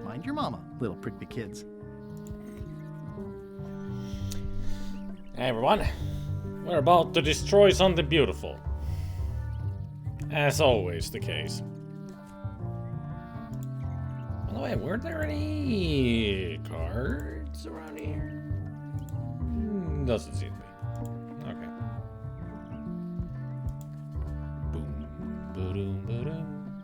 Mind your mama, little prickly kids. Hey everyone, we're about to destroy something beautiful. As always the case. By the way, were there any cards around here? Doesn't seem to be. Okay. Boom, ba-doom, ba-doom.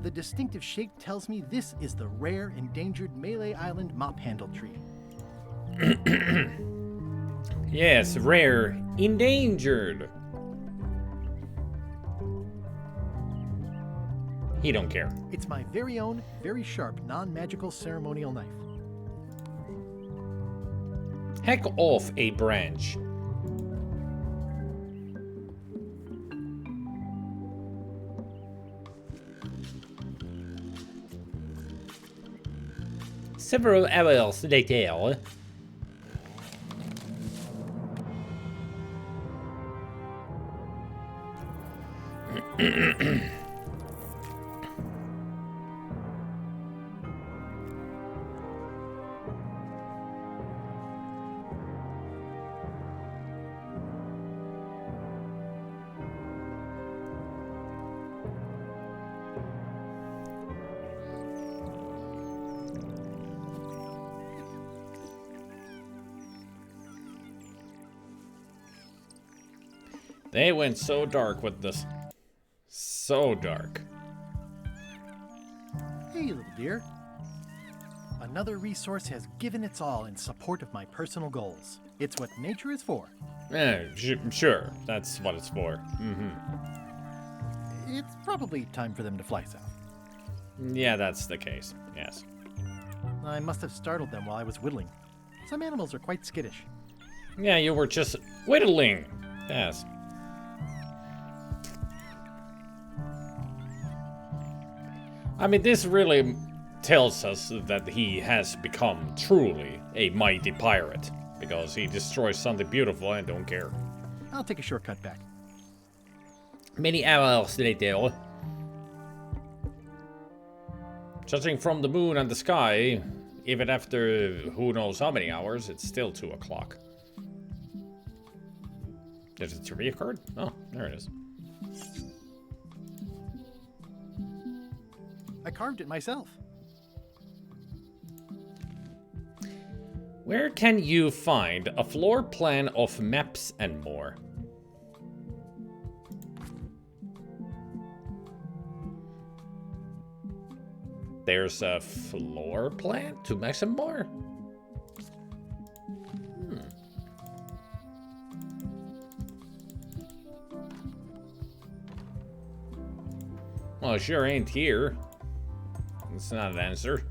The distinctive shape tells me this is the rare endangered Malay Island mop handle tree. Yes, rare, endangered. He don't care. It's my very own, very sharp, non-magical ceremonial knife. Heck off a branch. Several hours later. They went so dark with this. So dark. Hey, little dear. Another resource has given its all in support of my personal goals. It's what nature is for. Sure, that's what it's for. It's probably time for them to fly south. Yeah, that's the case, yes. I must have startled them while I was whittling. Some animals are quite skittish. Yeah, you were just whittling. Yes. I mean, this really tells us that he has become truly a mighty pirate, because he destroys something beautiful and don't care. I'll take a shortcut back. Many hours later. Judging from the moon and the sky, even after who knows how many hours, it's still 2 o'clock. There's a trivia card? Oh, there it is. I carved it myself. Where can you find a floor plan of maps and more? There's a floor plan to maps and more? Well, it sure ain't here. It's not an answer.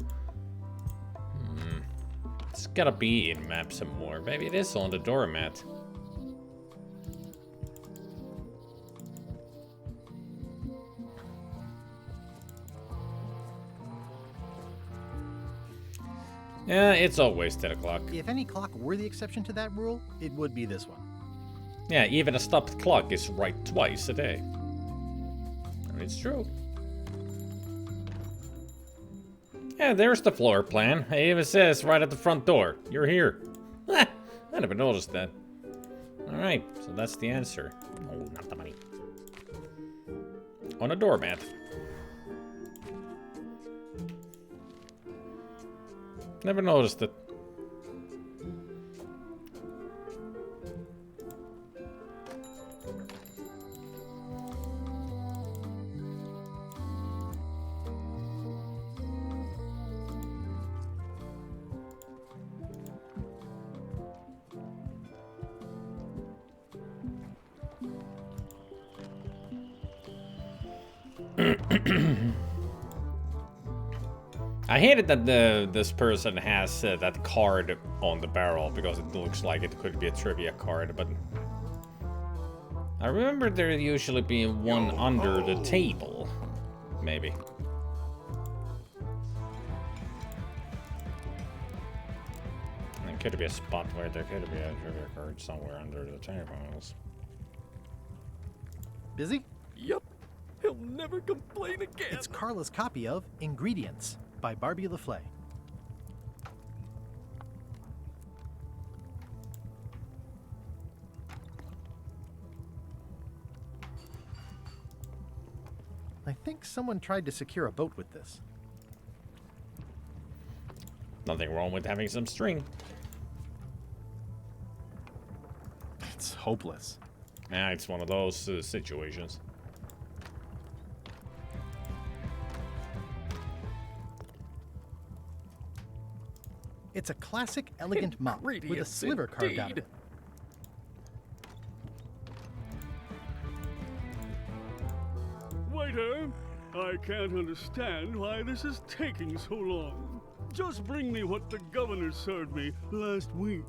It's gotta be in maps and more. Maybe it is on the doormat. Yeah, it's always 10 o'clock. If any clock were the exception to that rule, it would be this one. Yeah, even a stopped clock is right twice a day. And it's true. Yeah, there's the floor plan. It even says right at the front door. You're here. I never noticed that. Alright, so that's the answer. Oh, not the money. On a doormat. Never noticed it. I hate it that this person has that card on the barrel, because it looks like it could be a trivia card, but I remember there usually being one under the table, maybe. There could be a spot where there could be a trivia card somewhere under the tables. Busy? Yup. He'll never complain again. It's Carla's copy of Ingredients by Barbie LaFlay. I think someone tried to secure a boat with this. Nothing wrong with having some string. It's hopeless. Nah, it's one of those situations. It's a classic, elegant mop with a Ingredients sliver carved out of indeed. it. Waiter, I can't understand why this is taking so long. Just bring me what the governor served me last week.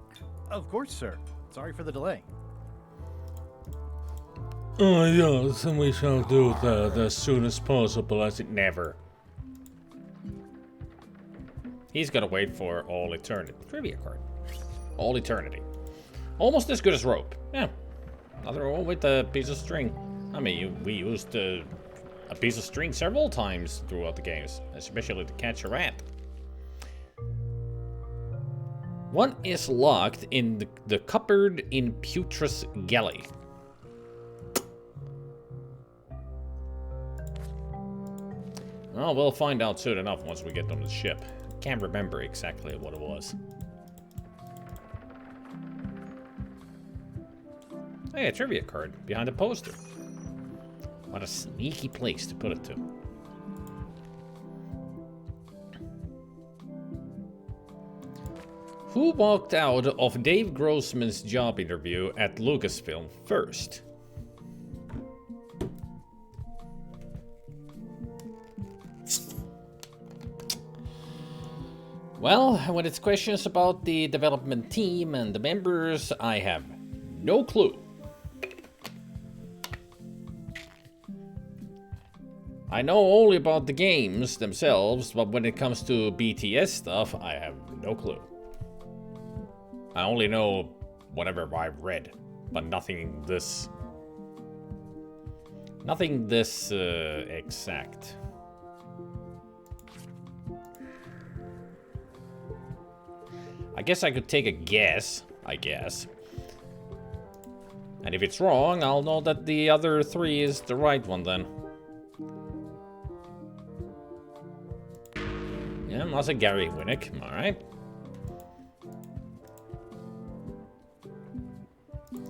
Of course, sir. Sorry for the delay. Oh, yes, and we shall do that as soon as possible, as it never. He's gonna wait for all eternity. Trivia card. All eternity. Almost as good as rope. Yeah. Another one with a piece of string. I mean, we used a piece of string several times throughout the games, especially to catch a rat. One is locked in the cupboard in Putris Galley. Well, we'll find out soon enough once we get on the ship. Can't remember exactly what it was. Hey, a trivia card behind the poster. What a sneaky place to put it to. Who walked out of Dave Grossman's job interview at Lucasfilm first? Well, when it's questions about the development team and the members, I have no clue. I know only about the games themselves, but when it comes to BTS stuff, I have no clue. I only know whatever I've read, but nothing this exact. I guess I could take a guess, And if it's wrong, I'll know that the other three is the right one then. Yeah, that's a Gary Winnick, alright.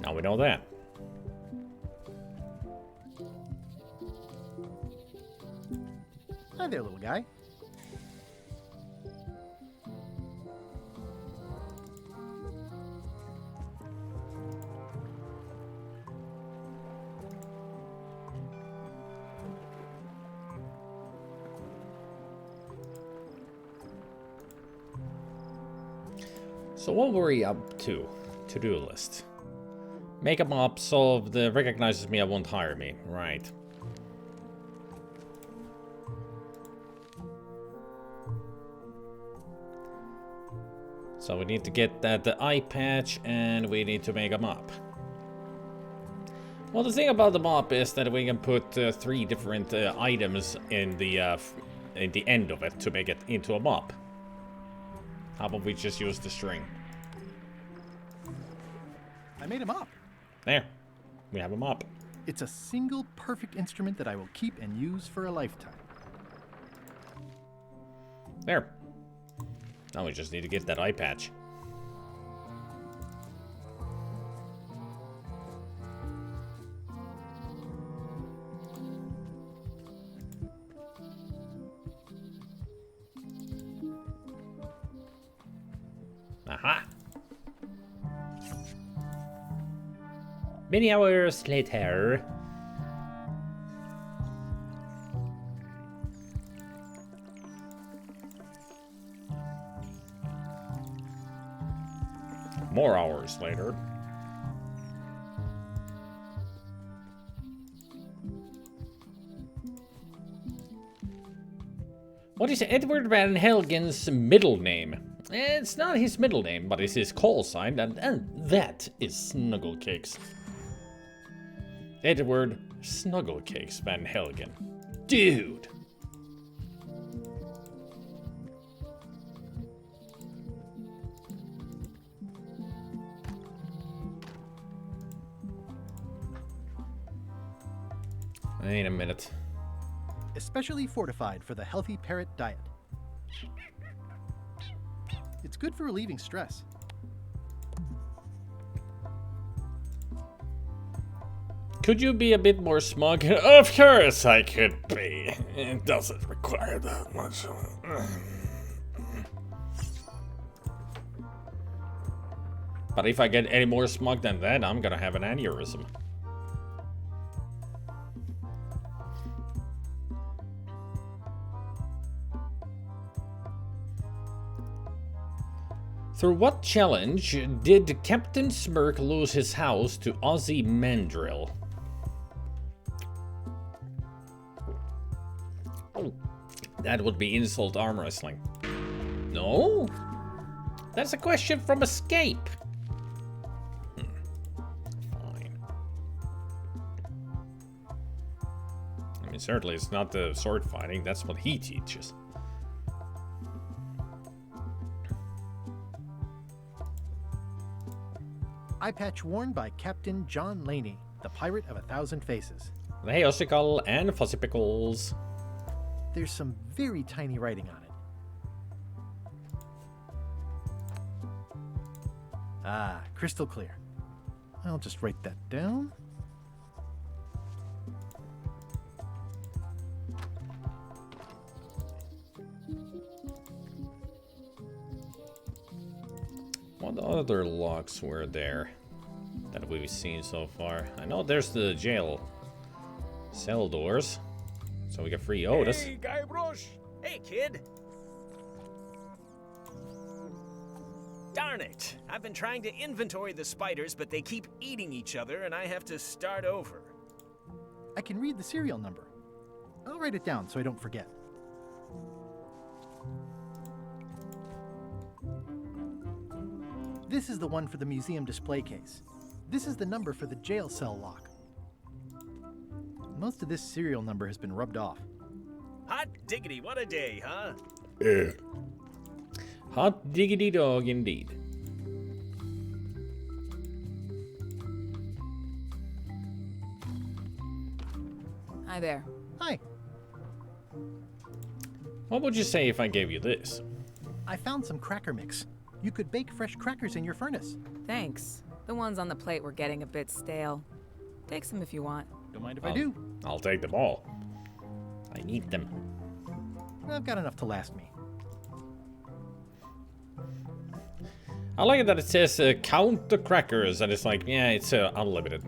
Now we know that. Hi there, little guy. So what were we up to? To-do list. Make a mop so the recognizes me, I won't hire me. Right. So we need to get the eye patch and we need to make a mop. Well, the thing about the mop is that we can put 3 different items in the end of it to make it into a mop. How about we just use the string? I made a mop. There. We have a mop. It's a single perfect instrument that I will keep and use for a lifetime. There. Now we just need to get that eye patch. Aha! Many hours later. More hours later. What is Edward Van Helgen's middle name? It's not his middle name, but it's his call sign, and that is Snugglecakes. Edward Snuggle Cakes Van Helgen. Dude! Wait a minute. Especially fortified for the healthy parrot diet. It's good for relieving stress. Could you be a bit more smug? Of course I could be. It doesn't require that much. But if I get any more smug than that, I'm gonna have an aneurysm. Through what challenge did Captain Smirk lose his house to Ozzy Mandrill? That would be insult arm wrestling. No? That's a question from Escape. Fine. I mean, certainly it's not the sword fighting. That's what he teaches. Eye patch worn by Captain John Laney, the pirate of 1,000 faces. Hey, Ossicle and Fuzzy Pickles. There's some very tiny writing on it. Ah, crystal clear. I'll just write that down. What other locks were there that we've seen so far? I know there's the jail cell doors, so we get free Otis. Hey, guybrush! Hey, kid! Darn it! I've been trying to inventory the spiders, but they keep eating each other, and I have to start over. I can read the serial number. I'll write it down so I don't forget. This is the one for the museum display case. This is the number for the jail cell lock. Most of this serial number has been rubbed off. Hot diggity, what a day, huh? Hot diggity dog indeed. Hi there. Hi, What would you say if I gave you this? I found some cracker mix. You could bake fresh crackers in your furnace. Thanks. The ones on the plate were getting a bit stale. Take some if you want. Don't mind if I do. I'll take them all. I need them. I've got enough to last me. I like it that it says count the crackers, and it's like, yeah, it's unlimited.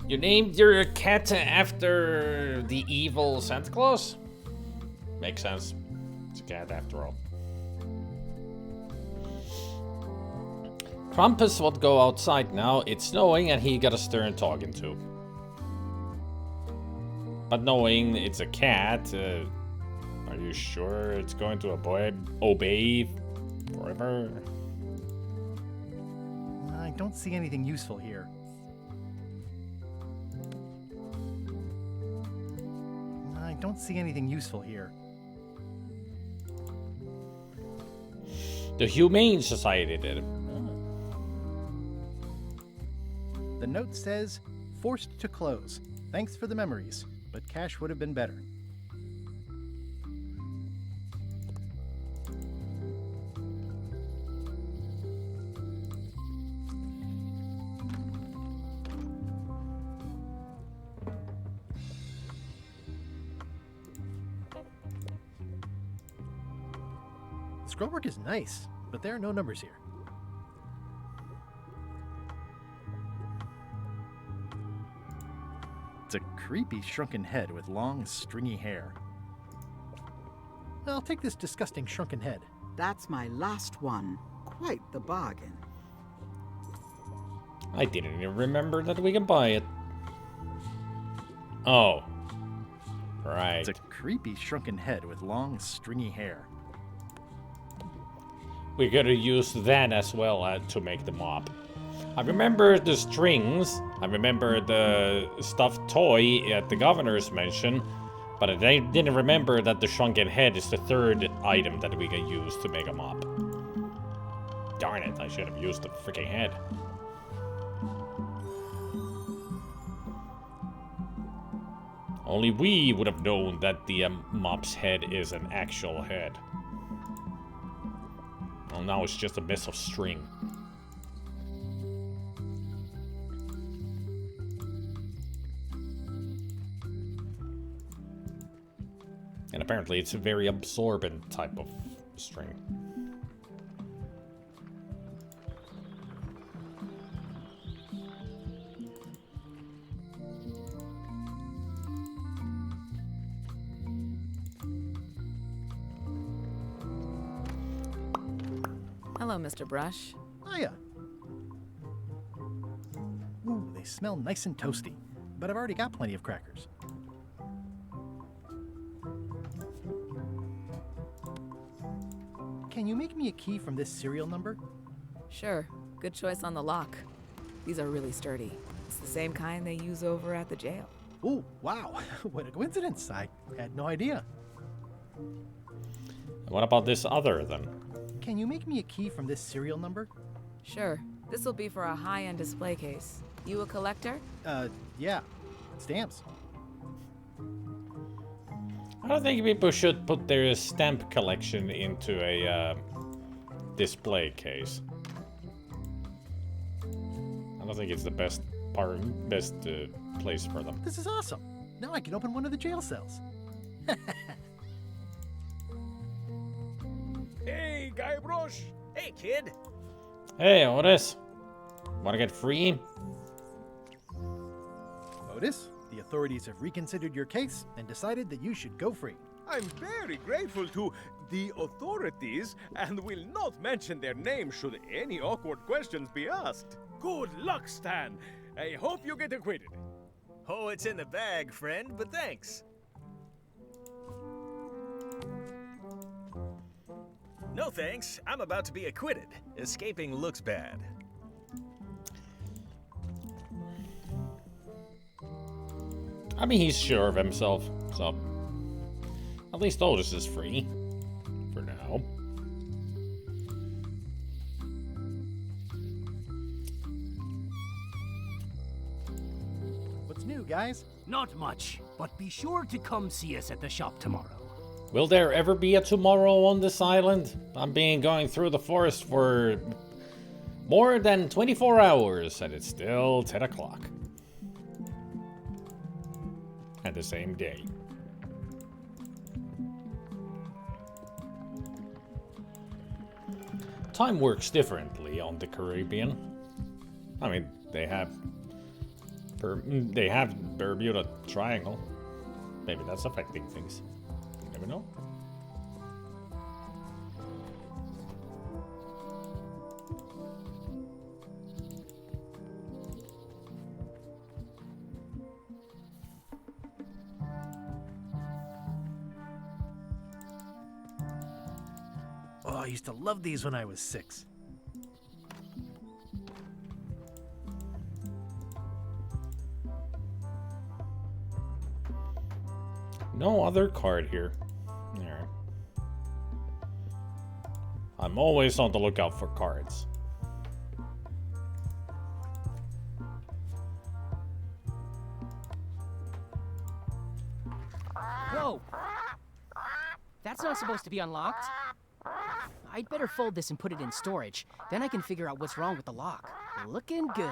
You named your cat after the evil Santa Claus? Makes sense. It's a cat after all. Krampus would go outside now. It's snowing and he got a stern talking to. But knowing it's a cat, are you sure it's going to obey forever? I don't see anything useful here. I don't see anything useful here. The Humane Society did it. The note says, forced to close. Thanks for the memories, but cash would have been better. Scrollwork is nice, but there are no numbers here. It's a creepy shrunken head with long, stringy hair. I'll take this disgusting shrunken head. That's my last one. Quite the bargain. I didn't even remember that we can buy it. Oh. Right. It's a creepy shrunken head with long, stringy hair. we gotta use that as well to make the mop. I remember the strings. I remember the stuffed toy at the governor's mansion. But I didn't remember that the shrunken head is the third item that we can use to make a mop. Darn it, I should have used the freaking head. Only we would have known that the mop's head is an actual head. Well, now it's just a mess of string. And apparently it's a very absorbent type of string. Hello, Mr. Brush. Hiya. Ooh, they smell nice and toasty, but I've already got plenty of crackers. Can you make me a key from this serial number? Sure. Good choice on the lock. These are really sturdy. It's the same kind they use over at the jail. Ooh, wow. What a coincidence. I had no idea. What about this other then? Can you make me a key from this serial number? Sure. This will be for a high-end display case. You a collector? Yeah. Stamps. I don't think people should put their stamp collection into a display case. I don't think it's the best place for them. This is awesome. Now I can open one of the jail cells. Hey, guybrush! Hey, kid! Hey, Otis. Wanna get free? Otis, the authorities have reconsidered your case and decided that you should go free. I'm very grateful to the authorities and will not mention their name should any awkward questions be asked. Good luck, Stan. I hope you get acquitted. Oh, it's in the bag, friend, but thanks. No thanks. I'm about to be acquitted. Escaping looks bad. I mean, he's sure of himself, so at least Otis is free for now. What's new, guys? Not much, but be sure to come see us at the shop tomorrow. Will there ever be a tomorrow on this island? I'm going through the forest for more than 24 hours, and it's still 10 o'clock. And the same day. Time works differently on the Caribbean. I mean, they have Bermuda Triangle. Maybe that's affecting things. You never know. Oh, I used to love these when I was 6. No other card here. Alright. I'm always on the lookout for cards. Whoa! That's not supposed to be unlocked. I'd better fold this and put it in storage. Then I can figure out what's wrong with the lock. Looking good.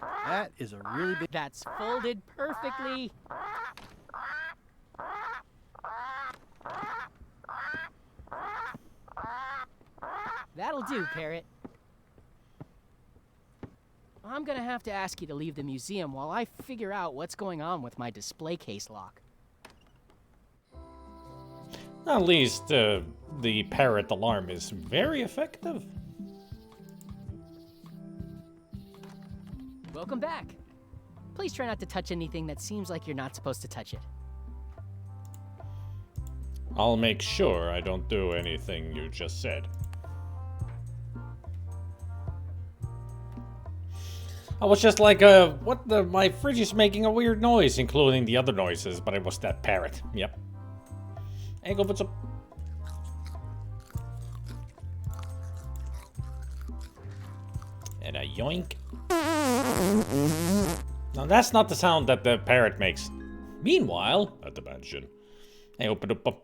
That is a really big... That's folded perfectly. That'll do, Parrot. I'm gonna have to ask you to leave the museum while I figure out what's going on with my display case lock. At least the parrot alarm is very effective. Welcome back. Please try not to touch anything that seems like you're not supposed to touch it. I'll make sure I don't do anything you just said. I was just like, my fridge is making a weird noise, including the other noises, but it was that parrot. Yep. Hey, go put some... And a yoink. Now that's not the sound that the parrot makes. Meanwhile, at the mansion. Hey, open up.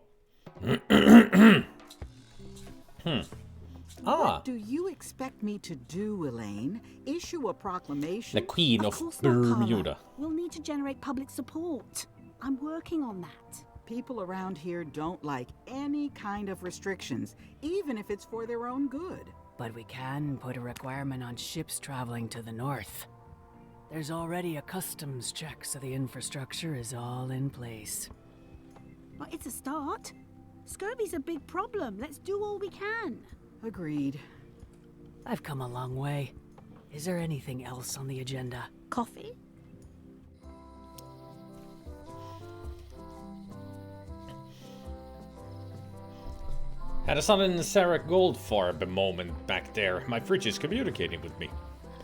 What do you expect me to do, Elaine? Issue a proclamation? The Queen of course not, Carla. Bermuda. We'll need to generate public support. I'm working on that. People around here don't like any kind of restrictions, even if it's for their own good. But we can put a requirement on ships traveling to the north. There's already a customs check, so the infrastructure is all in place. But it's a start. Scurvy's a big problem. Let's do all we can. Agreed. I've come a long way. Is there anything else on the agenda? Coffee? Had a sudden Sarah Goldfarb moment back there. My fridge is communicating with me.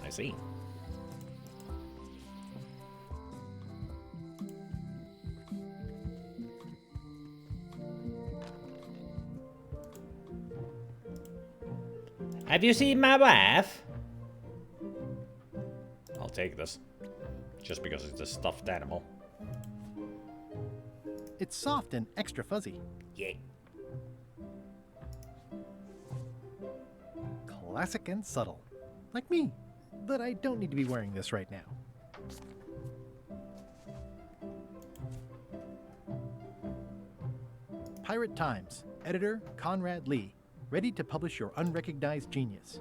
I see. Have you seen my wife? I'll take this. Just because it's a stuffed animal. It's soft and extra fuzzy. Yeah. Classic and subtle. Like me. But I don't need to be wearing this right now. Pirate Times. Editor Conrad Lee. Ready to publish your unrecognized genius.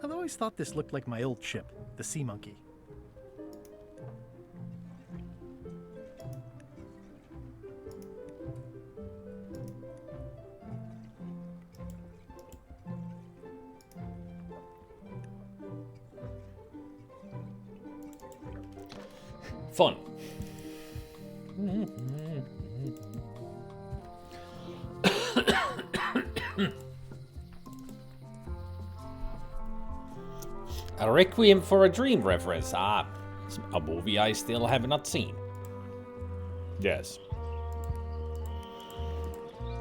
I've always thought this looked like my old ship, the Sea Monkey. Fun. A Requiem for a Dream reference. Ah, it's a movie I still have not seen. Yes.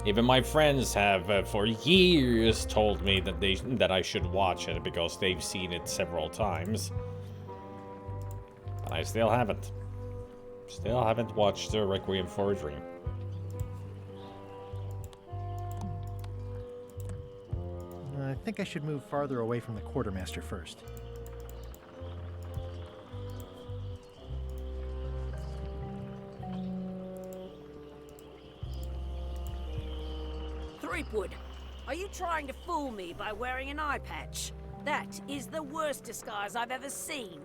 Even my friends have for years told me that I should watch it because they've seen it several times. But I still haven't. Still haven't watched the Requiem for a Dream. I think I should move farther away from the quartermaster first. Threepwood, are you trying to fool me by wearing an eye patch? That is the worst disguise I've ever seen.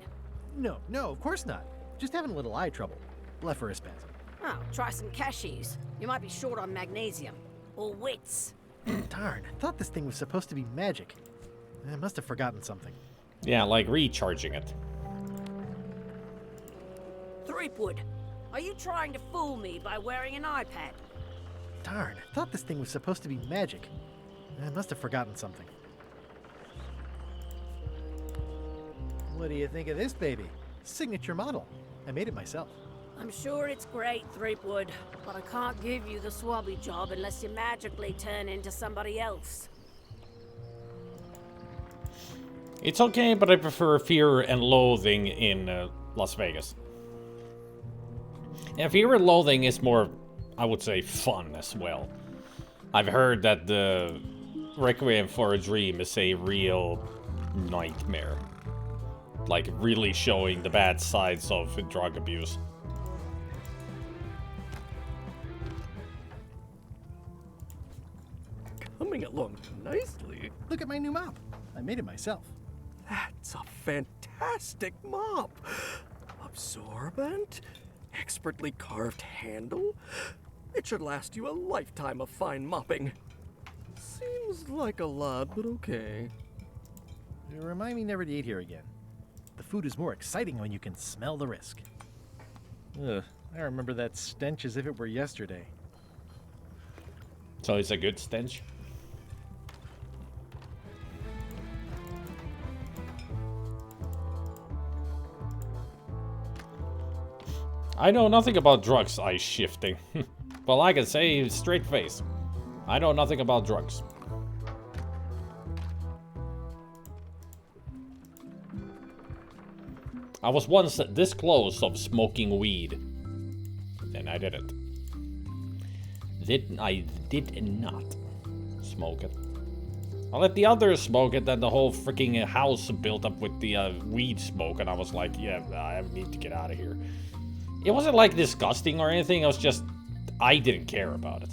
No, of course not. Just having a little eye trouble. Blepharospasm. Oh, try some cashews. You might be short on magnesium. Or wits. Darn, I thought this thing was supposed to be magic. I must have forgotten something. Yeah, like recharging it. Threepwood, are you trying to fool me by wearing an eye patch? Darn, I thought this thing was supposed to be magic. I must have forgotten something. What do you think of this baby? Signature model. I made it myself. I'm sure it's great, Threepwood, but I can't give you the swabby job unless you magically turn into somebody else. It's okay, but I prefer Fear and Loathing in Las Vegas. And Fear and Loathing is more, I would say, fun as well. I've heard that the Requiem for a Dream is a real nightmare. Like, really showing the bad sides of drug abuse. Coming along nicely. Look at my new mop. I made it myself. That's a fantastic mop. Absorbent, expertly carved handle. It should last you a lifetime of fine mopping. Seems like a lot, but okay. Remind me never to eat here again. The food is more exciting when you can smell the risk. Ugh, I remember that stench as if it were yesterday. So it's a good stench. I know nothing about drugs, ice shifting. Well, I can say straight face. I know nothing about drugs. I was once this close of smoking weed. Then I didn't. I did not smoke it. I let the others smoke it, then the whole freaking house built up with the weed smoke, and I was like, yeah, I need to get out of here. It wasn't like disgusting or anything, it was just, I didn't care about it.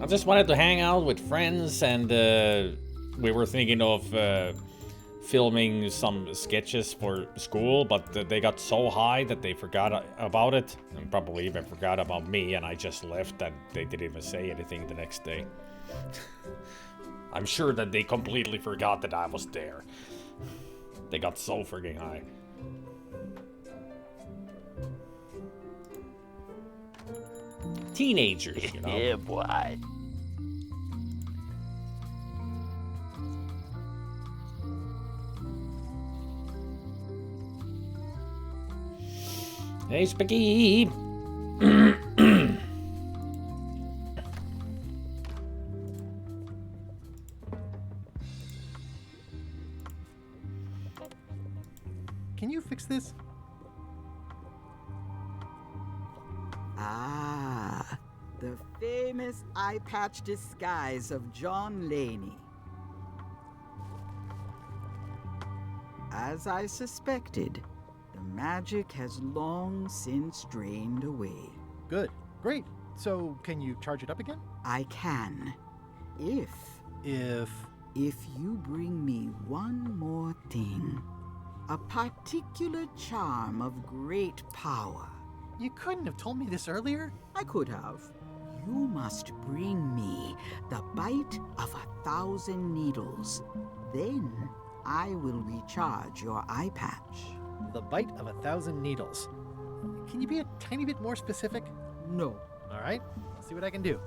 I just wanted to hang out with friends, and we were thinking of filming some sketches for school, but they got so high that they forgot about it, and probably even forgot about me, and I just left, and they didn't even say anything the next day. I'm sure that they completely forgot that I was there. They got so freaking high. Teenagers, you know? Yeah, boy. Hey, Spicky! Can you fix this? Ah, the famous eye patch disguise of John Laney. As I suspected, the magic has long since drained away. Good. Great. So, can you charge it up again? I can. If you bring me one more thing. A particular charm of great power. You couldn't have told me this earlier? I could have. You must bring me the bite of 1,000 needles. Then I will recharge your eye patch. The bite of 1,000 needles. Can you be a tiny bit more specific? No. All right. Let's see what I can do.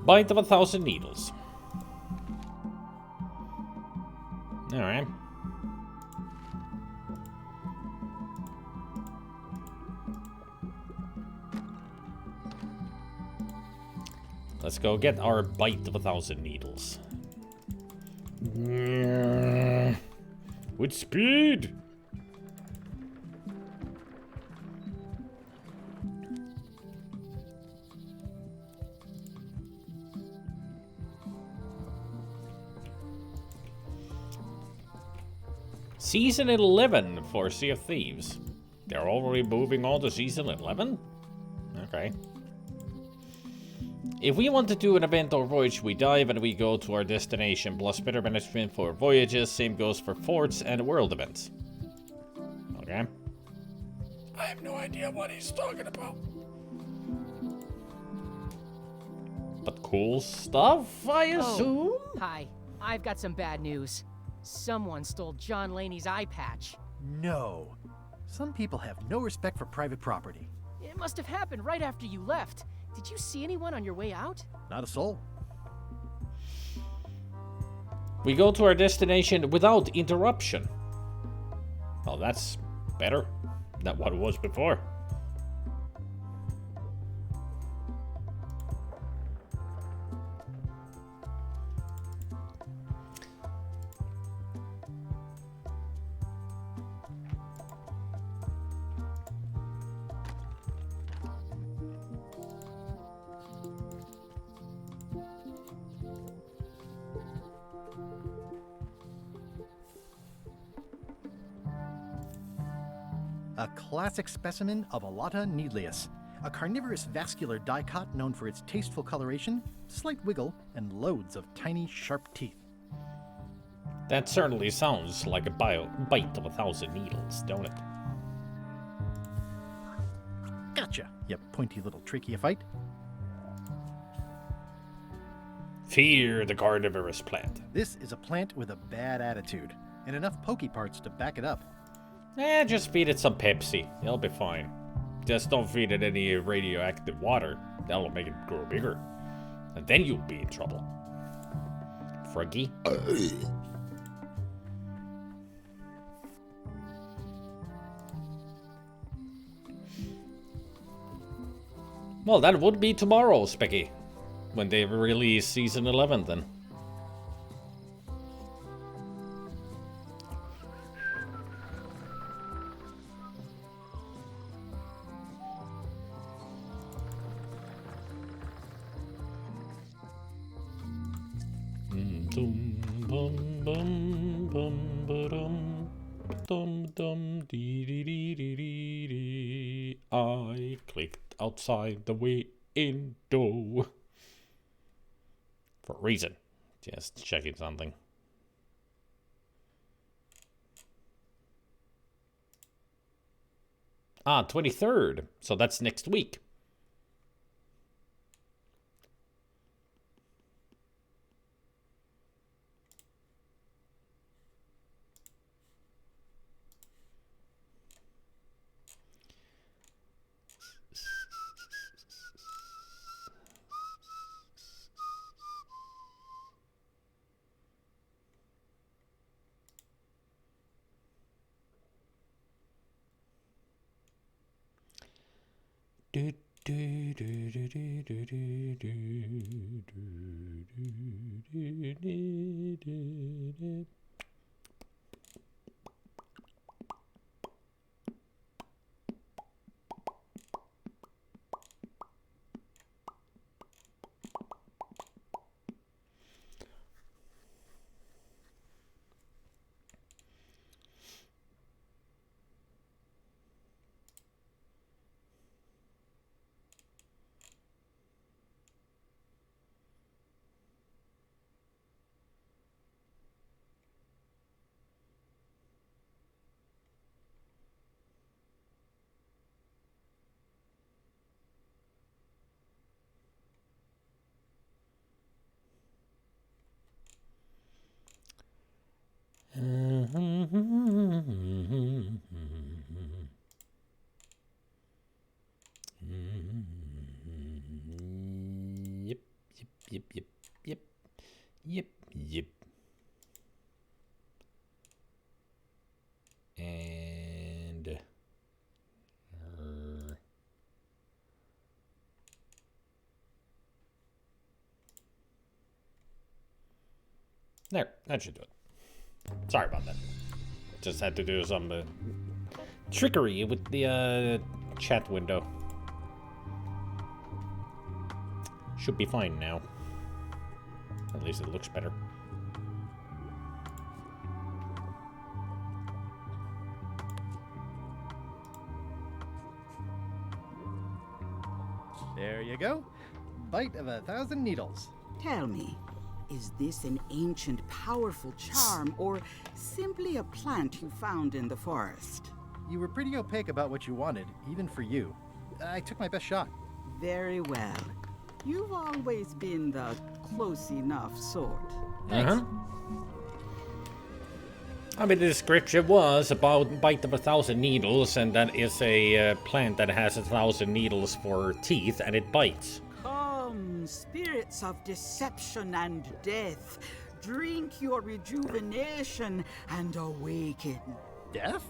Bite of 1,000 needles. All right. Let's go get our bite of 1,000 needles. With speed! Season 11 for Sea of Thieves. They're already moving on to Season 11? Okay. If we want to do an event or voyage, we dive and we go to our destination, plus better management for voyages, same goes for forts and world events. Okay. I have no idea what he's talking about. But cool stuff, I assume? Hi, I've got some bad news. Someone stole John Laney's eye patch. No. Some people have no respect for private property. It must have happened right after you left. Did you see anyone on your way out? Not a soul. We go to our destination without interruption. Well, that's better than what it was before. A classic specimen of Alata needleus, a carnivorous vascular dicot known for its tasteful coloration, slight wiggle, and loads of tiny, sharp teeth. That certainly sounds like a bite of 1,000 needles, don't it? Gotcha, you pointy little tricky fight. Fear the carnivorous plant. This is a plant with a bad attitude, and enough pokey parts to back it up. Just feed it some Pepsi. It'll be fine. Just don't feed it any radioactive water. That'll make it grow bigger. And then you'll be in trouble. Froggy. Well, that would be tomorrow, Specky. When they release season 11 then. I clicked outside the window. For a reason. Just checking something. Ah, 23rd. So that's next week. Yep. And there, that should do it. Sorry about that. Just had to do some trickery with the chat window. Should be fine now. At least it looks better. There you go. Bite of 1,000 needles. Tell me, is this an ancient, powerful charm, or simply a plant you found in the forest? You were pretty opaque about what you wanted, even for you. I took my best shot. Very well. You've always been the close enough sort. Thanks. I mean, the description was about bite of 1,000 needles, and that is a plant that has 1,000 needles for teeth, and it bites. Come, spirits of deception and death, drink your rejuvenation and awaken. Death?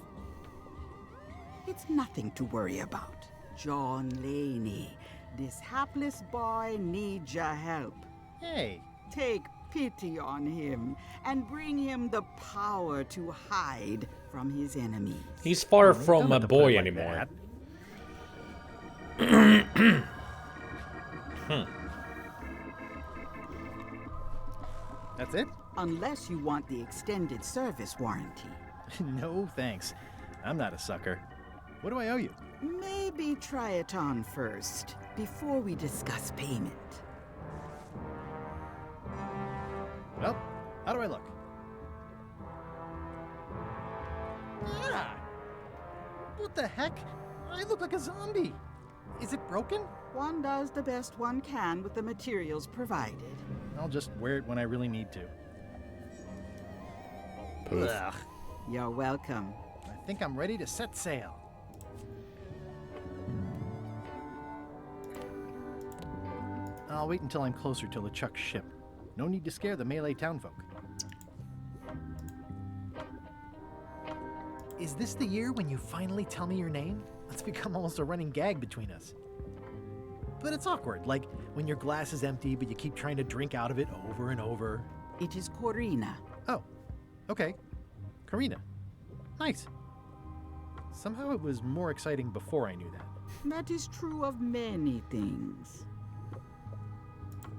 It's nothing to worry about. John Laney, this hapless boy needs your help. Hey. Take pity on him and bring him the power to hide from his enemies. He's far from a boy anymore. That's it? Unless you want the extended service warranty. No, thanks. I'm not a sucker. What do I owe you? Maybe try it on first, before we discuss payment. Well, how do I look? Ah! What the heck? I look like a zombie. Is it broken? One does the best one can with the materials provided. I'll just wear it when I really need to. Poof. Ugh. You're welcome. I think I'm ready to set sail. I'll wait until I'm closer to LeChuck's ship. No need to scare the melee townfolk. Is this the year when you finally tell me your name? It's become almost a running gag between us. But it's awkward, like when your glass is empty but you keep trying to drink out of it over and over. It is Corina. Oh, okay. Karina. Nice. Somehow it was more exciting before I knew that. That is true of many things.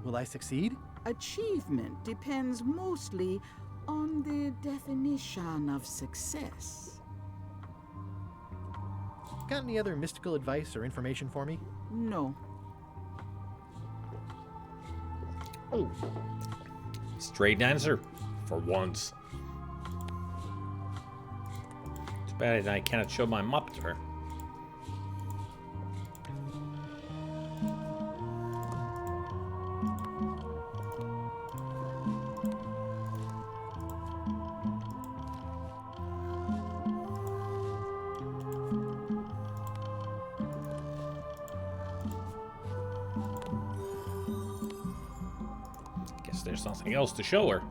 Will I succeed? Achievement depends mostly on the definition of success. Got any other mystical advice or information for me? No. Oh. Straight answer. For once. Too bad I cannot show my map to her. Guess there's something else to show her.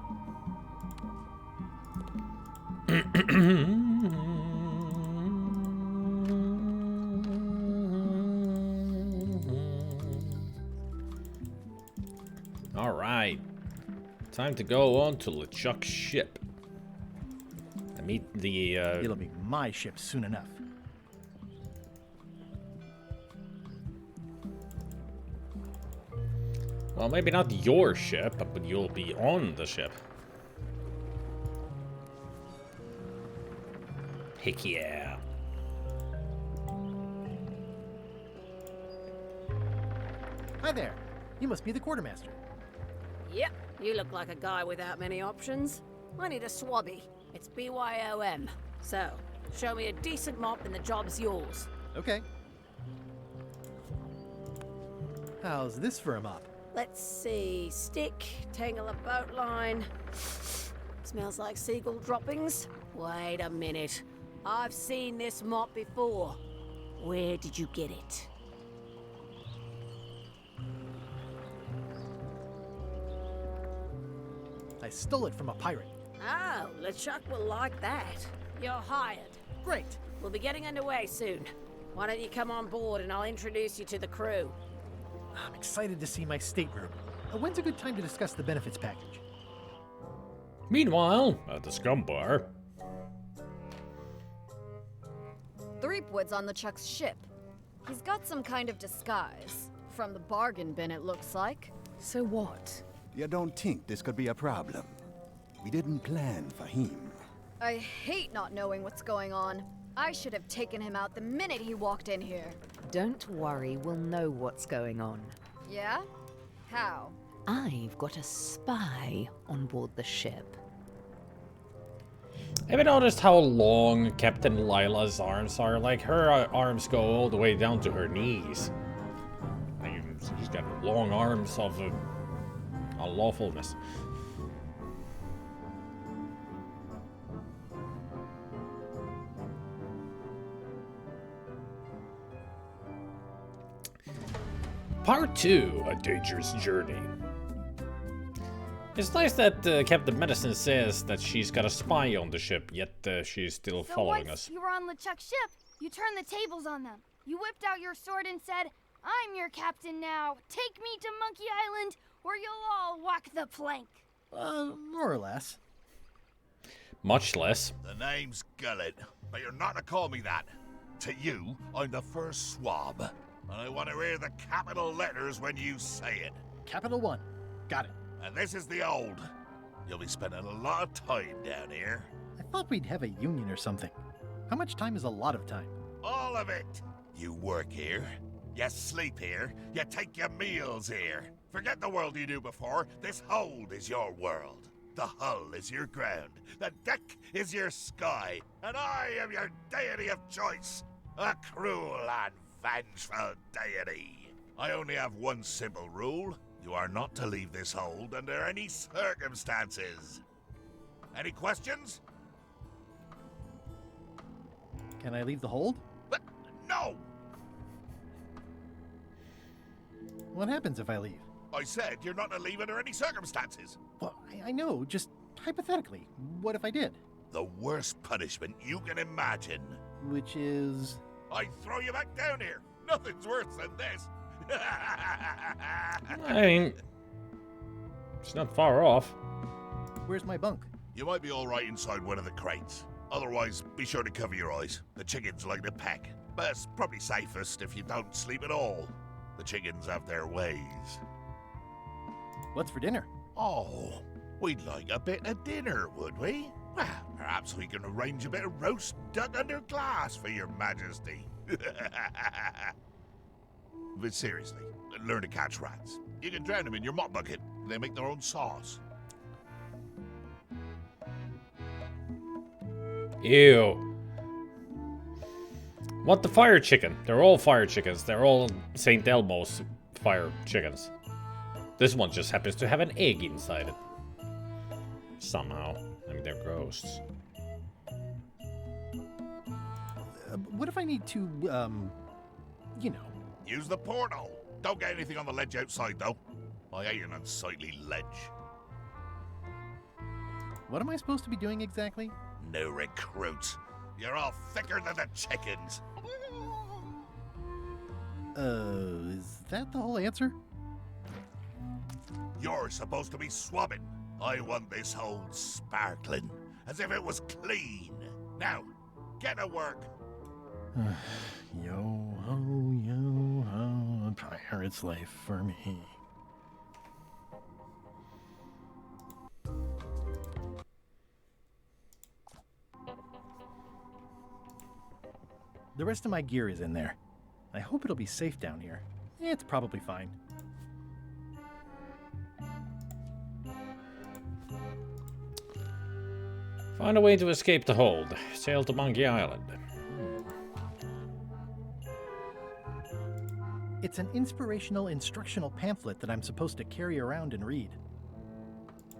All right, time to go on to LeChuck's ship. I meet the. It'll be my ship soon enough. Well, maybe not your ship, but you'll be on the ship. Heck yeah. Hi there. You must be the quartermaster. Yep, you look like a guy without many options. I need a swabby. It's BYOM. So, show me a decent mop and the job's yours. Okay. How's this for a mop? Let's see. Stick, tangle a boat line. Smells like seagull droppings. Wait a minute. I've seen this mop before. Where did you get it? I stole it from a pirate. Oh, LeChuck will like that. You're hired. Great. We'll be getting underway soon. Why don't you come on board and I'll introduce you to the crew. I'm excited to see my stateroom. When's a good time to discuss the benefits package? Meanwhile, at the scum bar. Threepwood's on LeChuck's ship. He's got some kind of disguise. From the bargain bin, it looks like. So what? You don't think this could be a problem? We didn't plan for him. I hate not knowing what's going on. I should have taken him out the minute he walked in here. Don't worry, we'll know what's going on. Yeah? How? I've got a spy on board the ship. Have you noticed how long Captain Lila's arms are? Like, her arms go all the way down to her knees. Like, she's got long arms of unlawfulness. Part 2, A Dangerous Journey. It's nice that Captain Medicine says that she's got a spy on the ship, yet she's still following once us. You were on LeChuck's ship, you turned the tables on them. You whipped out your sword and said, "I'm your captain now. Take me to Monkey Island, or you'll all walk the plank." More or less. Much less. The name's Gullet, but you're not to call me that. To you, I'm the first swab, and I want to hear the capital letters when you say it. Capital 1. Got it. And this is the old. You'll be spending a lot of time down here. I thought we'd have a union or something. How much time is a lot of time? All of it. You work here, you sleep here, you take your meals here. Forget the world you knew before. This hold is your world. The hull is your ground. The deck is your sky. And I am your deity of choice. A cruel and vengeful deity. I only have one simple rule. You are not to leave this hold under any circumstances. Any questions? Can I leave the hold? No! What happens if I leave? I said you're not to leave under any circumstances. Well, I know, just hypothetically. What if I did? The worst punishment you can imagine. Which is... I throw you back down here. Nothing's worse than this. I mean, it's not far off. Where's my bunk? You might be all right inside one of the crates. Otherwise, be sure to cover your eyes. The chickens like to peck. But it's probably safest if you don't sleep at all. The chickens have their ways. What's for dinner? Oh, we'd like a bit of dinner, would we? Well, perhaps we can arrange a bit of roast duck under glass for your majesty. But seriously, learn to catch rats. You can drown them in your mop bucket. They make their own sauce. Ew. What the fire chicken? They're all fire chickens. They're all St. Elmo's fire chickens. This one just happens to have an egg inside it. Somehow. I mean, they're ghosts. What if I need to, you know... Use the portal. Don't get anything on the ledge outside, though. I hate an unsightly ledge. What am I supposed to be doing exactly? No recruits. You're all thicker than the chickens. Is that the whole answer? You're supposed to be swabbing. I want this hold sparkling, as if it was clean. Now, get to work. Yo ho, a pirate's life for me. The rest of my gear is in there. I hope it'll be safe down here. It's probably fine. Find a way to escape the hold. Sail to Monkey Island. It's an inspirational instructional pamphlet that I'm supposed to carry around and read.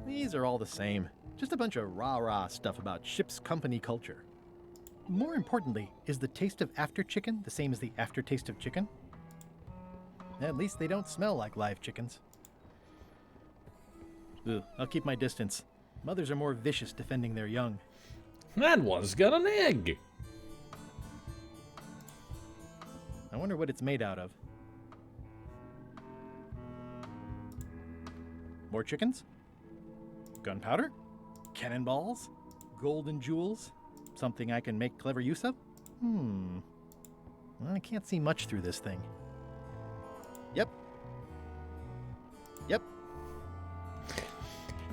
These are all the same. Just a bunch of rah-rah stuff about ship's company culture. More importantly, is the taste of after chicken the same as the aftertaste of chicken? At least they don't smell like live chickens. Ugh, I'll keep my distance. Mothers are more vicious defending their young. That one's got an egg. I wonder what it's made out of. More chickens? Gunpowder? Cannonballs? Golden jewels? Something I can make clever use of? Well, I can't see much through this thing. Yep.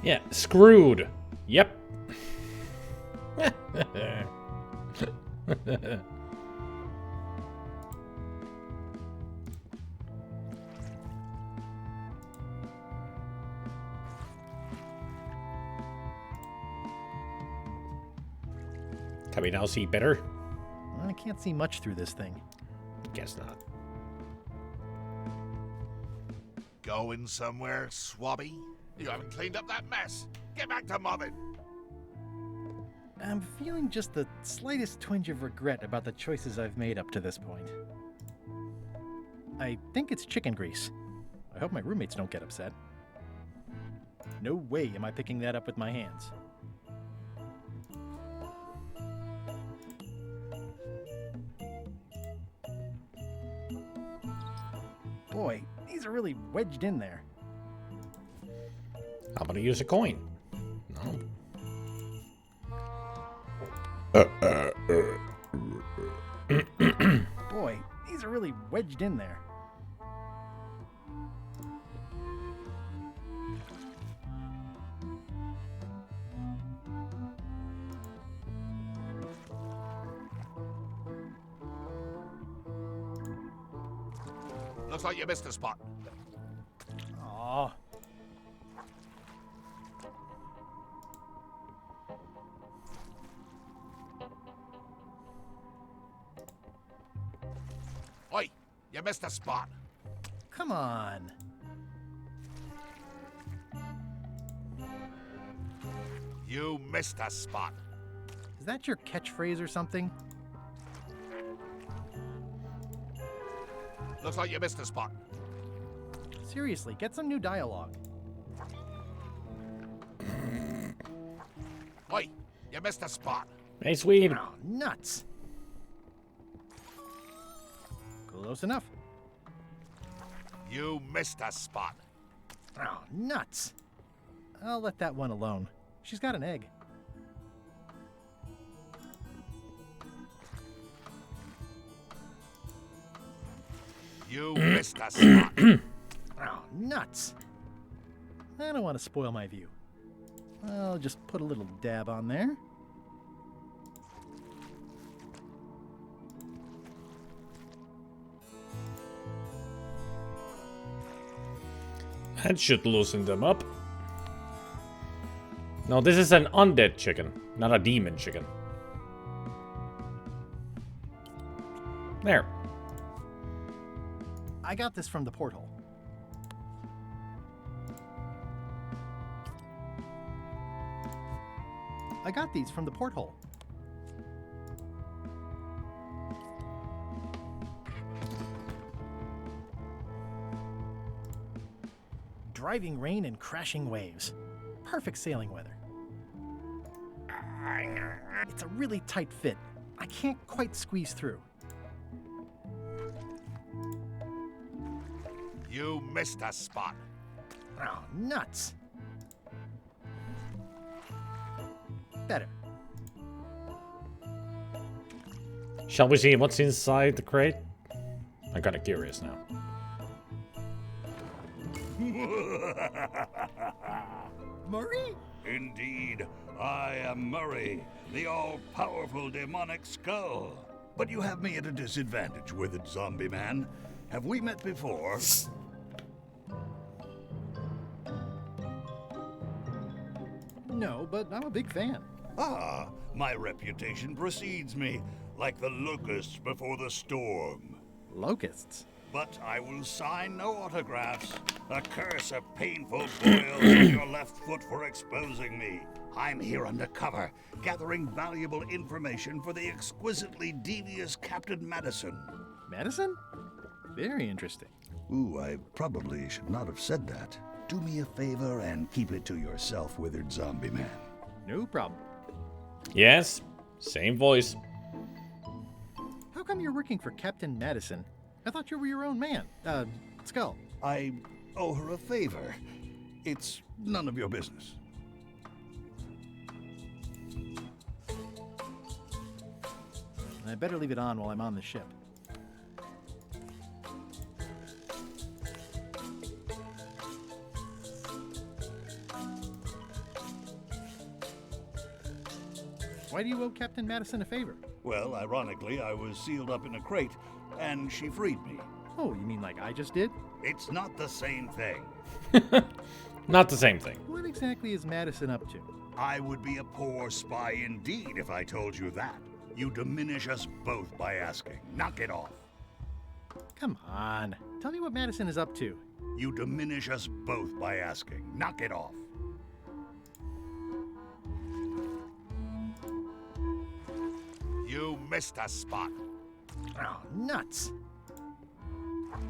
Yeah, screwed. Yep. Can we now see better? I can't see much through this thing. Guess not. Going somewhere, Swabby? You haven't cleaned up that mess. Get back to mobbing. I'm feeling just the slightest twinge of regret about the choices I've made up to this point. I think it's chicken grease. I hope my roommates don't get upset. No way am I picking that up with my hands. Boy, these are really wedged in there. I'm gonna use a coin. No. Boy, these are really wedged in there. Looks like you missed a spot. Aww. Oi, you missed a spot. Come on. You missed a spot. Is that your catchphrase or something? Looks like you missed a spot. Seriously, get some new dialogue. Oi, you missed a spot. Hey, Swede. Oh, nuts. Close enough. You missed a spot. Oh, nuts. I'll let that one alone. She's got an egg. You missed a spot. Oh, nuts. I don't want to spoil my view. I'll just put a little dab on there. That should loosen them up. No, this is an undead chicken, not a demon chicken. There. I got this from the porthole. I got these from the porthole. Driving rain and crashing waves. Perfect sailing weather. It's a really tight fit. I can't quite squeeze through. You missed a spot. Oh, nuts. Better. Shall we see what's inside the crate? I'm kinda curious now. Murray? Indeed, I am Murray, the all-powerful demonic skull. But you have me at a disadvantage, withered zombie man. Have we met before? No, but I'm a big fan. Ah, my reputation precedes me, like the locusts before the storm. Locusts? But I will sign no autographs. A curse of painful boils on your left foot for exposing me. I'm here undercover, gathering valuable information for the exquisitely devious Captain Madison. Madison? Very interesting. Ooh, I probably should not have said that. Do me a favor and keep it to yourself, withered zombie man. No problem. Yes, same voice. How come you're working for Captain Madison? I thought you were your own man. Skull. I owe her a favor. It's none of your business. I better leave it on while I'm on the ship. Why do you owe Captain Madison a favor? Well, ironically, I was sealed up in a crate, and she freed me. Oh, you mean like I just did? It's not the same thing. Not the same thing. What exactly is Madison up to? I would be a poor spy indeed if I told you that. You diminish us both by asking. Knock it off. Come on. Tell me what Madison is up to. You diminish us both by asking. Knock it off. You missed a spot. Oh, nuts.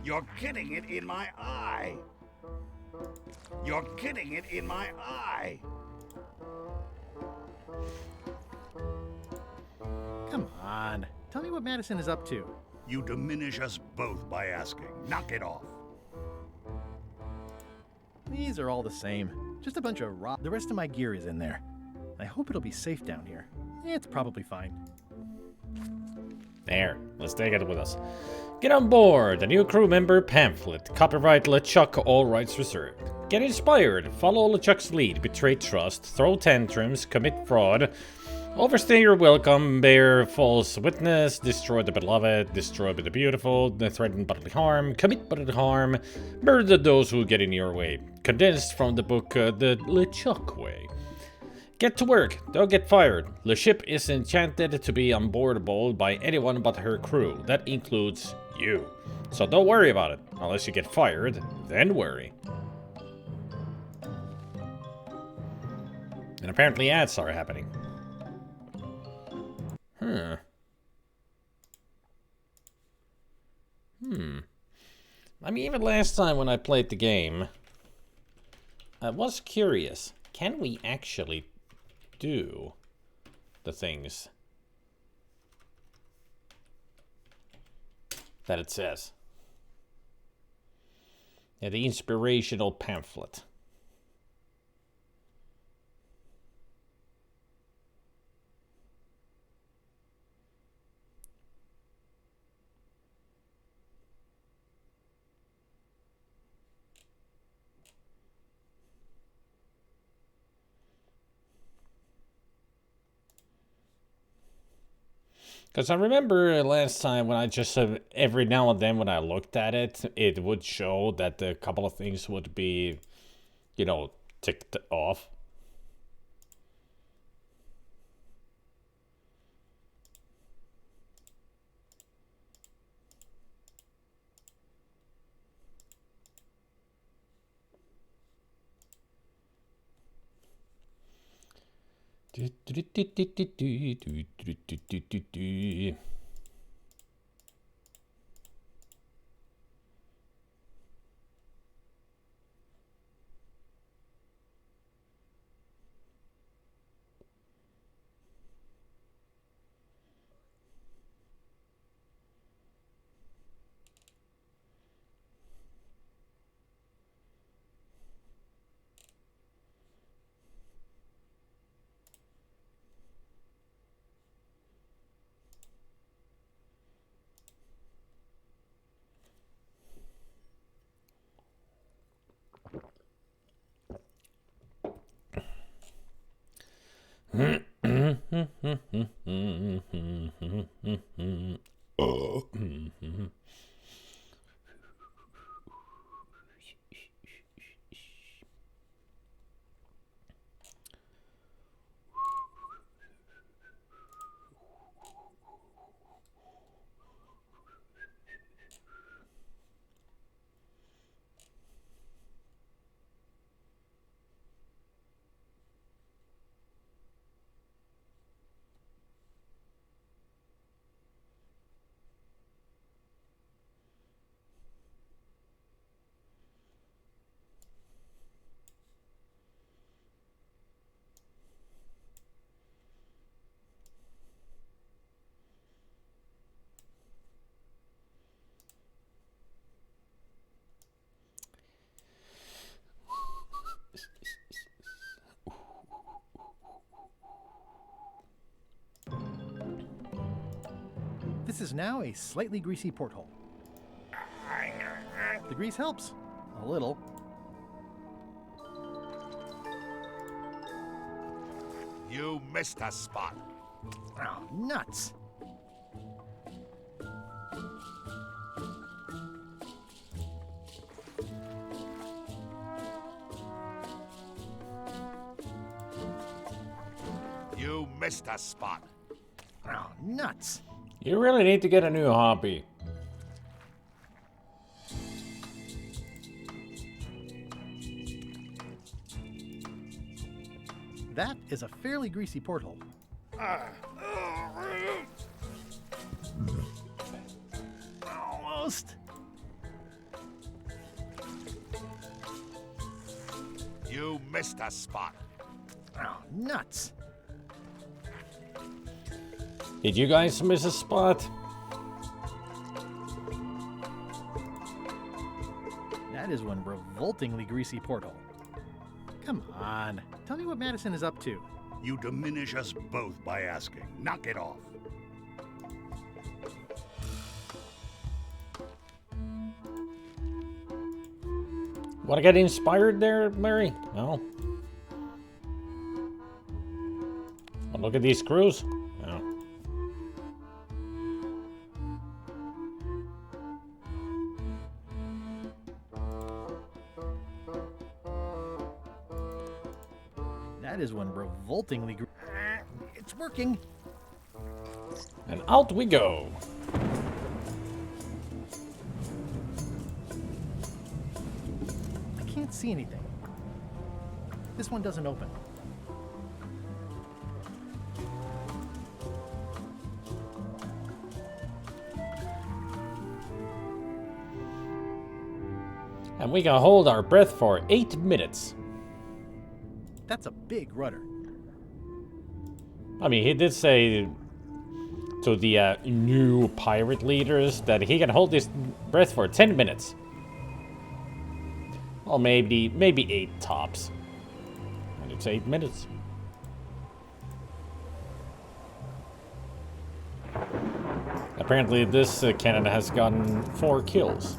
You're getting it in my eye. You're getting it in my eye. Come on. Tell me what Madison is up to. You diminish us both by asking. Knock it off. These are all the same. Just a bunch of raw. The rest of my gear is in there. I hope it'll be safe down here. It's probably fine. There, let's take it with us. Get on board, a new crew member pamphlet. Copyright LeChuck, all rights reserved. Get inspired, follow LeChuck's lead, betray trust, throw tantrums, commit fraud, overstay your welcome, bear false witness, destroy the beloved, destroy the beautiful, threaten bodily harm, commit bodily harm, murder those who get in your way. Condensed from the book The LeChuck Way. Get to work, don't get fired. The ship is enchanted to be onboardable by anyone but her crew. That includes you. So don't worry about it. Unless you get fired, then worry. And apparently ads are happening. Huh. I mean, even last time when I played the game, I was curious. Can we actually do the things that it says? Yeah, the inspirational pamphlet. Because I remember last time when I just, every now and then when I looked at it, it would show that a couple of things would be, you know, ticked off. This is now a slightly greasy porthole. The grease helps. A little. You missed a spot. Oh, nuts. You missed a spot. Oh, nuts. You really need to get a new hobby. That is a fairly greasy porthole. Almost. You missed a spot. Oh, nuts. Did you guys miss a spot? That is one revoltingly greasy porthole. Come on. Tell me what Madison is up to. You diminish us both by asking. Knock it off. Want to get inspired there, Mary? No. Well, look at these screws. No. That is one revoltingly it's working. And out we go. I can't see anything. This one doesn't open. And we can hold our breath for 8 minutes. That's a big rudder. I mean, he did say to the new pirate leaders that he can hold his breath for 10 minutes. Well, maybe 8 tops. And it's 8 minutes. Apparently this cannon has gotten 4 kills.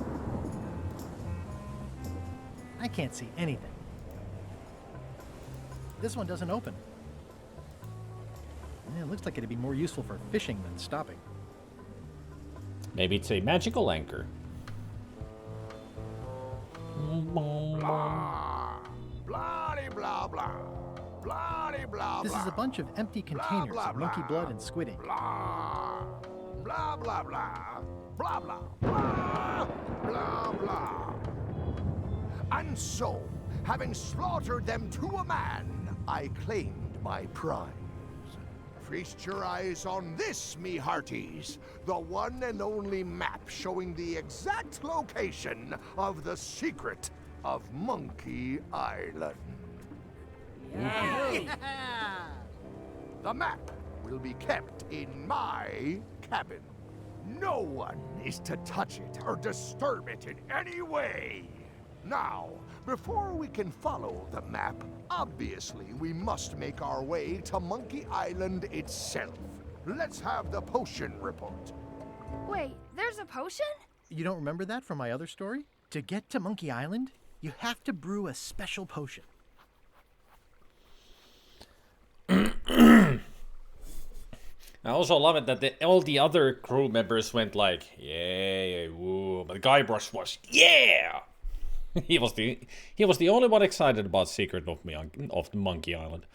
I can't see anything. This one doesn't open. Yeah, it looks like it'd be more useful for fishing than stopping. Maybe it's a magical anchor. Blah, blah, blah, blah, blah, blah. This is a bunch of empty containers blah, of monkey blah. blood and squid ink. Blah, blah, blah, blah, blah, blah, blah, blah, blah. And so, having slaughtered them to a man, I claimed my prize. Feast your eyes on this, me hearties, the one and only map showing the exact location of the secret of Monkey Island. The map will be kept in my cabin. No one is to touch it or disturb it in any way. Now, before we can follow the map, obviously we must make our way to Monkey Island itself. Let's have the potion report. Wait, there's a potion? You don't remember that from my other story? To get to Monkey Island, you have to brew a special potion. I also love it that all the other crew members went like, yeah, woo. But Guybrush was, yeah! he was the only one excited about Secret of Monkey Island.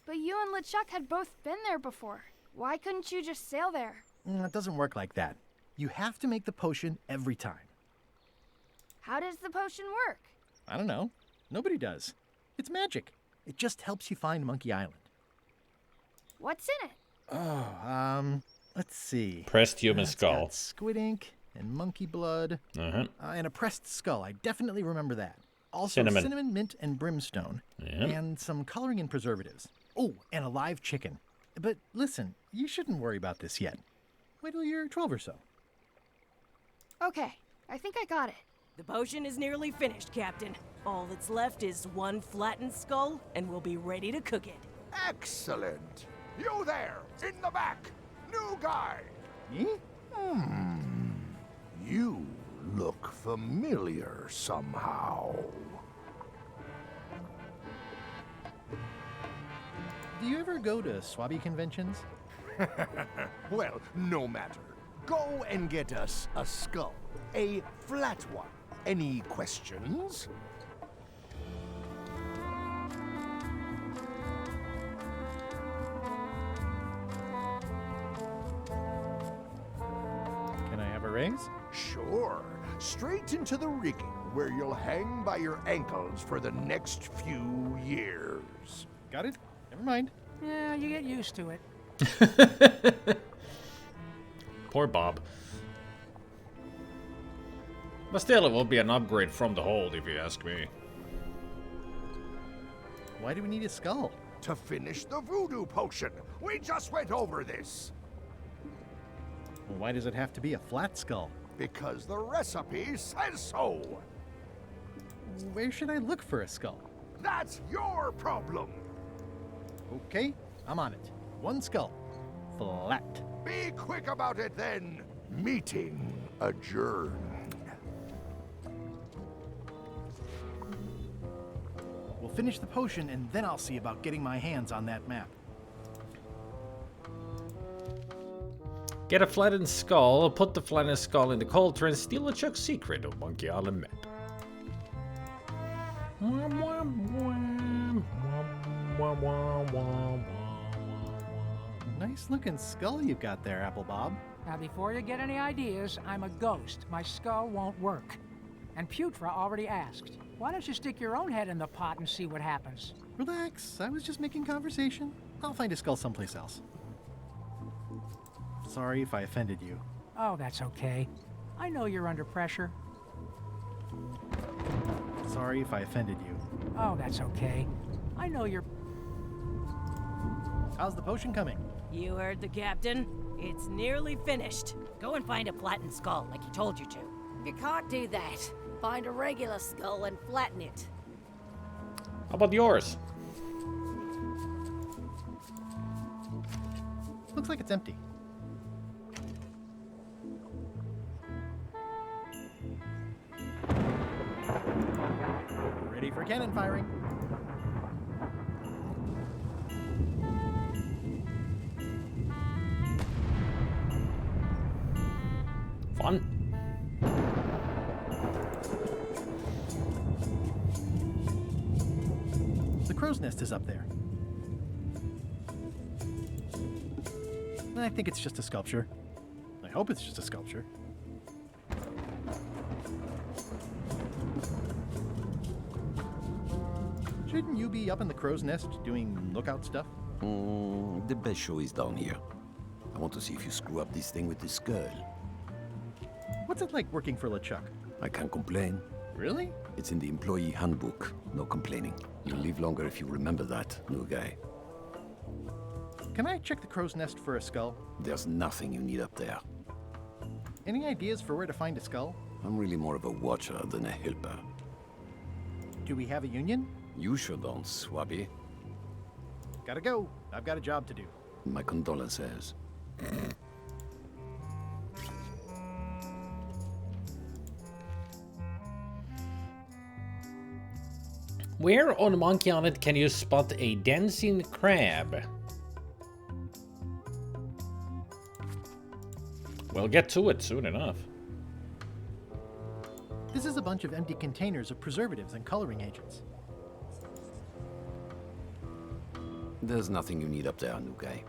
But you and LeChuck had both been there before. Why couldn't you just sail there? It doesn't work like that. You have to make the potion every time. How does the potion work? I don't know. Nobody does. It's magic. It just helps you find Monkey Island. What's in it? Oh, let's see. Pressed human It's skull. got squid ink and monkey blood and a pressed skull. I definitely remember that. Also cinnamon, mint, and brimstone. And some coloring and preservatives. Oh, and a live chicken. But listen, you shouldn't worry about this yet. Wait till you're 12 or so. Okay, I think I got it. The potion is nearly finished, Captain. All that's left is one flattened skull, and we'll be ready to cook it. Excellent. You there, in the back. New guy. You look familiar somehow. Do you ever go to Swabby conventions? Well, no matter. Go and get us a skull. A flat one. Any questions? Can I have a raise? Sure. Straight into the rigging, where you'll hang by your ankles for the next few years. Got it? Never mind. Yeah, you get used to it. Poor Bob. But still, it will be an upgrade from the hold, if you ask me. Why do we need a skull? To finish the voodoo potion. We just went over this. Well, why does it have to be a flat skull? Because the recipe says so. Where should I look for a skull? That's your problem. Okay, I'm on it. One skull. Flat. Be quick about it then. Meeting adjourned. We'll finish the potion and then I'll see about getting my hands on that map. Get a flattened skull, put the flattened skull in the cauldron, steal LeChuck's secret of Monkey Island map. Nice looking skull you got there, Apple Bob. Now, before you get any ideas, I'm a ghost. My skull won't work. And Putra already asked. Why don't you stick your own head in the pot and see what happens? Relax, I was just making conversation. I'll find a skull someplace else. Sorry if I offended you. Oh, that's okay. I know you're under pressure. Sorry if I offended you. Oh, that's okay. I know you're... How's the potion coming? You heard the captain. It's nearly finished. Go and find a flattened skull like he told you to. You can't do that. Find a regular skull and flatten it. How about yours? Looks like it's empty. Ready for cannon firing. Fun. The crow's nest is up there. I think it's just a sculpture. I hope it's just a sculpture. Shouldn't you be up in the crow's nest doing lookout stuff? The best show is down here. I want to see if you screw up this thing with this girl. What's it like working for LeChuck? I can't complain. Really? It's in the employee handbook. No complaining. You'll live longer if you remember that, new guy. Can I check the crow's nest for a skull? There's nothing you need up there. Any ideas for where to find a skull? I'm really more of a watcher than a helper. Do we have a union? You sure don't, Swabby. Gotta go. I've got a job to do. My condolences. Where on Monkey Island can you spot a dancing crab? We'll get to it soon enough. This is a bunch of empty containers of preservatives and coloring agents. There's nothing you need up there, new guy.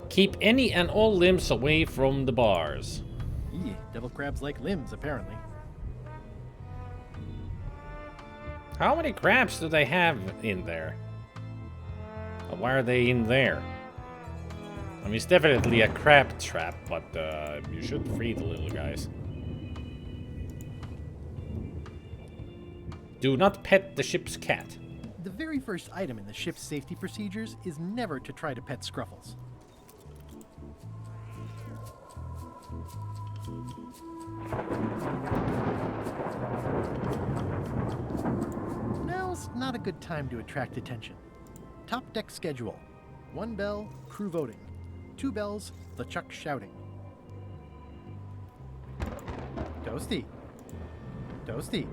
Keep any and all limbs away from the bars. Devil crabs like limbs, apparently. How many crabs do they have in there? Why are they in there? I mean, it's definitely a crab trap, but you should free the little guys. Do not pet the ship's cat. The very first item in the ship's safety procedures is never to try to pet Scruffles. Now's not a good time to attract attention. Top deck schedule. 1 bell, crew voting. 2 bells, LeChuck shouting. Toasty. Toasty.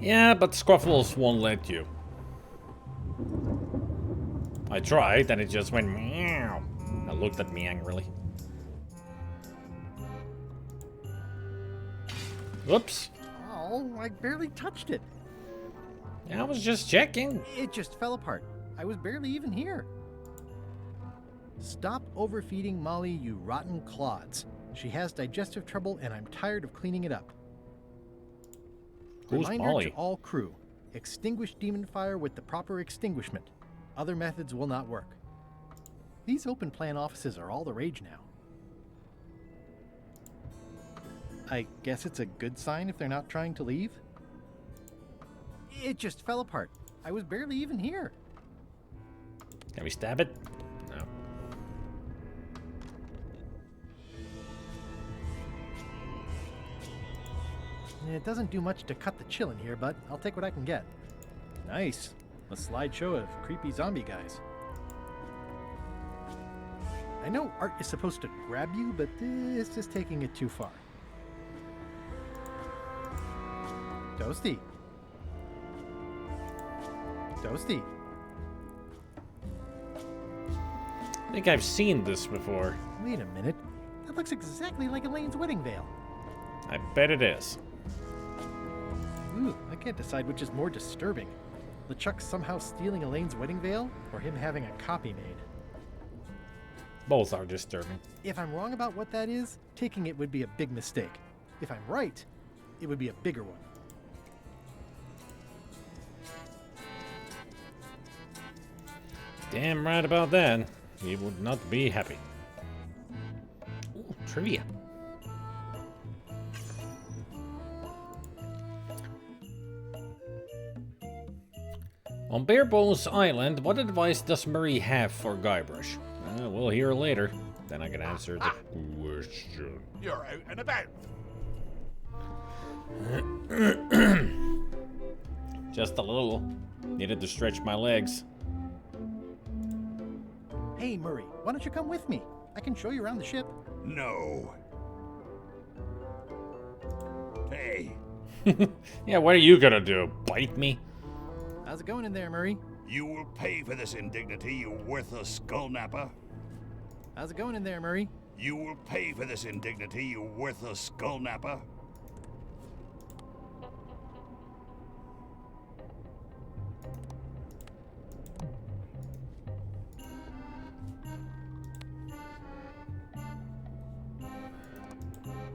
Yeah, but Scruffles won't let you. I tried, and it just went meow. I looked at me angrily. Whoops. Oh, I barely touched it. I was just checking. It just fell apart. I was barely even here. Stop overfeeding Molly, you rotten clods. She has digestive trouble, and I'm tired of cleaning it up. Who's Reminder Molly? to all crew. Extinguish demon fire with the proper extinguishment. Other methods will not work. These open plan offices are all the rage now. I guess it's a good sign if they're not trying to leave? It just fell apart. I was barely even here. Can we stab it? No. It doesn't do much to cut the chill in here, but I'll take what I can get. Nice. A slideshow of creepy zombie guys. I know art is supposed to grab you, but this is taking it too far. Toasty. Toasty. I think I've seen this before. Wait a minute. That looks exactly like Elaine's wedding veil. I bet it is. Ooh, I can't decide which is more disturbing. LeChuck somehow stealing Elaine's wedding veil, or him having a copy made. Both are disturbing. If I'm wrong about what that is, taking it would be a big mistake. If I'm right, it would be a bigger one. Damn right about that. He would not be happy. Ooh, trivia. On Barebones Island, what advice does Murray have for Guybrush? We'll hear later. Then I can answer the question. You're out and about. Just a little. Needed to stretch my legs. Hey, Murray, why don't you come with me? I can show you around the ship. No. Hey. Yeah, what are you gonna do? Bite me? How's it going in there, Murray? You will pay for this indignity, you worthless skull napper. How's it going in there, Murray? You will pay for this indignity, you worthless skull napper.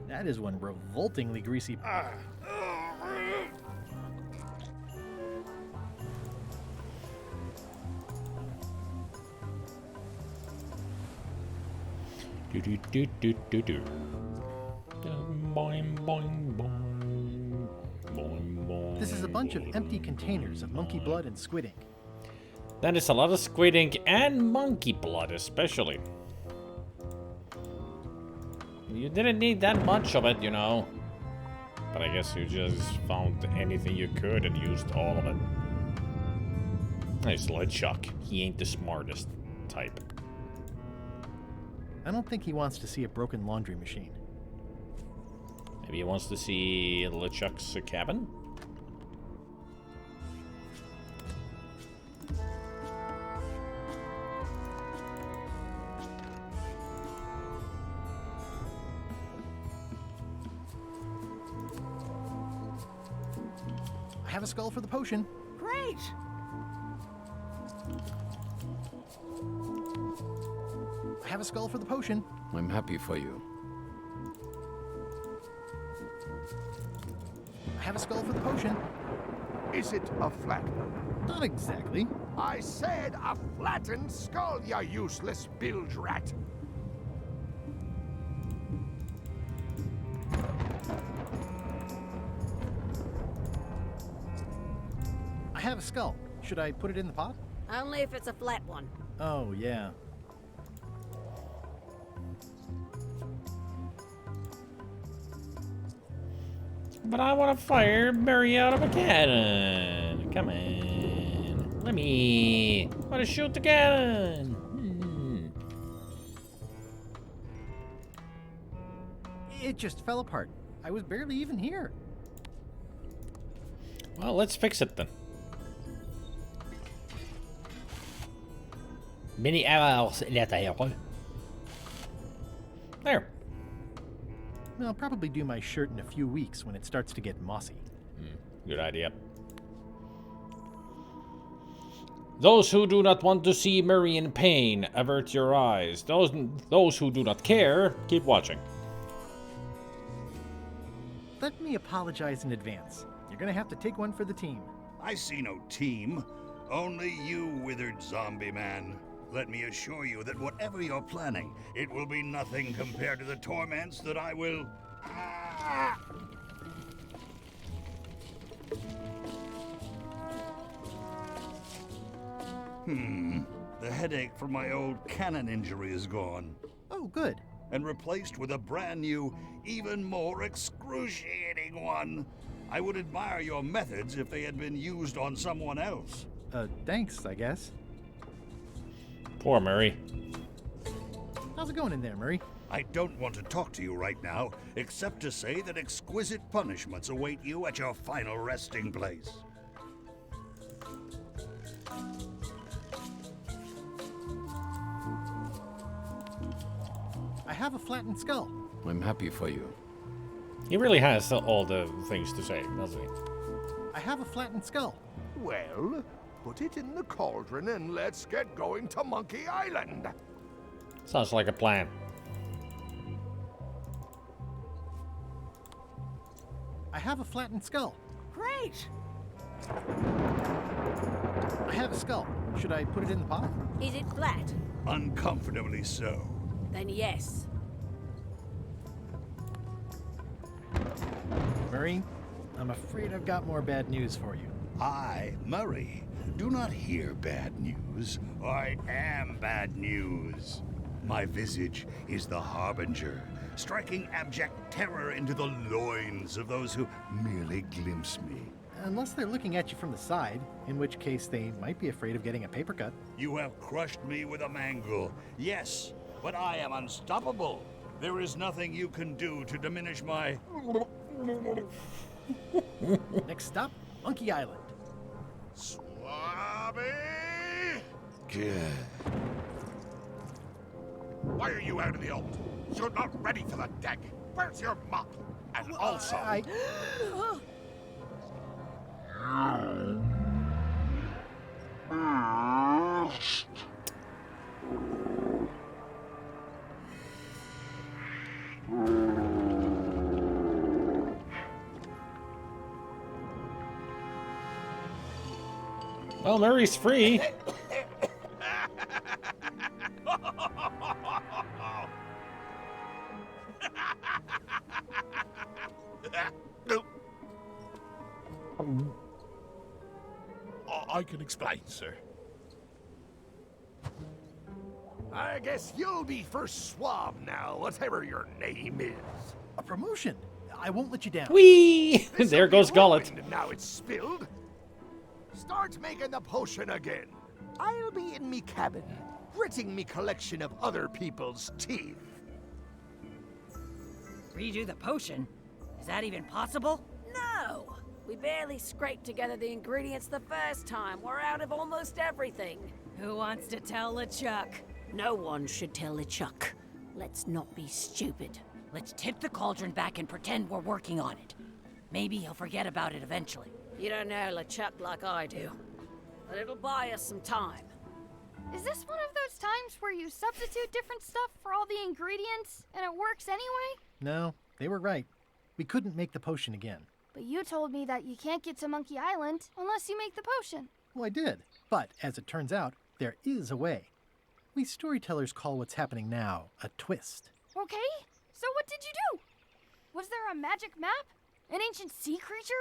That is one revoltingly greasy. This is a bunch of empty containers of monkey blood and squid ink. That is a lot of squid ink and monkey blood, especially. You didn't need that much of it, you know. But I guess you just found anything you could and used all of it. Nice LeChuck. He ain't the smartest type. I don't think he wants to see a broken laundry machine. Maybe he wants to see LeChuck's cabin? I have a skull for the potion. Great! I have a skull for the potion. I'm happy for you. I have a skull for the potion. Is it a flat one? Not exactly. I said a flattened skull, you useless bilge rat. I have a skull. Should I put it in the pot? Only if it's a flat one. Oh, yeah. But I want to fire Murray out of a cannon. Come on. Let me. I want to shoot the cannon. It just fell apart. I was barely even here. Well, let's fix it then. Many hours later. There. I'll probably do my shirt in a few weeks when it starts to get mossy. Good idea. Those who do not want to see Murray in pain, avert your eyes. Those who do not care, keep watching. Let me apologize in advance. You're gonna have to take one for the team. I see no team. Only you, withered zombie man. Let me assure you that whatever you're planning, it will be nothing compared to the torments that I will... The headache from my old cannon injury is gone. Oh, good. And replaced with a brand new, even more excruciating one. I would admire your methods if they had been used on someone else. Thanks, I guess. Poor Murray. How's it going in there, Murray? I don't want to talk to you right now, except to say that exquisite punishments await you at your final resting place. I have a flattened skull. I'm happy for you. He really has all the things to say, doesn't he? I have a flattened skull. Well, put it in the cauldron and let's get going to Monkey Island. Sounds like a plan. I have a flattened skull. Great! I have a skull. Should I put it in the pot? Is it flat? Uncomfortably so. Then yes. Murray, I'm afraid I've got more bad news for you. I, Murray, do not hear bad news. I am bad news. My visage is the harbinger, striking abject terror into the loins of those who merely glimpse me. Unless they're looking at you from the side, in which case they might be afraid of getting a paper cut. You have crushed me with a mangle. Yes, but I am unstoppable. There is nothing you can do to diminish my... Next stop, Monkey Island. Swabby! Why are you out in the old? You're not ready for the deck. Where's your mop? And also... Well, Murray's free. I can explain, sir. I guess you'll be first swab now, whatever your name is. A promotion. I won't let you down. Whee! There goes Gullet. Now it's spilled. Start making the potion again. I'll be in me cabin, gritting me collection of other people's teeth. Redo the potion? Is that even possible? No! We barely scraped together the ingredients the first time. We're out of almost everything. Who wants to tell LeChuck? No one should tell LeChuck. Let's not be stupid. Let's tip the cauldron back and pretend we're working on it. Maybe he'll forget about it eventually. You don't know LeChuck like I do. But it'll buy us some time. Is this one of those times where you substitute different stuff for all the ingredients and it works anyway? No, they were right. We couldn't make the potion again. But you told me that you can't get to Monkey Island unless you make the potion. Well, I did. But, as it turns out, there is a way. We storytellers call what's happening now a twist. Okay, so what did you do? Was there a magic map? An ancient sea creature?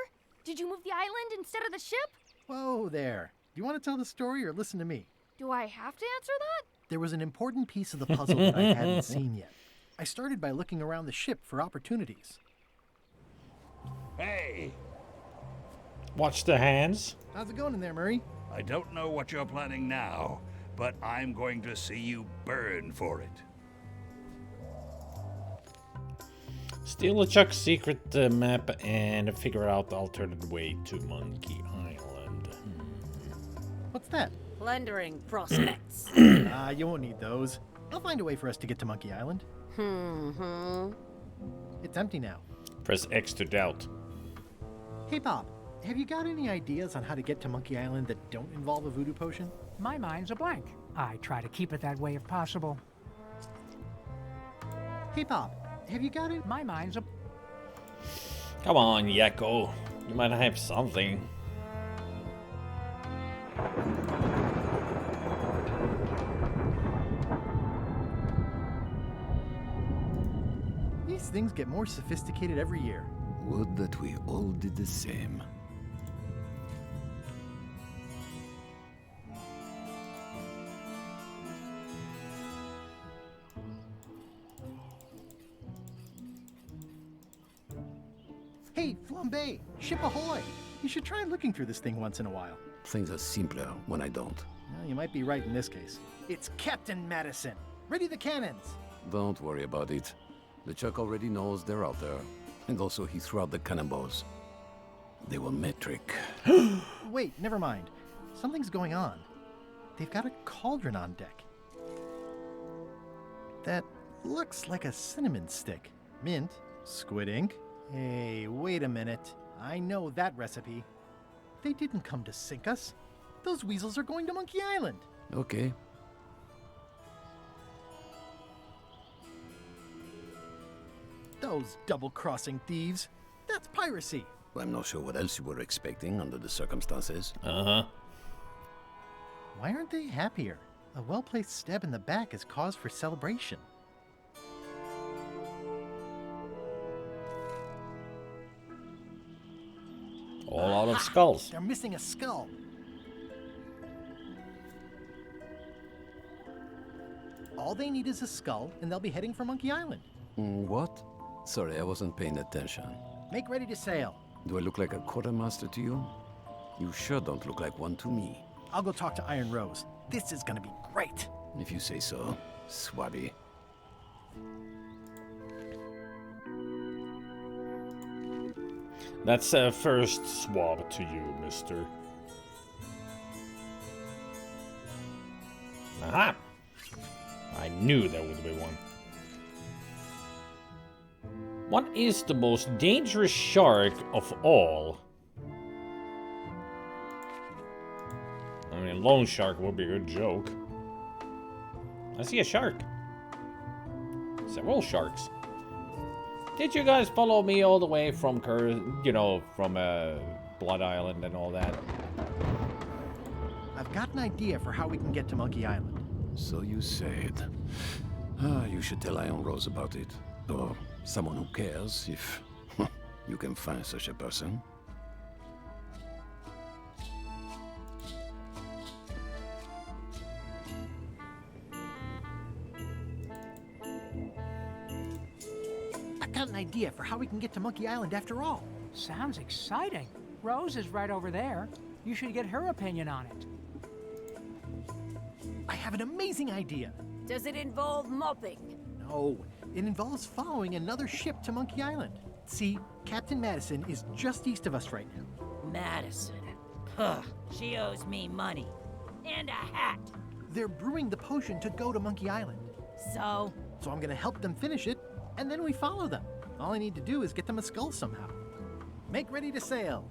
Did you move the island instead of the ship? Whoa there. Do you want to tell the story or listen to me? Do I have to answer that? There was an important piece of the puzzle that I hadn't seen yet. I started by looking around the ship for opportunities. Hey! Watch the hands. How's it going in there, Murray? I don't know what you're planning now, but I'm going to see you burn for it. Steal LeChuck's secret map and figure out the alternate way to Monkey Island. What's that? Plundering prospects. You won't need those. I'll find a way for us to get to Monkey Island. It's empty now. Press X to doubt. Hey, Bob. Have you got any ideas on how to get to Monkey Island that don't involve a voodoo potion? My mind's a blank. I try to keep it that way if possible. Hey, Bob. Have you got it? My mind's a... Come on, Yakko. You might have something. These things get more sophisticated every year. Would that we all did the same. Hey, Flambe! Ship ahoy! You should try looking through this thing once in a while. Things are simpler when I don't. Well, you might be right in this case. It's Captain Madison! Ready the cannons! Don't worry about it. LeChuck already knows they're out there. And also he threw out the cannonballs. They were metric. Wait, never mind. Something's going on. They've got a cauldron on deck. That looks like a cinnamon stick. Mint, squid ink. Hey, wait a minute. I know that recipe. They didn't come to sink us. Those weasels are going to Monkey Island. Okay. Those double-crossing thieves. That's piracy. I'm not sure what else you were expecting under the circumstances. Uh-huh. Why aren't they happier? A well-placed stab in the back is cause for celebration. All out of skulls. They're missing a skull. All they need is a skull, and they'll be heading for Monkey Island. What? Sorry, I wasn't paying attention. Make ready to sail. Do I look like a quartermaster to you? You sure don't look like one to me. I'll go talk to Iron Rose. This is gonna be great. If you say so, Swabby. That's a first swab to you, mister. Aha! I knew there would be one. What is the most dangerous shark of all? I mean, lone shark would be a good joke. I see a shark. Several sharks. Did you guys follow me all the way from from Blood Island and all that? I've got an idea for how we can get to Monkey Island. So you said. You should tell Iron Rose about it. Or someone who cares, if you can find such a person. I've got an idea for how we can get to Monkey Island after all. Sounds exciting. Rose is right over there. You should get her opinion on it. I have an amazing idea. Does it involve mopping? No, it involves following another ship to Monkey Island. See, Captain Madison is just east of us right now. Madison? Huh. She owes me money. And a hat. They're brewing the potion to go to Monkey Island. So? So I'm gonna help them finish it, and then we follow them. All I need to do is get them a skull somehow. Make ready to sail.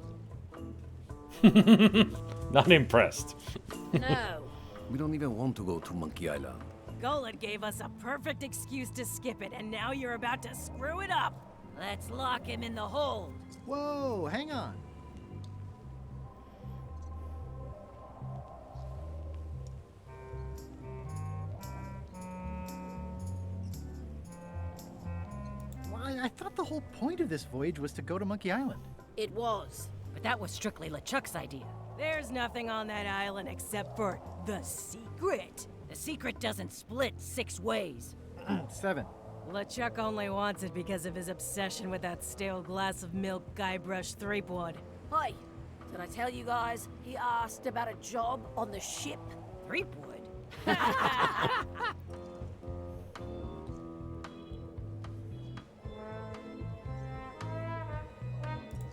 Not impressed. No. We don't even want to go to Monkey Island. Golan gave us a perfect excuse to skip it, and now you're about to screw it up. Let's lock him in the hold. Whoa, hang on. Why, I thought the whole point of this voyage was to go to Monkey Island. It was. But that was strictly LeChuck's idea. There's nothing on that island except for the secret. The secret doesn't split 6 ways. 7. LeChuck only wants it because of his obsession with that stale glass of milk guybrush Threepwood. Hey, did I tell you guys he asked about a job on the ship? Threepwood?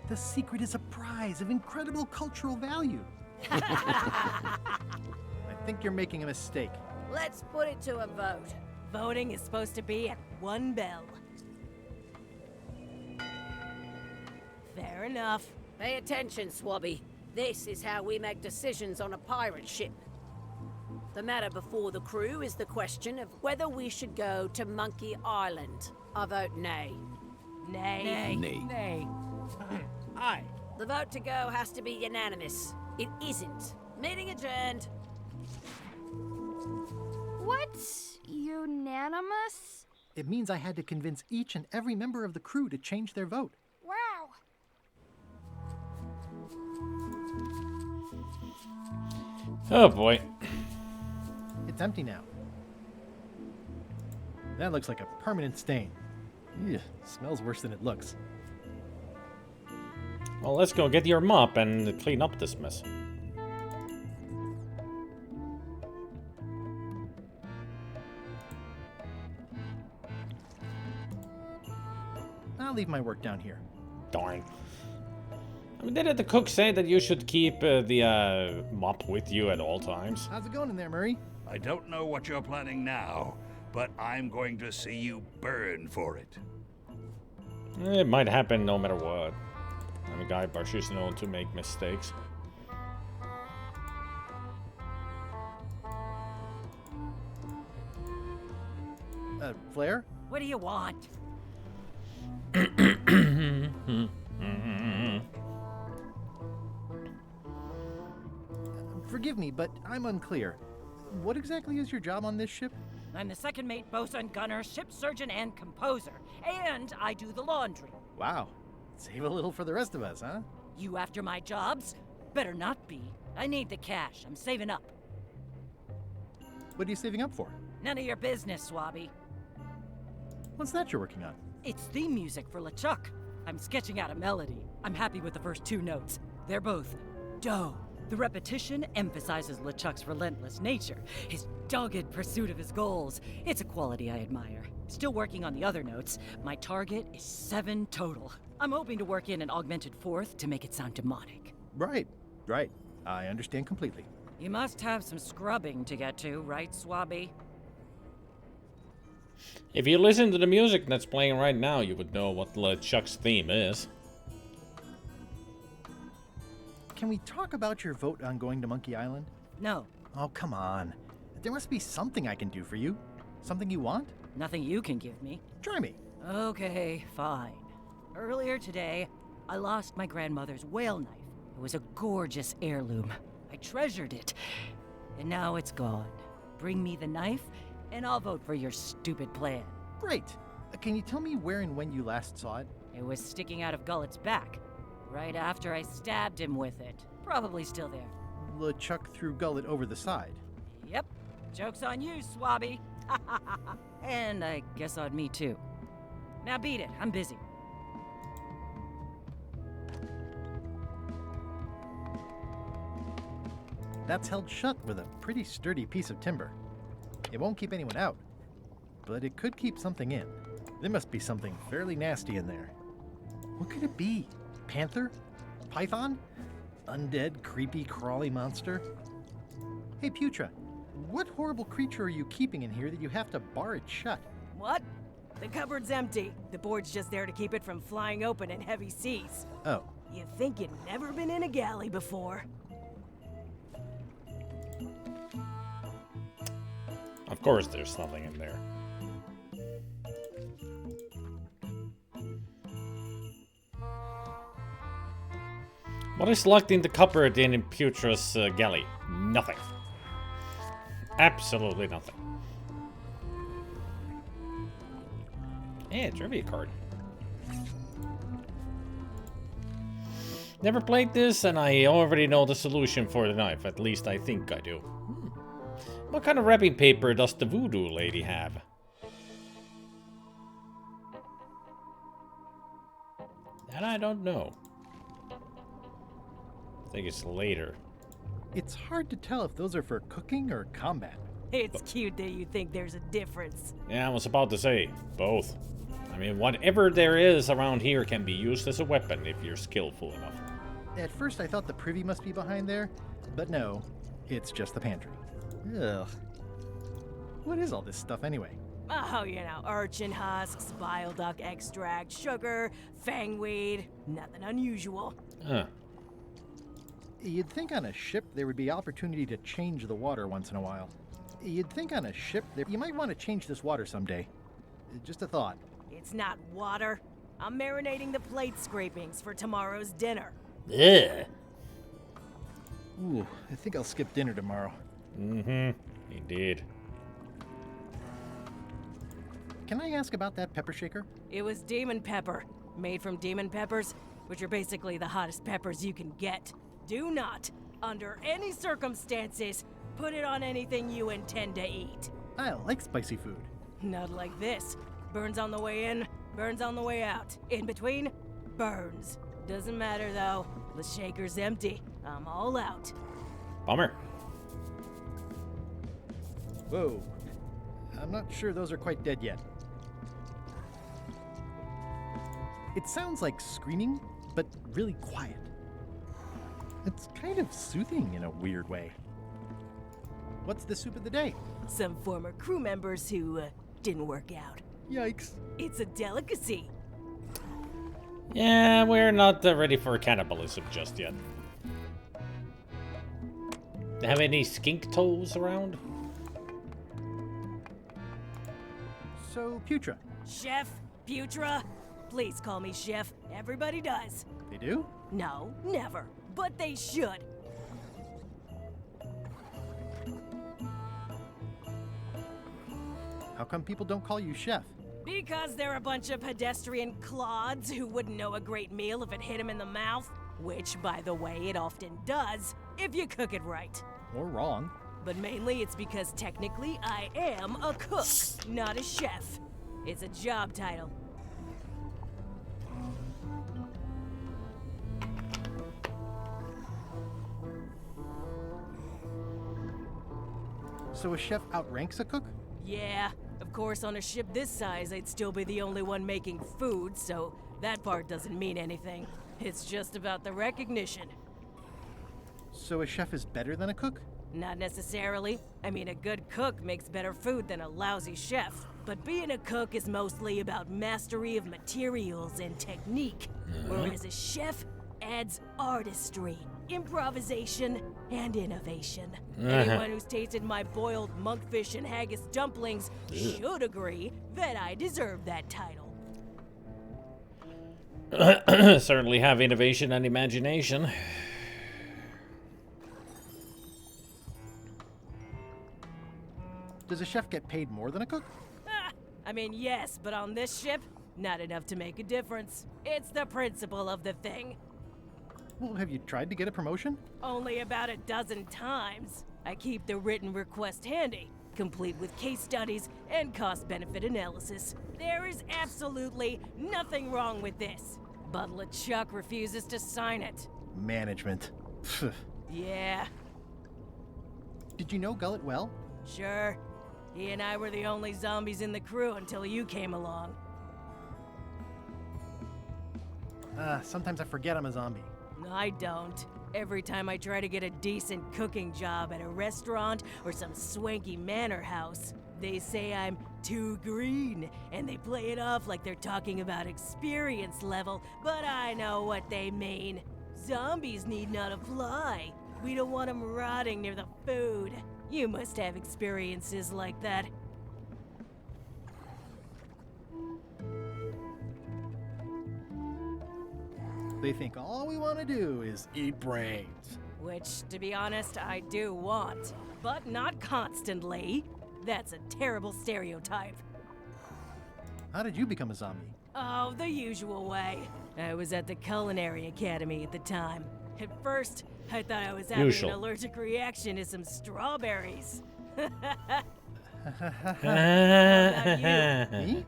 The secret is a prize of incredible cultural value. I think you're making a mistake. Let's put it to a vote. Voting is supposed to be at 1 bell. Fair enough. Pay attention, Swabby. This is how we make decisions on a pirate ship. The matter before the crew is the question of whether we should go to Monkey Island. I vote nay. Nay. Nay. Nay. Aye. The vote to go has to be unanimous. It isn't. Meeting adjourned. What's unanimous? It means I had to convince each and every member of the crew to change their vote. Wow. Oh boy. It's empty now. That looks like a permanent stain. Ugh, smells worse than it looks. Well, let's go get your mop and clean up this mess. I'll leave my work down here. Darn. I mean, didn't the cook say that you should keep the mop with you at all times? How's it going in there, Murray? I don't know what you're planning now, but I'm going to see you burn for it. It might happen no matter what. I'm a guybrush who's known to make mistakes. Flair? What do you want? Forgive me, but I'm unclear. What exactly is your job on this ship? I'm the second mate, bosun, gunner, ship surgeon, and composer. And I do the laundry. Wow. Save a little for the rest of us, huh? You after my jobs? Better not be. I need the cash. I'm saving up. What are you saving up for? None of your business, Swabby. What's that you're working on? It's theme music for LeChuck. I'm sketching out a melody. I'm happy with the first 2 notes. They're both do. The repetition emphasizes LeChuck's relentless nature, his dogged pursuit of his goals. It's a quality I admire. Still working on the other notes. My target is 7 total. I'm hoping to work in an augmented 4th to make it sound demonic. Right. I understand completely. You must have some scrubbing to get to, right, Swabby? If you listen to the music that's playing right now, you would know what LeChuck's theme is. Can we talk about your vote on going to Monkey Island? No. Oh, come on. There must be something I can do for you. Something you want? Nothing you can give me. Try me. Okay, fine. Earlier today, I lost my grandmother's whale knife. It was a gorgeous heirloom. I treasured it. And now it's gone. Bring me the knife, and I'll vote for your stupid plan. Great. Can you tell me where and when you last saw it? It was sticking out of Gullet's back, right after I stabbed him with it. Probably still there. LeChuck threw Gullet over the side. Yep. Joke's on you, Swabby. And I guess on me, too. Now beat it. I'm busy. That's held shut with a pretty sturdy piece of timber. It won't keep anyone out, but it could keep something in. There must be something fairly nasty in there. What could it be? Panther? Python? Undead, creepy, crawly monster? Hey, Putra, what horrible creature are you keeping in here that you have to bar it shut? What? The cupboard's empty. The board's just there to keep it from flying open in heavy seas. Oh. You think you'd never been in a galley before? Of course there's something in there. What is locked in the cupboard in Putra's galley? Nothing. Absolutely nothing. Yeah, trivia card. Never played this, and I already know the solution for the knife. At least I think I do. What kind of wrapping paper does the voodoo lady have? That I don't know. I think it's later. It's hard to tell if those are for cooking or combat. It's cute that you think there's a difference. Yeah, I was about to say, both. I mean, whatever there is around here can be used as a weapon if you're skillful enough. At first I thought the privy must be behind there, but no, it's just the pantry. Ugh. What is all this stuff anyway? Oh, you know, urchin husks, bile duck extract, sugar, fangweed. Nothing unusual. Huh. You'd think on a ship there would be opportunity to change the water once in a while. You'd think on a ship you might want to change this water someday. Just a thought. It's not water. I'm marinating the plate scrapings for tomorrow's dinner. Ugh. Ooh, I think I'll skip dinner tomorrow. Mm-hmm. Indeed. Can I ask about that pepper shaker? It was demon pepper, made from demon peppers, which are basically the hottest peppers you can get. Do not, under any circumstances, put it on anything you intend to eat. I like spicy food. Not like this. Burns on the way in, burns on the way out. In between, burns. Doesn't matter though. The shaker's empty. I'm all out. Bummer. Whoa. I'm not sure those are quite dead yet. It sounds like screaming, but really quiet. It's kind of soothing in a weird way. What's the soup of the day? Some former crew members who didn't work out. Yikes. It's a delicacy. Yeah, we're not ready for cannibalism just yet. Have any skink toes around? So, Putra. Chef, Putra. Please call me Chef. Everybody does. They do? No, never. But they should. How come people don't call you chef? Because they're a bunch of pedestrian clods who wouldn't know a great meal if it hit them in the mouth. Which, by the way, it often does, if you cook it right. Or wrong. But mainly it's because technically I am a cook, not a chef. It's a job title. So a chef outranks a cook? Yeah, of course on a ship this size I'd still be the only one making food, so that part doesn't mean anything. It's just about the recognition. So a chef is better than a cook? Not necessarily. I mean, a good cook makes better food than a lousy chef. But being a cook is mostly about mastery of materials and technique, whereas a chef adds artistry, improvisation, and innovation. Anyone who's tasted my boiled monkfish and haggis dumplings should agree that I deserve that title. Certainly have innovation and imagination. Does a chef get paid more than a cook? I mean, yes, but on this ship, not enough to make a difference. It's the principle of the thing. Well, have you tried to get a promotion? Only about a dozen times. I keep the written request handy, complete with case studies and cost-benefit analysis. There is absolutely nothing wrong with this. But LeChuck refuses to sign it. Management. Yeah. Did you know Gullet well? Sure. He and I were the only zombies in the crew until you came along. Sometimes I forget I'm a zombie. I don't. Every time I try to get a decent cooking job at a restaurant or some swanky manor house, they say I'm too green, and they play it off like they're talking about experience level, but I know what they mean. Zombies need not apply. We don't want them rotting near the food. You must have experiences like that. They think all we want to do is eat brains. Which, to be honest, I do want. But not constantly. That's a terrible stereotype. How did you become a zombie? Oh, the usual way. I was at the Culinary Academy at the time. At first, I thought I was having an allergic reaction to some strawberries. Me?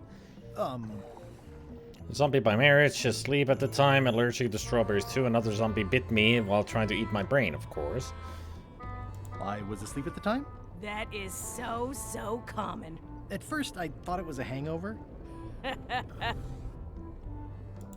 Zombie by marriage, asleep at the time, allergic to strawberries too. Another zombie bit me while trying to eat my brain, of course. I was asleep at the time? That is so common. At first, I thought it was a hangover.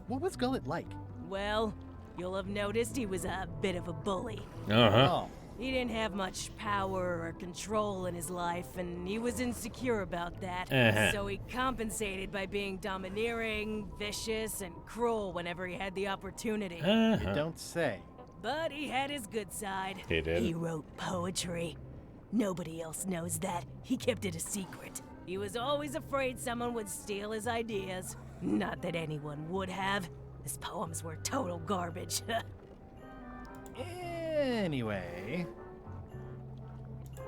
What was Gullet like? Well, you'll have noticed he was a bit of a bully. Uh-huh. He didn't have much power or control in his life, and he was insecure about that. So he compensated by being domineering, vicious, and cruel whenever he had the opportunity. You don't say. But he had his good side. He did. He wrote poetry. Nobody else knows that. He kept it a secret. He was always afraid someone would steal his ideas. Not that anyone would have. His poems were total garbage. Anyway,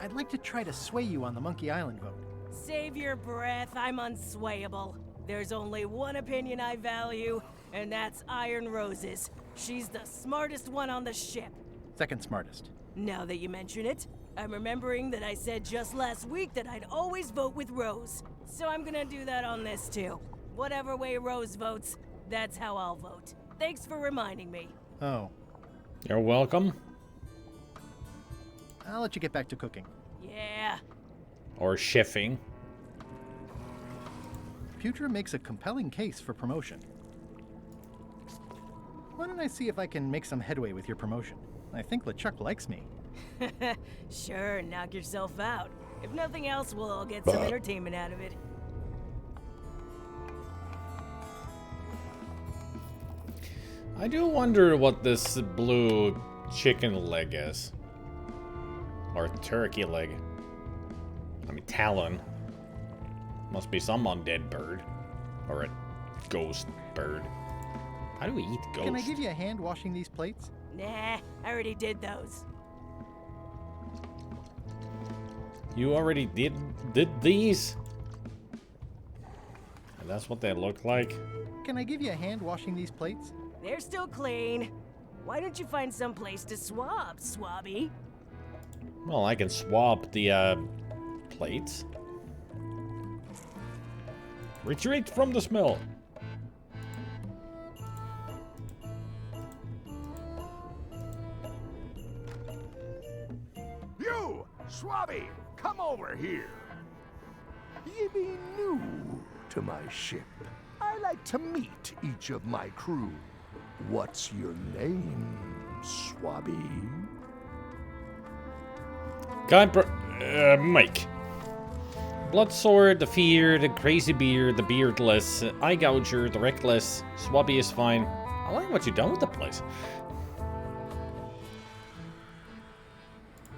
I'd like to try to sway you on the Monkey Island vote. Save your breath, I'm unswayable. There's only one opinion I value, and that's Iron Rose's. She's the smartest one on the ship. Second smartest. Now that you mention it, I'm remembering that I said just last week that I'd always vote with Rose. So I'm gonna do that on this too. Whatever way Rose votes, that's how I'll vote. Thanks for reminding me. Oh. You're welcome. I'll let you get back to cooking. Yeah. Or chefing. Putra makes a compelling case for promotion. Why don't I see if I can make some headway with your promotion? I think LeChuck likes me. Sure, knock yourself out. If nothing else, we'll all get some entertainment out of it. I do wonder what this blue chicken leg is. Or turkey leg. I mean, talon. Must be some undead bird. Or a ghost bird. How do we eat ghosts? Can I give you a hand washing these plates? Nah, I already did those. You already did these? That's what they look like. Can I give you a hand washing these plates? They're still clean. Why don't you find some place to swab, Swabby? Well, I can swap the plates. Retreat from the smell. You, Swabby, come over here. Ye be new to my ship. I like to meet each of my crew. What's your name, Swabby? Mike. Bloodsword, the Fear, the Crazy Beard, the Beardless, Eye Gouger, the Reckless, Swabby is fine. I like what you've done with the place.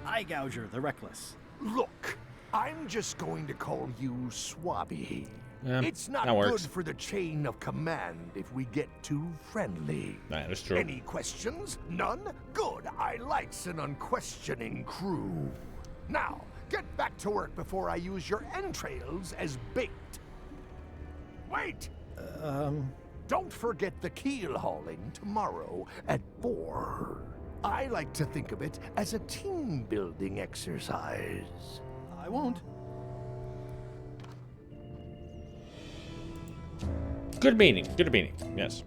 Eye Gouger, the Reckless. Look, I'm just going to call you Swabby. Yeah, it's not that good works. for the chain of command if we get too friendly. That is true. Any questions? None? Good. I likes an unquestioning crew. Now, get back to work before I use your entrails as bait. Wait! Don't forget the keel hauling tomorrow at 4. I like to think of it as a team-building exercise. I won't. Good meaning, yes.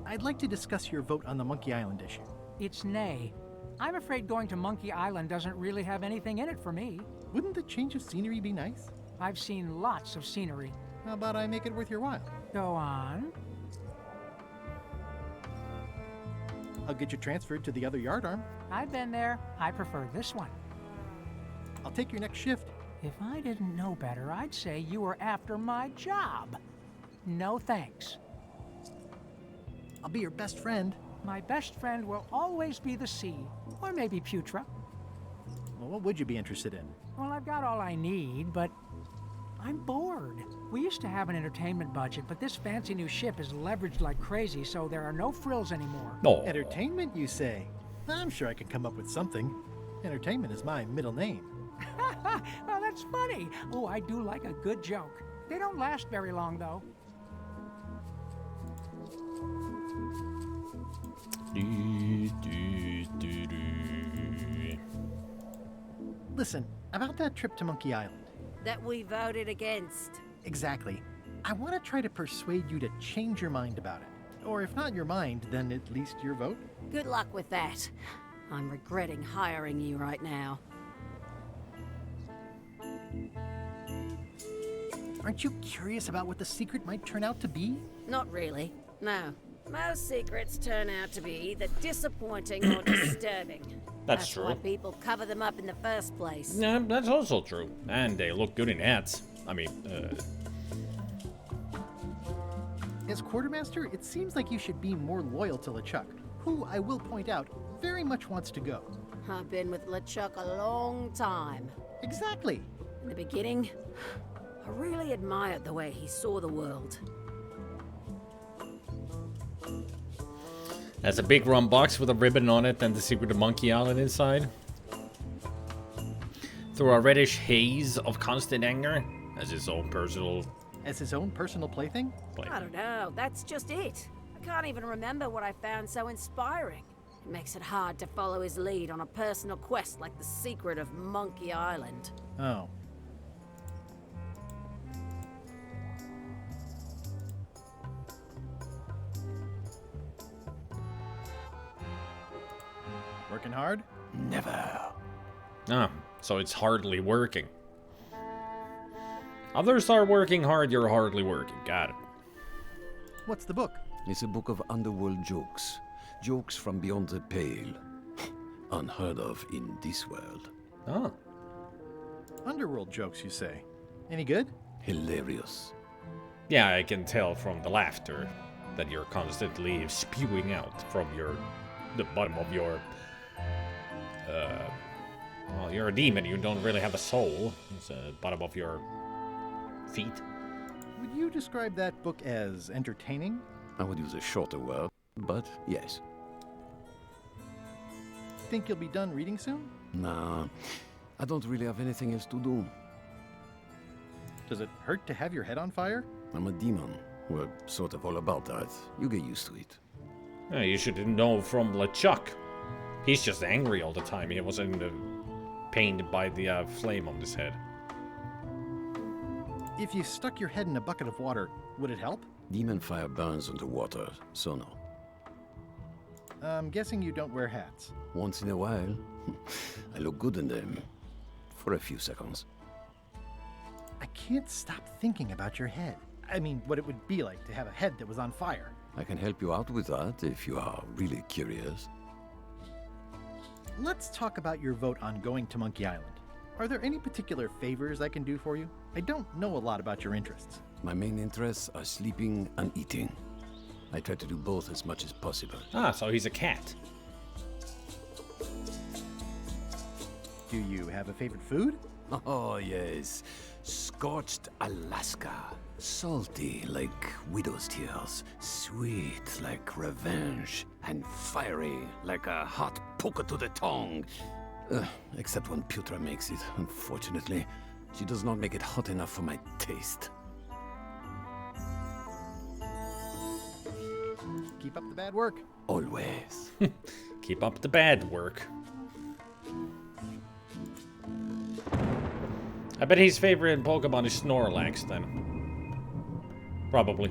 I'd like to discuss your vote on the Monkey Island issue. It's nay. I'm afraid going to Monkey Island doesn't really have anything in it for me. Wouldn't the change of scenery be nice? I've seen lots of scenery. How about I make it worth your while? Go on. I'll get you transferred to the other yardarm. I've been there. I prefer this one. I'll take your next shift. If I didn't know better, I'd say you were after my job. No thanks. I'll be your best friend. My best friend will always be the sea, or maybe Putra. Well, what would you be interested in? Well, I've got all I need, but I'm bored. We used to have an entertainment budget, but this fancy new ship is leveraged like crazy, so there are no frills anymore. No. Entertainment, you say? I'm sure I could come up with something. Entertainment is my middle name. Well, that's funny. Oh, I do like a good joke. They don't last very long, though. Listen, about that trip to Monkey Island. That we voted against. Exactly. I want to try to persuade you to change your mind about it. Or if not your mind, then at least your vote. Good luck with that. I'm regretting hiring you right now. Aren't you curious about what the secret might turn out to be? Not really. No. Most secrets turn out to be either disappointing or disturbing. That's true. Why people cover them up in the first place. Yeah, that's also true. And they look good in hats. I mean, As quartermaster, it seems like you should be more loyal to LeChuck, who, I will point out, very much wants to go. I've been with LeChuck a long time. Exactly. In the beginning, I really admired the way he saw the world. That's a big rum box with a ribbon on it and the secret of Monkey Island inside. Through a reddish haze of constant anger, as his own personal... As his own personal plaything? I don't know, that's just it. I can't even remember what I found so inspiring. It makes it hard to follow his lead on a personal quest like the secret of Monkey Island. Oh. Working hard? Never. Ah, so it's hardly working. Others are working hard, you're hardly working. Got it. What's the book? It's a book of underworld jokes. Jokes from beyond the pale. Unheard of in this world. Ah. Underworld jokes, you say? Any good? Hilarious. Yeah, I can tell from the laughter that you're constantly spewing out from the bottom of your... well, you're a demon, you don't really have a soul. It's the bottom of your feet. Would you describe that book as entertaining? I would use a shorter word, but yes. Think you'll be done reading soon? Nah, I don't really have anything else to do. Does it hurt to have your head on fire? I'm a demon. We're sort of all about that. You get used to it. Yeah, you should know from LeChuck. He's just angry all the time. He wasn't pained by the flame on his head. If you stuck your head in a bucket of water, would it help? Demon fire burns underwater, so no. I'm guessing you don't wear hats. Once in a while, I look good in them. For a few seconds. I can't stop thinking about your head. I mean, what it would be like to have a head that was on fire. I can help you out with that if you are really curious. Let's talk about your vote on going to Monkey Island. Are there any particular favors I can do for you? I don't know a lot about your interests. My main interests are sleeping and eating. I try to do both as much as possible. Ah, so he's a cat. Do you have a favorite food? Oh, yes. Scorched Alaska. Salty like widow's tears. Sweet like revenge. And fiery like a hot poker to the tongue. Except when Putra makes it, unfortunately. She does not make it hot enough for my taste. Keep up the bad work. Always. Keep up the bad work. I bet his favorite Pokemon is Snorlax then. Probably.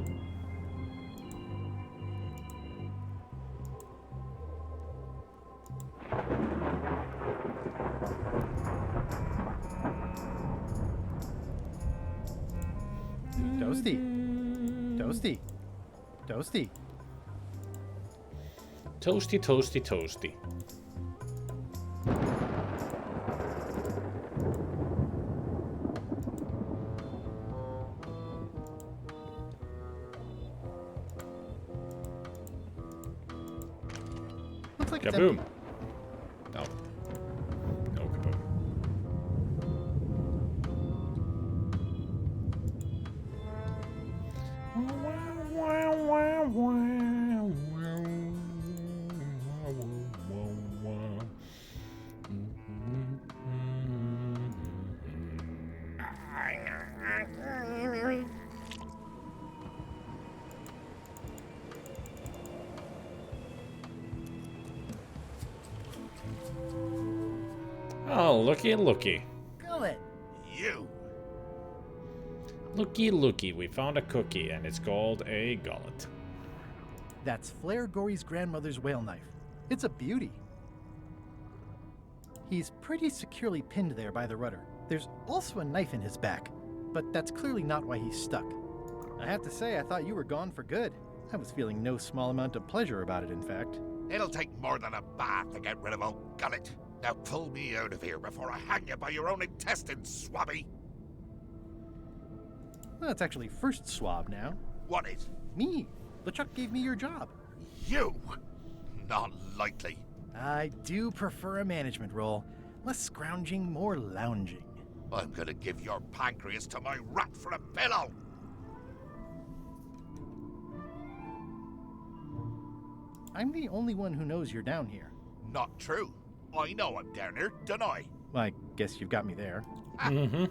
Toasty. Toasty. Toasty. Toasty, toasty, toasty. Looks like Kaboom. No. No kaboom. Oh, looky, looky. Gullet. You. Looky, looky. We found a cookie, and it's called a gullet. That's Flair Gory's grandmother's whale knife. It's a beauty. He's pretty securely pinned there by the rudder. There's also a knife in his back, but that's clearly not why he's stuck. I have to say, I thought you were gone for good. I was feeling no small amount of pleasure about it, in fact. It'll take more than a bath to get rid of old Gullet. Now pull me out of here before I hang you by your own intestines, swabby. Well, it's actually first swab now. What is? Me. LeChuck gave me your job. You? Not likely. I do prefer a management role. Less scrounging, more lounging. I'm gonna give your pancreas to my rat for a pillow. I'm the only one who knows you're down here. Not true. I know I'm down here, don't I? Well, I guess you've got me there. Mm-hmm.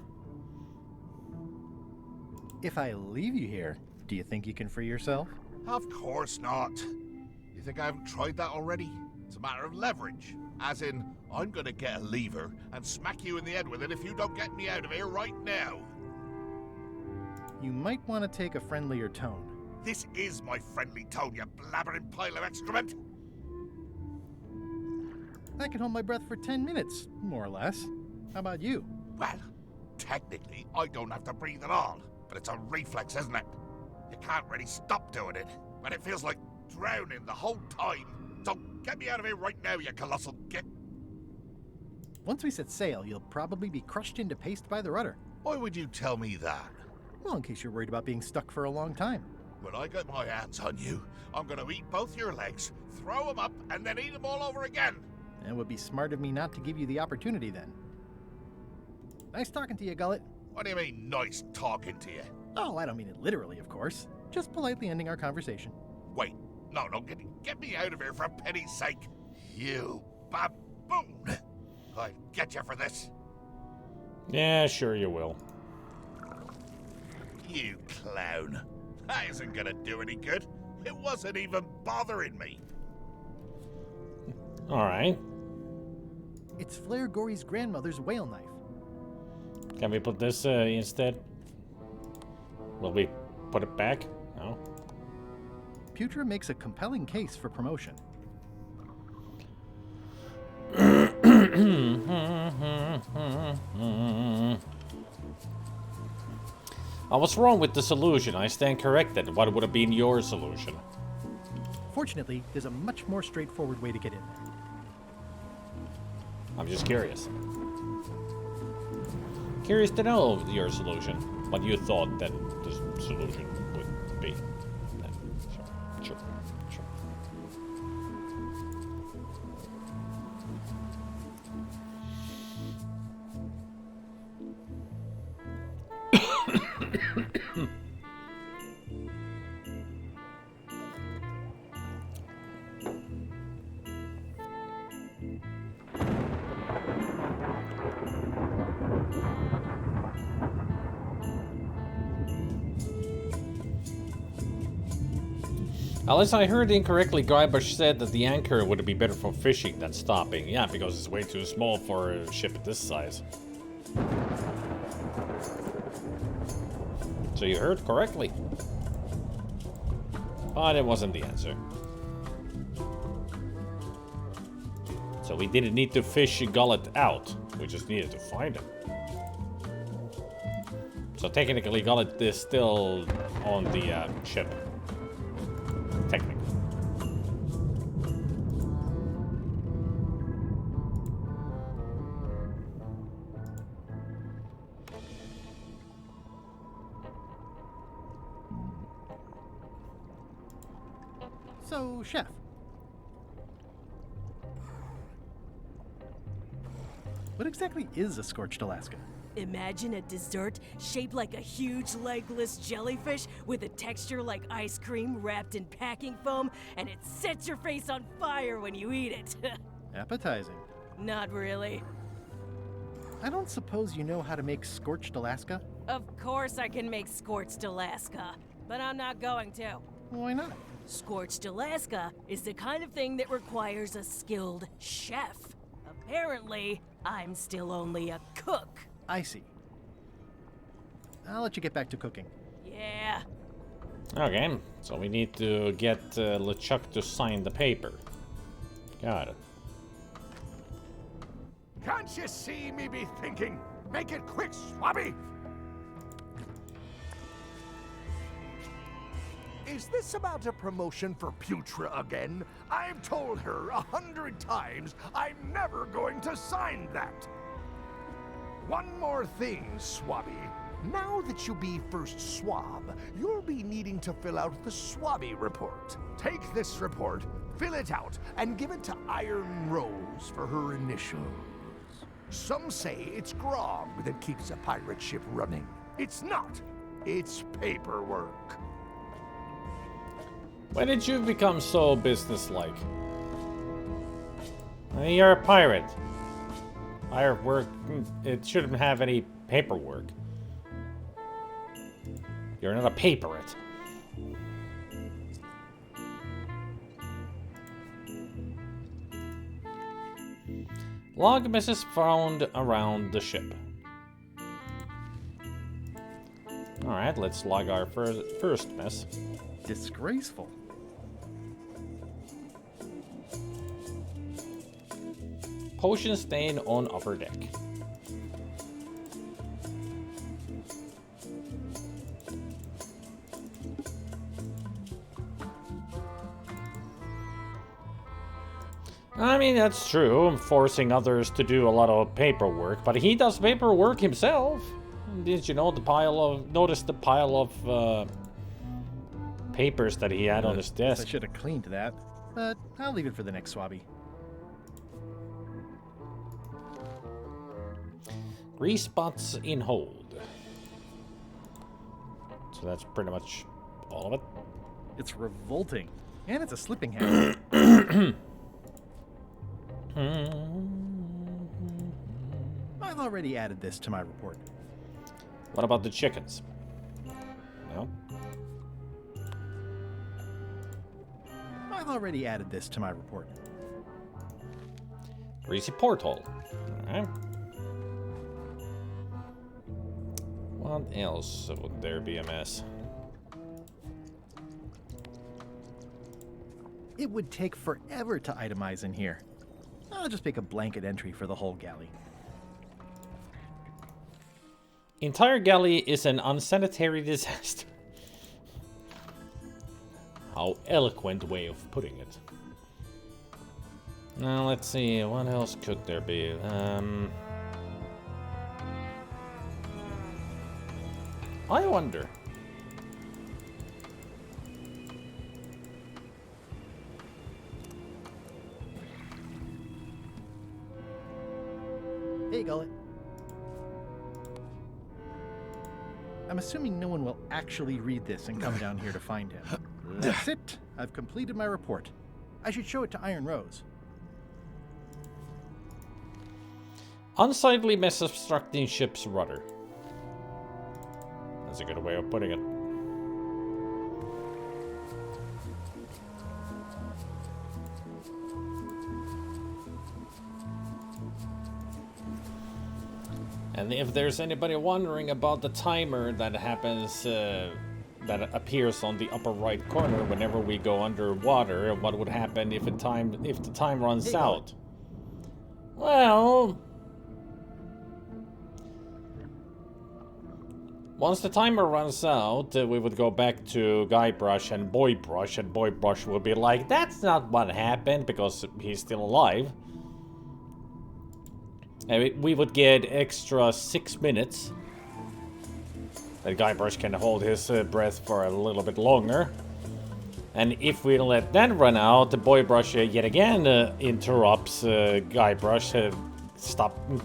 If I leave you here, do you think you can free yourself? Of course not. You think I haven't tried that already? It's a matter of leverage. As in, I'm gonna get a lever and smack you in the head with it if you don't get me out of here right now. You might want to take a friendlier tone. This is my friendly tone, you blabbering pile of excrement! I can hold my breath for 10 minutes, more or less. How about you? Well, technically, I don't have to breathe at all, but it's a reflex, isn't it? You can't really stop doing it, but it feels like drowning the whole time. So get me out of here right now, you colossal git. Once we set sail, you'll probably be crushed into paste by the rudder. Why would you tell me that? Well, in case you're worried about being stuck for a long time. When I get my hands on you, I'm gonna eat both your legs, throw them up, and then eat them all over again. It would be smart of me not to give you the opportunity then. Nice talking to you, Gullet. What do you mean, nice talking to you? Oh, I don't mean it literally, of course. Just politely ending our conversation. Wait, no, get me out of here for pity's sake. You baboon! I'll get you for this. Yeah, sure you will. You clown. That isn't gonna do any good. It wasn't even bothering me. Alright. It's Flair Gory's grandmother's whale knife. Can we put this instead? Will we put it back? No. Putra makes a compelling case for promotion. What's wrong with the solution? I stand corrected. What would have been your solution? Fortunately, there's a much more straightforward way to get in there. I'm just curious. Curious to know your solution. What you thought that the solution would be. Sure. Unless I heard incorrectly, Guybrush said that the anchor would be better for fishing than stopping. Yeah, because it's way too small for a ship of this size. So you heard correctly. But it wasn't the answer. So we didn't need to fish Gullet out. We just needed to find him. So technically Gullet is still on the ship. Technically. So, Chef. What exactly is a scorched Alaska? Imagine a dessert shaped like a huge legless jellyfish with a texture like ice cream wrapped in packing foam, and it sets your face on fire when you eat it. Appetizing. Not really. I don't suppose you know how to make scorched Alaska? Of course I can make scorched Alaska, but I'm not going to. Why not? Scorched Alaska is the kind of thing that requires a skilled chef. Apparently, I'm still only a cook. I see. I'll let you get back to cooking. Yeah. Okay, so we need to get LeChuck to sign the paper. Got it. Can't you see me be thinking? Make it quick, Swabby! Is this about a promotion for Putra again? I've told her 100 times I'm never going to sign that. One more thing, Swabby. Now that you be first swab, you'll be needing to fill out the Swabby report. Take this report, fill it out, and give it to Iron Rose for her initials. Some say it's grog that keeps a pirate ship running. It's not. It's paperwork. When did you become so businesslike? You're a pirate. Pirate work, it shouldn't have any paperwork. You're not a paperate. Log messes found around the ship. Alright, let's log our first mess. Disgraceful. Potion stain on upper deck. I mean, that's true. I'm forcing others to do a lot of paperwork, but he does paperwork himself. Did you know notice the pile of papers that he had on his desk? I should have cleaned that, but I'll leave it for the next Swabby. Grease spots in hold. So that's pretty much all of it. It's revolting, and it's a slipping habit. By I've already added this to my report. What about the chickens? No? I've already added this to my report. Greasy porthole. Alright. What else would there be a mess? It would take forever to itemize in here. I'll just make a blanket entry for the whole galley. Entire galley is an unsanitary disaster. How eloquent way of putting it. Now let's see, what else could there be? I wonder. Hey, Gullet. I'm assuming no one will actually read this and come down here to find him. That's it. I've completed my report. I should show it to Iron Rose. Unsightly mess obstructing ship's rudder. That's a good way of putting it. And if there's anybody wondering about the timer that happens, that appears on the upper right corner whenever we go underwater, what would happen if the time runs out? Well, once the timer runs out, we would go back to guybrush, and boybrush would be like, "That's not what happened," because he's still alive. And we would get extra 6 minutes. That guybrush can hold his breath for a little bit longer. And if we let that run out, the boybrush yet again interrupts guybrush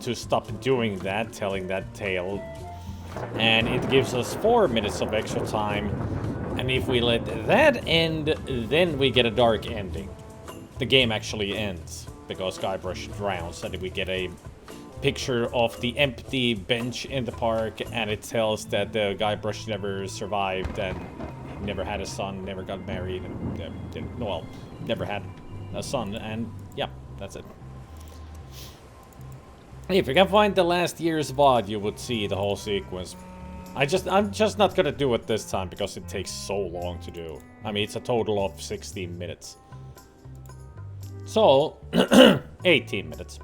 to stop doing that, telling that tale. And it gives us 4 minutes of extra time. And if we let that end, then we get a dark ending. The game actually ends because guybrush drowns, and we get a picture of the empty bench in the park, and it tells that the guybrush never survived and never had a son, never got married, and well, never had a son, and yeah, that's it. If you can find the last year's VOD, you would see the whole sequence. I'm just not gonna do it this time because it takes so long to do. I mean, it's a total of 16 minutes. So, 18 minutes.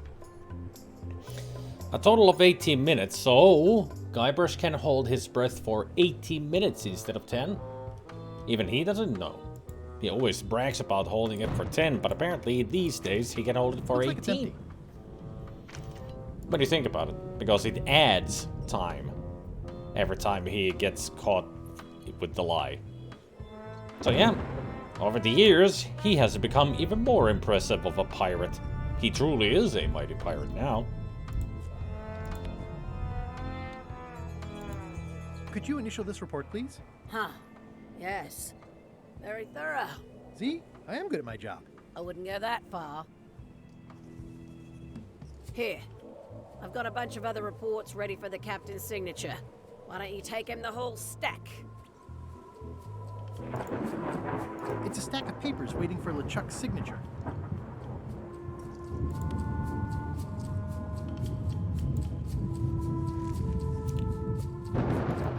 A total of 18 minutes, so guybrush can hold his breath for 18 minutes instead of 10. Even he doesn't know. He always brags about holding it for 10, but apparently these days he can hold it for 18. What do you think about it? Because it adds time every time he gets caught with the lie. So yeah, over the years, he has become even more impressive of a pirate. He truly is a mighty pirate now. Could you initial this report, please? Huh. Yes. Very thorough. See? I am good at my job. I wouldn't go that far. Here. I've got a bunch of other reports ready for the captain's signature. Why don't you take him the whole stack? It's a stack of papers waiting for LeChuck's signature.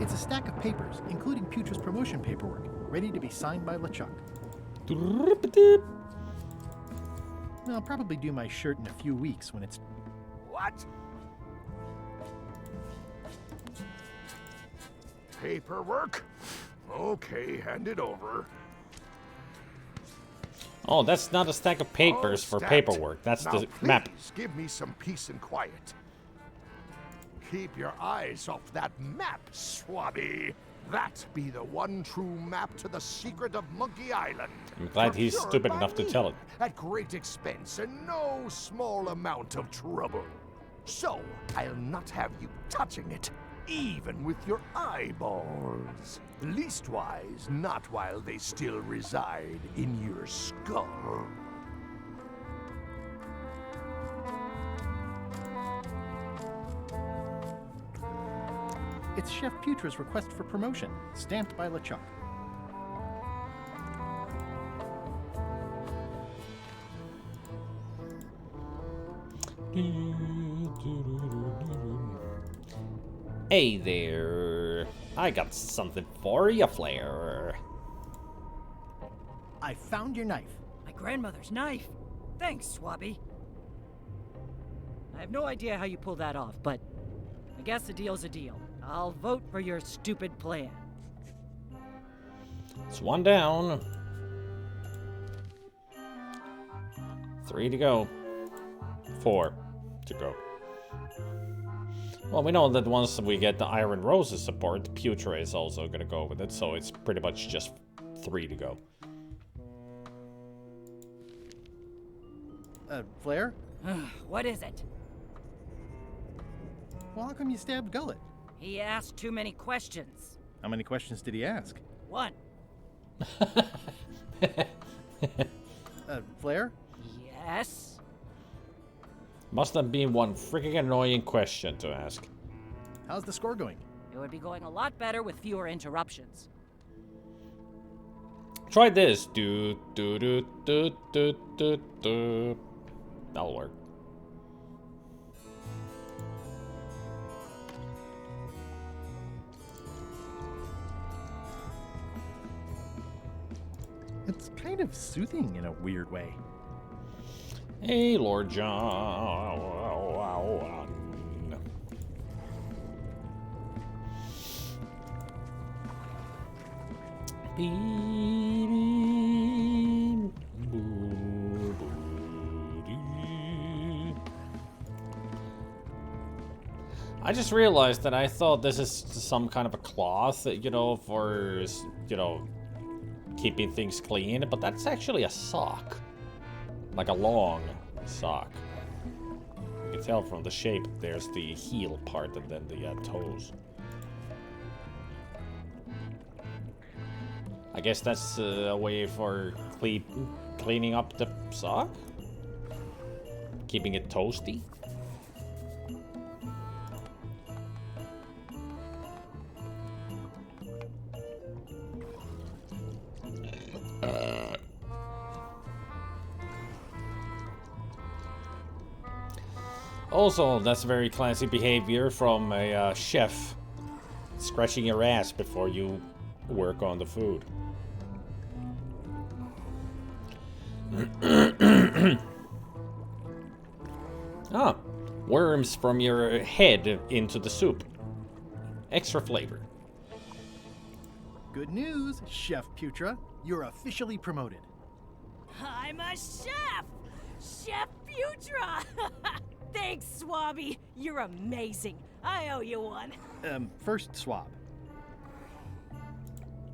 It's a stack of papers, including Putra's promotion paperwork, ready to be signed by LeChuck. I'll probably do my shirt in a few weeks when it's... What? Paperwork? Okay, hand it over. Oh, that's not a stack of papers for paperwork. That's now, the map. Give me some peace and quiet. Keep your eyes off that map, Swabby. That be the one true map to the secret of Monkey Island. I'm glad he's Procured stupid by enough to me tell it. At great expense and no small amount of trouble. So, I'll not have you touching it, even with your eyeballs. Leastwise, not while they still reside in your skull. It's Chef Putra's request for promotion, stamped by LeChuck. Hey there. I got something for you, Flair. I found your knife. My grandmother's knife. Thanks, Swabby. I have no idea how you pulled that off, but I guess a deal's a deal. I'll vote for your stupid plan. It's one down. 3 to go. 4 to go. Well, we know that once we get the Iron Rose's support, Putra is also gonna go with it, so it's pretty much just 3 to go. Flair? What is it? Well, how come you stabbed Gullet? He asked too many questions. How many questions did he ask? 1. Flair? Yes? Must have been one freaking annoying question to ask. How's the score going? It would be going a lot better with fewer interruptions. Try this. Do do do do do do do. That'll work. It's kind of soothing in a weird way. Hey, Lord John. I just realized that I thought this is some kind of a cloth, you know, for, you know, keeping things clean, but that's actually a sock. Like a long sock. You can tell from the shape, there's the heel part and then the toes. I guess that's a way for cleaning up the sock? Keeping it toasty? Also, that's very classy behavior from a chef. Scratching your ass before you work on the food. Ah, worms from your head into the soup. Extra flavor. Good news, Chef Putra. You're officially promoted. I'm a chef! Chef Putra! Thanks, Swabby. You're amazing. I owe you one. First swab.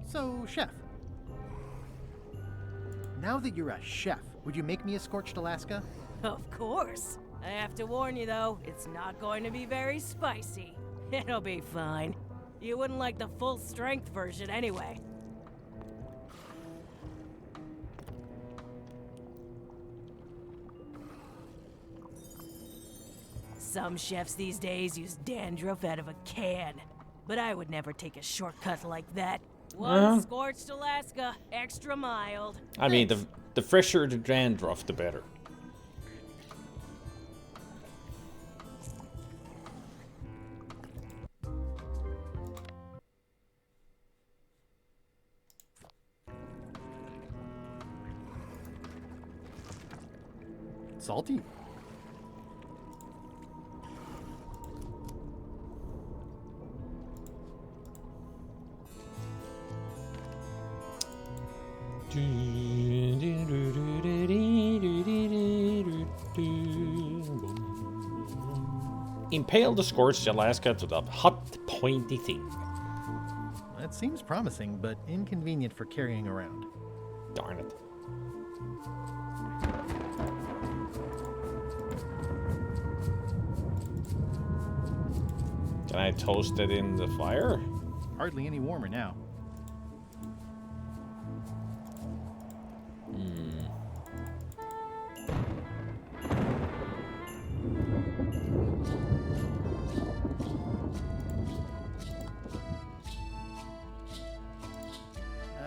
So, Chef. Now that you're a chef, would you make me a scorched Alaska? Of course. I have to warn you, though, it's not going to be very spicy. It'll be fine. You wouldn't like the full-strength version anyway. Some chefs these days use dandruff out of a can, but I would never take a shortcut like that. One scorched Alaska, extra mild. I mean, the fresher the dandruff, the better. Salty. Impale the scorched Alaska to the hot, pointy thing. That seems promising, but inconvenient for carrying around. Darn it. Can I toast it in the fire? Hardly any warmer now.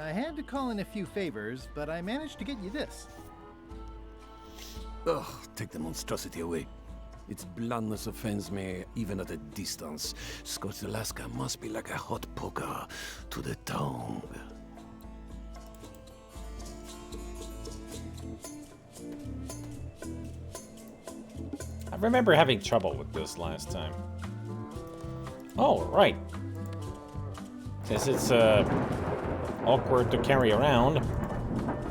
I had to call in a few favors, but I managed to get you this. Ugh, take the monstrosity away. Its blandness offends me, even at a distance. Scorched Alaska must be like a hot poker to the tongue. I remember having trouble with this last time. Oh, right. Since it's awkward to carry around,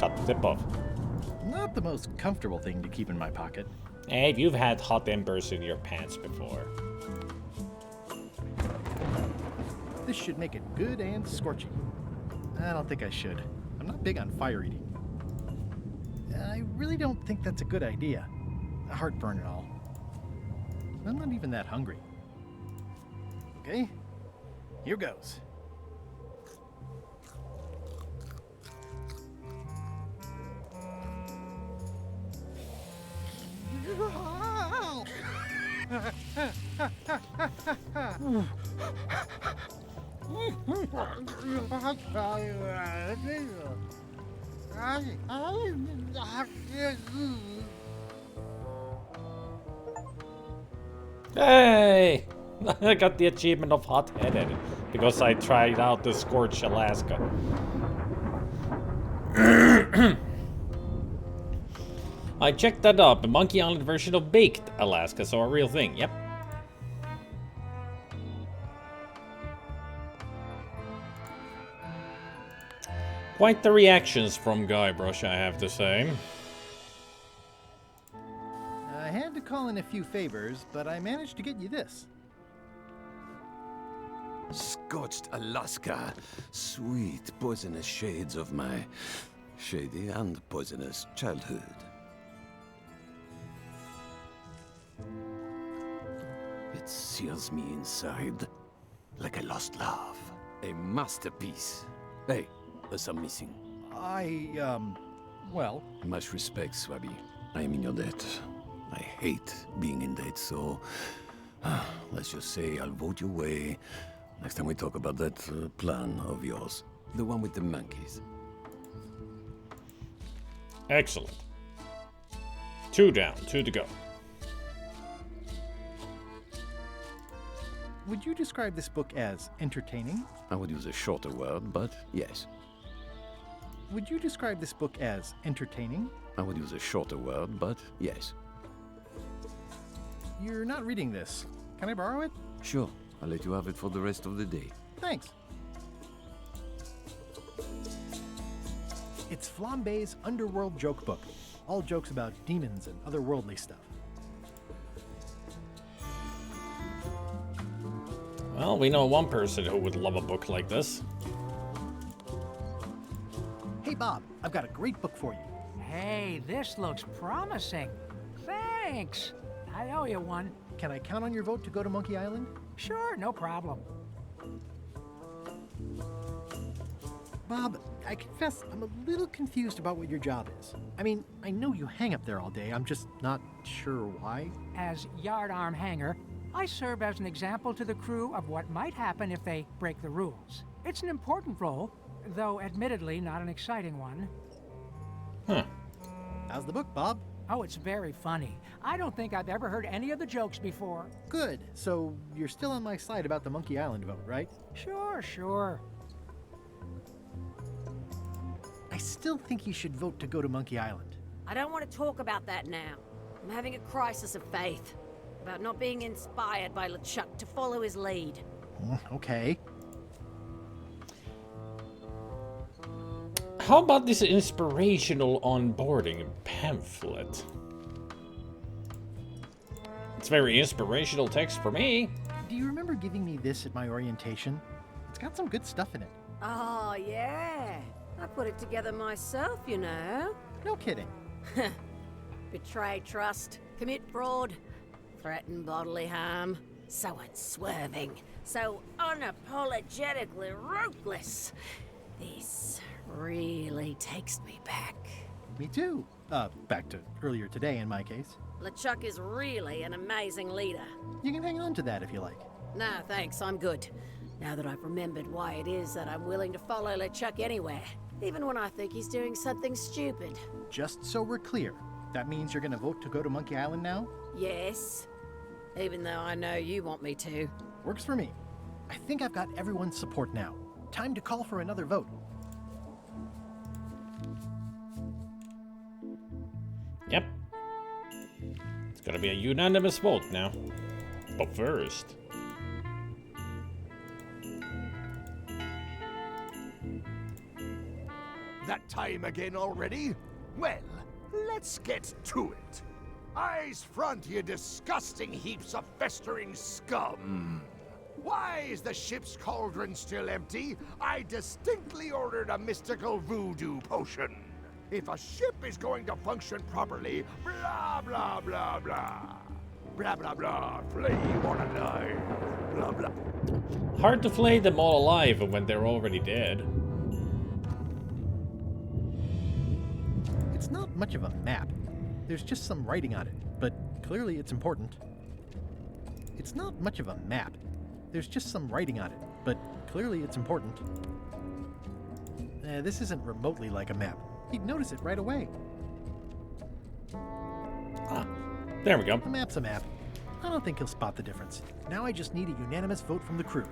cut the tip off. Not the most comfortable thing to keep in my pocket. Hey, you've had hot embers in your pants before. This should make it good and scorchy. I don't think I should. I'm not big on fire eating. I really don't think that's a good idea. Heartburn and all. I'm not even that hungry. Okay, here goes. Hey! I got the achievement of hot-headed because I tried out the Scorched Alaska. I checked that up. A Monkey Island version of Baked Alaska, so a real thing. Yep. Quite the reactions from Guybrush, I have to say. I had to call in a few favors, but I managed to get you this. Scorched Alaska. Sweet, poisonous shades of my shady and poisonous childhood. It seals me inside like a lost love. A masterpiece. Hey, there's some missing. Well... Much respect, Swabby. I am in your debt. I hate being in debt, so... let's just say I'll vote your way next time we talk about that plan of yours. The one with the monkeys. Excellent. 2 down, 2 to go. Would you describe this book as entertaining? I would use a shorter word, but yes. Would you describe this book as entertaining? I would use a shorter word, but yes. You're not reading this. Can I borrow it? Sure. I'll let you have it for the rest of the day. Thanks. It's Flambe's Underworld joke book. All jokes about demons and otherworldly stuff. Well, we know one person who would love a book like this. Hey Bob, I've got a great book for you. Hey, this looks promising. Thanks. I owe you one. Can I count on your vote to go to Monkey Island? Sure, no problem. Bob, I confess I'm a little confused about what your job is. I mean, I know you hang up there all day. I'm just not sure why. As yardarm hanger, I serve as an example to the crew of what might happen if they break the rules. It's an important role, though admittedly not an exciting one. Huh. How's the book, Bob? Oh, it's very funny. I don't think I've ever heard any of the jokes before. Good. So you're still on my side about the Monkey Island vote, right? Sure. I still think you should vote to go to Monkey Island. I don't want to talk about that now. I'm having a crisis of faith about not being inspired by LeChuck to follow his lead. Okay. How about this inspirational onboarding pamphlet? It's very inspirational text for me. Do you remember giving me this at my orientation? It's got some good stuff in it. Oh, yeah. I put it together myself, you know. No kidding. Betray trust, commit fraud, threaten bodily harm. So unswerving, so unapologetically ruthless. This really takes me back. Me too. Back to earlier today in my case. LeChuck is really an amazing leader. You can hang on to that if you like. No, thanks, I'm good. Now that I've remembered why it is that I'm willing to follow LeChuck anywhere, even when I think he's doing something stupid. Just so we're clear, that means you're gonna vote to go to Monkey Island now? Yes. Even though I know you want me to. Works for me. I think I've got everyone's support now. Time to call for another vote. Yep. It's gonna be a unanimous vote now. But first... That time again already? Well, let's get to it. Eyes front, you disgusting heaps of festering scum! Why is the ship's cauldron still empty? I distinctly ordered a mystical voodoo potion. If a ship is going to function properly, blah, blah, blah, blah. Blah, blah, blah, flay you all alive. Blah, blah. Hard to flay them all alive when they're already dead. It's not much of a map. There's just some writing on it, but clearly it's important. It's not much of a map. There's just some writing on it, but clearly it's important. This isn't remotely like a map. He'd notice it right away. Ah, there we go. A map's a map. I don't think he'll spot the difference. Now I just need a unanimous vote from the crew.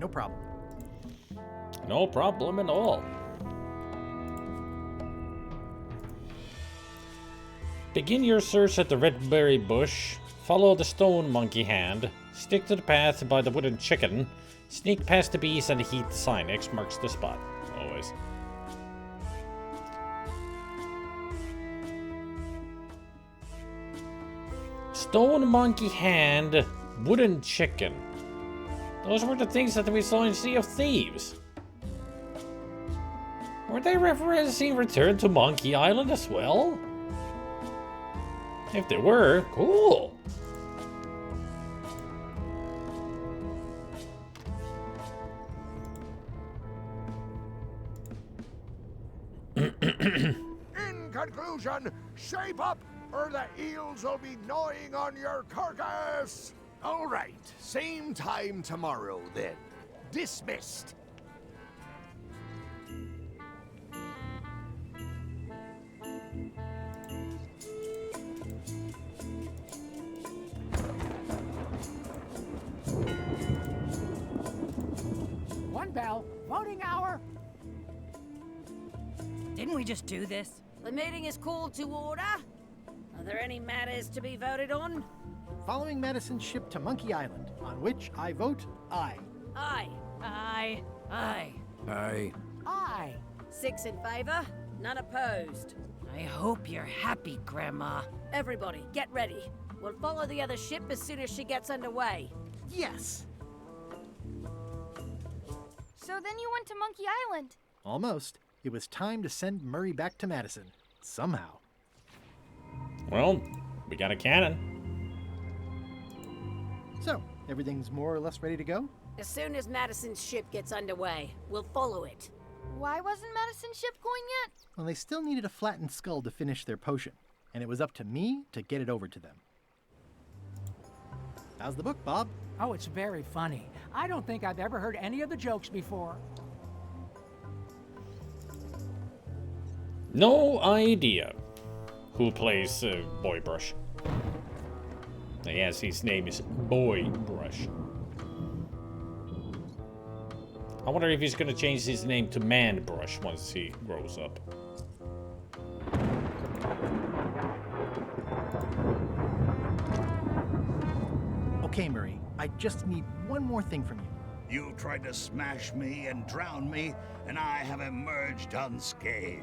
No problem. No problem at all. Begin your search at the red berry bush. Follow the stone monkey hand. Stick to the path by the wooden chicken. Sneak past the bees and heat the sign. X marks the spot. Always. Stone monkey hand. Wooden chicken. Those were the things that we saw in Sea of Thieves. Were they referencing Return to Monkey Island as well? If they were, cool. In conclusion, shape up or the eels will be gnawing on your carcass. All right, same time tomorrow then. Dismissed. One bell. Voting hour. Didn't we just do this? The meeting is called to order. Are there any matters to be voted on? Following Madison's ship to Monkey Island, on which I vote aye. Aye. Aye. Aye. Aye. Aye. 6 in favor, none opposed. I hope you're happy, Grandma. Everybody, get ready. We'll follow the other ship as soon as she gets underway. Yes! So then you went to Monkey Island. Almost. It was time to send Murray back to Madison. Somehow. Well, we got a cannon. So, everything's more or less ready to go? As soon as Madison's ship gets underway, we'll follow it. Why wasn't Madison's ship going yet? Well, they still needed a flattened skull to finish their potion, and it was up to me to get it over to them. How's the book, Bob? Oh, it's very funny. I don't think I've ever heard any of the jokes before. No idea who plays Guybrush. Yes, his name is Guybrush. I wonder if he's gonna change his name to Man-Brush once he grows up. Okay, Murray, I just need one more thing from you. You tried to smash me and drown me, and I have emerged unscathed.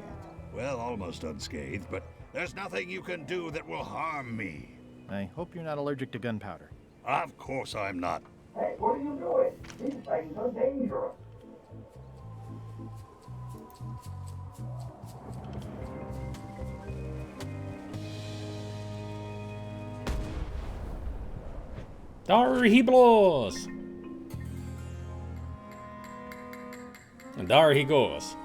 Well, almost unscathed, but there's nothing you can do that will harm me. I hope you're not allergic to gunpowder. Of course I'm not. Hey, what are you doing? These things are dangerous. There he blows! And there he goes.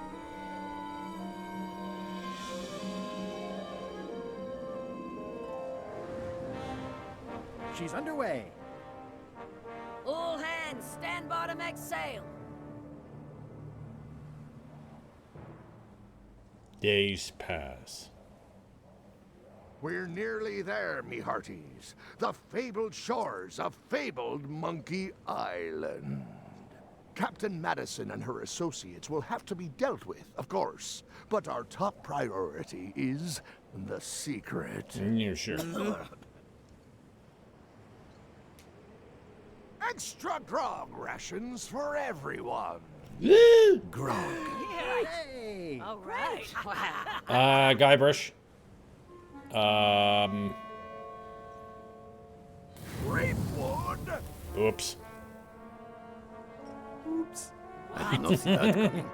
She's underway. All hands, stand by to make sail. Days pass. We're nearly there, me hearties. The fabled shores of fabled Monkey Island. Captain Madison and her associates will have to be dealt with, of course. But our top priority is the secret. Yeah, sure. Extra grog rations for everyone. Grog. Hey! All right. Guybrush. Grapewood. Oops. Oops. I did not see that coming.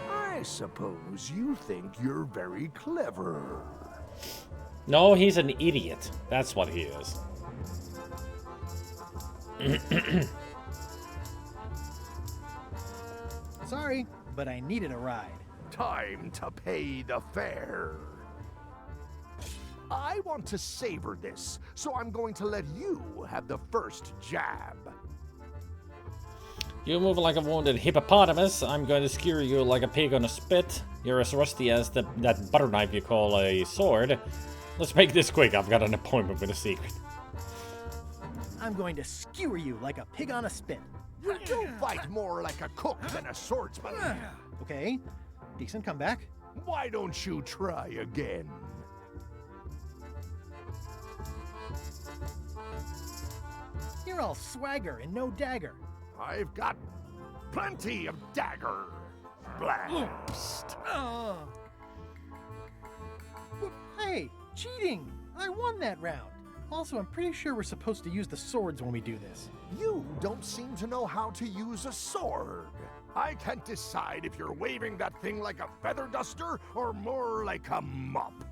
I suppose you think you're very clever. No, he's an idiot. That's what he is. Sorry, but I needed a ride. Time to pay the fare. I want to savor this, so I'm going to let you have the first jab. You move like a wounded hippopotamus. I'm going to skewer you like a pig on a spit. You're as rusty as that butter knife you call a sword. Let's make this quick. I've got an appointment with a secret. I'm going to skewer you like a pig on a spit. You do fight more like a cook than a swordsman. Okay, decent comeback. Why don't you try again? You're all swagger and no dagger. I've got plenty of dagger. Blast. Hey, cheating! I won that round. Also, I'm pretty sure we're supposed to use the swords when we do this. You don't seem to know how to use a sword. I can't decide if you're waving that thing like a feather duster or more like a mop.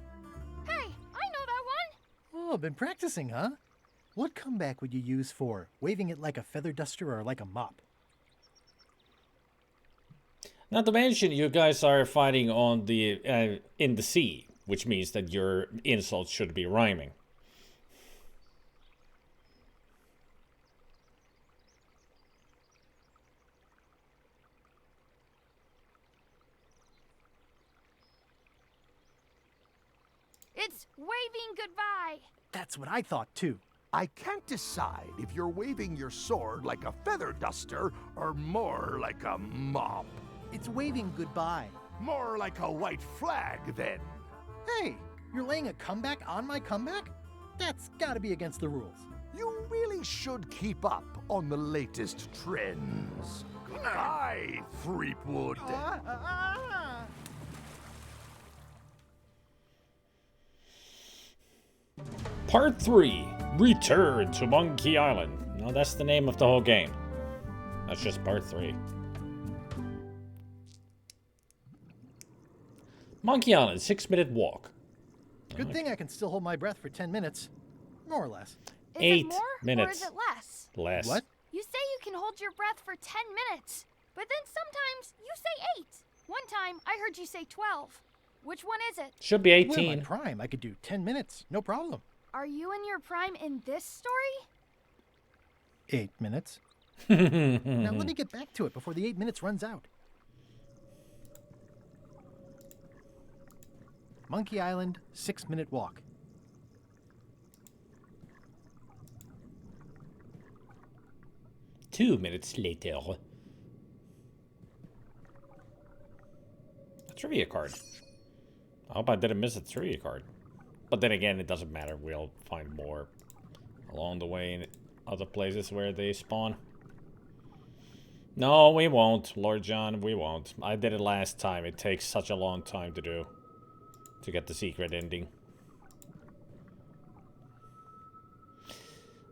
Hey, I know that one! Oh, been practicing, huh? What comeback would you use for waving it like a feather duster or like a mop? Not to mention, you guys are fighting on the in the sea, which means that your insults should be rhyming. It's waving goodbye. That's what I thought too. I can't decide if you're waving your sword like a feather duster or more like a mop. It's waving goodbye. More like a white flag, then. Hey, you're laying a comeback on my comeback? That's gotta be against the rules. You really should keep up on the latest trends. Aye, Threepwood. Part 3, Return to Monkey Island. No, that's the name of the whole game. That's just part 3. Monkey Island, 6-minute walk. Good thing I can still hold my breath for 10 minutes. More or less. Is 8 it more minutes. or is it less? Less. What? You say you can hold your breath for 10 minutes, but then sometimes you say 8. One time I heard you say 12. Which one is it? Should be 18. Well, my prime, I could do 10 minutes, no problem. Are you in your prime in this story? 8 minutes. Now let me get back to it before the 8 minutes runs out. Monkey Island, 6-minute walk. Two minutes later. A trivia card. I hope I didn't miss a trivia card. But then again, it doesn't matter. We'll find more along the way in other places where they spawn. No, we won't, Lord John. We won't. I did it last time. It takes such a long time to do. To get the secret ending.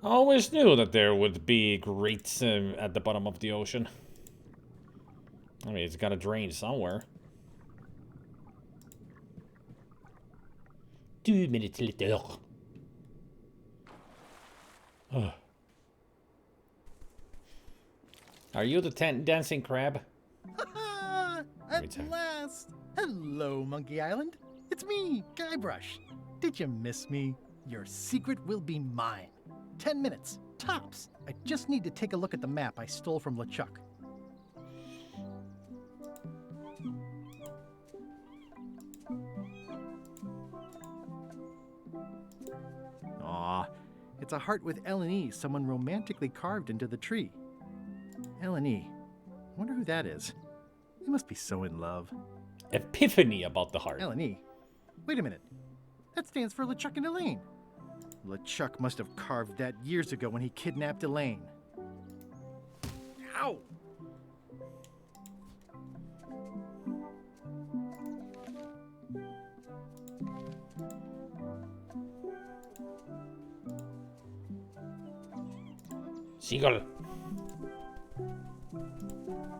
I always knew that there would be grates at the bottom of the ocean. I mean, it's got to drain somewhere. 2 minutes later. Are you the dancing crab? At last! Hello, Monkey Island. It's me, Guybrush. Did you miss me? Your secret will be mine. 10 minutes. Tops! I just need to take a look at the map I stole from LeChuck. Aw, it's a heart with L&E someone romantically carved into the tree. L&E. I wonder who that is. They must be so in love. Epiphany about the heart. L&E. Wait a minute. That stands for LeChuck and Elaine. LeChuck must have carved that years ago when he kidnapped Elaine. Ow! Seagull.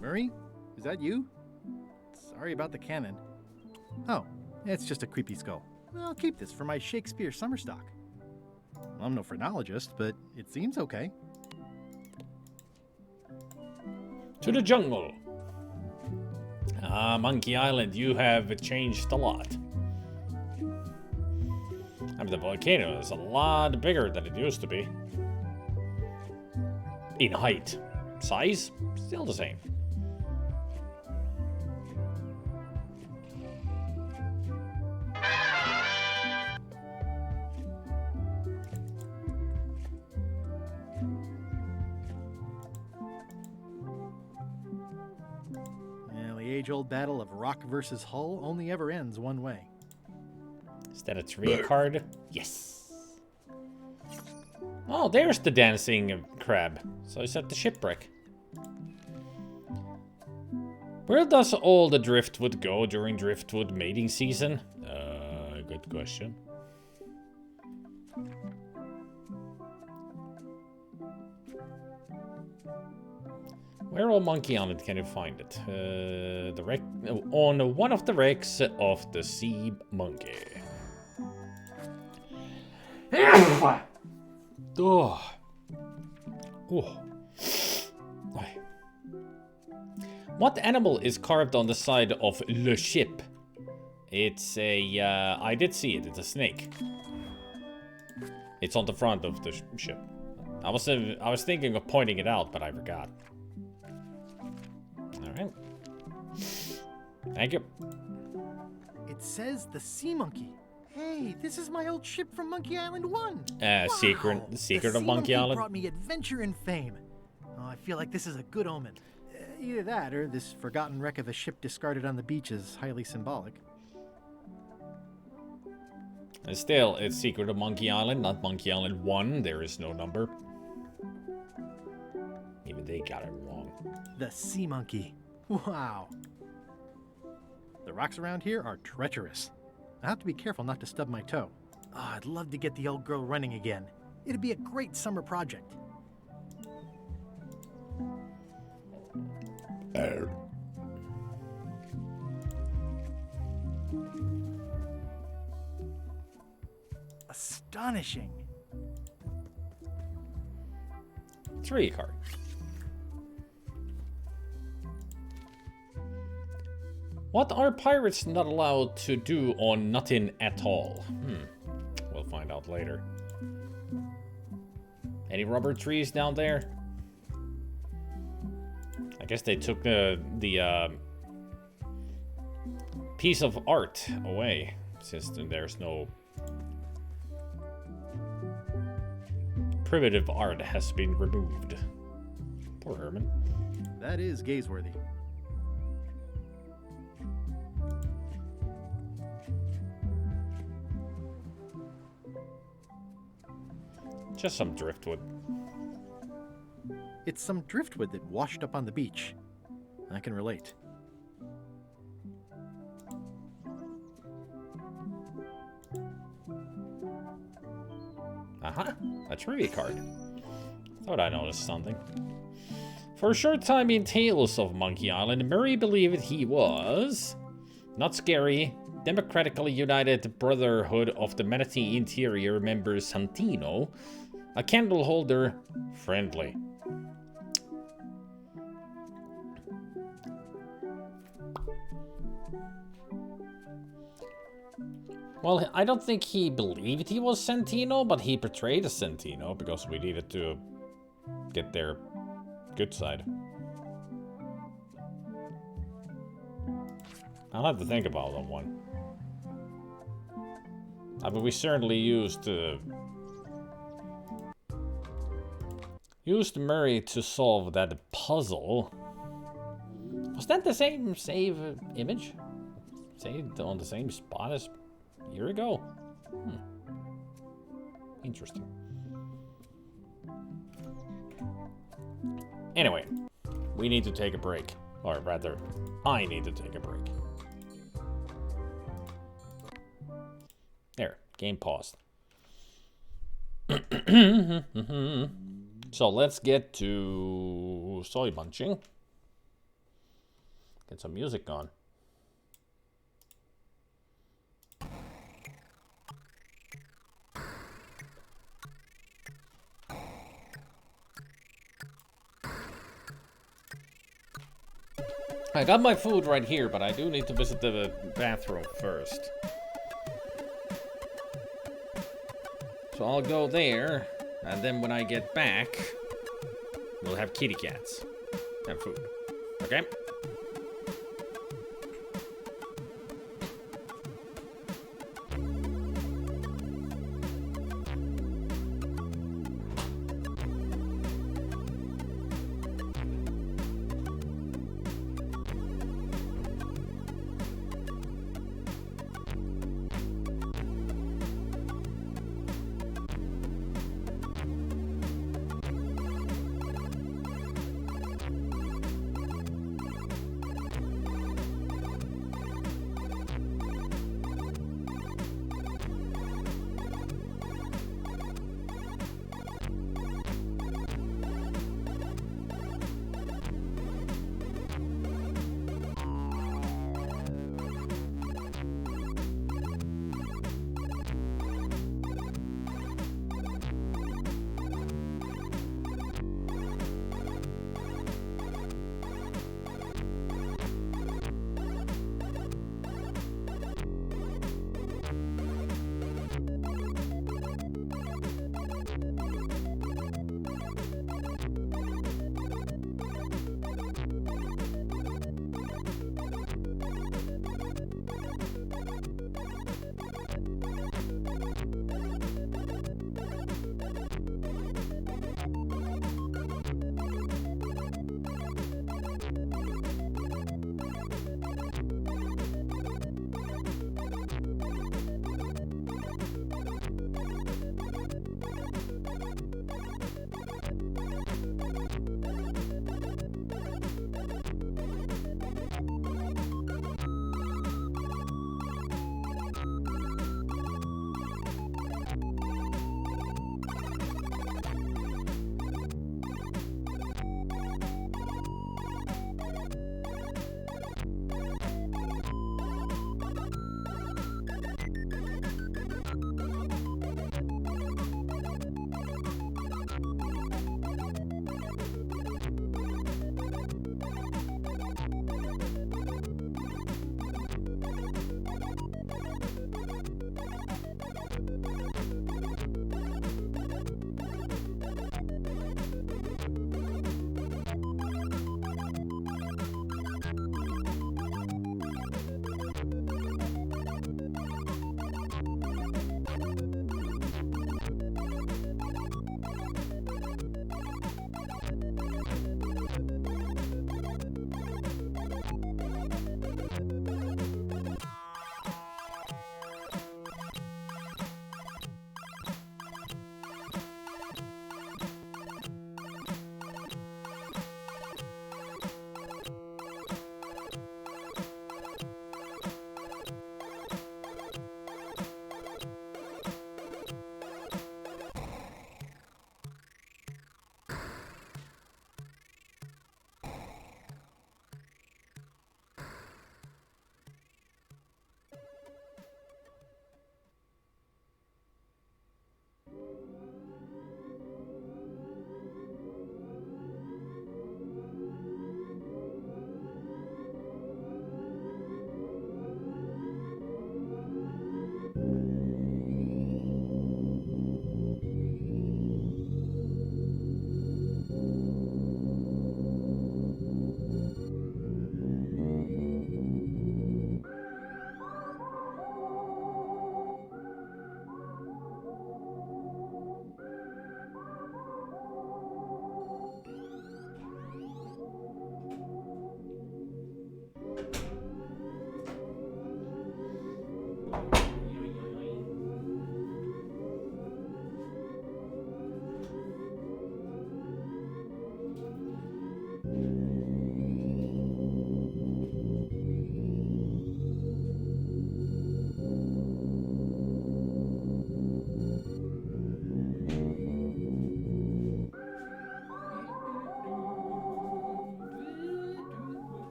Murray? Is that you? Sorry about the cannon. Oh, it's just a creepy skull. I'll keep this for my Shakespeare summer stock. I'm no phrenologist, but it seems okay. To the jungle. Monkey Island, you have changed a lot. I mean, the volcano is a lot bigger than it used to be. In height. Size, still the same. Well, the age-old battle of rock versus hull only ever ends one way. Is that a tree card? Yes. Oh, there's the dancing crab. So it's at the shipwreck. Where does all the driftwood go during driftwood mating season? Good question. Where on Monkey Island can you find it? The wreck on one of the wrecks of the sea monkey. Oh. Oh. What animal is carved on the side of le ship? It's a, I did see it, it's a snake. It's on the front of the ship. I was thinking of pointing it out, but I forgot. Alright. Thank you. It says the sea monkey. Hey, this is my old ship from Monkey Island 1. Wow. Secret of Monkey Island. Brought me adventure and fame. Oh, I feel like this is a good omen. Either that, or this forgotten wreck of a ship discarded on the beach is highly symbolic. And still, it's Secret of Monkey Island, not Monkey Island 1. There is no number. Even they got it wrong. The sea monkey. Wow. The rocks around here are treacherous. I have to be careful not to stub my toe. Oh, I'd love to get the old girl running again. It'd be a great summer project. Astonishing. Tree card. What are pirates not allowed to do on nothing at all? We'll find out later. Any rubber trees down there? I guess they took the piece of art away, since there's no primitive art has been removed. Poor Herman. That is gazeworthy. Just some driftwood. It's some driftwood that washed up on the beach. I can relate. Aha, a trivia card. Thought I noticed something. For a short time in Tales of Monkey Island, Murray believed he was not scary, democratically united brotherhood of the Manatee Interior member Santino, a candle holder, friendly. Well, I don't think he believed he was Santino, but he portrayed a Santino because we needed to get their good side. I'll have to think about that one. I mean, we certainly used Murray to solve that puzzle. Was that the same save image? Saved on the same spot as a year ago? Interesting. Anyway, we need to take a break. Or rather, I need to take a break. There, game paused. So let's get to soy munching. Get some music on. I got my food right here, but I do need to visit the bathroom first. So I'll go there, and then when I get back, we'll have kitty cats and food. Okay?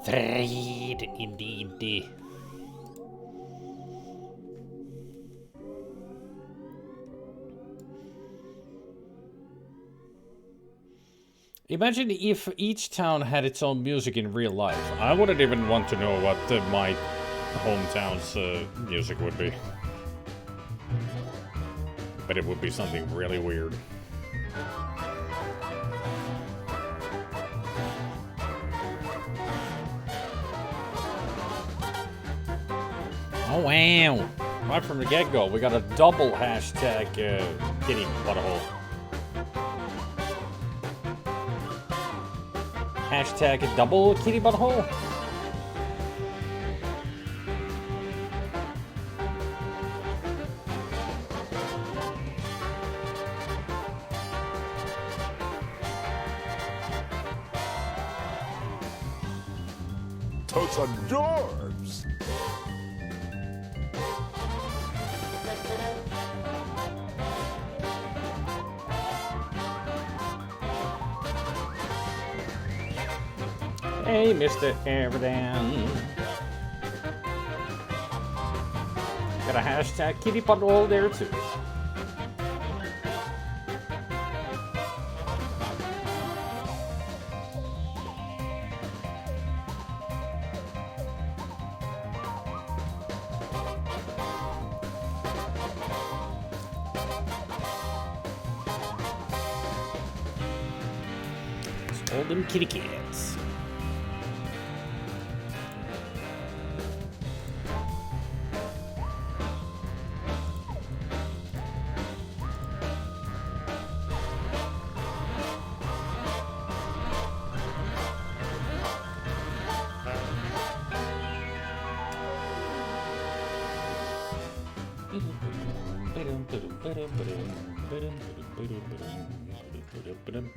Trade indeed. Imagine if each town had its own music in real life. I wouldn't even want to know what my hometown's music would be. But it would be something really weird. Oh wow! Right from the get-go, we got a double hashtag kitty butthole. Hashtag double kitty butthole. Totes adorbs. Hey, Mr. Everdan. Got a hashtag kitty butthole there too. It's all them kitty cats.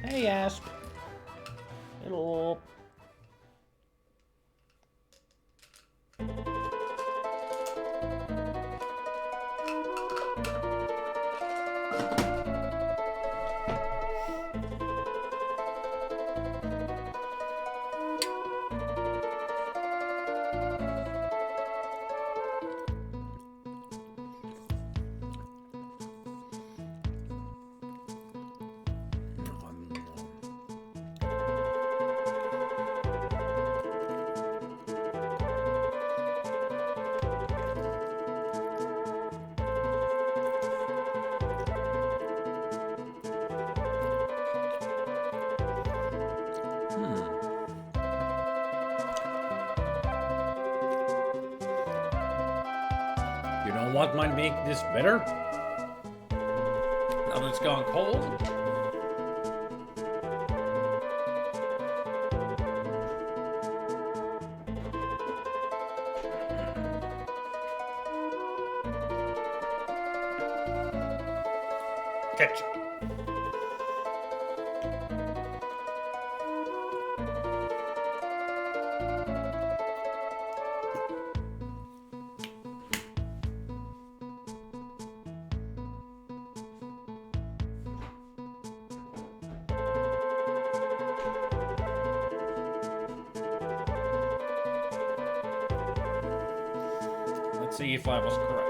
Hey, Asp. Hello. You know what might make this better? Now that it's gone cold. Ketchup. Let's see if I was correct.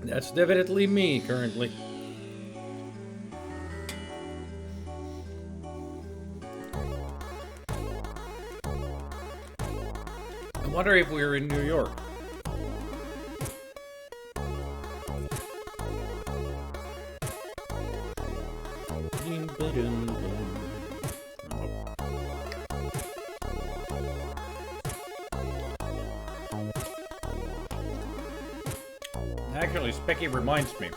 That's definitely me currently. I wonder if we're in New York. Actually, Specky reminds me.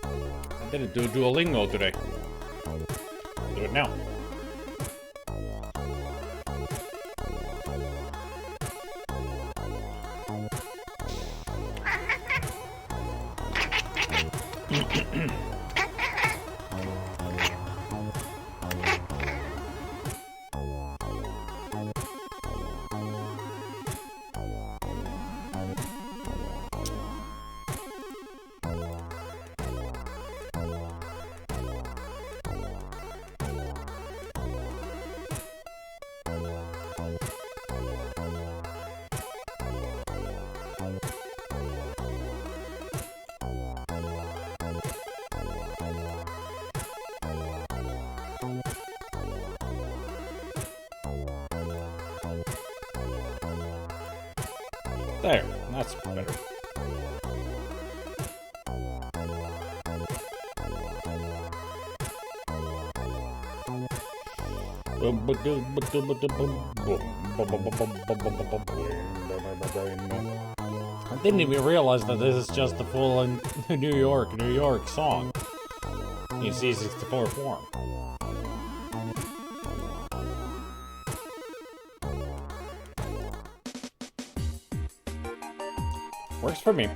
I didn't do Duolingo today. I'll do it now. There, that's better. I didn't even realize that this is just the full New York song in C64 form. Works for me.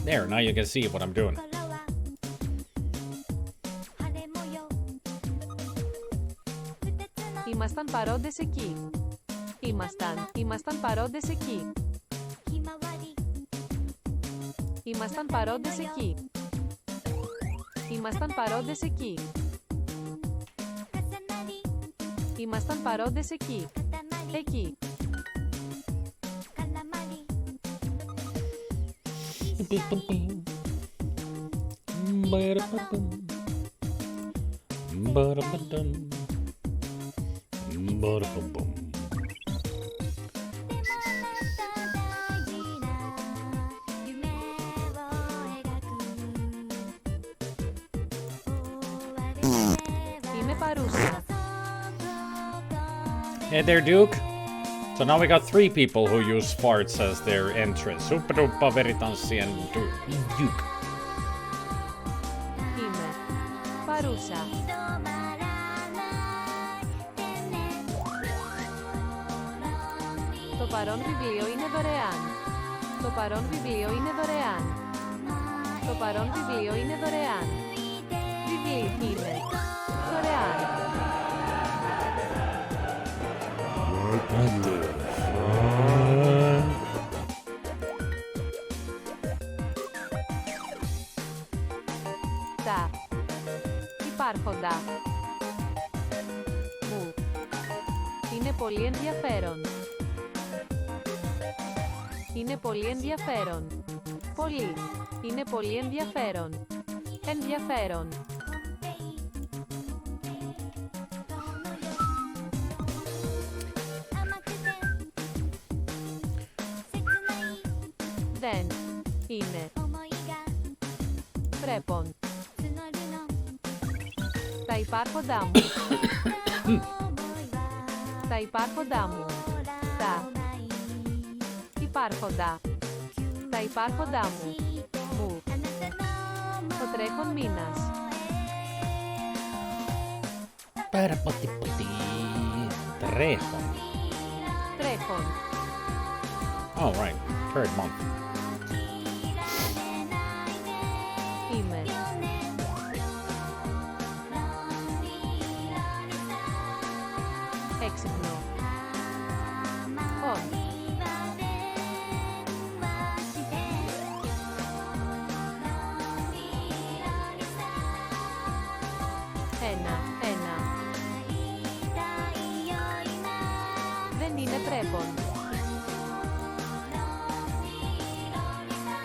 There, now you can see what I'm doing. Ήμασταν παρόντες εκεί. Ήμασταν παρόντες εκεί. Ήμασταν παρόντες εκεί. Ήμασταν παρόντες εκεί. Ήμασταν παρόντες εκεί. Εκεί. Είμαι παρούσα. Hey there, Duke. So now we got 3 people who use farts as their entrance. Superdupa Veritansi and Duke. Είμαι παρούσα. Το παρόν βιβλίο είναι δωρεάν. Το παρόν βιβλίο είναι δωρεάν. Το παρόν βιβλίο είναι δωρεάν. Βιβλίο είναι δωρεάν. Τα υπάρχοντα μου είναι πολύ ενδιαφέρον. Είναι πολύ ενδιαφέρον. Πολύ. Είναι πολύ ενδιαφέρον. Ενδιαφέρον. Δεν είναι πρέπον. Τα υπάρχοντά μου. Τα υπάρχοντά μου. Τα υπάρχοντα. Τα υπάρχοντά μου. Μου. Ο τρέχον μήνας. Τρέχον. Τρέχον. Oh, right. Third month. Είμαι. Έξυπνο. On. Ένα. Δεν είναι πρέπον.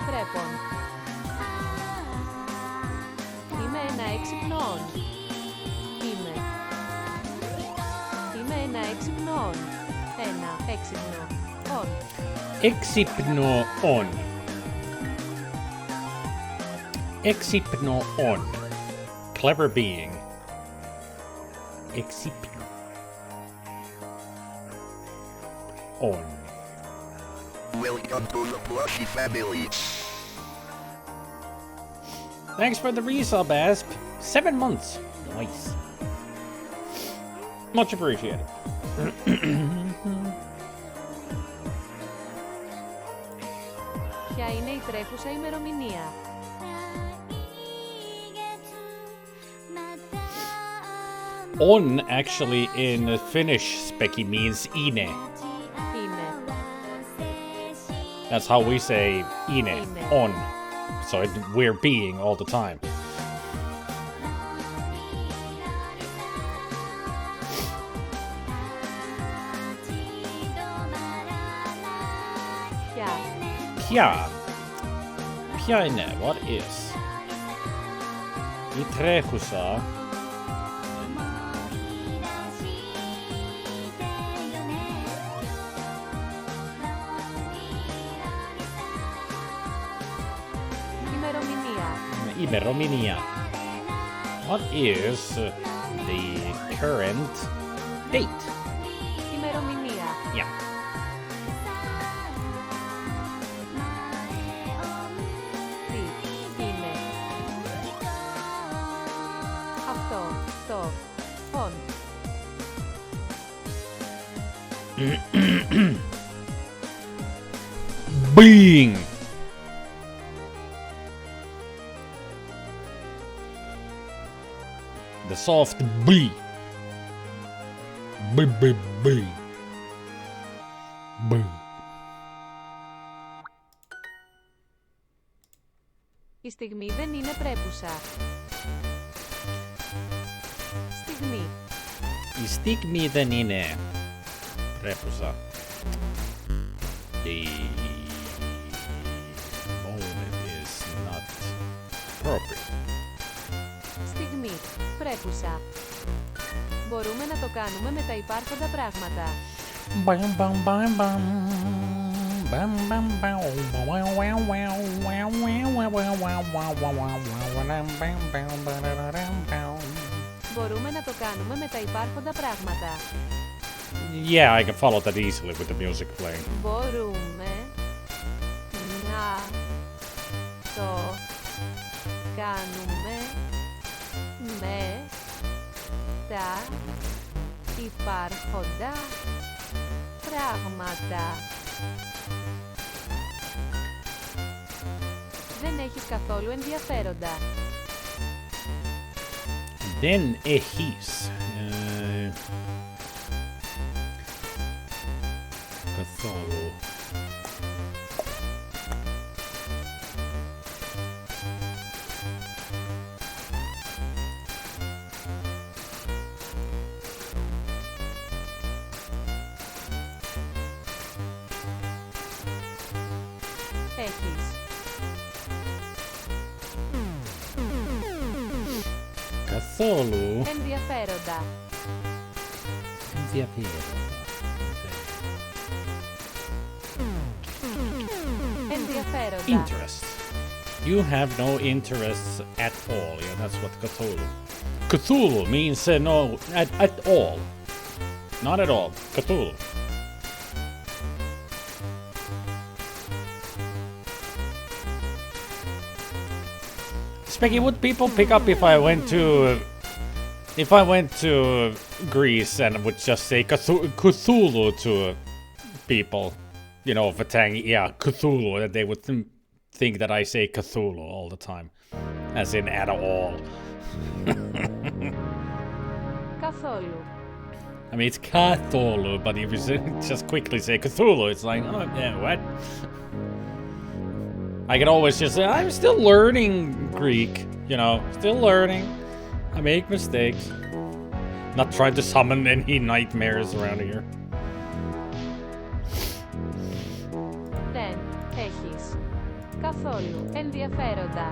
Πρέπον. Είμαι ένα έξυπνο on. Είμαι. Έξυπνο. On. Έξυπνο on. Έξυπνο on. Clever being. Έξυπνο. On. Welcome to the Plushy family. Thanks for the resub, Asp. 7 months. Nice. Much appreciated. Ποια είναι η τρέχουσα ημερομηνία? On actually in Finnish specky means ine. Είναι. That's how we say ine. On. So we're being all the time. Ποια. Ποια. Ποια είναι. What is. Η τρέχουσα. Ημερομηνία. Ημερομηνία. What is the current date? Ημερομηνία. Yeah. Τι είναι. Αυτό. Το. On. Being. The soft B. B, B, B. B. Η στιγμή δεν είναι πρέπουσα. Στιγμή. Η στιγμή δεν είναι πρέπουσα. The moment is not appropriate. Στιγμή. Πρέπουσα. Μπορούμε να το κάνουμε με τα υπάρχοντα πράγματα. Bam, bam, bam, bam. Bam, bam, bam. Μπορούμε να το κάνουμε με τα υπάρχοντα πράγματα. Yeah, I can follow that easily with the music playing. Μπορούμε να το κάνουμε με τα υπάρχοντα πράγματα. Δεν έχεις καθόλου ενδιαφέροντα. Δεν έχεις καθόλου Έχεις. καθόλου Ενδιαφέροντα. Ενδιαφέροντα. Interests. You have no interests at all. Yeah, that's what Cthulhu. Cthulhu means no at all. Not at all. Cthulhu. Specky, would people pick up if I went to Greece and would just say Cthulhu to people? You know, Vatang, yeah, Cthulhu, that they would think that I say Cthulhu all the time. As in, at all. Καθόλου. I mean, it's Cthulhu, but if you just quickly say Cthulhu, it's like, oh, yeah, what? I can always just say, I'm still learning Greek, you know, still learning. I make mistakes. Not trying to summon any nightmares around here. Δεν έχεις καθόλου ενδιαφέροντα.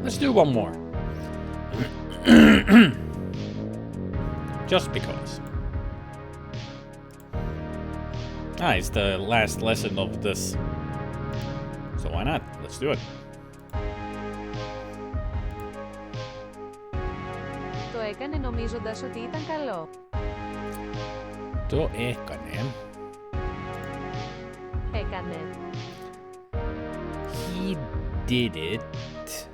Let's do one more. Just because. It's the last lesson of this. So why not? Let's do it. Το έκανε νομίζοντας ότι ήταν καλό. Το έκανε. Έκανε. He did it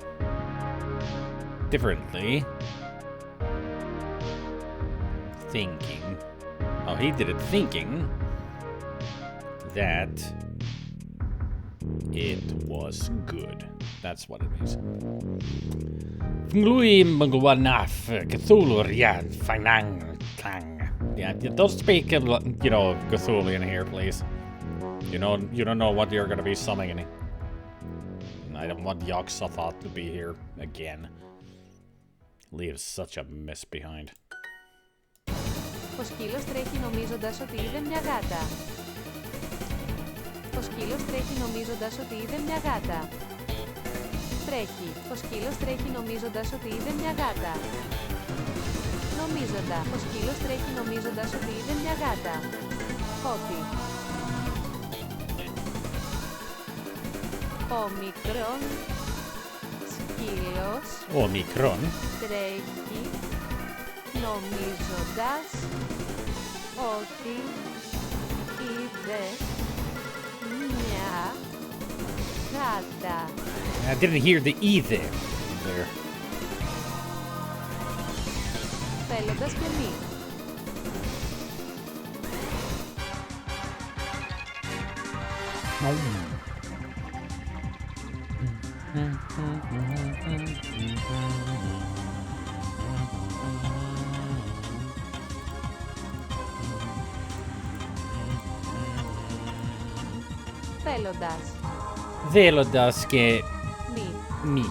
differently. Thinking. Oh, he did it thinking that it was good. That's what it means. Yeah, don't speak, Cthulhian here, please. You don't know what you're gonna be summoning. I don't want Yog-Sothoth to be here again. Leaves such a mess behind. Ο σκύλος τρέχει νομίζοντας ότι είδε μια γάτα. Ο σκύλος τρέχει νομίζοντας ότι είδε μια γάτα. Τρέχει. Ο σκύλος τρέχει νομίζοντας ότι είδε μια γάτα. Νομίζοντα. Ο σκύλος τρέχει νομίζοντας ότι είδε μια γάτα. Ότι. Ο μικρόν σκύλος τρέχει νομίζοντας ότι είδε μια γάτα. I didn't hear the E there. Θέλοντας και μη. Θέλοντας. Θέλοντας και μη.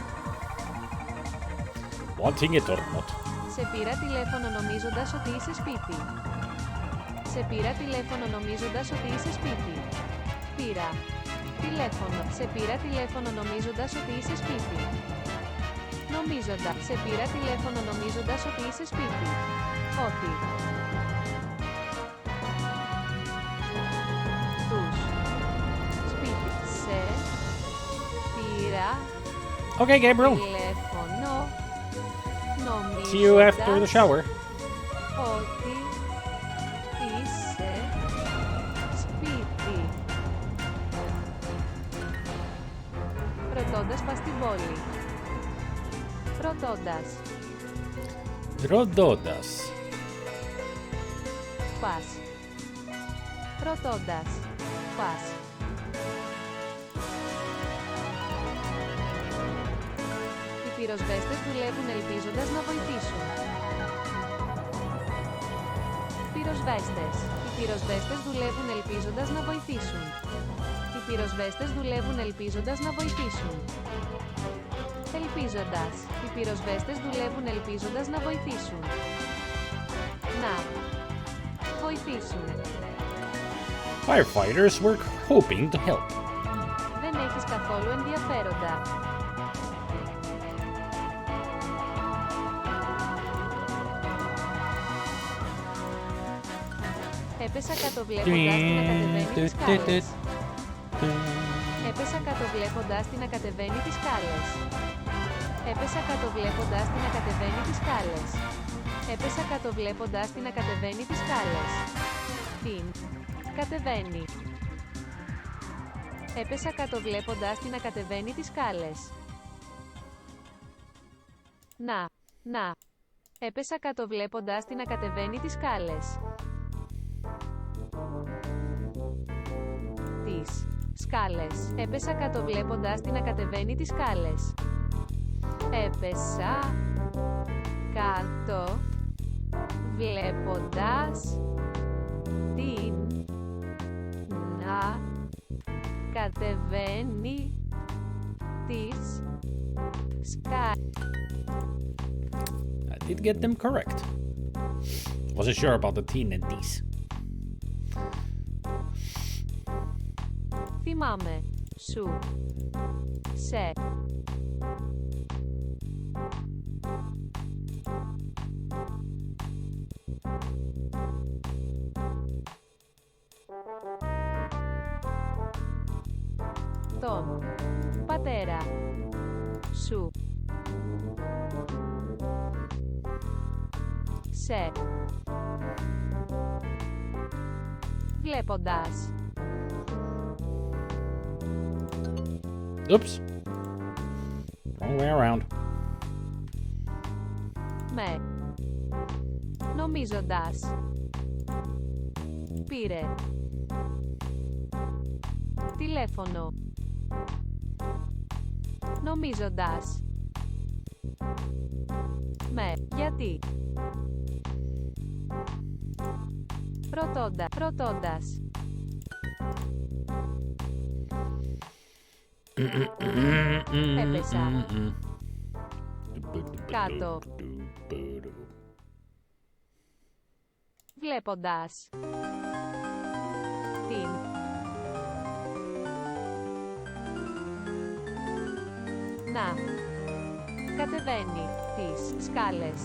Wanting it or not. Σε πήρα τηλέφωνο νομίζοντας ότι είσαι σπίτι. Σε πήρα τηλέφωνο νομίζοντας ότι είσαι σπίτι. Πήρα. Τηλέφωνο. Σε πήρα τηλέφωνο νομίζοντας ότι είσαι σπίτι. Νομίζοντα. Σε πήρα τηλέφωνο νομίζοντας ότι είσαι σπίτι. Ότι. Τους. Σπίτι. Σε. Πήρα. Okay, Gabriel. Τηλέφωνο. Νομίζοντας. See you after the shower. Ότι. Είσαι. Σπίτι. Ρωτώντας πας στην πόλη. Ρωτώντας. Ρωτώντας. Πας. Ρωτώντας. Πας. Οι πυροσβέστες δουλεύουν ελπίζοντας να βοηθήσουν. Πυροσβέστες. Οι πυροσβέστες δουλεύουν ελπίζοντας να βοηθήσουν. Οι πυροσβέστες δουλεύουν ελπίζοντας να βοηθήσουν. Ελπίζοντας. Οι πυροσβέστες δουλεύουν ελπίζοντας να βοηθήσουν. Να. Βοηθήσουν. Firefighters were hoping to help. Δεν έχεις καθόλου ενδιαφέροντα. Έπεσα κάτω βλέποντας την να κατεβαίνει τις σκάλες. Έπεσα κάτω βλέποντας την να κατεβαίνει τις σκάλες. Έπεσα κάτω βλέποντας την να κατεβαίνει τις σκάλες. Έπεσα κάτω βλέποντας την να κατεβαίνει τις σκάλες. Την. Κατεβαίνει. Έπεσα κάτω βλέποντας την να κατεβαίνει τις σκάλες. Να. Έπεσα κάτω βλέποντας την να κατεβαίνει τις σκάλες. Τις σκάλες. Έπεσα κάτω βλέποντας την να κατεβαίνει τις σκάλες. Έπεσα κάτω βλέποντας την να κατεβαίνει τις σκάλες. I did get them correct. Wasn't sure about the teen and these. Θυμάμαι. Σου. Σε. Τον πατέρα σου. Σε βλέποντας. Oops. Wrong way around. Με νομίζοντας. Πήρε τηλέφωνο. Νομίζοντας. Με γιατί. Ρωτώντας. Έπεσα. Κάτω. Βλέποντας. Την. Να. Κατεβαίνει τις σκάλες.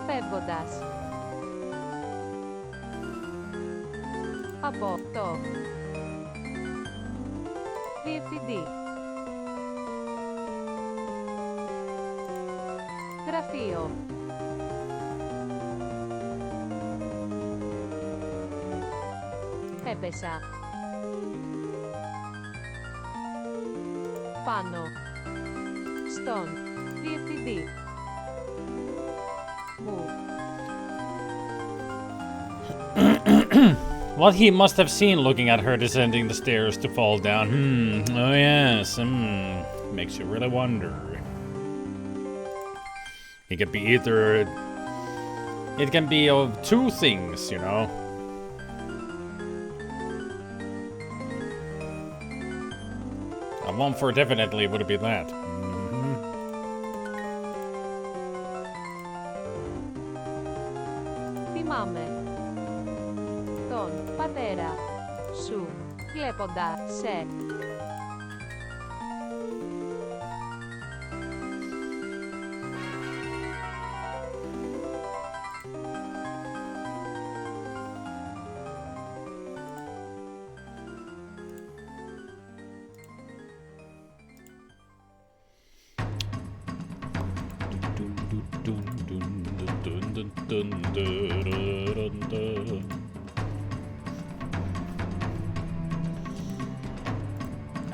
Φεύγοντας. Από το διευθυντή. Γραφείο. Έπεσα. Πάνω. Στον διευθυντή. Μου. What he must have seen looking at her descending the stairs to fall down. Oh yes. Makes you really wonder. It can be either... It can be of two things, you know. One for definitely would be that. Θυμάμαι τον πατέρα σου βλέποντας σε.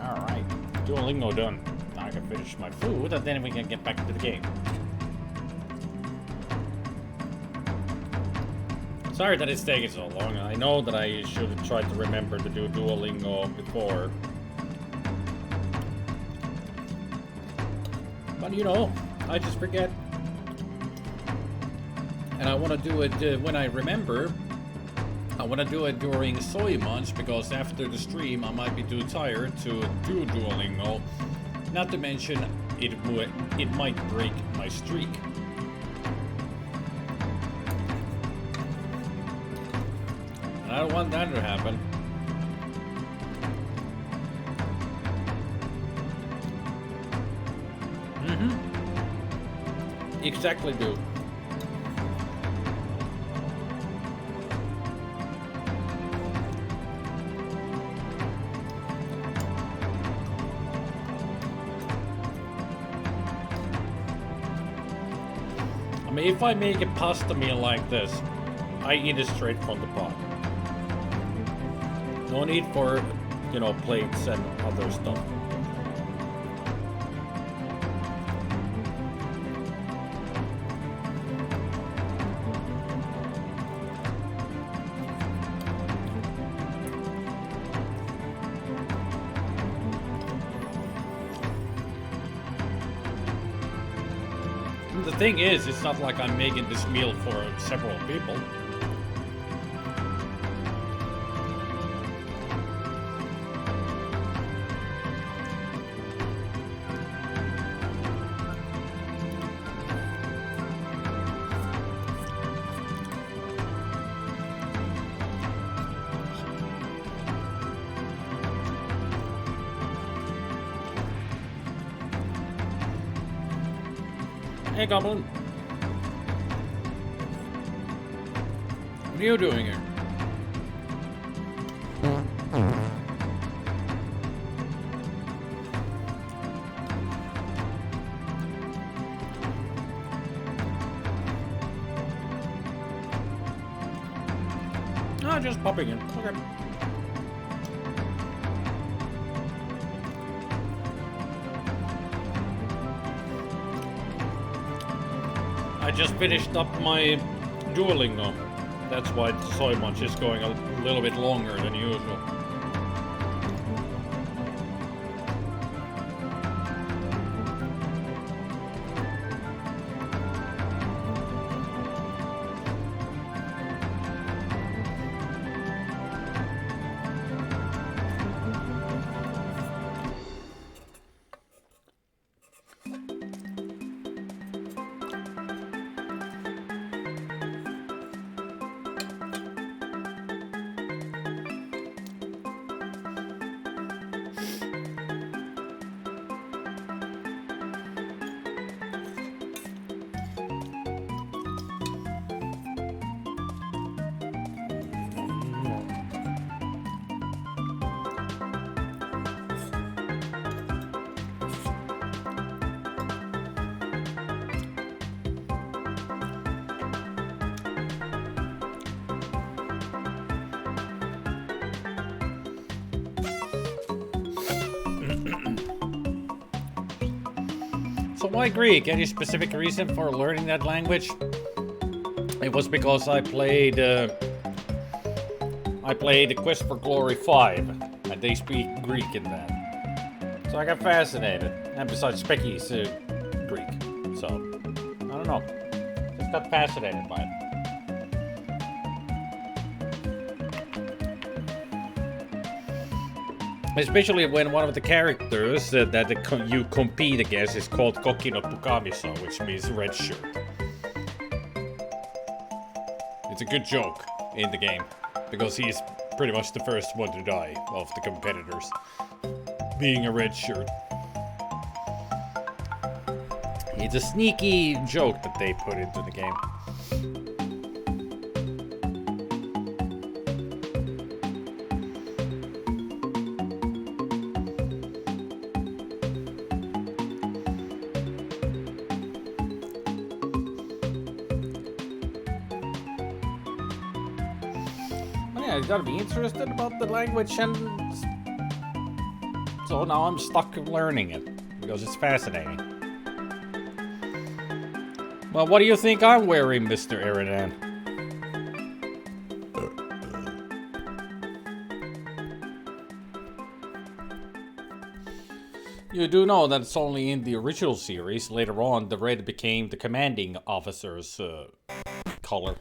Alright, Duolingo done. Now I can finish my food and then we can get back to the game. Sorry that it's taking so long. I know that I should have tried to remember to do Duolingo before. But you know, I just forget. And I want to do it when I remember. I want to do it during soy months because after the stream I might be too tired to do Duolingo. Not to mention it might break my streak. And I don't want that to happen. Exactly, dude. I mean, if I make a pasta meal like this, I eat it straight from the pot. No need for, you know, plates and other stuff. The thing is, it's not like I'm making this meal for several people. Hey, Goblin. What are you doing here? Ah, just popping in. Okay. I just finished up my Duolingo. That's why so much is going a little bit longer than usual. So why Greek? Any specific reason for learning that language? It was because I played Quest for Glory 5, and they speak Greek in that. So I got fascinated. And besides, Specky's Greek, so I don't know. Just got fascinated by it. Especially when one of the characters that you compete against is called Koki no Pukamiso, which means red shirt. It's a good joke in the game, because he's pretty much the first one to die of the competitors, being a red shirt. It's a sneaky joke that they put into the game. You gotta be interested about the language, and so now I'm stuck learning it because it's fascinating. Well, what do you think I'm wearing, Mr. Eridan? You do know that it's only in the original series. Later on, the red became the commanding officer's color.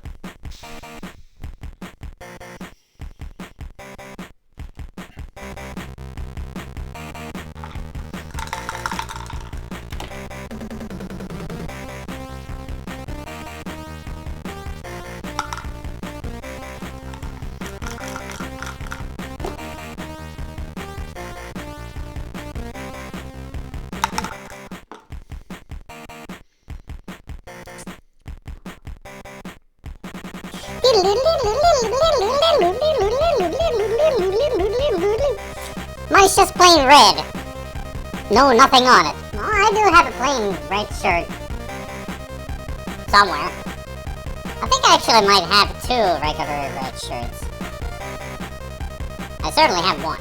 Mine's just plain red. No, nothing on it. Oh, I do have a plain red shirt. Somewhere. I think I actually might have 2 regular red shirts. I certainly have one.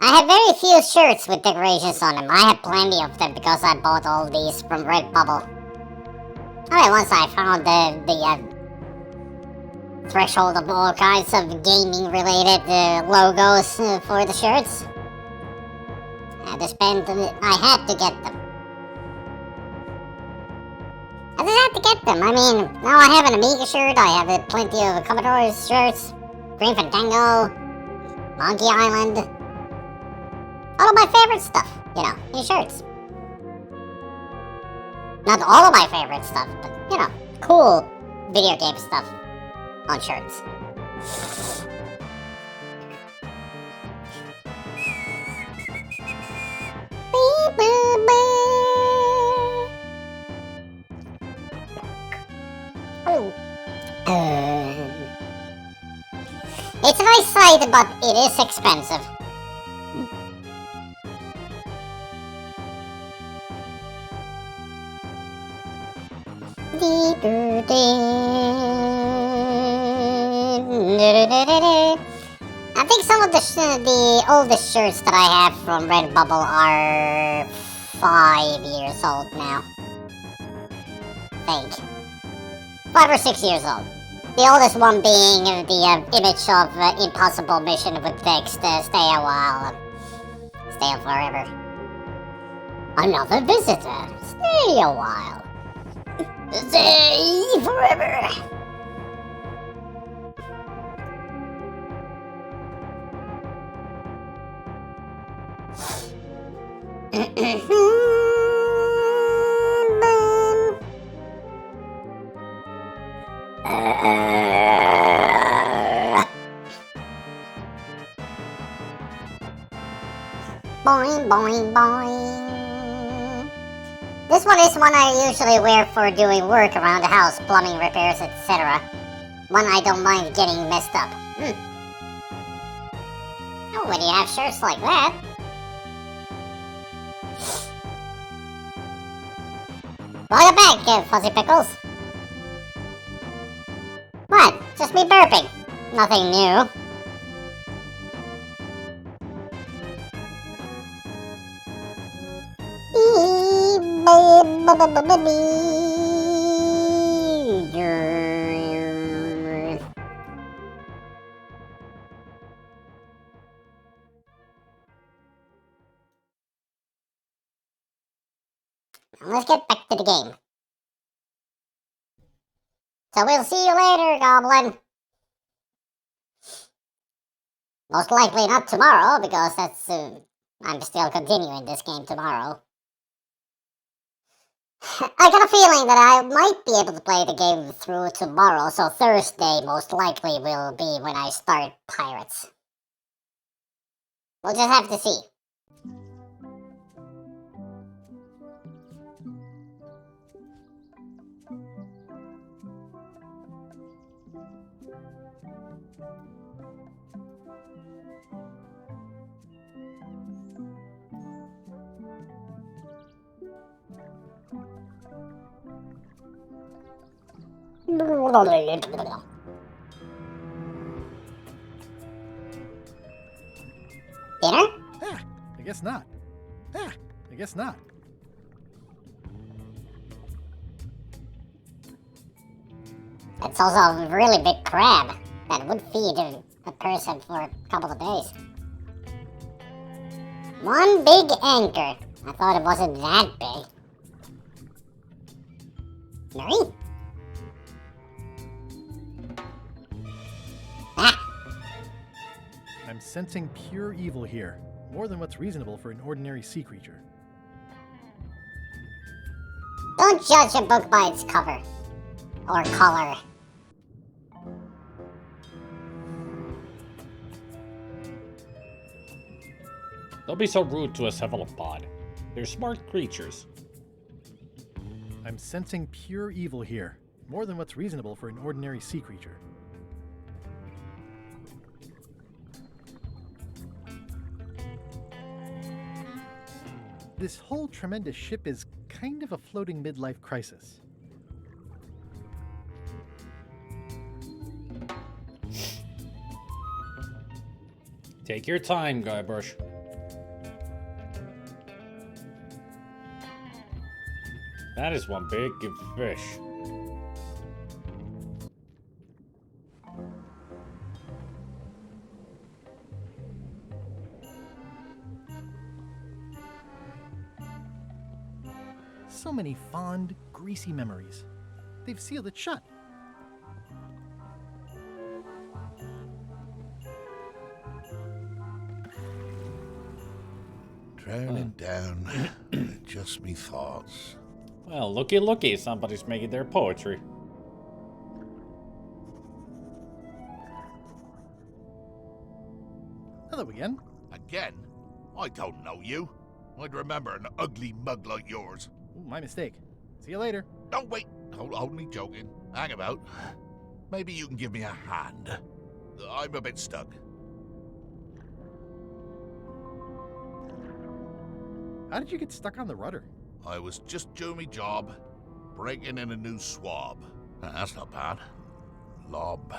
I have very few shirts with decorations on them. I have plenty of them because I bought all these from Redbubble. Alright, once I found the threshold of all kinds of gaming-related logos for the shirts, I had to get them. I just had to get them. I mean, now I have an Amiga shirt, I have plenty of Commodore shirts, Green Fandango, Monkey Island, all of my favorite stuff, you know, in shirts. Not all of my favorite stuff, but, you know, cool video game stuff on shirts. It's a nice sight, but it is expensive. I think some of the oldest shirts that I have from Redbubble are 5 years old now. I think 5 or 6 years old. The oldest one being the image of impossible mission with text, stay a while, stay forever. Another visitor, stay a while, stay forever. Boing, boing, boing. This one is one I usually wear for doing work around the house, plumbing repairs, etc. One I don't mind getting messed up. Oh, when you have shirts like that. Welcome back, Fuzzy Pickles. What? Just me burping. Nothing new. Let's get back to the game. So we'll see you later, Goblin. Most likely not tomorrow, because that's, I'm still continuing this game tomorrow. I got a feeling that I might be able to play the game through tomorrow, so Thursday most likely will be when I start Pirates. We'll just have to see. Dinner? I guess not. I guess not. It's also a really big crab that would feed a person for a couple of days. One big anchor. I thought it wasn't that big. Mary? I'm sensing pure evil here, more than what's reasonable for an ordinary sea creature. Don't judge a book by its cover. Or color. Don't be so rude to a cephalopod. They're smart creatures. I'm sensing pure evil here, more than what's reasonable for an ordinary sea creature. This whole tremendous ship is kind of a floating midlife crisis. Take your time, Guybrush. That is one big fish. So many fond, greasy memories. They've sealed it shut. Drowning down. Just me thoughts. Well, looky, somebody's making their poetry. Hello again. Again? I don't know you. I'd remember an ugly mug like yours. Ooh, my mistake. See you later. No, wait. Hold me joking. Hang about. Maybe you can give me a hand. I'm a bit stuck. How did you get stuck on the rudder? I was just doing my job, breaking in a new swab. That's not bad. Lob,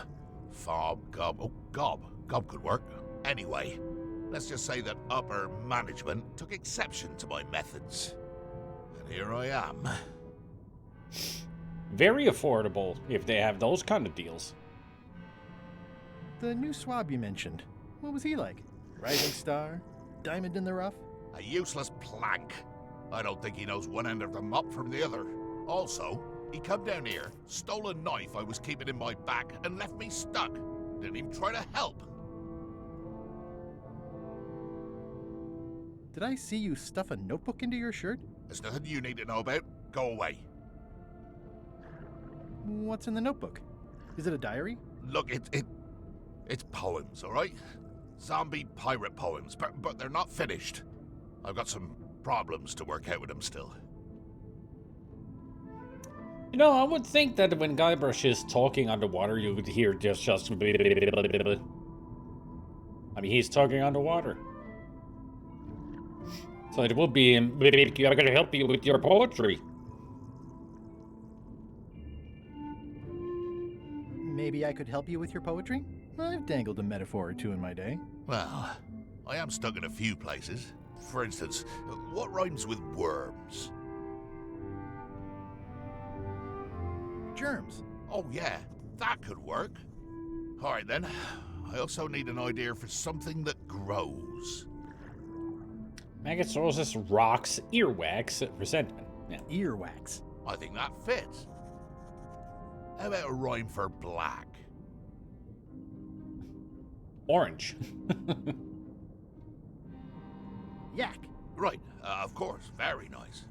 fob, gob. Oh, gob. Gob could work. Anyway, let's just say that upper management took exception to my methods. And here I am. Very affordable if they have those kind of deals. The new swab you mentioned. What was he like? Rising star? Diamond in the rough? A useless plank. I don't think he knows one end of the mop from the other. Also, he come down here, stole a knife I was keeping in my back, and left me stuck. Didn't even try to help. Did I see you stuff a notebook into your shirt? There's nothing you need to know about. Go away. What's in the notebook? Is it a diary? Look, it's poems, all right? Zombie pirate poems, but they're not finished. I've got some problems to work out with them still. You know, I would think that when Guybrush is talking underwater, you would hear just... I mean, he's talking underwater. So it would be... I'm gonna help you with your poetry. Maybe I could help you with your poetry? I've dangled a metaphor or two in my day. Well, I am stuck in a few places. For instance, what rhymes with worms? Germs. Oh yeah, that could work. Alright then, I also need an idea for something that grows. Maggots, roses, rocks, earwax, resentment. Yeah. Earwax. I think that fits. How about a rhyme for black? Orange. Yak. Right, of course, very nice.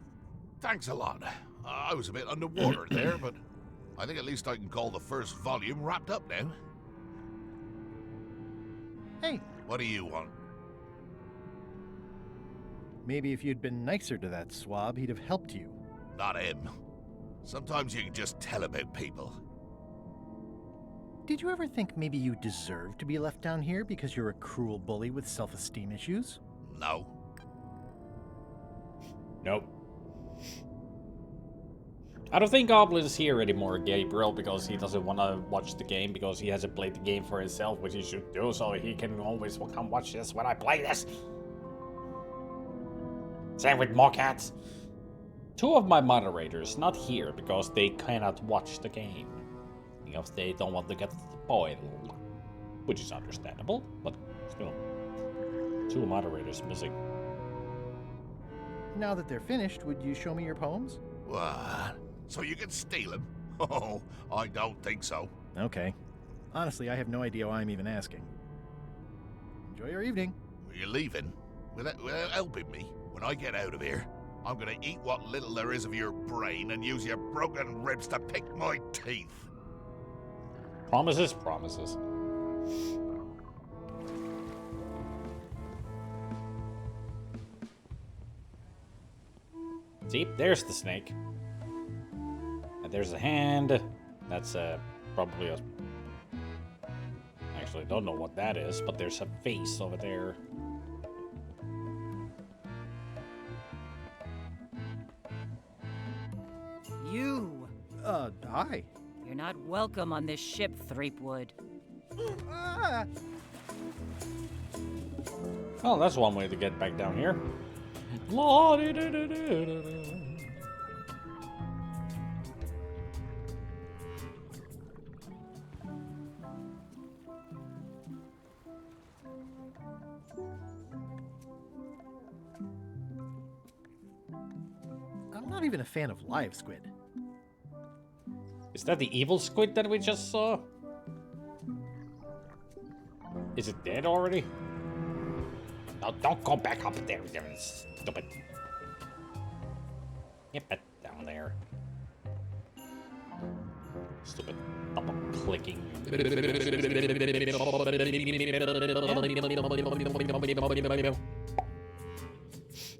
Thanks a lot. I was a bit underwater there, but I think at least I can call the first volume wrapped up now. Hey. What do you want? Maybe if you'd been nicer to that swab, he'd have helped you. Not him. Sometimes you can just tell about people. Did you ever think maybe you deserve to be left down here because you're a cruel bully with self-esteem issues? No. Nope. I don't think Goblin's here anymore, Gabriel, because he doesn't want to watch the game, because he hasn't played the game for himself, which he should do, so he can always come watch this when I play this. Same with Mockats. Two of my moderators not here because they cannot watch the game. Because they don't want to get spoiled. Which is understandable, but still. Two moderators missing. Now that they're finished, would you show me your poems? What? So you can steal them? Oh, I don't think so. Okay. Honestly, I have no idea why I'm even asking. Enjoy your evening. Are you leaving? Without helping me? When I get out of here, I'm gonna eat what little there is of your brain and use your broken ribs to pick my teeth. Promises, promises. See, there's the snake. And there's a hand. That's probably a... Actually, I don't know what that is, but there's a face over there. You! Hi. You're not welcome on this ship, Threepwood. Oh, that's one way to get back down here. I'm not even a fan of live squid. Is that the evil squid that we just saw? Is it dead already? No, don't go back up there, stupid. Get back down there. Stupid. clicking.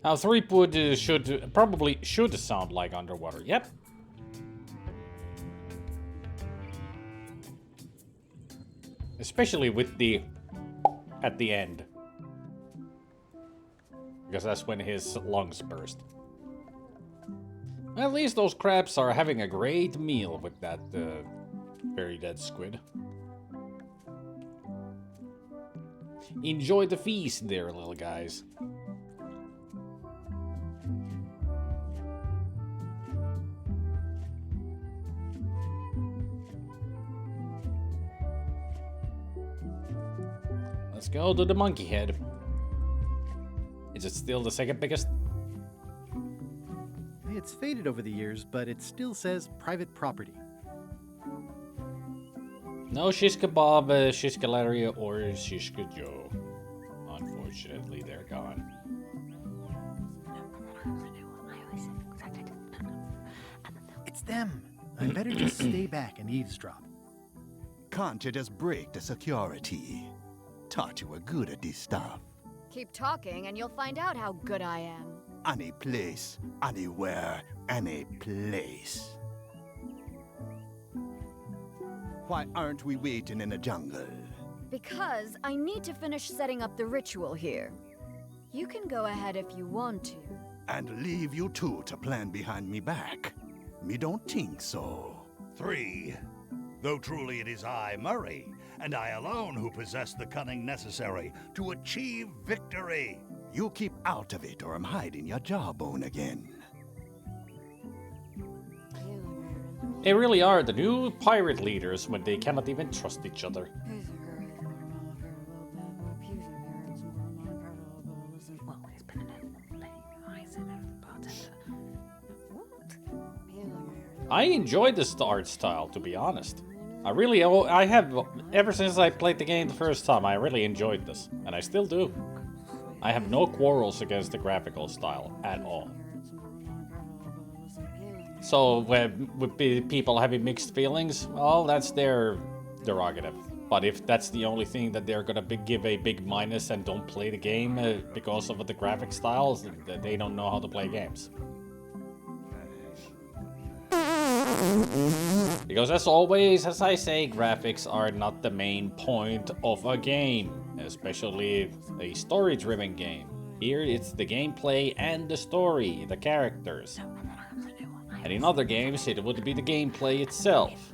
Now, Threepwood should sound like underwater. Yep. Especially with the at the end. Because that's when his lungs burst. At least those crabs are having a great meal with that very dead squid. Enjoy the feast there, little guys. Let's go to the monkey head. Is it still the second biggest? It's faded over the years, but it still says private property. No shish kebab, shish galeria, or shish Joe. Unfortunately, they're gone. It's them. I better just stay back and eavesdrop. Can't you just break the security? Thought you were good at this stuff. Keep talking and you'll find out how good I am. Any place, anywhere, any place. Why aren't we waiting in the jungle? Because I need to finish setting up the ritual here. You can go ahead if you want to. And leave you two to plan behind me back? Me don't think so. 3. Though truly it is I, Murray, and I alone who possess the cunning necessary to achieve victory. You keep out of it or I'm hiding your jawbone again. They really are the new pirate leaders when they cannot even trust each other. I enjoyed this art style, to be honest. I have, ever since I played the game the first time, I really enjoyed this. And I still do. I have no quarrels against the graphical style at all. So, with people having mixed feelings, well, that's their prerogative. But if that's the only thing that they're gonna give a big minus and don't play the game because of the graphic styles, they don't know how to play games. Because as always, as I say, graphics are not the main point of a game, especially a story-driven game. Here it's the gameplay and the story, the characters. And in other games it would be the gameplay itself.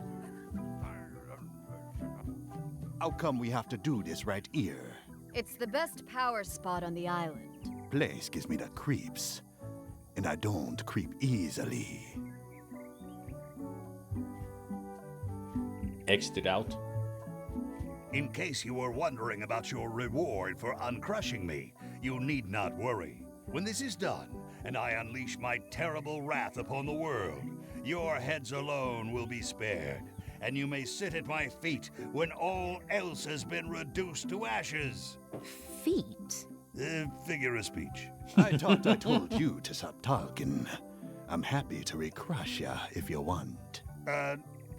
How come we have to do this right here? It's the best power spot on the island. Place gives me the creeps. And I don't creep easily. Exit out. In case you were wondering about your reward for uncrushing me, you need not worry. When this is done, and I unleash my terrible wrath upon the world, your heads alone will be spared, and you may sit at my feet when all else has been reduced to ashes. Feet? Figure of speech. I thought I told you to stop talking. I'm happy to recrush ya if you want.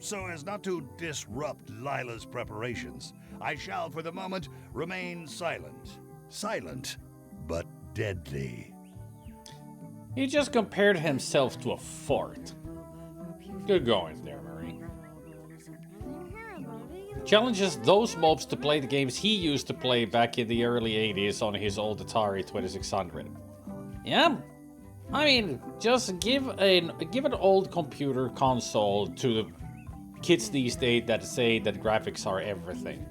So as not to disrupt Lila's preparations, I shall for the moment remain silent. Silent, but deadly. He just compared himself to a fart. Good going there, Murray. Challenges those mobs to play the games he used to play back in the early 80s on his old Atari 2600. Yeah, I mean, just give an old computer console to the kids these days that say that graphics are everything.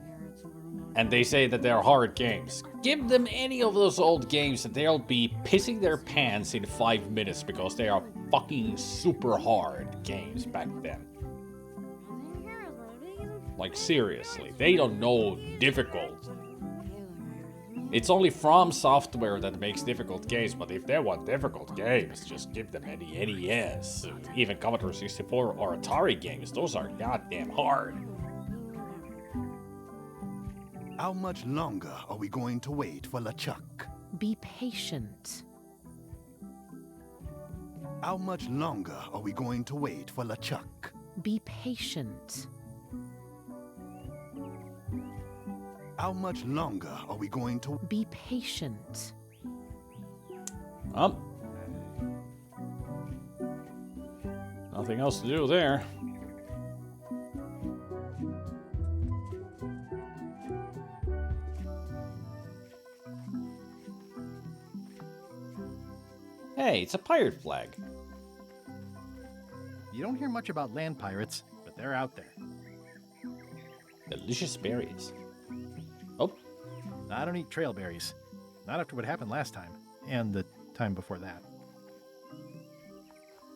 And they say that they're hard games. Give them any of those old games and they'll be pissing their pants in 5 minutes because they are fucking super hard games back then. Like seriously, they don't know difficult. It's only From Software that makes difficult games, but if they want difficult games, just give them any NES, even Commodore 64 or Atari games. Those are goddamn hard. How much longer are we going to wait for LeChuck? Be patient. How much longer are we going to wait for LeChuck? Be patient. How much longer are we going to... Be patient. Nothing else to do there. Hey, it's a pirate flag. You don't hear much about land pirates, but they're out there. Delicious berries. Oh. I don't eat trail berries. Not after what happened last time, and the time before that.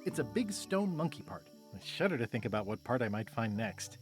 It's a big stone monkey part. I shudder to think about what part I might find next.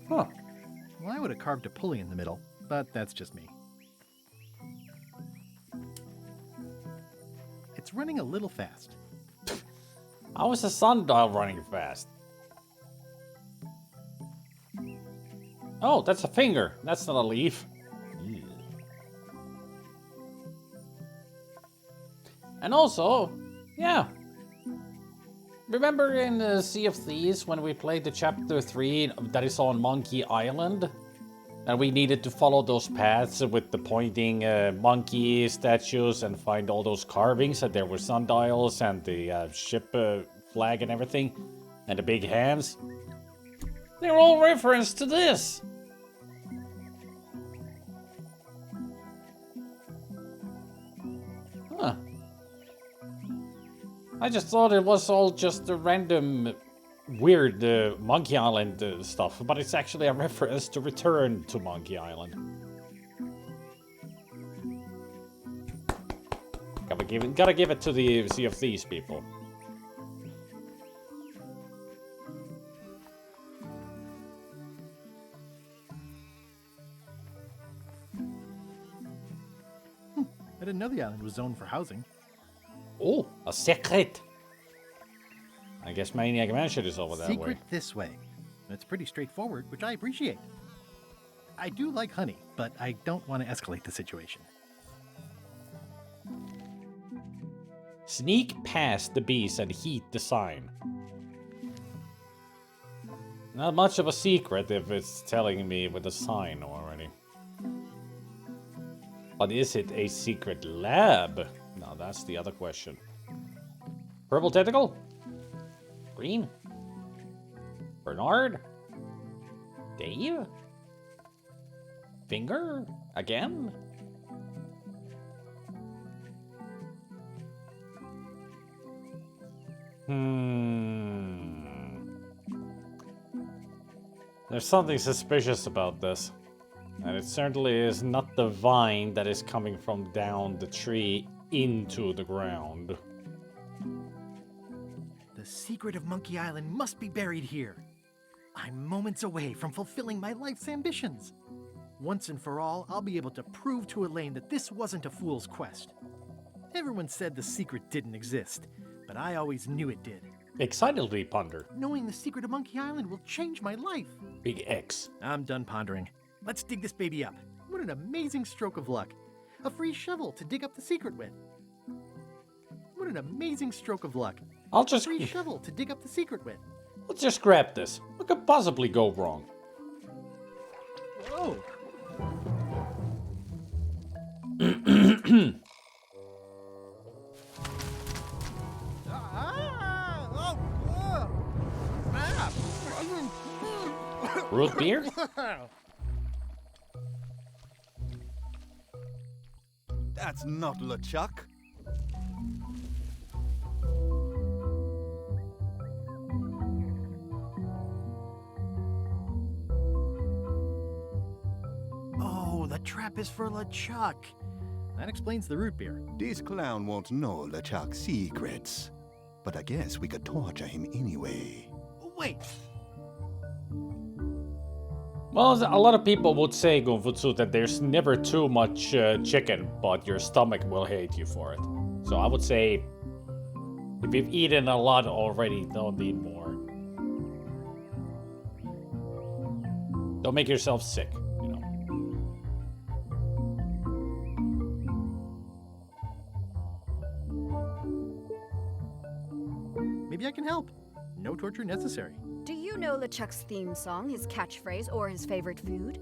Huh. Well, I would have carved a pulley in the middle, but that's just me. It's running a little fast. How is the sundial running fast? Oh, that's a finger. That's not a leaf. Ew. And also, yeah. Remember in the Sea of Thieves when we played the chapter 3 that is on Monkey Island? And we needed to follow those paths with the pointing monkey statues and find all those carvings, and there were sundials and the ship flag and everything, and the big hands. They're all reference to this. Huh. I just thought it was all just a random weird Monkey Island stuff, but it's actually a reference to Return to Monkey Island. Gotta give it to the Sea of Thieves people. I didn't know the island was zoned for housing. Oh, a secret! I guess Maniac Mansion is over that way. Secret this way. It's pretty straightforward, which I appreciate. I do like honey, but I don't want to escalate the situation. Sneak past the bees and heat the sign. Not much of a secret if it's telling me with a sign already. But is it a secret lab? Now that's the other question. Purple tentacle? Green? Bernard? Dave? Finger? Again? There's something suspicious about this. And it certainly is not the vine that is coming from down the tree into the ground. The secret of Monkey Island must be buried here. I'm moments away from fulfilling my life's ambitions. Once and for all, I'll be able to prove to Elaine that this wasn't a fool's quest. Everyone said the secret didn't exist, but I always knew it did. Excitedly ponder. Knowing the secret of Monkey Island will change my life. Big X. I'm done pondering. Let's dig this baby up. What an amazing stroke of luck. A free shovel to dig up the secret with. What an amazing stroke of luck. I'll just... A free shovel to dig up the secret with. Let's just grab this. What could possibly go wrong? Whoa. Root beer? That's not LeChuck. Oh, the trap is for LeChuck. That explains the root beer. This clown won't know LeChuck's secrets. But I guess we could torture him anyway. Wait. Well, a lot of people would say, Gunfutsu, that there's never too much chicken, but your stomach will hate you for it. So I would say, if you've eaten a lot already, don't eat more. Don't make yourself sick, you know. Maybe I can help. No torture necessary. Do you know LeChuck's theme song, his catchphrase, or his favorite food?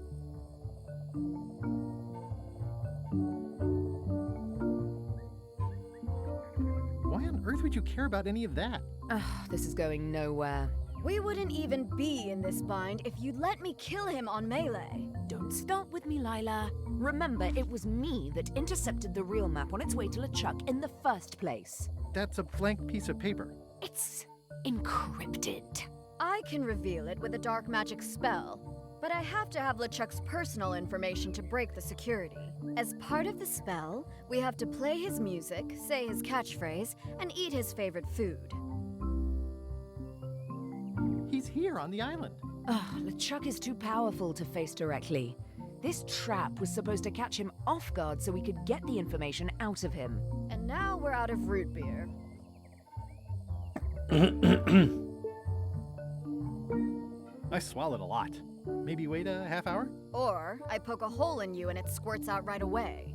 Why on earth would you care about any of that? Ugh, this is going nowhere. We wouldn't even be in this bind if you'd let me kill him on Melee. Don't start with me, Lila. Remember, it was me that intercepted the real map on its way to LeChuck in the first place. That's a blank piece of paper. It's encrypted. I can reveal it with a dark magic spell, but I have to have LeChuck's personal information to break the security. As part of the spell, we have to play his music, say his catchphrase, and eat his favorite food. He's here on the island. Ugh, LeChuck is too powerful to face directly. This trap was supposed to catch him off guard so we could get the information out of him. And now we're out of root beer. I swallowed a lot. Maybe wait a half hour? Or I poke a hole in you and it squirts out right away.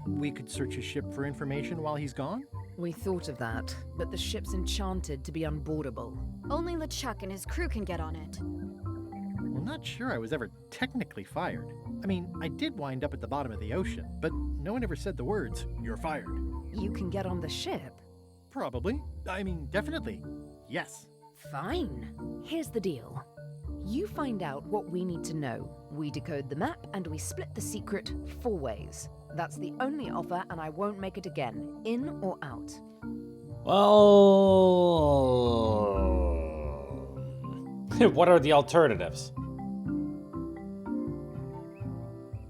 We could search his ship for information while he's gone? We thought of that, but the ship's enchanted to be unboardable. Only LeChuck and his crew can get on it. Well, not sure I was ever technically fired. I mean, I did wind up at the bottom of the ocean, but no one ever said the words, "You're fired." You can get on the ship? Probably. I mean, definitely. Yes. Fine. Here's the deal. You find out what we need to know. We decode the map, and we split the secret 4 ways. That's the only offer, and I won't make it again. In or out? Well... what are the alternatives?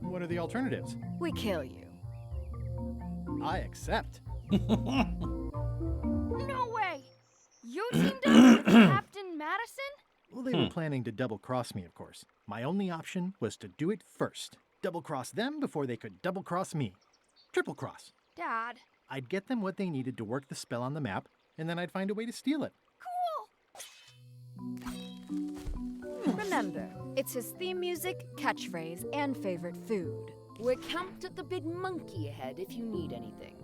What are the alternatives? We kill you. I accept. No way! You teamed up with Captain Madison? Well, they were planning to double-cross me, of course. My only option was to do it first. Double-cross them before they could double-cross me. Triple-cross. Dad. I'd get them what they needed to work the spell on the map, and then I'd find a way to steal it. Remember, it's his theme music, catchphrase, and favorite food. We're camped at the Big Monkey ahead if you need anything.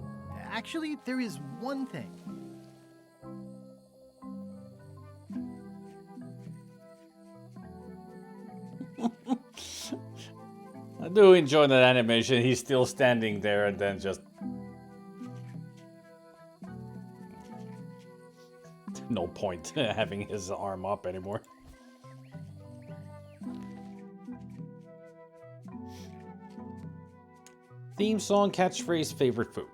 Actually, there is one thing. I do enjoy that animation. He's still standing there and then just... no point having his arm up anymore. Theme song, catchphrase, favorite food.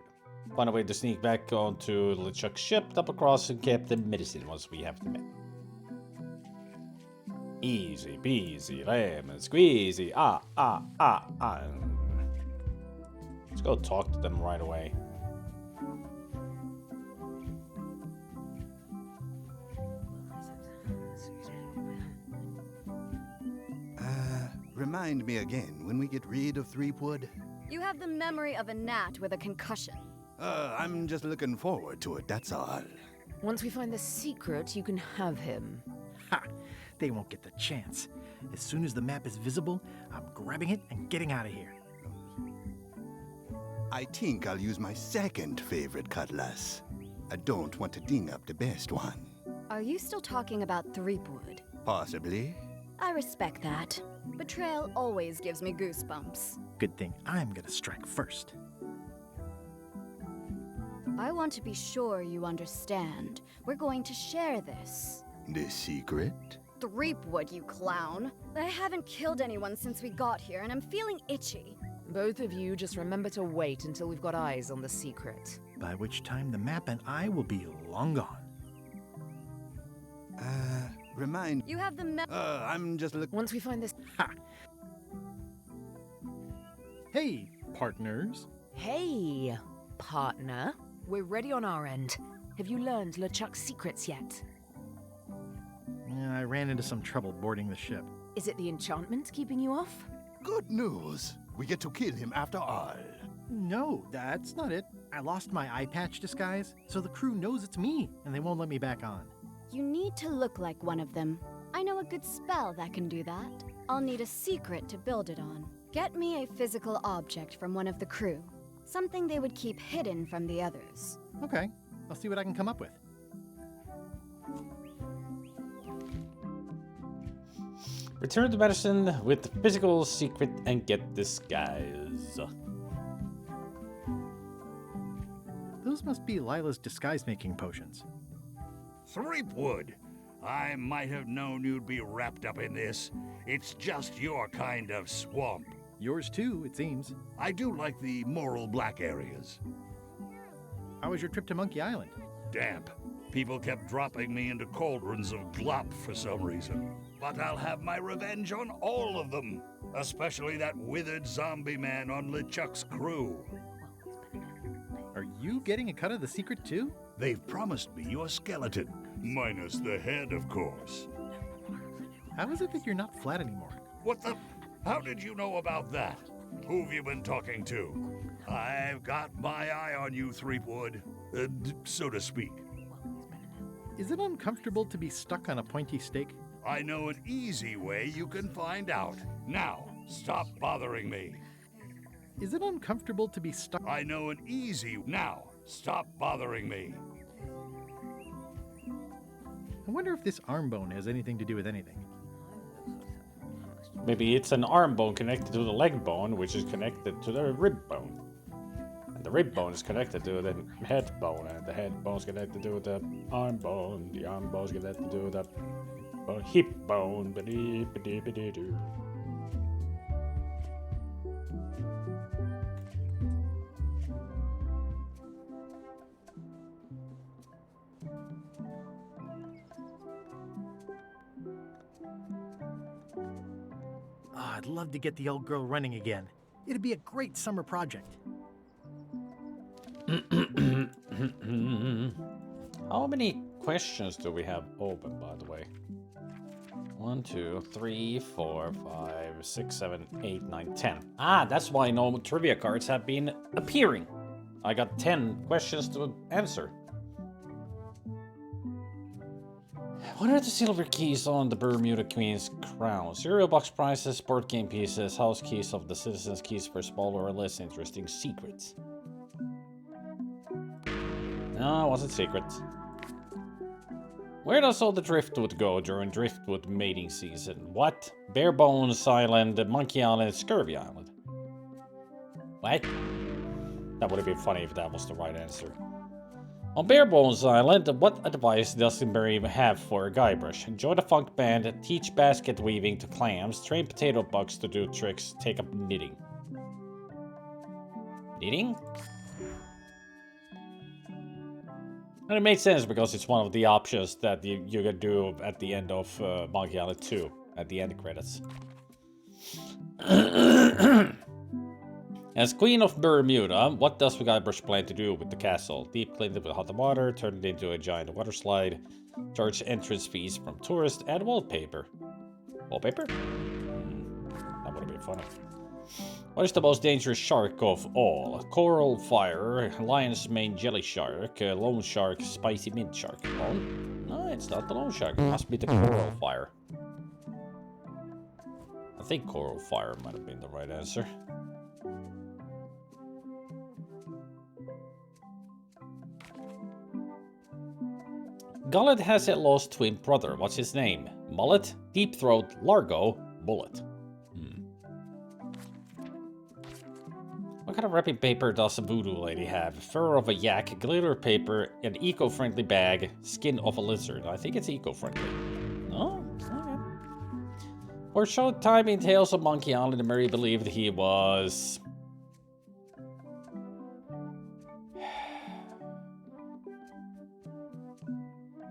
Find a way to sneak back onto LeChuck's ship, double cross, and get the medicine once we have the med. Easy peasy, lemon squeezy, Let's go talk to them right away. Remind me again when we get rid of Threepwood. You have the memory of a gnat with a concussion. I'm just looking forward to it, that's all. Once we find the secret, you can have him. Ha! They won't get the chance. As soon as the map is visible, I'm grabbing it and getting out of here. I think I'll use my second favorite cutlass. I don't want to ding up the best one. Are you still talking about Threepwood? Possibly. I respect that. Betrayal always gives me goosebumps. Good thing I'm gonna strike first. I want to be sure you understand. We're going to share this. The secret? Threepwood, you clown. I haven't killed anyone since we got here, and I'm feeling itchy. Both of you just remember to wait until we've got eyes on the secret. By which time the map and I will be long gone. Remind... You have the I'm just looking... Once we find this... Ha! Hey, partners. Hey, partner. We're ready on our end. Have you learned LeChuck's secrets yet? I ran into some trouble boarding the ship. Is it the enchantment keeping you off? Good news. We get to kill him after all. No, that's not it. I lost my eye patch disguise, so the crew knows it's me, and they won't let me back on. You need to look like one of them. I know a good spell that can do that. I'll need a secret to build it on. Get me a physical object from one of the crew. Something they would keep hidden from the others. Okay, I'll see what I can come up with. Return to medicine with the physical secret and get disguise. Those must be Lila's disguise-making potions. Threepwood, I might have known you'd be wrapped up in this. It's just your kind of swamp. Yours too, it seems. I do like the moral black areas. How was your trip to Monkey Island? Damp. People kept dropping me into cauldrons of glop for some reason. But I'll have my revenge on all of them. Especially that withered zombie man on LeChuck's crew. Are you getting a cut of the secret too? They've promised me your skeleton. Minus the head, of course. How is it that you're not flat anymore? What the? How did you know about that? Who've you been talking to? I've got my eye on you, Threepwood. So to speak. Is it uncomfortable to be stuck on a pointy stake? I know an easy way you can find out. Now, stop bothering me. Is it uncomfortable to be stuck? I know an easy... Now, stop bothering me. I wonder if this arm bone has anything to do with anything. Maybe it's an arm bone connected to the leg bone, which is connected to the rib bone. And the rib bone is connected to the head bone, and the head bone is connected to the arm bone. The arm bone is connected to the hip bone. Ba-dee-ba-dee-ba-dee-doo. Oh, I'd love to get the old girl running again. It'd be a great summer project. How many questions do we have open, by the way? 1, 2, 3, 4, 5, 6, 7, 8, 9, 10. Ah, that's why no trivia cards have been appearing. I got 10 questions to answer. What are the silver keys on the Bermuda Queen's crown? Cereal box prizes, board game pieces, house keys of the citizens' keys for smaller or less interesting secrets. No, it wasn't secrets. Where does all the driftwood go during driftwood mating season? What? Bare Bones Island, Monkey Island, Scurvy Island. What? That would have been funny if that was the right answer. On Bare Bones Island, what advice does Barry have for Guybrush? Join a funk band, teach basket weaving to clams, train potato bugs to do tricks, take up knitting. Knitting? And it makes sense because it's one of the options that you can do at the end of Monkey Island 2, at the end credits. As Queen of Bermuda, what does Guybrush plan to do with the castle? Deep clean it with hot water, turn it into a giant water slide, charge entrance fees from tourists, add wallpaper. Wallpaper? That would have been funny. What is the most dangerous shark of all? Coral fire, lion's mane jelly shark, lone shark, spicy mint shark. Lone? No, it's not the lone shark. It must be the coral fire. I think coral fire might have been the right answer. Gullet has a lost twin brother. What's his name? Mullet, Deep Throat, Largo, Bullet. What kind of wrapping paper does a voodoo lady have? Fur of a yak, glitter paper, an eco-friendly bag, skin of a lizard. I think it's eco-friendly. No? Okay. For a short time in Tales of Monkey Island, Mary believed he was...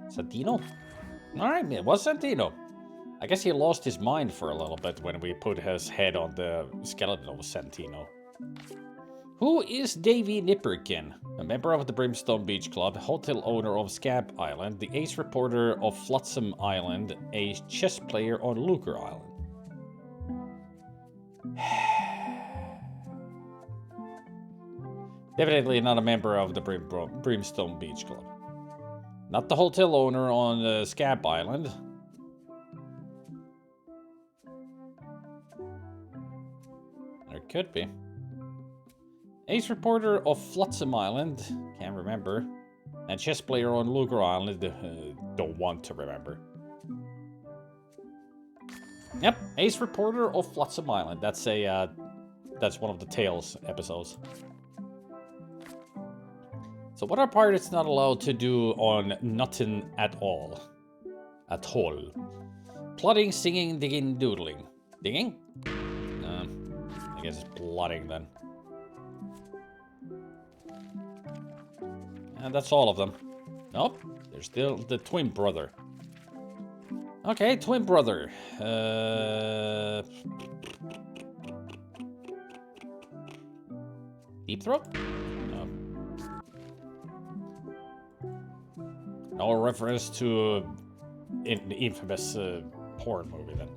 Santino? Alright, it was Santino. I guess he lost his mind for a little bit when we put his head on the skeleton of Santino. Who is Davy Nipperkin? A member of the Brimstone Beach Club, hotel owner of Scab Island, the ace reporter of Flotsam Island, a chess player on Lucre Island. Definitely not a member of the Brimstone Beach Club. Not the hotel owner on Scab Island. There could be. Ace reporter of Flotsam Island, can't remember. And chess player on Lucre Island, don't want to remember. Yep, ace reporter of Flotsam Island. That's one of the Tales episodes. So what are pirates not allowed to do on nothing at all? At all. Plotting, singing, digging, doodling. Digging? I guess it's plotting then. And that's all of them. Nope, there's still the twin brother. Okay, twin brother. Deep Throat? No. No reference to the infamous porn movie then.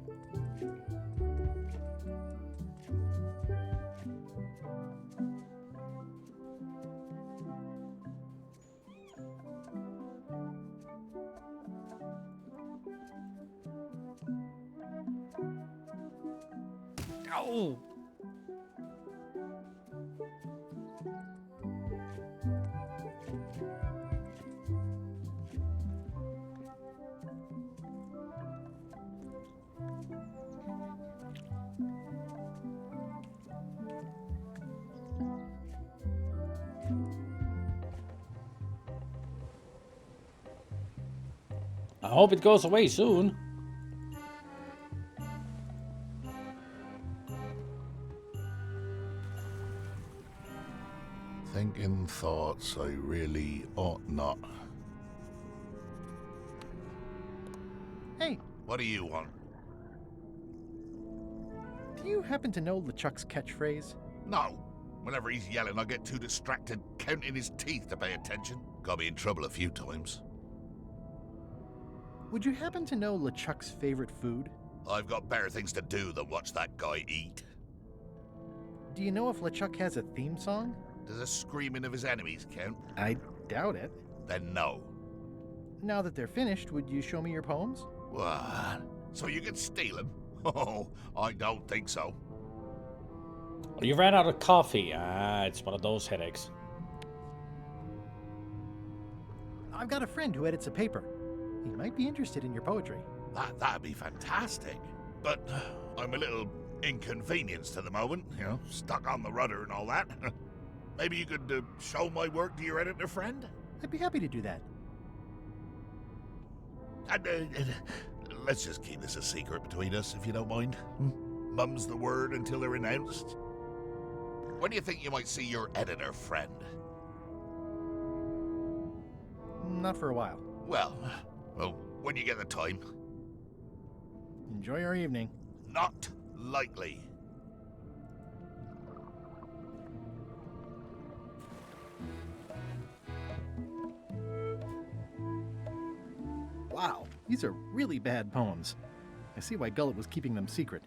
Oh. I hope it goes away soon. Thinking thoughts I really ought not. Hey, What do you want? do you happen to know LeChuck's catchphrase? No. Whenever he's yelling, I get too distracted counting his teeth to pay attention. Got me in trouble a few times. Would you happen to know LeChuck's favorite food? I've got better things to do than watch that guy eat. Do you know if LeChuck has a theme song? Does the screaming of his enemies count? I doubt it. Then no. Now that they're finished, would you show me your poems? What? So you can steal them? Oh, I don't think so. Well, you ran out of coffee. It's one of those headaches. I've got a friend who edits a paper. He might be interested in your poetry. That'd be fantastic. But I'm a little inconvenienced at the moment, you know, stuck on the rudder and all that. Maybe you could show my work to your editor friend? I'd be happy to do that. And, let's just keep this a secret between us, if you don't mind. Mum's the word until they're announced. When do you think you might see your editor friend? Not for a while. Well, when you get the time. Enjoy your evening. Not likely. Wow, these are really bad poems. I see why Gullet was keeping them secret.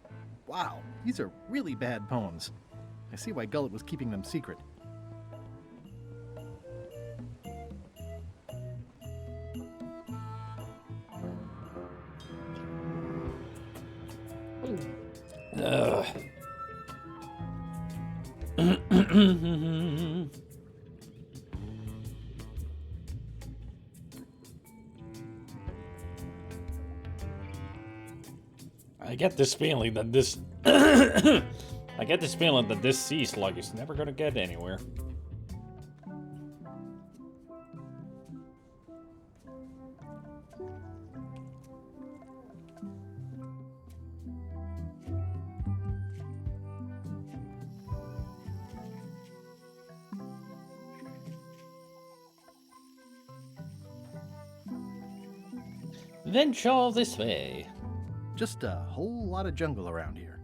Wow, these are really bad poems. I see why Gullet was keeping them secret. I get this feeling that this I get this feeling that this sea slug is never gonna get anywhere. Venture this way. Just a whole lot of jungle around here.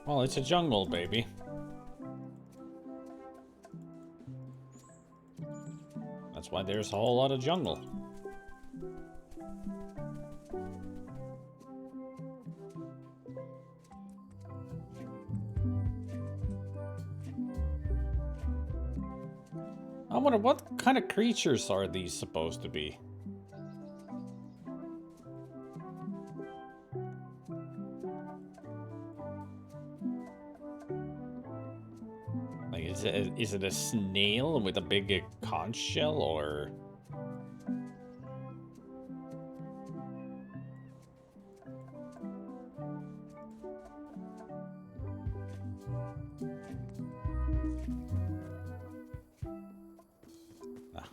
Well, it's a jungle, baby. That's why there's a whole lot of jungle. I wonder what kind of creatures are these supposed to be? Like, is it a snail with a big conch shell, or?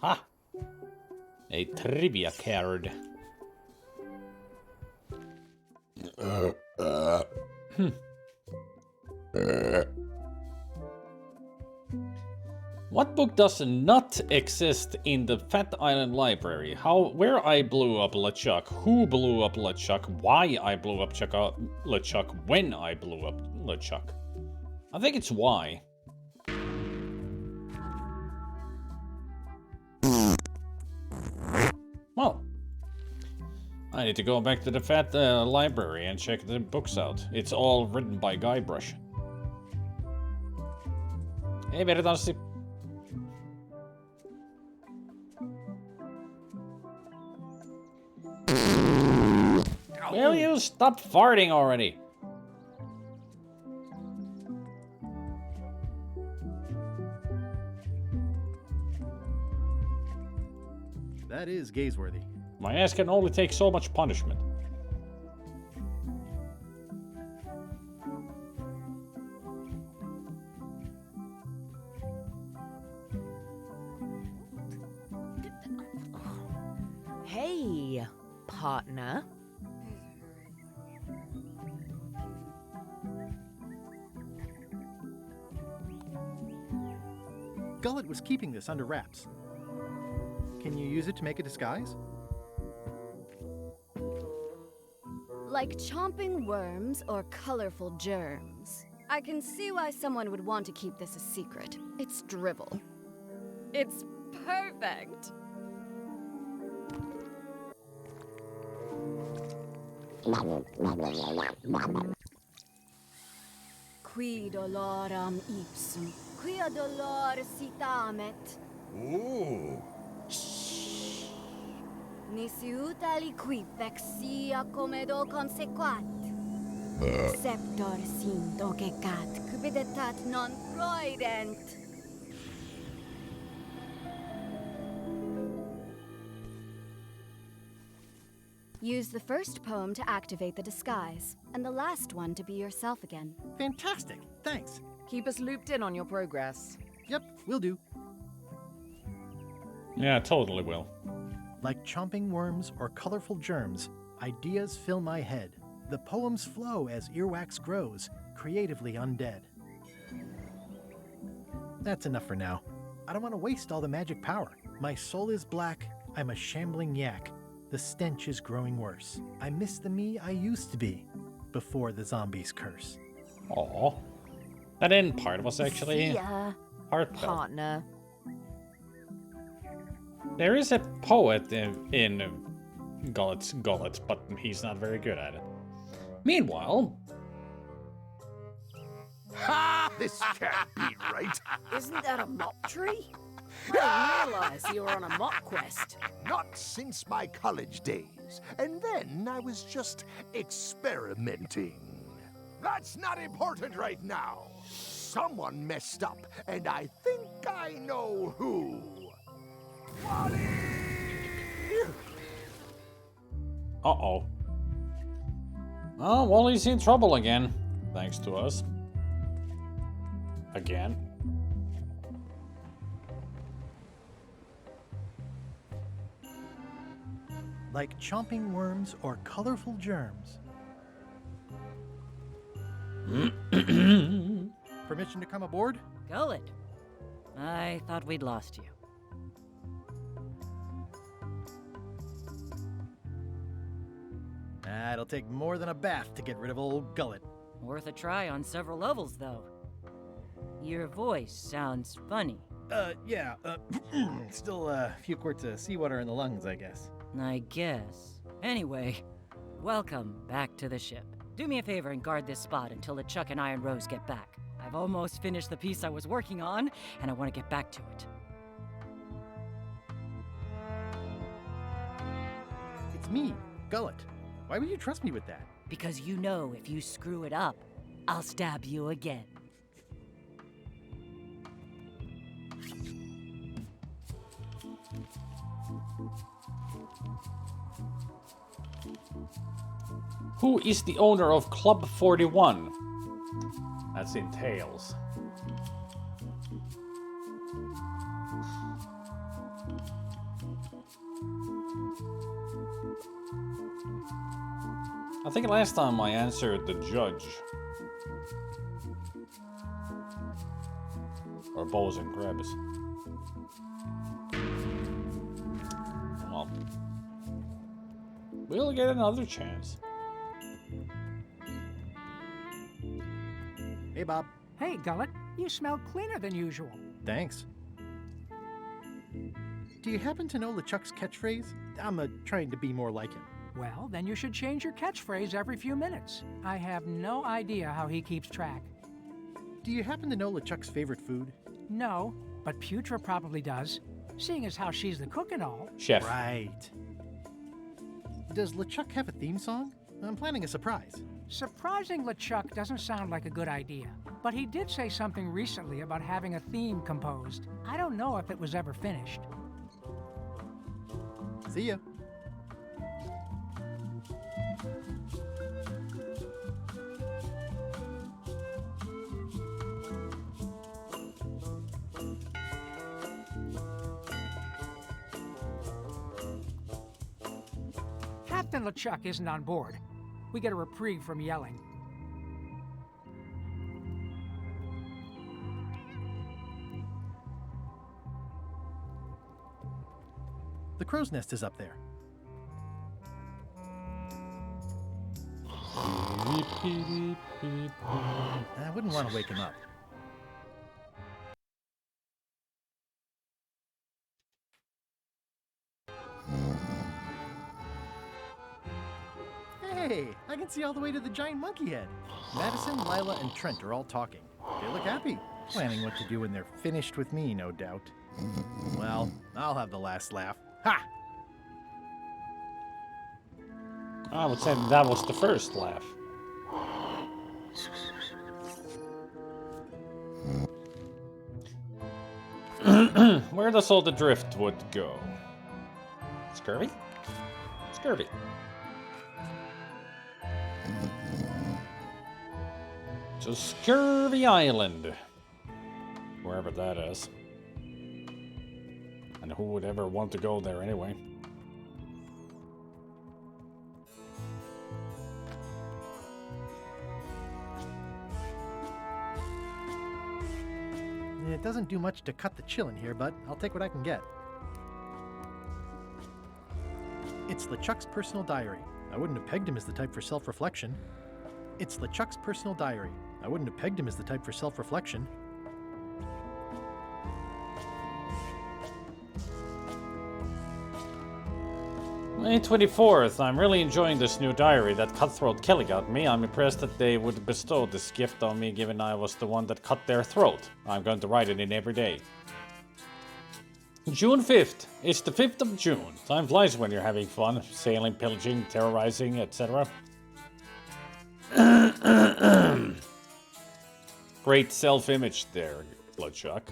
Aha! A trivia card. What book does not exist in the Fat Island Library? Where I blew up LeChuck, who blew up LeChuck, why I blew up LeChuck, when I blew up LeChuck. I think it's why. Well, I need to go back to the Fat Library and check the books out. It's all written by Guybrush. Hey, Veritanssi. Will you stop farting already? That is gazeworthy. My ass can only take so much punishment. Hey, partner. Gullet was keeping this under wraps. Can you use it to make a disguise? Like chomping worms or colorful germs. I can see why someone would want to keep this a secret. It's drivel. It's perfect. Qui doloram ipsum, quia dolor citamet. Ooh. Nisi utali qui vexia comedo consequat. Septor sint ocecat, cupiditat non proident. Use the first poem to activate the disguise, and the last one to be yourself again. Fantastic! Thanks. Keep us looped in on your progress. Yep, will do. Yeah, totally will. Like chomping worms or colorful germs, ideas fill my head. The poems flow as earwax grows, creatively undead. That's enough for now. I don't want to waste all the magic power. My soul is black, I'm a shambling yak. The stench is growing worse. I miss the me I used to be, before the zombies curse. Aww. That end part was actually See ya, heartfelt. partner. There is a poet in Gullet's Gullet, but he's not very good at it. Meanwhile... Ha! This can't be right. Isn't that a mop tree? I didn't realize you were on a mop quest. Not since my college days. And then I was just experimenting. That's not important right now. Someone messed up, and I think I know who. Wally! Uh-oh. Oh, Wally's in trouble again. Thanks to us. Again. Like chomping worms or colorful germs. Permission to come aboard? Gullet. I thought we'd lost you. It'll take more than a bath to get rid of old Gullet. Worth a try on several levels, though. Your voice sounds funny. Yeah, still a few quarts of seawater in the lungs, I guess. I guess. Anyway, welcome back to the ship. Do me a favor and guard this spot until LeChuck and Iron Rose get back. I've almost finished the piece I was working on, and I want to get back to it. It's me, Gullet. Why would you trust me with that? Because you know if you screw it up, I'll stab you again. Who is the owner of Club 41? That's in Tales. I think last time I answered the judge. Or Bows and Krebs. Well, we'll get another chance. Hey, Bob. Hey, Gullet. You smell cleaner than usual. Thanks. Do you happen to know LeChuck's catchphrase? I'm trying to be more like him. Well, then you should change your catchphrase every few minutes. I have no idea how he keeps track. Do you happen to know LeChuck's favorite food? No, but Putra probably does, seeing as how she's the cook and all. Chef. Right. Does LeChuck have a theme song? I'm planning a surprise. Surprising LeChuck doesn't sound like a good idea, but he did say something recently about having a theme composed. I don't know if it was ever finished. See ya. Captain LeChuck isn't on board. We get a reprieve from yelling. The crow's nest is up there. I wouldn't want to wake him up. Hey, I can see all the way to the giant monkey head. Madison, Lila, and Trent are all talking. They look happy, planning what to do when they're finished with me, no doubt. Well, I'll have the last laugh. Ha! I would say that was the first laugh. Where does all the driftwood go? Scurvy? Scurvy. To Scurvy Island. Wherever that is. And who would ever want to go there anyway? It doesn't do much to cut the chill in here, but I'll take what I can get. It's LeChuck's personal diary. I wouldn't have pegged him as the type for self-reflection. It's LeChuck's personal diary. I wouldn't have pegged him as the type for self-reflection. May 24th, I'm really enjoying this new diary that Cutthroat Kelly got me. I'm impressed that they would bestow this gift on me given I was the one that cut their throat. I'm going to write it in every day. June 5th. It's the 5th of June. Time flies when you're having fun. Sailing, pillaging, terrorizing, etc. Great self-image there, LeChuck.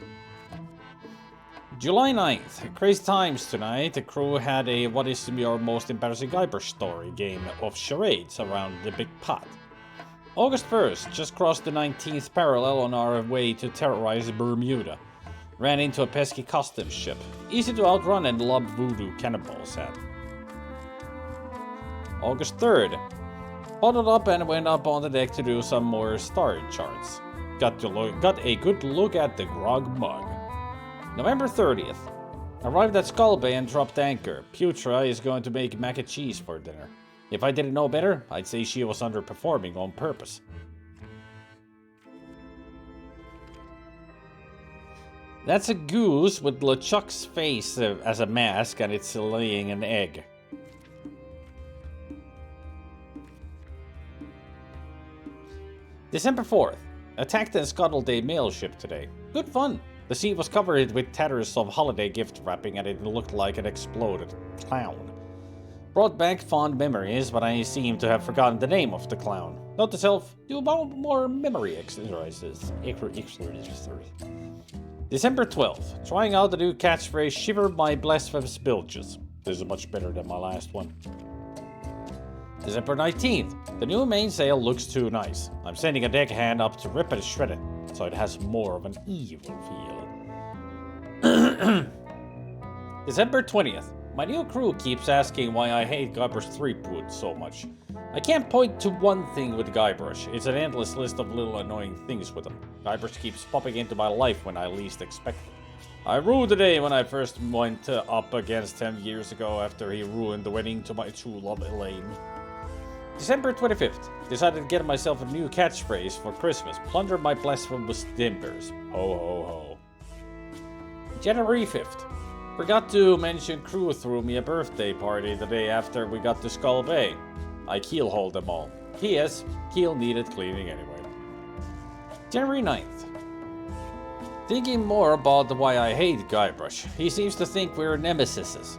July 9th. Crazy times tonight. The crew had a What is Your Most Embarrassing Guybrush Story game of charades around the big pot. August 1st. Just crossed the 19th parallel on our way to terrorize Bermuda. Ran into a pesky customs ship. Easy to outrun and lob voodoo cannonballs at. August 3rd. Huddled up and went up on the deck to do some more star charts. Got a good look at the grog mug. November 30th. Arrived at Skull Bay and dropped anchor. Putra is going to make mac and cheese for dinner. If I didn't know better, I'd say she was underperforming on purpose. That's a goose with LeChuck's face as a mask, and it's laying an egg. December 4th. Attacked and scuttled a mail ship today. Good fun. The sea was covered with tatters of holiday gift wrapping and it looked like an exploded clown. Brought back fond memories, but I seem to have forgotten the name of the clown. Note to self, do more memory exercises. December 12th. Trying out the new catchphrase, shiver my blasphemous bilges. This is much better than my last one. December 19th. The new mainsail looks too nice. I'm sending a deckhand up to rip and shred it, so it has more of an evil feel. December 20th. My new crew keeps asking why I hate Guybrush Threepwood so much. I can't point to one thing with Guybrush. It's an endless list of little annoying things with him. Guybrush keeps popping into my life when I least expect it. I ruled the day when I first went up against him years ago after he ruined the wedding to my true love Elaine. December 25th. Decided to get myself a new catchphrase for Christmas. Plunder my blasphemous timbers. Ho ho ho. January 5th. Forgot to mention crew threw me a birthday party the day after we got to Skull Bay. I keelhauled them all. P.S. Keel needed cleaning anyway. January 9th. Thinking more about why I hate Guybrush. He seems to think we're nemesises.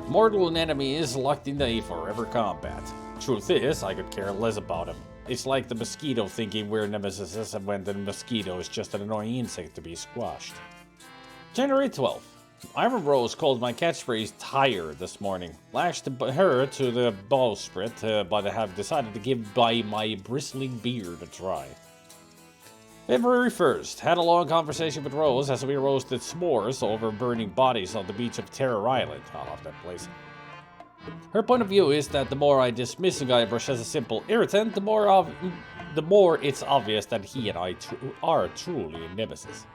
Mortal enemies locked in a forever combat. Truth is, I could care less about him. It's like the mosquito thinking we're nemesises and when the mosquito is just an annoying insect to be squashed. January 12th. Iron Rose called my catchphrase tired this morning. Lashed her to the bowsprit, but I have decided to give by my bristling beard a try. February 1st. Had a long conversation with Rose as we roasted s'mores over burning bodies on the beach of Terror Island. I love that place. Her point of view is that the more I dismiss Guybrush as a simple irritant, the more it's obvious that he and I are truly nemesis.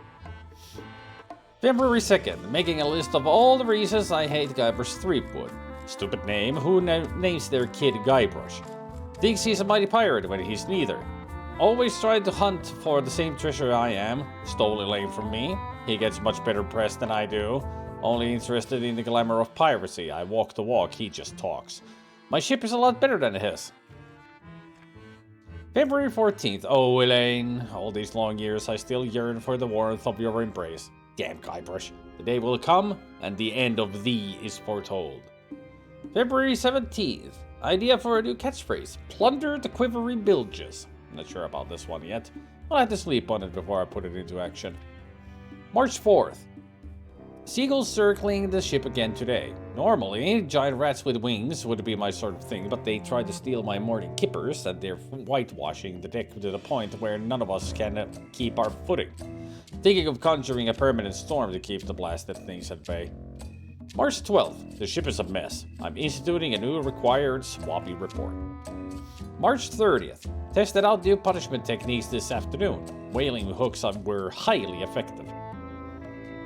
February 2nd, making a list of all the reasons I hate Guybrush Threepwood. Stupid name, who names their kid Guybrush? Thinks he's a mighty pirate when he's neither. Always tried to hunt for the same treasure I am, stole Elaine from me. He gets much better press than I do. Only interested in the glamour of piracy. I walk the walk, he just talks. My ship is a lot better than his. February 14th, oh Elaine, all these long years I still yearn for the warmth of your embrace. Damn Guybrush, the day will come, and the end of thee is foretold. February 17th, idea for a new catchphrase, plunder the quivering bilges. Not sure about this one yet. I'll have to sleep on it before I put it into action. March 4th. Seagulls circling the ship again today. Normally, giant rats with wings would be my sort of thing, but they tried to steal my morning kippers and they're whitewashing the deck to the point where none of us can keep our footing. Thinking of conjuring a permanent storm to keep the blasted things at bay. March 12th. The ship is a mess. I'm instituting a new required swappy report. March 30th. Tested out new punishment techniques this afternoon. Whaling hooks were highly effective.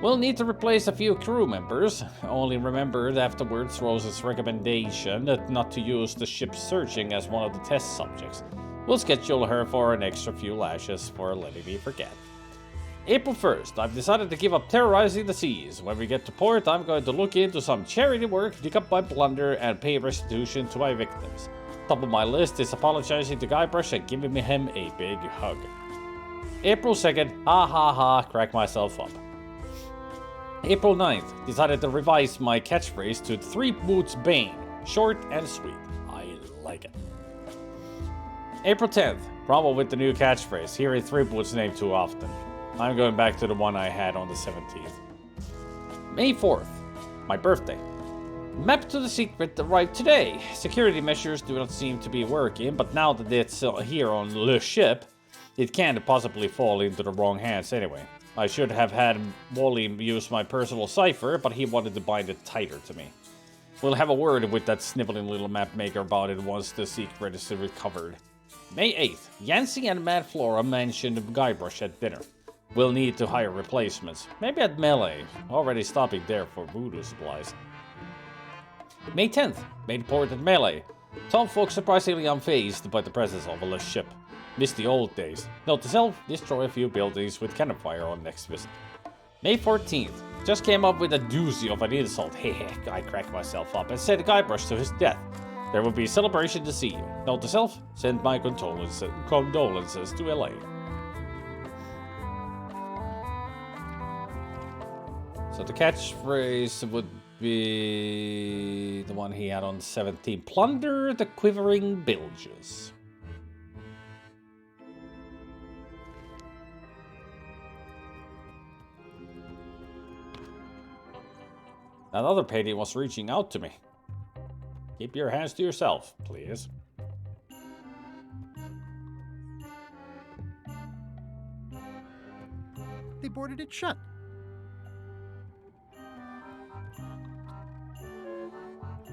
We'll need to replace a few crew members. Only remembered afterwards Rose's recommendation not to use the ship's searching as one of the test subjects. We'll schedule her for an extra few lashes for letting me forget. April 1st, I've decided to give up terrorizing the seas. When we get to port, I'm going to look into some charity work, dig up my plunder, and pay restitution to my victims. Top of my list is apologizing to Guybrush and giving him a big hug. April 2nd, ha ha ha, crack myself up. April 9th, decided to revise my catchphrase to Threepwood's Bane. Short and sweet. I like it. April 10th, problem with the new catchphrase, hearing Threepwood's name too often. I'm going back to the one I had on the 17th. May 4th, my birthday. Map to the secret arrived today. Security measures do not seem to be working, but now that it's here on the ship, it can't possibly fall into the wrong hands anyway. I should have had Wally use my personal cipher, but he wanted to bind it tighter to me. We'll have a word with that sniveling little map maker about it once the secret is recovered. May 8th, Yancy and Mad Flora mentioned Guybrush at dinner. We'll need to hire replacements. Maybe at Melee. Already stopping there for voodoo supplies. May 10th, made port at Melee. Some folks surprisingly unfazed by the presence of a ship. Miss the old days. Note to self, destroy a few buildings with cannon fire on next visit. May 14th. Just came up with a doozy of an insult. Hehe, I cracked myself up and sent Guybrush to his death. There will be a celebration to see you. Note to self, send my condolences to LA. So the catchphrase would be the one he had on 17. Plunder the quivering bilges. That other painting was reaching out to me. Keep your hands to yourself, please. They boarded it shut.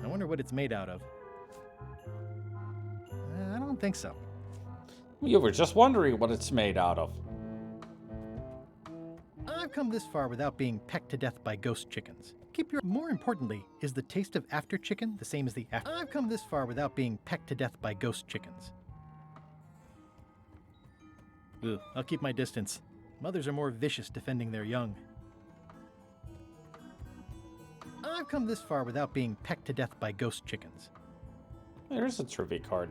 I wonder what it's made out of. I don't think so. You were just wondering what it's made out of. I've come this far without being pecked to death by ghost chickens. More importantly, is the taste of after chicken the same as the after? I've come this far without being pecked to death by ghost chickens. Ugh, I'll keep my distance. Mothers are more vicious defending their young. I've come this far without being pecked to death by ghost chickens. There's a trivia card.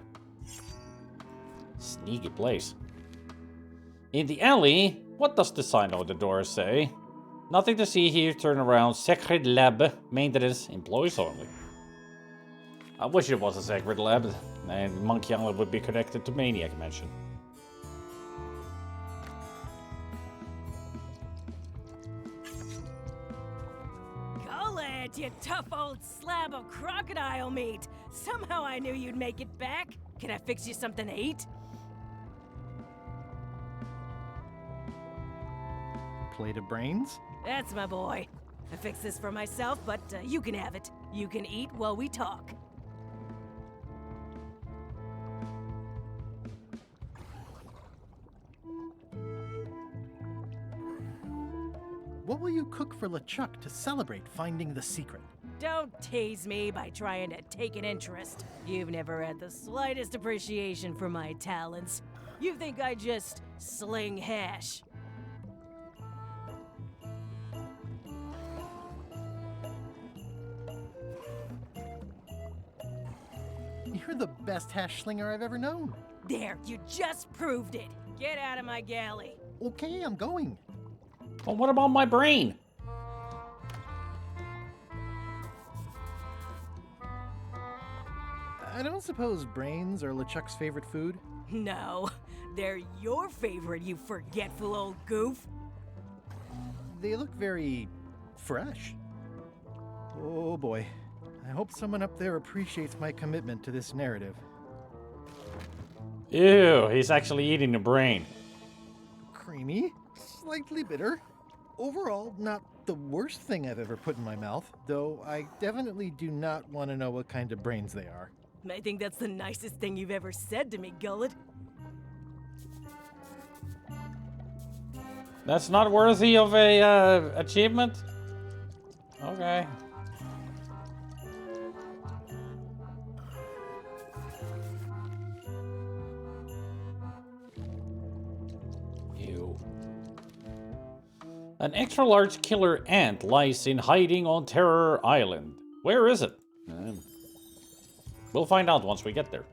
Sneaky place. In the alley, what does the sign on the door say? Nothing to see here, turn around, Sacred Lab, maintenance, employees only. I wish it was a Sacred Lab, and Monkey Island would be connected to Maniac Mansion. Gollet, you tough old slab of crocodile meat! Somehow I knew you'd make it back. Can I fix you something to eat? Plate of brains? That's my boy. I fixed this for myself, but you can have it. You can eat while we talk. What will you cook for LeChuck to celebrate finding the secret? Don't tease me by trying to take an interest. You've never had the slightest appreciation for my talents. You think I just sling hash. You're the best hash slinger I've ever known. There, you just proved it. Get out of my galley. Okay, I'm going. Well, what about my brain? I don't suppose brains are LeChuck's favorite food? No, they're your favorite, you forgetful old goof. They look very fresh. Oh boy. I hope someone up there appreciates my commitment to this narrative. Ew, he's actually eating the brain. Creamy, slightly bitter. Overall, not the worst thing I've ever put in my mouth, though I definitely do not want to know what kind of brains they are. I think that's the nicest thing you've ever said to me, Gullet. That's not worthy of a achievement? Okay. Ew. An extra-large killer ant lies in hiding on Terror Island. Where is it? We'll find out once we get there.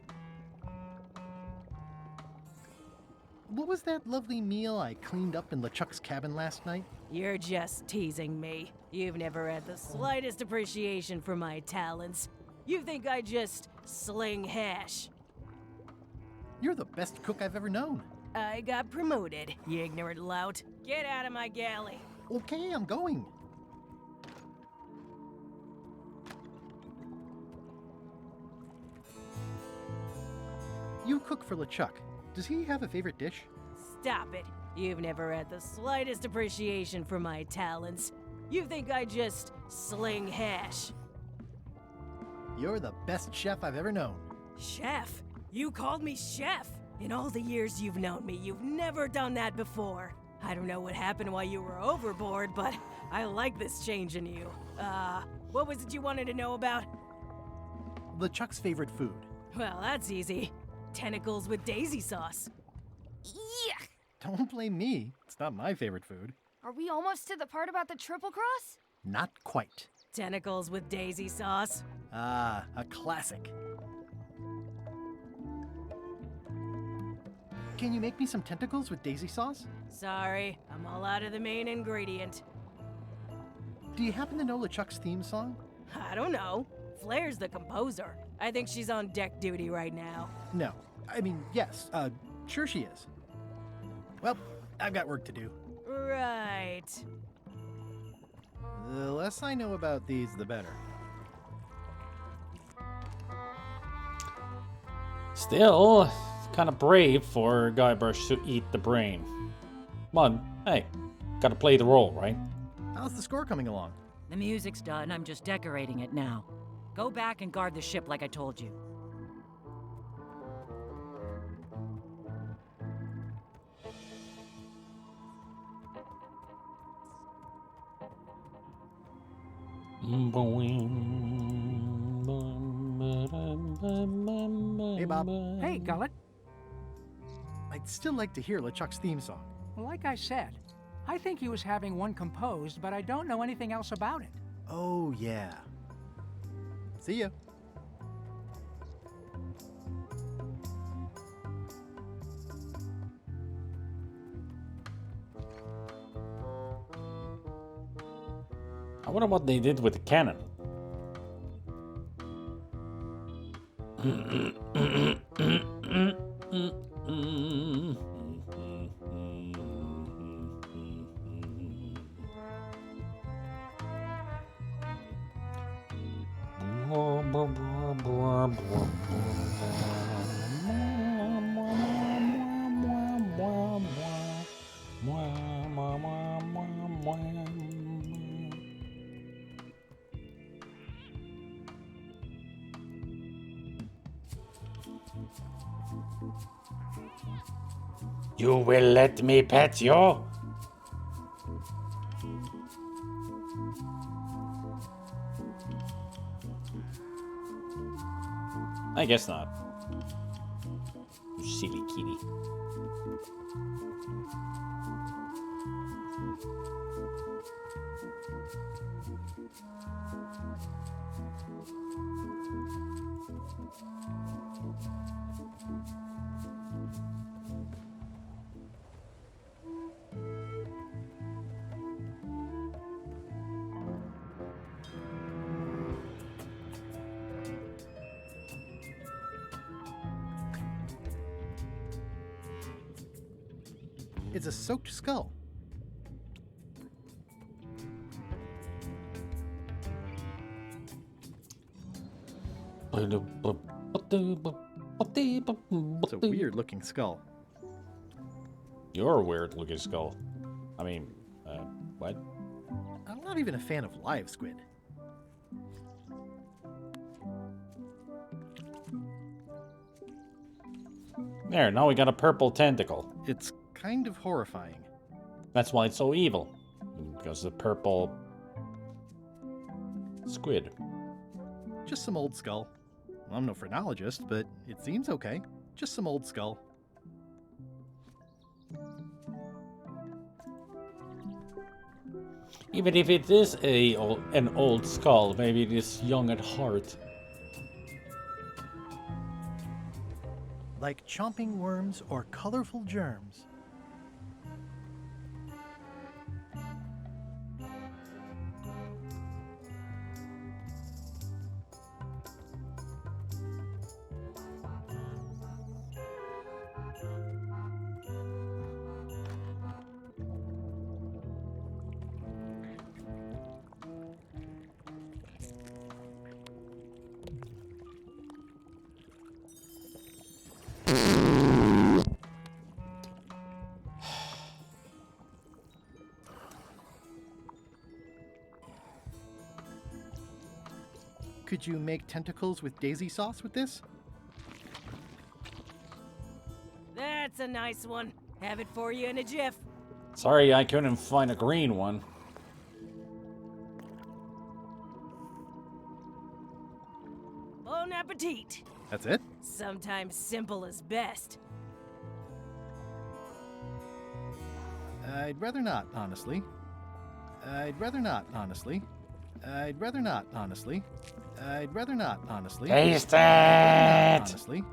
What was that lovely meal I cleaned up in LeChuck's cabin last night? You're just teasing me. You've never had the slightest appreciation for my talents. You think I just sling hash. You're the best cook I've ever known. I got promoted, you ignorant lout. Get out of my galley. Okay, I'm going. You cook for LeChuck. Does he have a favorite dish? Stop it. You've never had the slightest appreciation for my talents. You think I just sling hash. You're the best chef I've ever known. Chef? You called me chef? In all the years you've known me, you've never done that before. I don't know what happened while you were overboard, but I like this change in you. What was it you wanted to know about? LeChuck's favorite food. Well, that's easy. Tentacles with daisy sauce. Don't blame me. It's not my favorite food. Are we almost to the part about the triple cross? Not quite. Tentacles with daisy sauce. Ah, a classic. Can you make me some tentacles with daisy sauce? Sorry, I'm all out of the main ingredient. Do you happen to know LeChuck's theme song? I don't know. Flair's the composer. I think she's on deck duty right now. No. I mean, yes. Sure she is. Well, I've got work to do. Right. The less I know about these, the better. Still, kind of brave for Guybrush to eat the brain. But, hey, gotta play the role, right? How's the score coming along? The music's done, I'm just decorating it now. Go back and guard the ship like I told you. Hey, Bob. Hey, Gullet. I'd still like to hear LeChuck's theme song. Well, like I said, I think he was having one composed, but I don't know anything else about it. Oh, yeah. See ya. I wonder what they did with the cannon. You will let me pet you? I guess not. You silly kitty. It's a soaked skull. It's a weird looking skull. You're a weird looking skull. I mean, what? I'm not even a fan of live squid. There, now we got a purple tentacle. It's kind of horrifying. That's why it's so evil. Because of the purple squid. Just some old skull. Well, I'm no phrenologist, but it seems okay. Just some old skull. Even if it is an old skull, maybe it is young at heart. Like chomping worms or colorful germs. Could you make tentacles with daisy sauce with this? That's a nice one. Have it for you in a jiff. Sorry, I couldn't find a green one. Bon appetit. That's it? Sometimes simple is best. I I'd rather not, honestly. I'd rather not, honestly. I'd rather not, honestly. I'd rather not, honestly. Taste it! Honestly.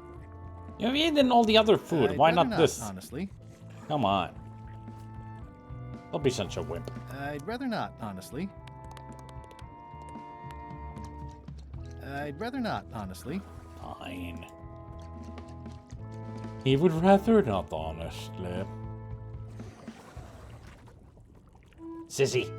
You've eaten all the other food. Why not this? Honestly. Come on. Don't be such a wimp. I'd rather not, honestly. I'd rather not, honestly. Fine. He would rather not, honestly. Sissy.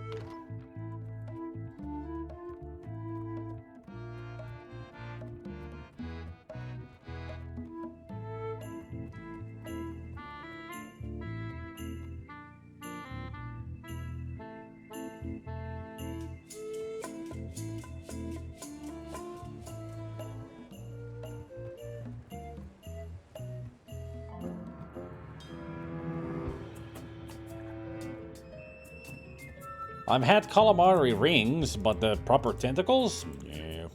I've had calamari rings, but the proper tentacles? Yeah.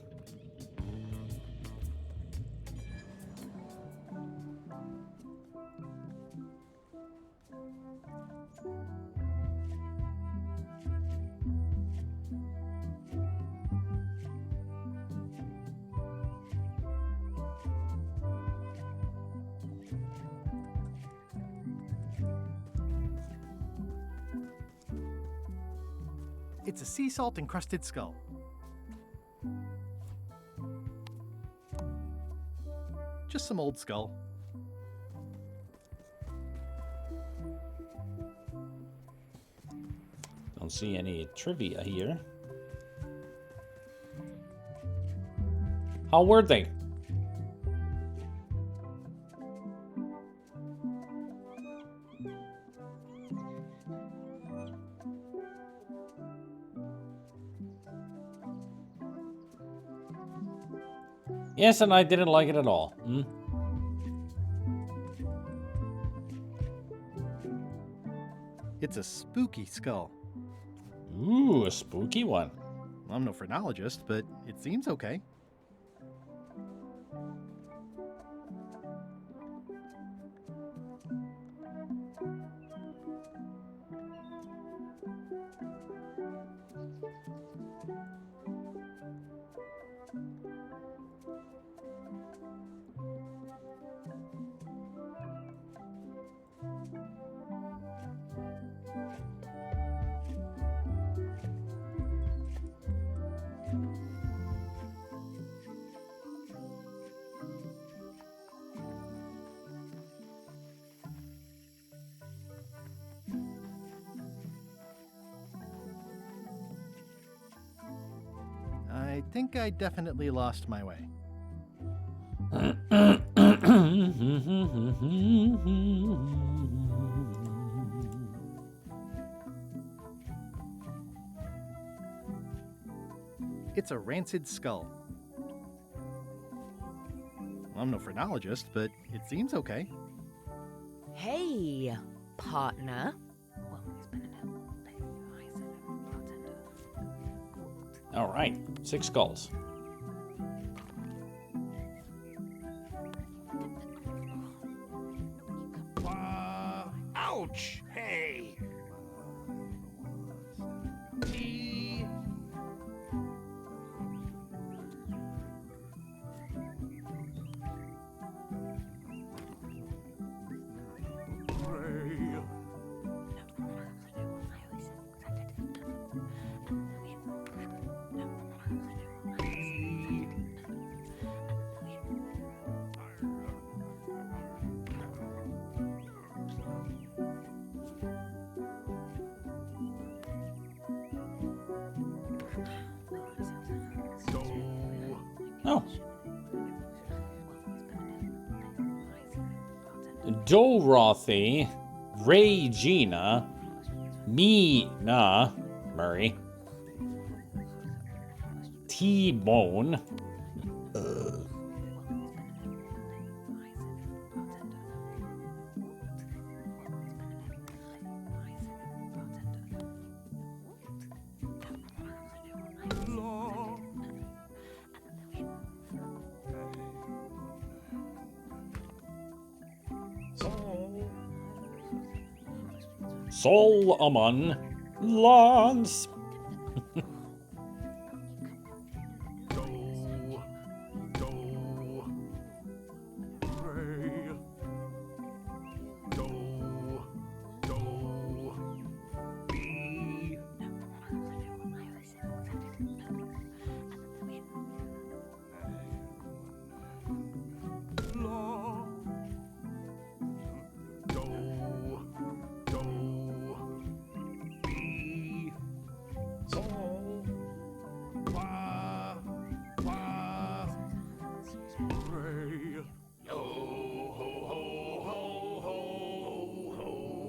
It's a sea salt encrusted skull. Just some old skull. Don't see any trivia here. How were they? Yes, and I didn't like it at all. Hmm? It's a spooky skull. Ooh, a spooky one. I'm no phrenologist, but it seems okay. I think I definitely lost my way. It's a rancid skull. I'm no phrenologist, but it seems okay. Hey, partner. All right, 6 skulls. Ouch! Hey! No. Dorothy, Regina, Mina, Murray, T-Bone, Solomon Lance.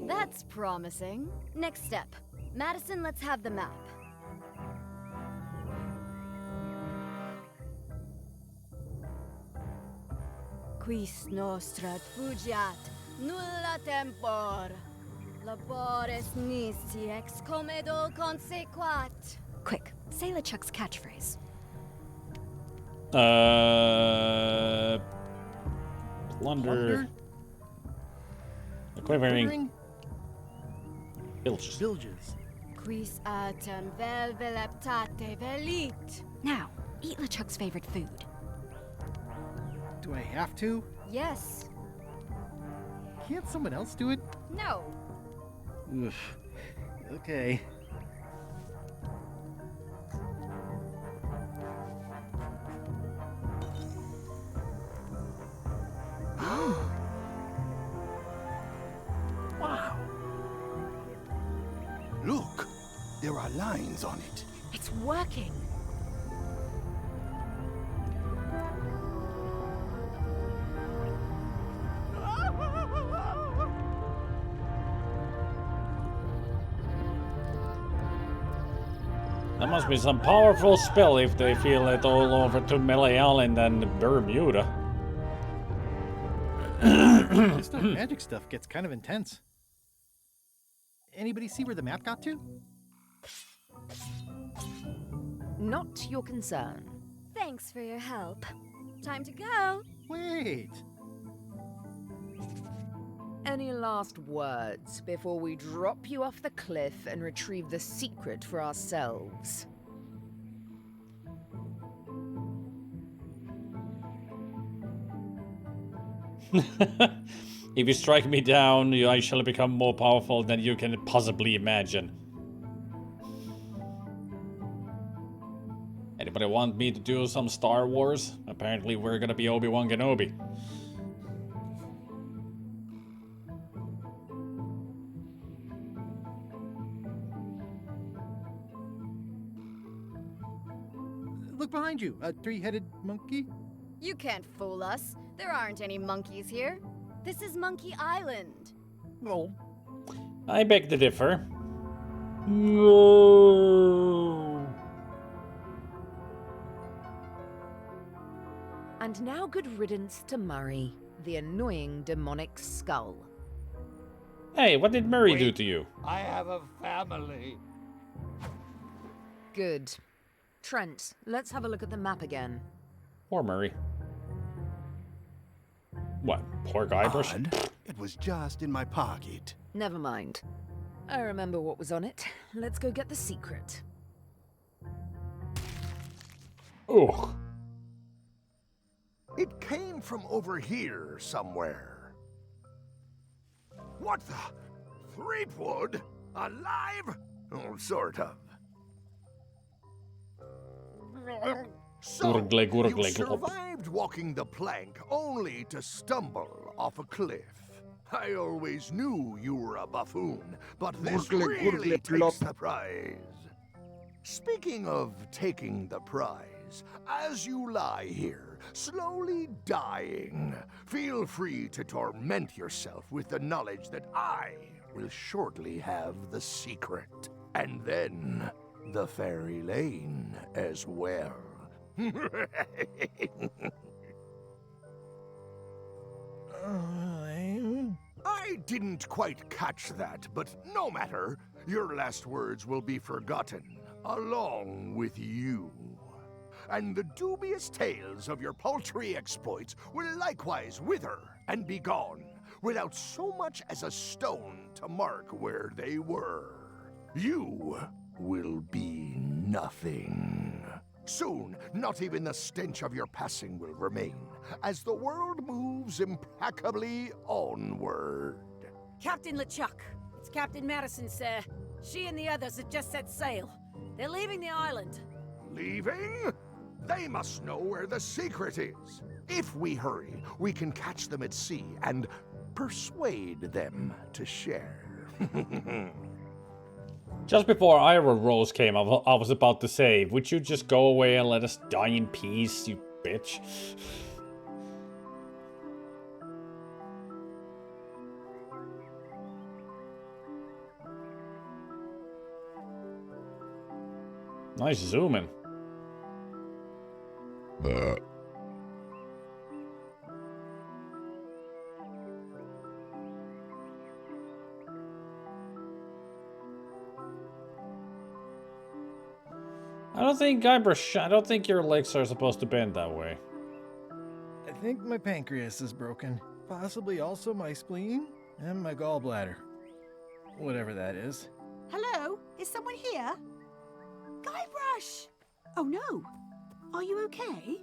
That's promising. Next step. Madison, let's have the map. Quis nostra fugiat, nulla tempor. Labores nisi ex comedo consequat. Quick, say LeChuck's catchphrase. Plunder. Quivering. Bilges. Bilges. Quis autem vel veleptate velit. Now, eat LeChuck's favorite food. Do I have to? Yes. Can't someone else do it? No. Oof. Okay. Wow. Look, there are lines on it. It's working. That must be some powerful spell if they feel it all over to Melee Island and Bermuda. This magic stuff gets kind of intense. Anybody see where the map got to? Not your concern. Thanks for your help. Time to go. Wait. Any last words before we drop you off the cliff and retrieve the secret for ourselves? If you strike me down, I shall become more powerful than you can possibly imagine. Anybody want me to do some Star Wars? Apparently we're gonna be Obi-Wan Kenobi. Look behind you, a three-headed monkey. You can't fool us. There aren't any monkeys here. This is Monkey Island. Oh. I beg to differ. No. And now good riddance to Murray, the annoying demonic skull. Hey, what did Murray do to you? I have a family. Good. Trent, let's have a look at the map again. Poor Murray. What? Poor guybrush? It was just in my pocket. Never mind. I remember what was on it. Let's go get the secret. Oh. It came from over here somewhere. What the? Threepwood? Alive? Oh, sort of. So, Gurgle, gurgle, you gurgle. survived walking the plank only to stumble off a cliff. I always knew you were a buffoon, but this Gurgle, really gurgle, takes the prize. Speaking of taking the prize, as you lie here, slowly dying, feel free to torment yourself with the knowledge that I will shortly have the secret. And then the fairy lane as well. I didn't quite catch that, but no matter. Your last words will be forgotten, along with you. And the dubious tales of your paltry exploits will likewise wither and be gone, without so much as a stone to mark where they were. You will be nothing. Soon, not even the stench of your passing will remain, as the world moves implacably onward. Captain LeChuck, it's Captain Madison, sir. She and the others have just set sail. They're leaving the island. Leaving? They must know where the secret is. If we hurry, we can catch them at sea and persuade them to share. Just before Iron Rose came, I was about to say, would you just go away and let us die in peace, you bitch? Nice zooming. I don't think guybrush. I don't think your legs are supposed to bend that way. I think my pancreas is broken. Possibly also my spleen and my gallbladder. Whatever that is. Hello? Is someone here? Guybrush! Oh no. Are you okay?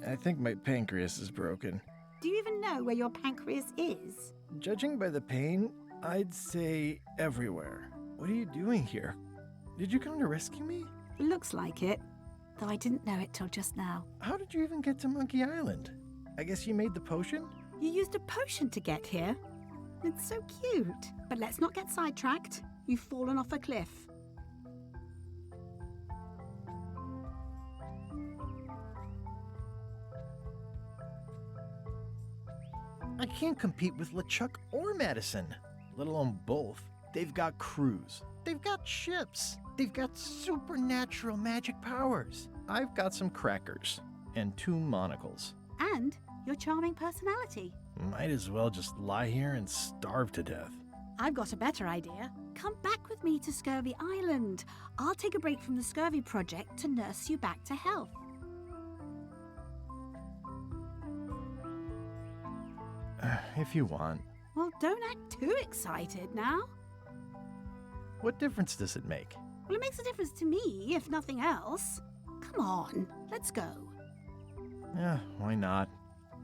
I think my pancreas is broken. Do you even know where your pancreas is? Judging by the pain, I'd say everywhere. What are you doing here? Did you come to rescue me? Looks like it, though I didn't know it till just now. How did you even get to Monkey Island? I guess you made the potion? You used a potion to get here. It's so cute. But let's not get sidetracked. You've fallen off a cliff. I can't compete with LeChuck or Madison, let alone both. They've got crews. They've got ships. They've got supernatural magic powers. I've got some crackers and 2 monocles. And your charming personality. Might as well just lie here and starve to death. I've got a better idea. Come back with me to Scurvy Island. I'll take a break from the Scurvy Project to nurse you back to health. If you want. Well, don't act too excited now. What difference does it make? Well, it makes a difference to me, if nothing else. Come on, let's go. Yeah, why not?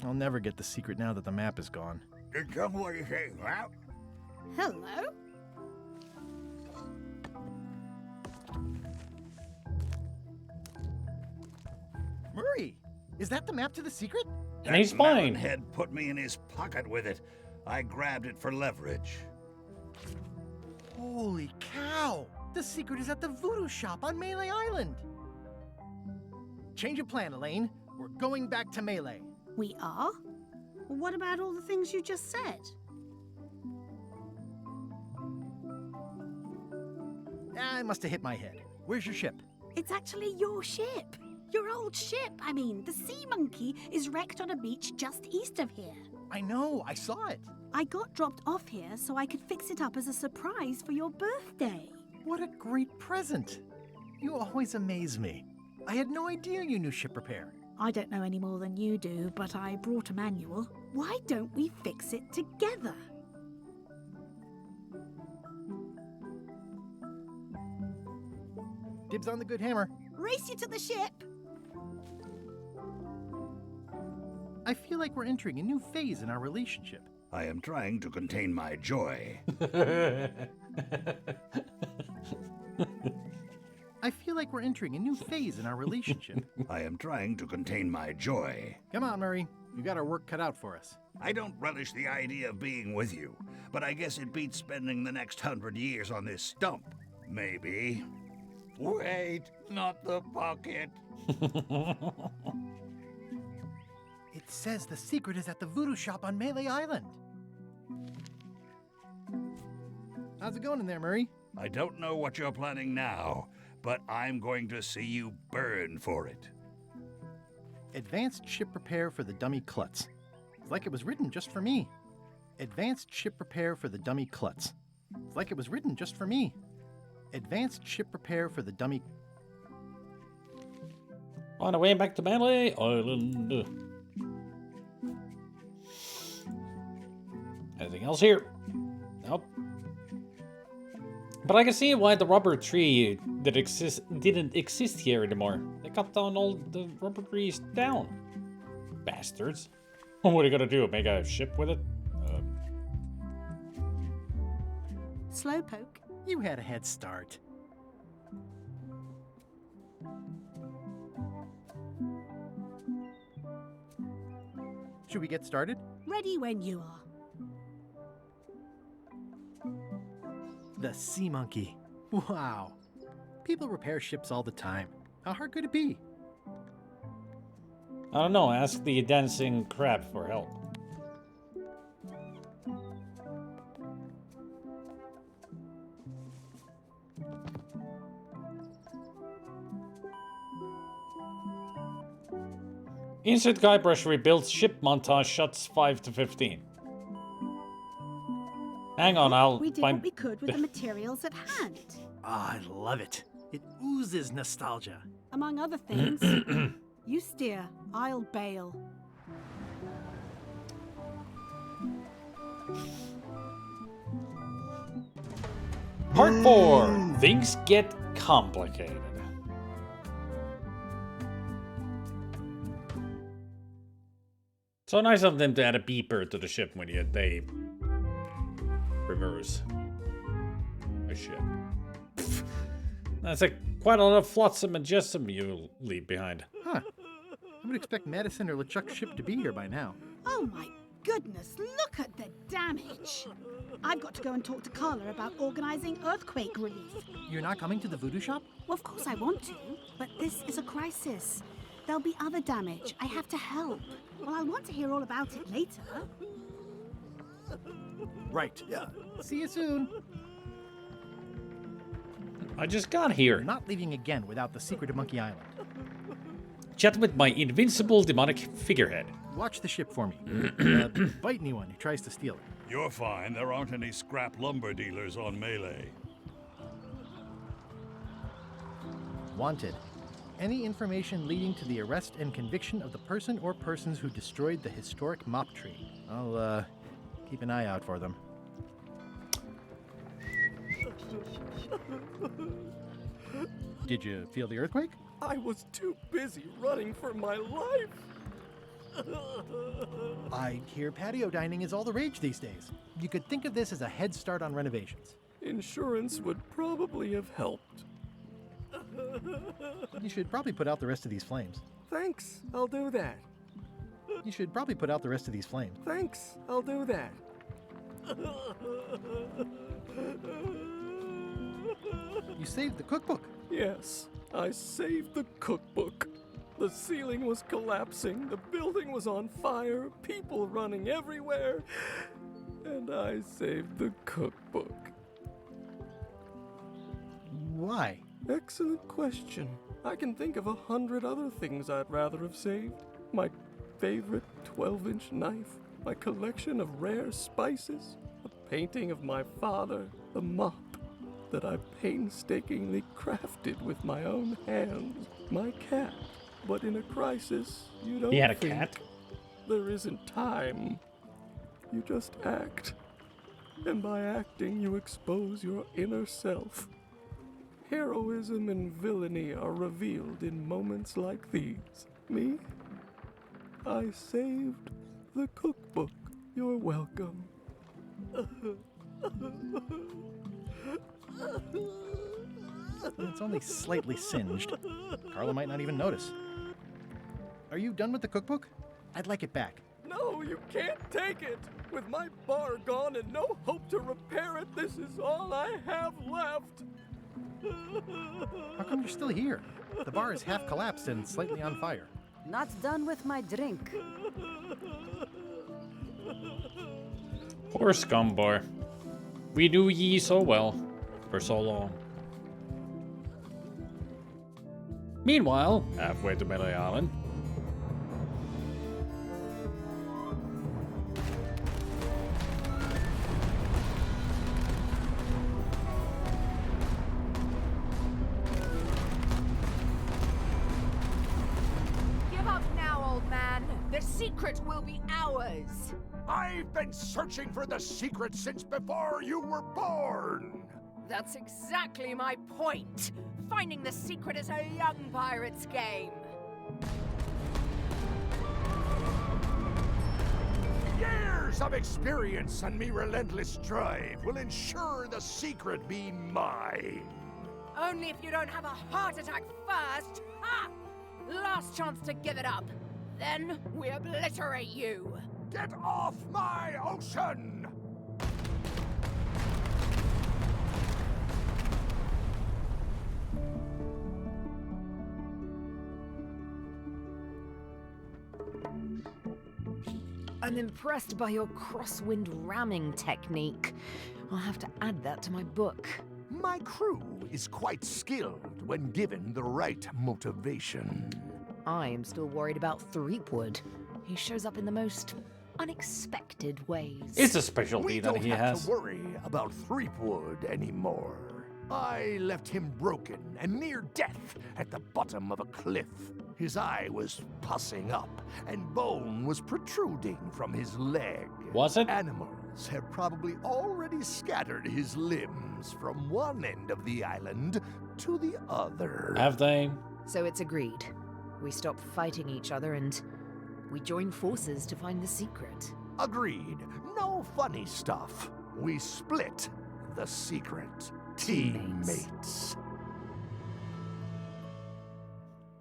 I'll never get the secret now that the map is gone. Come what you say, huh? Hello? Murray, is that the map to the secret? And he's fine. Head put me in his pocket with it. I grabbed it for leverage. Holy cow! The secret is at the voodoo shop on Melee Island! Change of plan, Elaine. We're going back to Melee. We are? Well, what about all the things you just said? I must have hit my head. Where's your ship? It's actually your ship. Your old ship. I mean, the Sea Monkey is wrecked on a beach just east of here. I know, I saw it. I got dropped off here so I could fix it up as a surprise for your birthday. What a great present. You always amaze me. I had no idea you knew ship repair. I don't know any more than you do, but I brought a manual. Why don't we fix it together? Dibs on the good hammer. Race you to the ship! I feel like we're entering a new phase in our relationship. I am trying to contain my joy. I feel like we're entering a new phase in our relationship. I am trying to contain my joy. Come on, Murray. You got our work cut out for us. I don't relish the idea of being with you, but I guess it beats spending the next 100 years on this stump. Maybe. Wait, not the bucket. It says the secret is at the voodoo shop on Melee Island. How's it going in there, Murray? I don't know what you're planning now, but I'm going to see you burn for it. Advanced ship repair for the dummy klutz. It's like it was written just for me. Advanced ship repair for the dummy klutz. It's like it was written just for me. Advanced ship repair for the dummy... On the way back to Melee Island. Anything else here? Nope. But I can see why the rubber tree didn't exist here anymore. They cut down all the rubber trees down. Bastards. What are you gonna do? Make a ship with it? Slowpoke, you had a head start. Should we get started? Ready when you are. The Sea Monkey. Wow. People repair ships all the time. How hard could it be? I don't know. Ask the dancing crab for help. Insert guybrush rebuilds ship montage shots 5 to 15. Hang on, We did what we could with the materials at hand. Ah, I love it. It oozes nostalgia. Among other things, you steer, I'll bail. Part 4. Things get complicated. So nice of them to add a beeper to the ship when they reverse a ship. That's quite a lot of flotsam and jetsam you leave behind. Huh. I would expect Madison or LeChuck's ship to be here by now. Oh my goodness, look at the damage. I've got to go and talk to Carla about organizing earthquake relief. You're not coming to the voodoo shop? Well, of course I want to, but this is a crisis. There'll be other damage. I have to help. Well, I'll want to hear all about it later. Right. Yeah. See you soon. I just got here. You're not leaving again without the secret of Monkey Island. Chat with my invincible demonic figurehead. Watch the ship for me. Bite anyone who tries to steal it. You're fine. There aren't any scrap lumber dealers on Melee. Wanted. Any information leading to the arrest and conviction of the person or persons who destroyed the historic mop tree. I'll, keep an eye out for them. Did you feel the earthquake? I was too busy running for my life. I hear patio dining is all the rage these days. You could think of this as a head start on renovations. Insurance would probably have helped. You should probably put out the rest of these flames. Thanks, I'll do that. You should probably put out the rest of these flames. Thanks, I'll do that. You saved the cookbook. Yes, I saved the cookbook. The ceiling was collapsing, the building was on fire, people running everywhere, and I saved the cookbook. Why? Excellent question. I can think of 100 other things I'd rather have saved. My favorite 12-inch knife, my collection of rare spices, a painting of my father, the mop that I painstakingly crafted with my own hands, my cat. But in a crisis, you don't He had a think. cat? There isn't time. You just act. And by acting, you expose your inner self. Heroism and villainy are revealed in moments like these. Me? I saved the cookbook. You're welcome. It's only slightly singed. Carla might not even notice. Are you done with the cookbook? I'd like it back. No, you can't take it! With my bar gone and no hope to repair it, this is all I have left! How come you're still here? The bar is half collapsed and slightly on fire. Not done with my drink. Poor scumbar. We knew ye so well for so long. Meanwhile, halfway to Melee Island. secret will be ours. I've been searching for the secret since before you were born. That's exactly my point. Finding the secret is a young pirate's game. Years of experience and me relentless drive will ensure the secret be mine. Only if you don't have a heart attack first. Ha! Last chance to give it up. Then we obliterate you. Get off my ocean! I'm impressed by your crosswind ramming technique. I'll have to add that to my book. My crew is quite skilled when given the right motivation. I am still worried about Threepwood. He shows up in the most unexpected ways. It's a specialty that he We don't have has. to worry about Threepwood anymore. I left him broken and near death at the bottom of a cliff. His eye was pussing up, and bone was protruding from his leg. Was it? Animals have probably already scattered his limbs from one end of the island to the other. Have they? So it's agreed. We stop fighting each other and we join forces to find the secret. Agreed. No funny stuff. We split the secret. Teammates.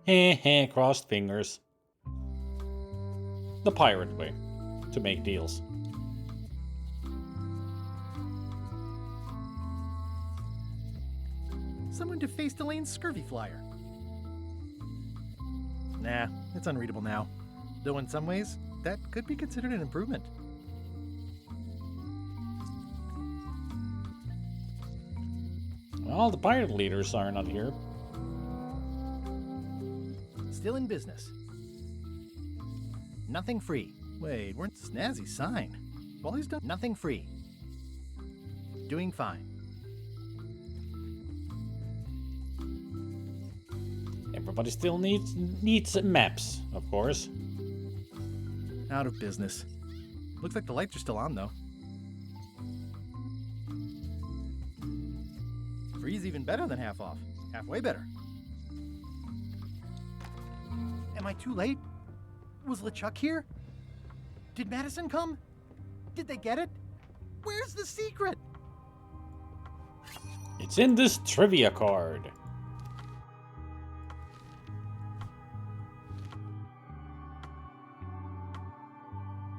Heh heh, crossed fingers. The pirate way to make deals. Someone defaced Elaine's scurvy flyer. Nah, it's unreadable now. Though in some ways, that could be considered an improvement. Well, the pirate leaders are not here. Still in business. Nothing free. Wait, weren't snazzy sign. All he's done, nothing free. Doing fine. Everybody still needs maps, of course. Out of business. Looks like the lights are still on, though. Free's even better than half off. Halfway better. Am I too late? Was LeChuck here? Did Madison come? Did they get it? Where's the secret? It's in this trivia card.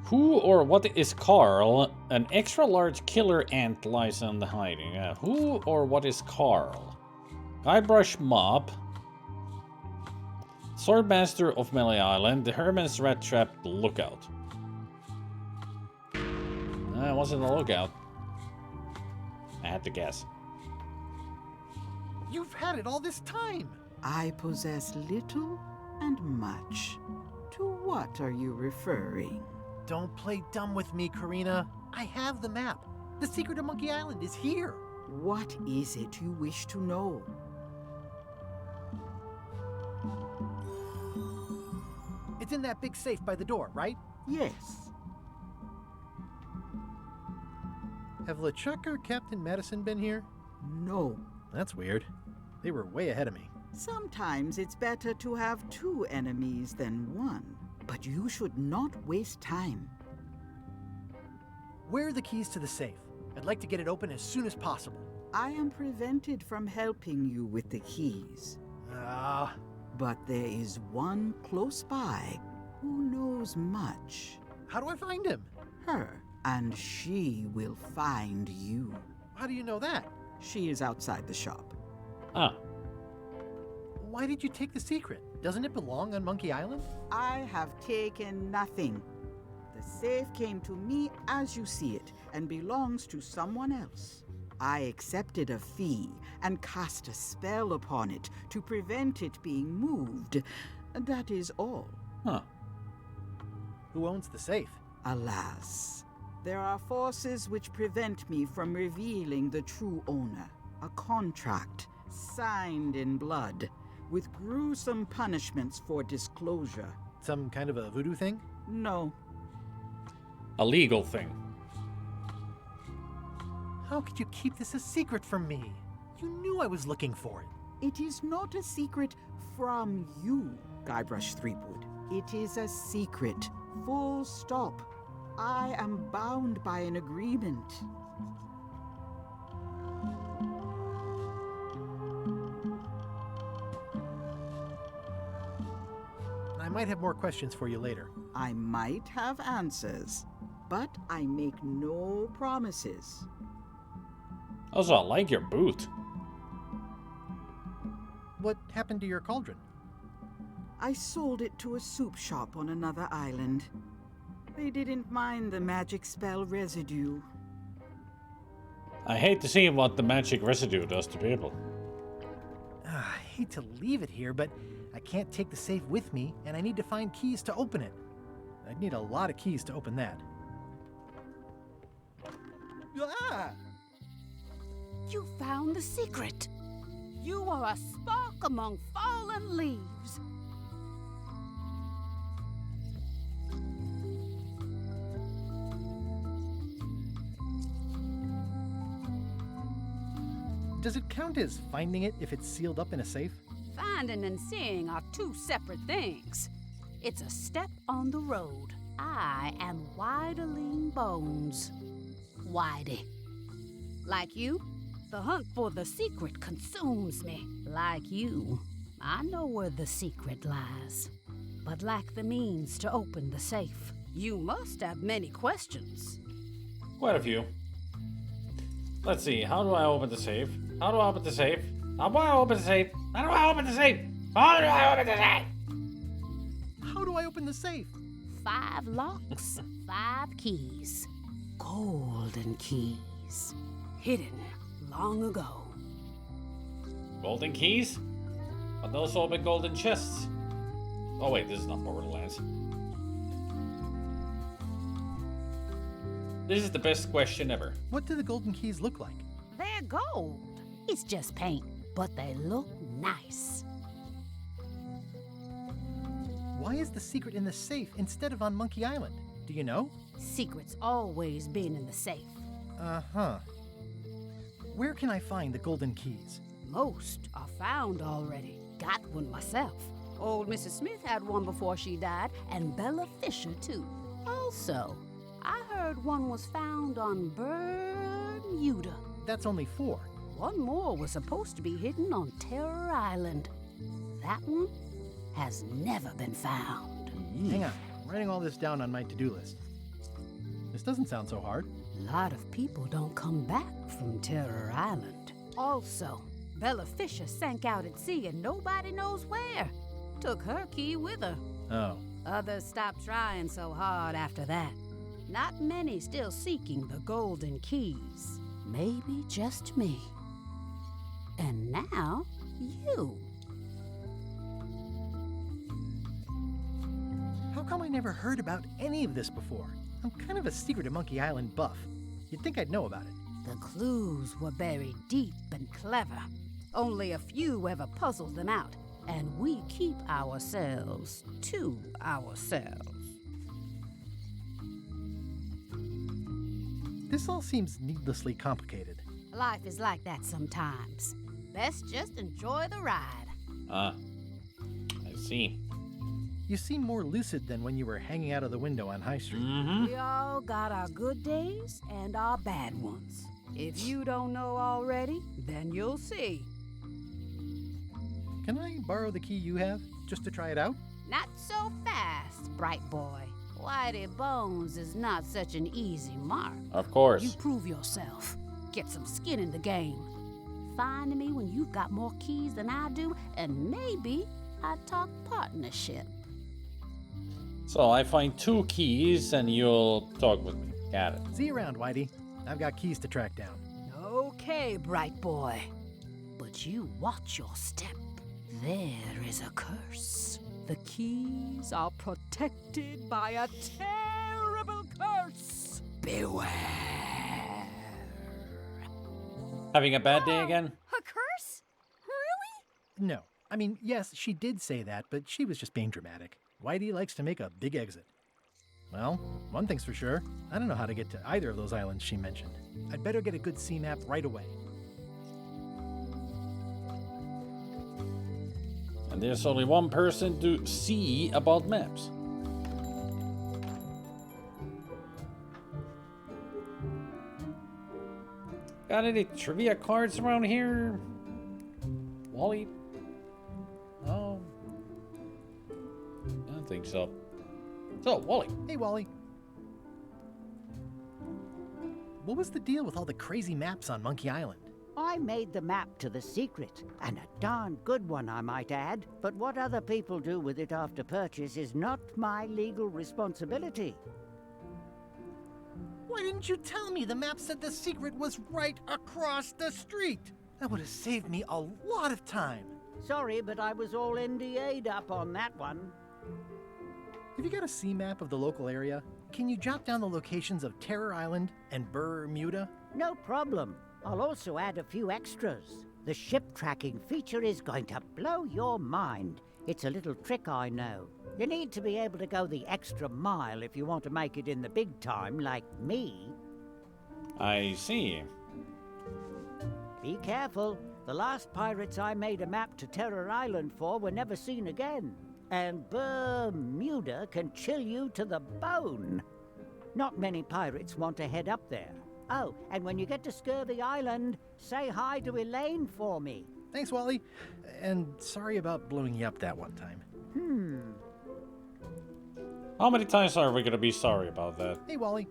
Who or what is Carl? An extra large killer ant lies in the hiding. Who or what is Carl? Guybrush Mop. Swordmaster of Melee Island. The Herman's Rat Trap Lookout. I wasn't a lookout. I had to guess. You've had it all this time! I possess little and much. To what are you referring? Don't play dumb with me, Karina. I have the map. The secret of Monkey Island is here. What is it you wish to know? It's in that big safe by the door, right? Yes. Have LeChuck or Captain Madison been here? No. That's weird. They were way ahead of me. Sometimes it's better to have two enemies than one. But you should not waste time. Where are the keys to the safe? I'd like to get it open as soon as possible. I am prevented from helping you with the keys. But there is one close by who knows much. How do I find him? Her, and she will find you. How do you know that? She is outside the shop. Ah. Why did you take the secret? Doesn't it belong on Monkey Island? I have taken nothing. The safe came to me as you see it and belongs to someone else. I accepted a fee and cast a spell upon it to prevent it being moved. That is all. Huh. Who owns the safe? Alas, there are forces which prevent me from revealing the true owner. A contract signed in blood, with gruesome punishments for disclosure. Some kind of a voodoo thing? No, a legal thing. How could you keep this a secret from me? You knew I was looking for it. It is not a secret from you, Guybrush Threepwood. It is a secret. Full stop. I am bound by an agreement. I might have more questions for you later. I might have answers, but I make no promises. Also, I like your boot. What happened to your cauldron? I sold it to a soup shop on another island. They didn't mind the magic spell residue. I hate to see what the magic residue does to people. I hate to leave it here, but I can't take the safe with me, and I need to find keys to open it. I'd need a lot of keys to open that. Ah! You found the secret. You are a spark among fallen leaves. Does it count as finding it if it's sealed up in a safe? Finding and seeing are two separate things. It's a step on the road. I am Whiteling Bones. Whitey. Like you, the hunt for the secret consumes me. Like you, I know where the secret lies, but lack the means to open the safe. You must have many questions. Quite a few. Let's see, how do I open the safe? How do I open the safe? How do I open the safe? How do I open the safe? How do I open the safe? How do I open the safe? 5 locks, 5 keys. Golden keys. Hidden long ago. Golden keys? But those all been golden chests. Oh wait, this is not Borderlands. This is the best question ever. What do the golden keys look like? They're gold. It's just paint, but they look nice. Why is the secret in the safe instead of on Monkey Island? Do you know? Secret's always been in the safe. Uh-huh. Where can I find the golden keys? Most are found already. Got one myself. Old Mrs. Smith had one before she died, and Bella Fisher, too. Also, I heard one was found on Bermuda. That's only 4. One more was supposed to be hidden on Terror Island. That one has never been found. Hang on. I'm writing all this down on my to-do list. This doesn't sound so hard. A lot of people don't come back from Terror Island. Also, Bella Fisher sank out at sea and nobody knows where. Took her key with her. Oh. Others stopped trying so hard after that. Not many still seeking the golden keys. Maybe just me. And now, you. How come I never heard about any of this before? I'm kind of a secret of Monkey Island buff. You'd think I'd know about it. The clues were buried deep and clever. Only a few ever puzzled them out, and we keep ourselves to ourselves. This all seems needlessly complicated. Life is like that sometimes. Best just enjoy the ride. I see. You seem more lucid than when you were hanging out of the window on High Street. We all got our good days and our bad ones. If you don't know already, then you'll see. Can I borrow the key you have, just to try it out? Not so fast, bright boy. Whitey Bones is not such an easy mark. Of course. You prove yourself. Get some skin in the game. Find me when you've got more keys than I do, and maybe I talk partnership. So I find 2 keys and you'll talk with me. Got it. See you around, Whitey. I've got keys to track down. Okay, bright boy. But you watch your step. There is a curse. The keys are protected by a terrible curse. Beware. Having a bad day again? A curse? Really? No. I mean, yes, she did say that, but she was just being dramatic. Whitey likes to make a big exit. Well, one thing's for sure. I don't know how to get to either of those islands she mentioned. I'd better get a good sea map right away. And there's only one person to see about maps. Got any trivia cards around here? Wally? Oh. I don't think so. So, Wally. Hey, Wally. What was the deal with all the crazy maps on Monkey Island? I made the map to the secret, and a darn good one, I might add. But what other people do with it after purchase is not my legal responsibility. Why didn't you tell me the map said the secret was right across the street? That would have saved me a lot of time. Sorry, but I was all NDA'd up on that one. Have you got a sea map of the local area? Can you jot down the locations of Terror Island and Bermuda? No problem. I'll also add a few extras. The ship tracking feature is going to blow your mind. It's a little trick, I know. You need to be able to go the extra mile if you want to make it in the big time, like me. I see. Be careful. The last pirates I made a map to Terror Island for were never seen again. And Bermuda can chill you to the bone. Not many pirates want to head up there. Oh, and when you get to Scurvy Island, say hi to Elaine for me. Thanks, Wally. And sorry about blowing you up that one time. How many times are we gonna be sorry about that? Hey, Wally.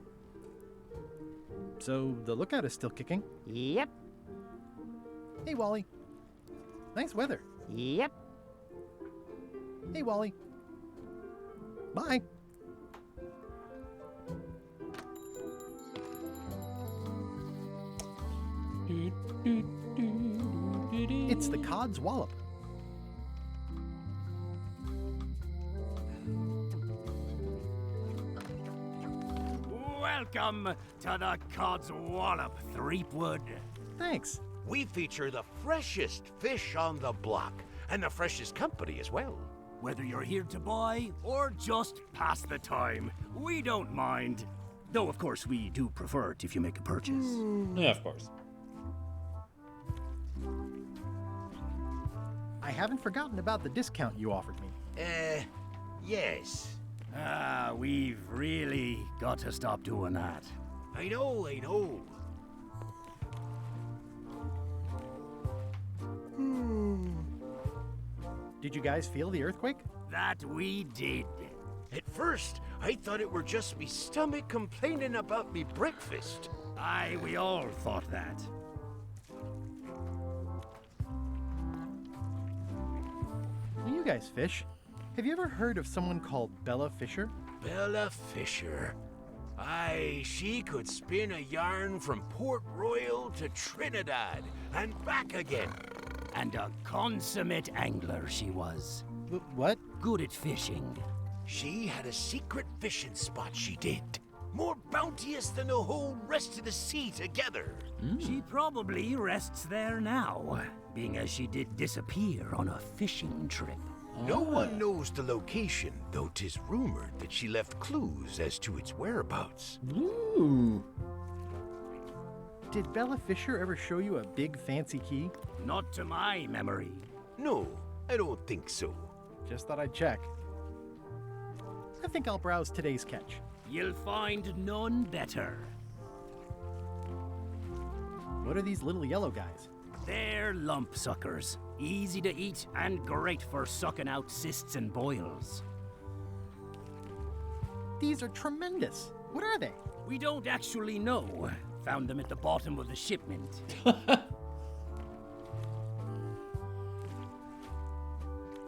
So, the lookout is still kicking? Yep. Hey, Wally. Nice weather. Yep. Hey, Wally. Bye. It's the Cod's Wallop. Welcome to the Cod's Wallop, Threepwood. Thanks. We feature the freshest fish on the block, and the freshest company as well. Whether you're here to buy or just pass the time, we don't mind. Though, of course, we do prefer it if you make a purchase. Yeah, of course. I haven't forgotten about the discount you offered me. Yes. We've really got to stop doing that. I know. Did you guys feel the earthquake? That we did. At first, I thought it were just me stomach complaining about me breakfast. Aye, we all thought that. You guys fish. Have you ever heard of someone called Bella Fisher? Bella Fisher. Aye, she could spin a yarn from Port Royal to Trinidad and back again. And a consummate angler she was. What? Good at fishing. She had a secret fishing spot, she did. More bounteous than the whole rest of the sea together. She probably rests there now, being as she did disappear on a fishing trip. No one knows the location, though 'tis rumored that she left clues as to its whereabouts. Ooh. Did Bella Fisher ever show you a big fancy key? Not to my memory. No, I don't think so. Just thought I'd check. I think I'll browse today's catch. You'll find none better. What are these little yellow guys? They're lump suckers. Easy to eat and great for sucking out cysts and boils. These are tremendous. What are they? We don't actually know. Found them at the bottom of the shipment.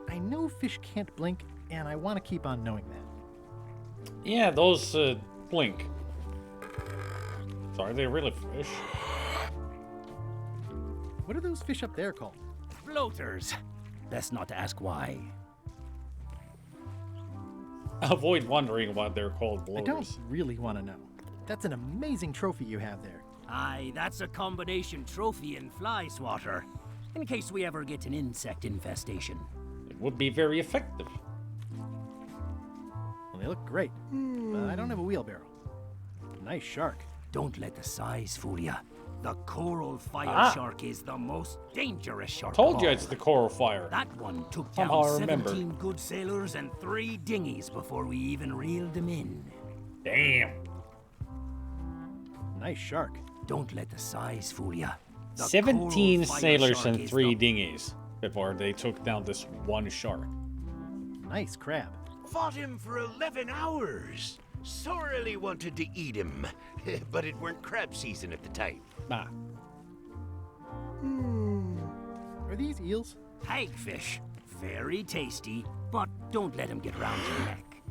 I know fish can't blink, and I want to keep on knowing that. Yeah, those blink. So are they really fish? What are those fish up there called? Floaters. Best not to ask why. Avoid wondering what they're called bloaters. I don't really want to know. That's an amazing trophy you have there. Aye, that's a combination trophy and fly swatter. In case we ever get an insect infestation. It would be very effective. Well, they look great, but I don't have a wheelbarrow. Nice shark. Don't let the size fool ya. The coral fire shark is the most dangerous shark. Told of you all. it's the coral fire. That one took Somehow I down remember. 17 good sailors and 3 dinghies before we even reeled them in. Damn. Nice shark. Don't let the size fool ya. The 17 coral fire sailors shark and is 3 dinghies before they took down this one shark. Nice crab. Fought him for 11 hours. Sorely wanted to eat him, but it weren't crab season at the time. Ah. Are these eels? Hagfish. Very tasty, but don't let him get round your neck.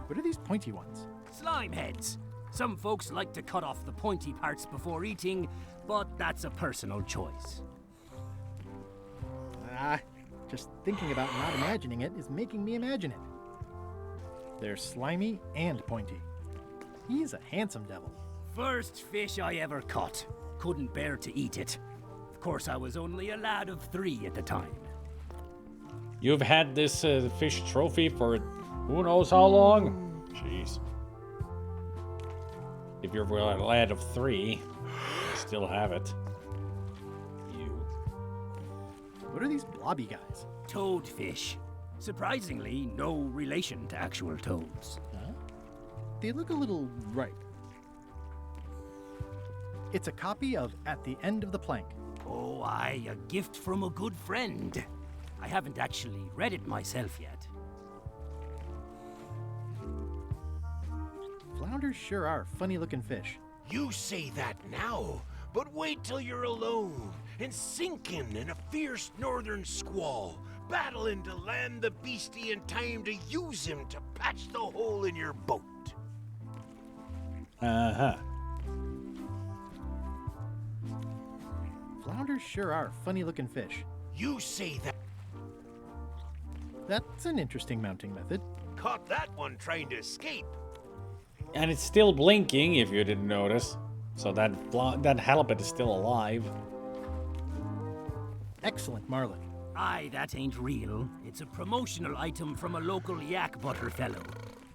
What are these pointy ones? Slime heads. Some folks like to cut off the pointy parts before eating, but that's a personal choice. Just thinking about not imagining it is making me imagine it. They're slimy and pointy. He's a handsome devil. First fish I ever caught. Couldn't bear to eat it. Of course, I was only a lad of 3 at the time. You've had this fish trophy for who knows how long? Jeez. If you're a lad of 3, you still have it. What are these blobby guys? Toadfish. Surprisingly, no relation to actual toads. Huh? They look a little ripe. It's a copy of At the End of the Plank. Oh, aye, a gift from a good friend. I haven't actually read it myself yet. Flounders sure are funny-looking fish. You say that now, but wait till you're alone and sinking in a fierce northern squall, battling to land the beastie in time to use him to patch the hole in your boat. Uh-huh. Flounders sure are funny-looking fish. You say that. That's an interesting mounting method. Caught that one trying to escape. And it's still blinking, if you didn't notice. So that halibut is still alive. Excellent marlin. Aye, that ain't real. It's a promotional item from a local yak butter fellow.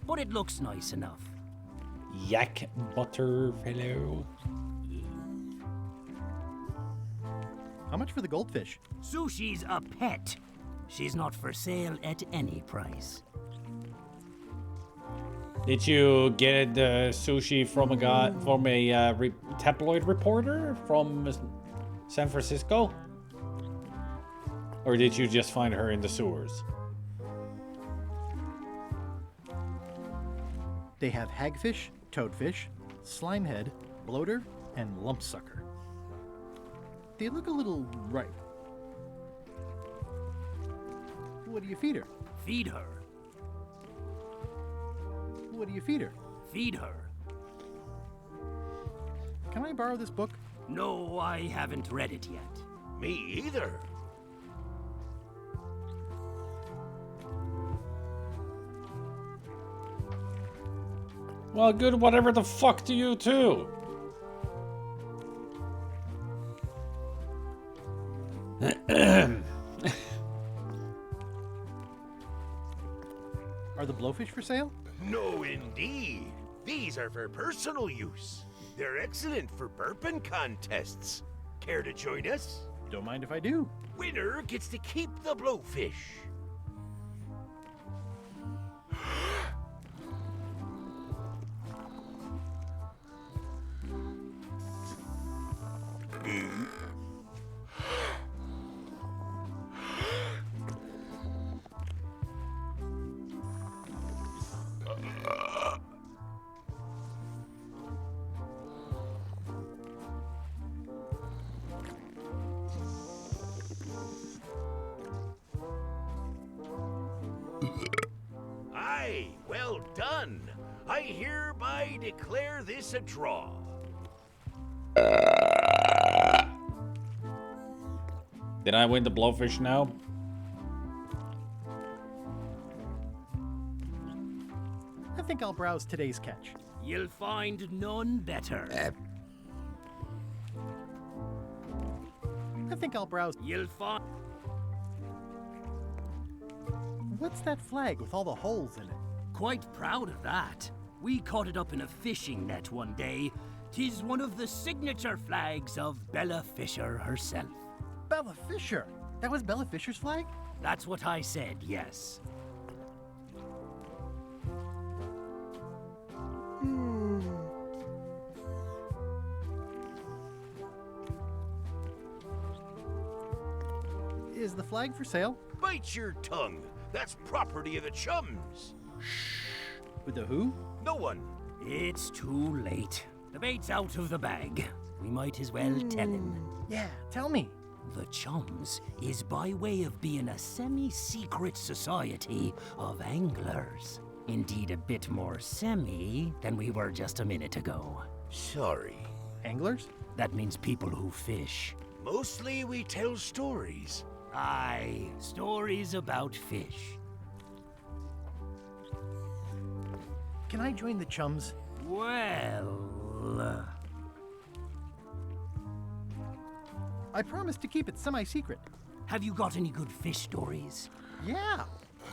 But it looks nice enough. Yak butter fellow. How much for the goldfish? Sushi's a pet. She's not for sale at any price. Did you get the sushi from a tabloid reporter from San Francisco? Or did you just find her in the sewers? They have hagfish, toadfish, slimehead, bloater, and lumpsucker. They look a little ripe. What do you feed her? Feed her. What do you feed her? Feed her. Can I borrow this book? No, I haven't read it yet. Me either. Well, good, whatever the fuck do you too? Are the blowfish for sale? No, indeed. These are for personal use. They're excellent for burping contests. Care to join us? Don't mind if I do. Winner gets to keep the blowfish. Aye, well done. I hereby declare this a draw. Did I win the blowfish now? I think I'll browse today's catch. You'll find none better. I think I'll browse. You'll find. What's that flag with all the holes in it? quite proud of that. We caught it up in a fishing net one day. 'Tis one of the signature flags of Bella Fisher herself. Bella Fisher? That was Bella Fisher's flag? That's what I said, yes. Is the flag for sale? Bite your tongue. That's property of the chums. With the who? No one. It's too late. The bait's out of the bag. We might as well tell him. Yeah, tell me. The Chums is by way of being a semi-secret society of anglers. Indeed, a bit more semi than we were just a minute ago. Sorry. Anglers? That means people who fish. Mostly we tell stories. Aye, stories about fish. Can I join the Chums? Well... I promised to keep it semi-secret. Have you got any good fish stories? Yeah.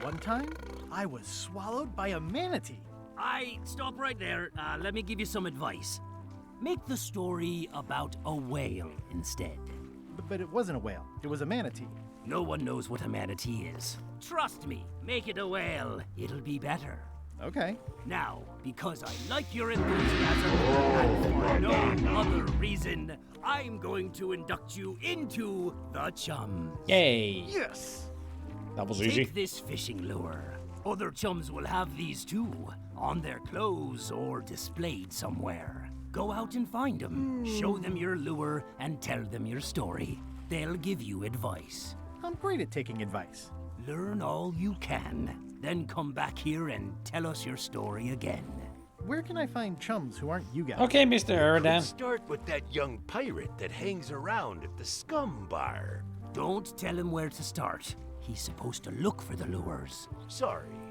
One time, I was swallowed by a manatee. Stop right there. Let me give you some advice. Make the story about a whale instead. But it wasn't a whale. It was a manatee. No one knows what a manatee is. Trust me, make it a whale. It'll be better. Okay. Now, because I like your enthusiasm, and for no other reason, I'm going to induct you into the Chums. Yay! Yes! That was easy. Take this fishing lure. Other Chums will have these too, on their clothes or displayed somewhere. Go out and find them, show them your lure, and tell them your story. They'll give you advice. I'm great at taking advice. Learn all you can, then come back here and tell us your story again. Where can I find Chums who aren't you guys? Okay, Mr. Eridan. Let's start with that young pirate that hangs around at the Scum Bar. Don't tell him where to start. He's supposed to look for the lures. Sorry.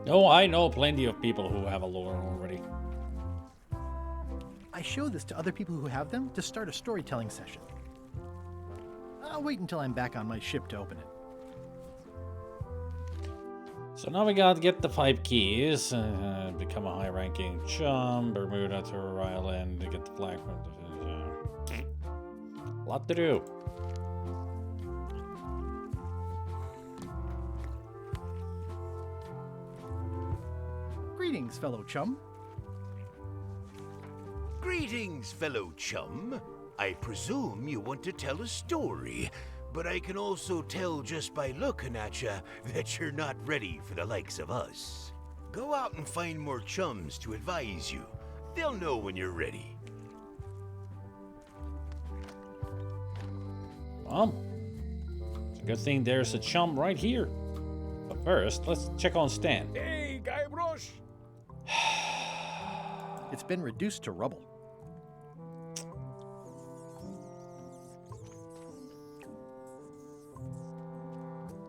Oh, I know plenty of people who have a lure already. I show this to other people who have them to start a storytelling session. I'll wait until I'm back on my ship to open it. So now we gotta get the 5 keys, become a high-ranking chum, Bermuda to Rhode Island, to get the flag from the... lot to do. Greetings, fellow chum. Greetings, fellow chum. I presume you want to tell a story, but I can also tell just by looking at you that you're not ready for the likes of us. Go out and find more chums to advise you. They'll know when you're ready. Well, it's a good thing there's a chum right here. But first, let's check on Stan. Hey, guybrush! It's been reduced to rubble.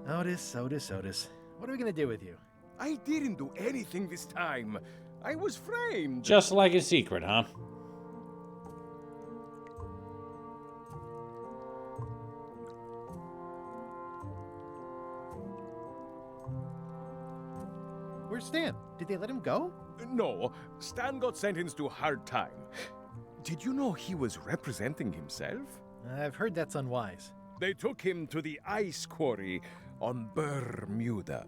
Otis. What are we gonna do with you? I didn't do anything this time. I was framed. Just like a secret, huh? Where's Stan? Did they let him go? No, Stan got sentenced to hard time. Did you know he was representing himself? I've heard that's unwise. They took him to the ice quarry on Bermuda.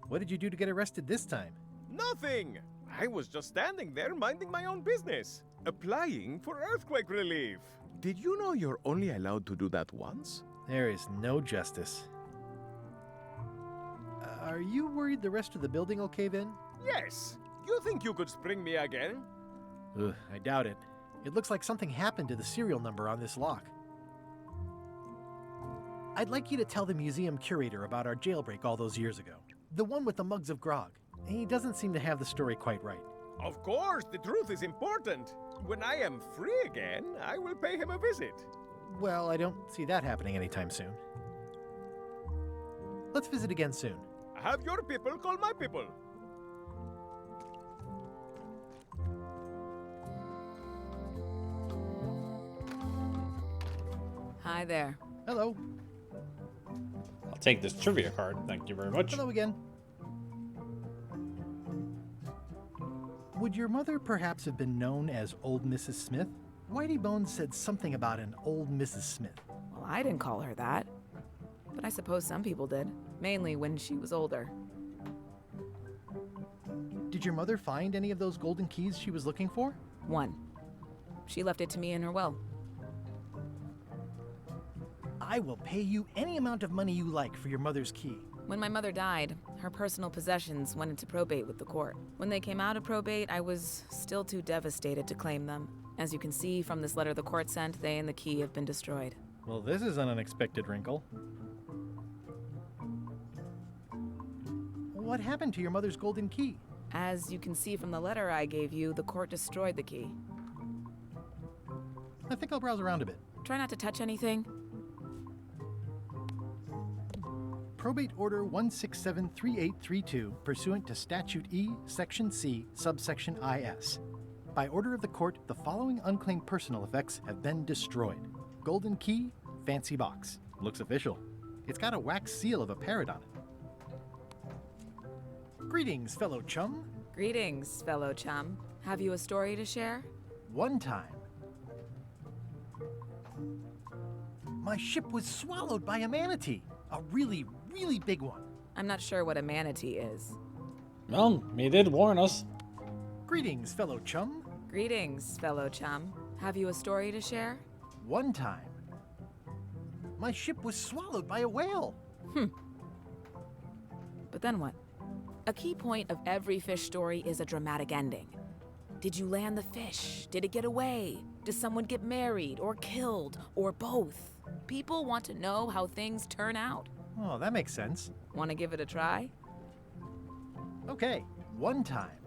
What did you do to get arrested this time? Nothing! I was just standing there minding my own business, applying for earthquake relief. Did you know you're only allowed to do that once? There is no justice. Are you worried the rest of the building will cave in? Yes! You think you could spring me again? Ugh, I doubt it. It looks like something happened to the serial number on this lock. I'd like you to tell the museum curator about our jailbreak all those years ago. The one with the mugs of grog. He doesn't seem to have the story quite right. Of course, the truth is important. When I am free again, I will pay him a visit. Well, I don't see that happening anytime soon. Let's visit again soon. Have your people call my people. Hi there. Hello. Take this trivia card. Thank you very much. Hello again. Would your mother perhaps have been known as Old Mrs. Smith? Whitey Bones said something about an old Mrs. Smith. Well, I didn't call her that. But I suppose some people did. Mainly when she was older. Did your mother find any of those golden keys she was looking for? One. She left it to me in her will. I will pay you any amount of money you like for your mother's key. When my mother died, her personal possessions went into probate with the court. When they came out of probate, I was still too devastated to claim them. As you can see from this letter the court sent, they and the key have been destroyed. Well, this is an unexpected wrinkle. What happened to your mother's golden key? As you can see from the letter I gave you, the court destroyed the key. I think I'll browse around a bit. Try not to touch anything. Probate Order 1673832, pursuant to Statute E, Section C, Subsection IS. By order of the court, the following unclaimed personal effects have been destroyed. Golden key, fancy box. Looks official. It's got a wax seal of a parrot on it. Greetings, fellow chum. Greetings, fellow chum. Have you a story to share? One time, my ship was swallowed by a manatee. A really, really big one. I'm not sure what a manatee is. Well, he did warn us. Greetings, fellow chum. Greetings, fellow chum. Have you a story to share? One time, my ship was swallowed by a whale. But then what? A key point of every fish story is a dramatic ending. Did you land the fish? Did it get away? Does someone get married or killed or both? People want to know how things turn out. Oh, that makes sense. Want to give it a try? Okay, one time,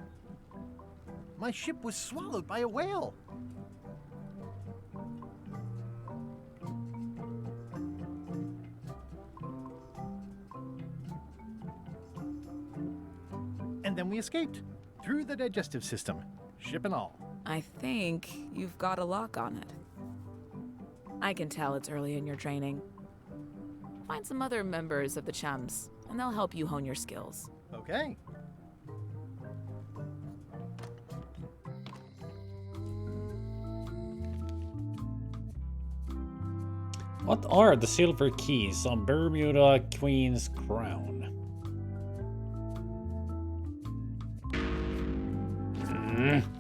my ship was swallowed by a whale. And then we escaped through the digestive system, ship and all. I think you've got a lock on it. I can tell it's early in your training. Find some other members of the chums, and they'll help you hone your skills. Okay. What are the silver keys on Bermuda Queen's crown? I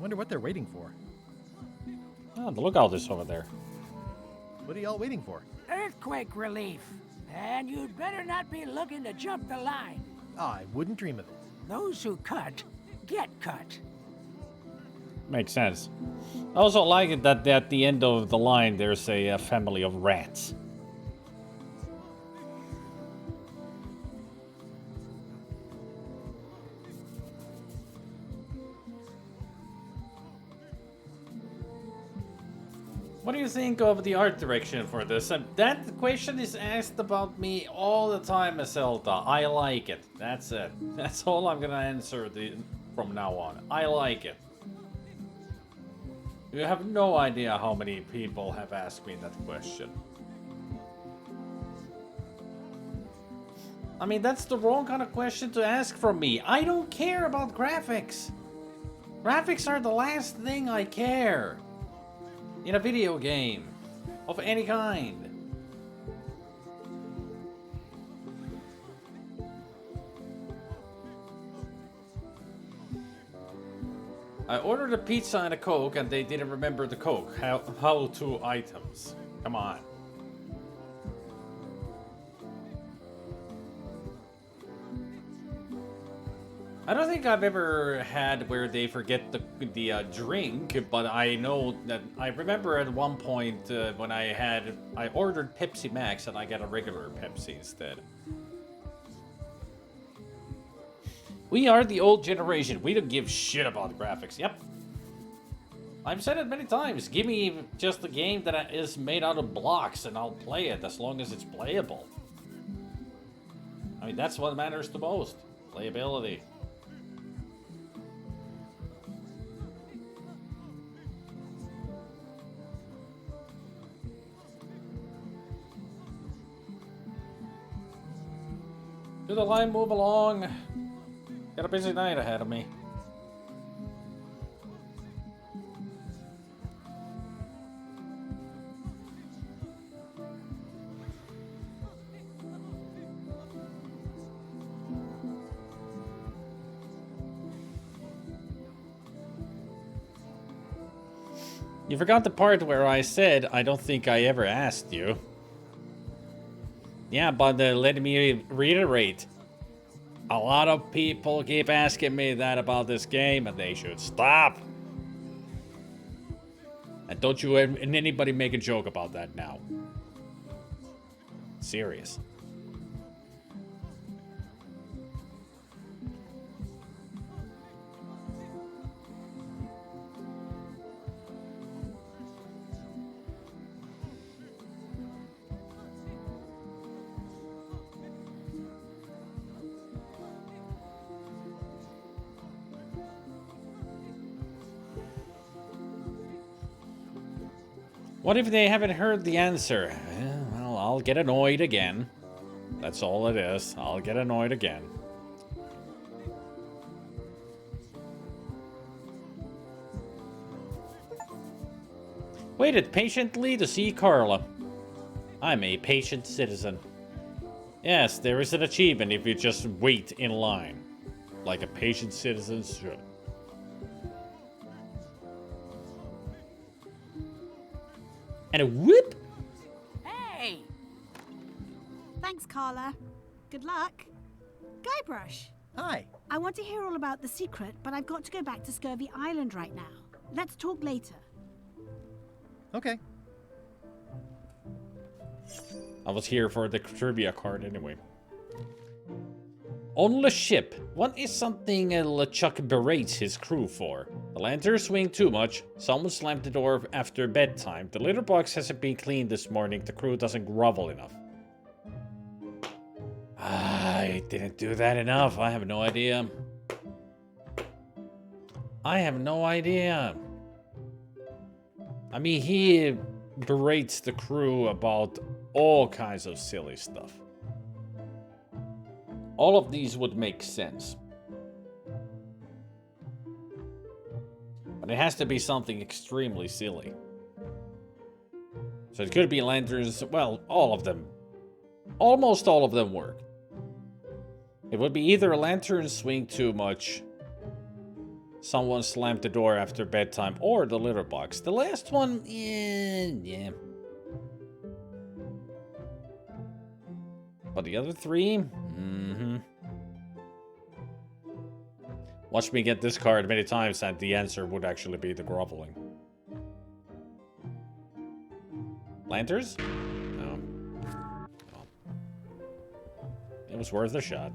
wonder what they're waiting for. Oh, the lookout is over there. What are y'all waiting for? Earthquake relief. And you'd better not be looking to jump the line. I wouldn't dream of it. Those who cut, get cut. Makes sense. I also like it that at the end of the line there's a family of rats. What do you think of the art direction for this? That question is asked about me all the time, Zelda. I like it. That's it. That's all I'm gonna answer from now on. I like it. You have no idea how many people have asked me that question. I mean, that's the wrong kind of question to ask from me. I don't care about graphics. Graphics are the last thing I care in a video game of any kind. I ordered a pizza and a Coke and they didn't remember the Coke. How to items. Come on. I don't think I've ever had where they forget the drink, but I know that I remember at one point when I ordered Pepsi Max and I got a regular Pepsi instead. We are the old generation. We don't give shit about graphics. Yep. I've said it many times. Give me just a game that is made out of blocks and I'll play it as long as it's playable. I mean, that's what matters the most. Playability. Do the line move along? Got a busy night ahead of me. You forgot the part where I said I don't think I ever asked you. Yeah, but let me reiterate. A lot of people keep asking me that about this game, and they should stop. And don't you and anybody make a joke about that now. Serious. What if they haven't heard the answer? Well, I'll get annoyed again. That's all it is. I'll get annoyed again. Waited patiently to see Carla. I'm a patient citizen. Yes, there is an achievement if you just wait in line. Like a patient citizen should. And a whoop! Hey! Thanks, Carla. Good luck. Guybrush. Hi. I want to hear all about the secret, but I've got to go back to Scurvy Island right now. Let's talk later. Okay. I was here for the trivia card anyway. On the ship, what is something LeChuck berates his crew for? The lanterns swing too much, someone slammed the door after bedtime, the litter box hasn't been cleaned this morning, the crew doesn't grovel enough. I didn't do that enough, I have no idea. I have no idea. I mean, he berates the crew about all kinds of silly stuff. All of these would make sense. But it has to be something extremely silly. So it could be lanterns, well, all of them. Almost all of them work. It would be either a lantern swing too much, someone slammed the door after bedtime, or the litter box. The last one, yeah. But the other three, Watch me get this card many times and the answer would actually be the groveling. Lanterns? No. It was worth a shot.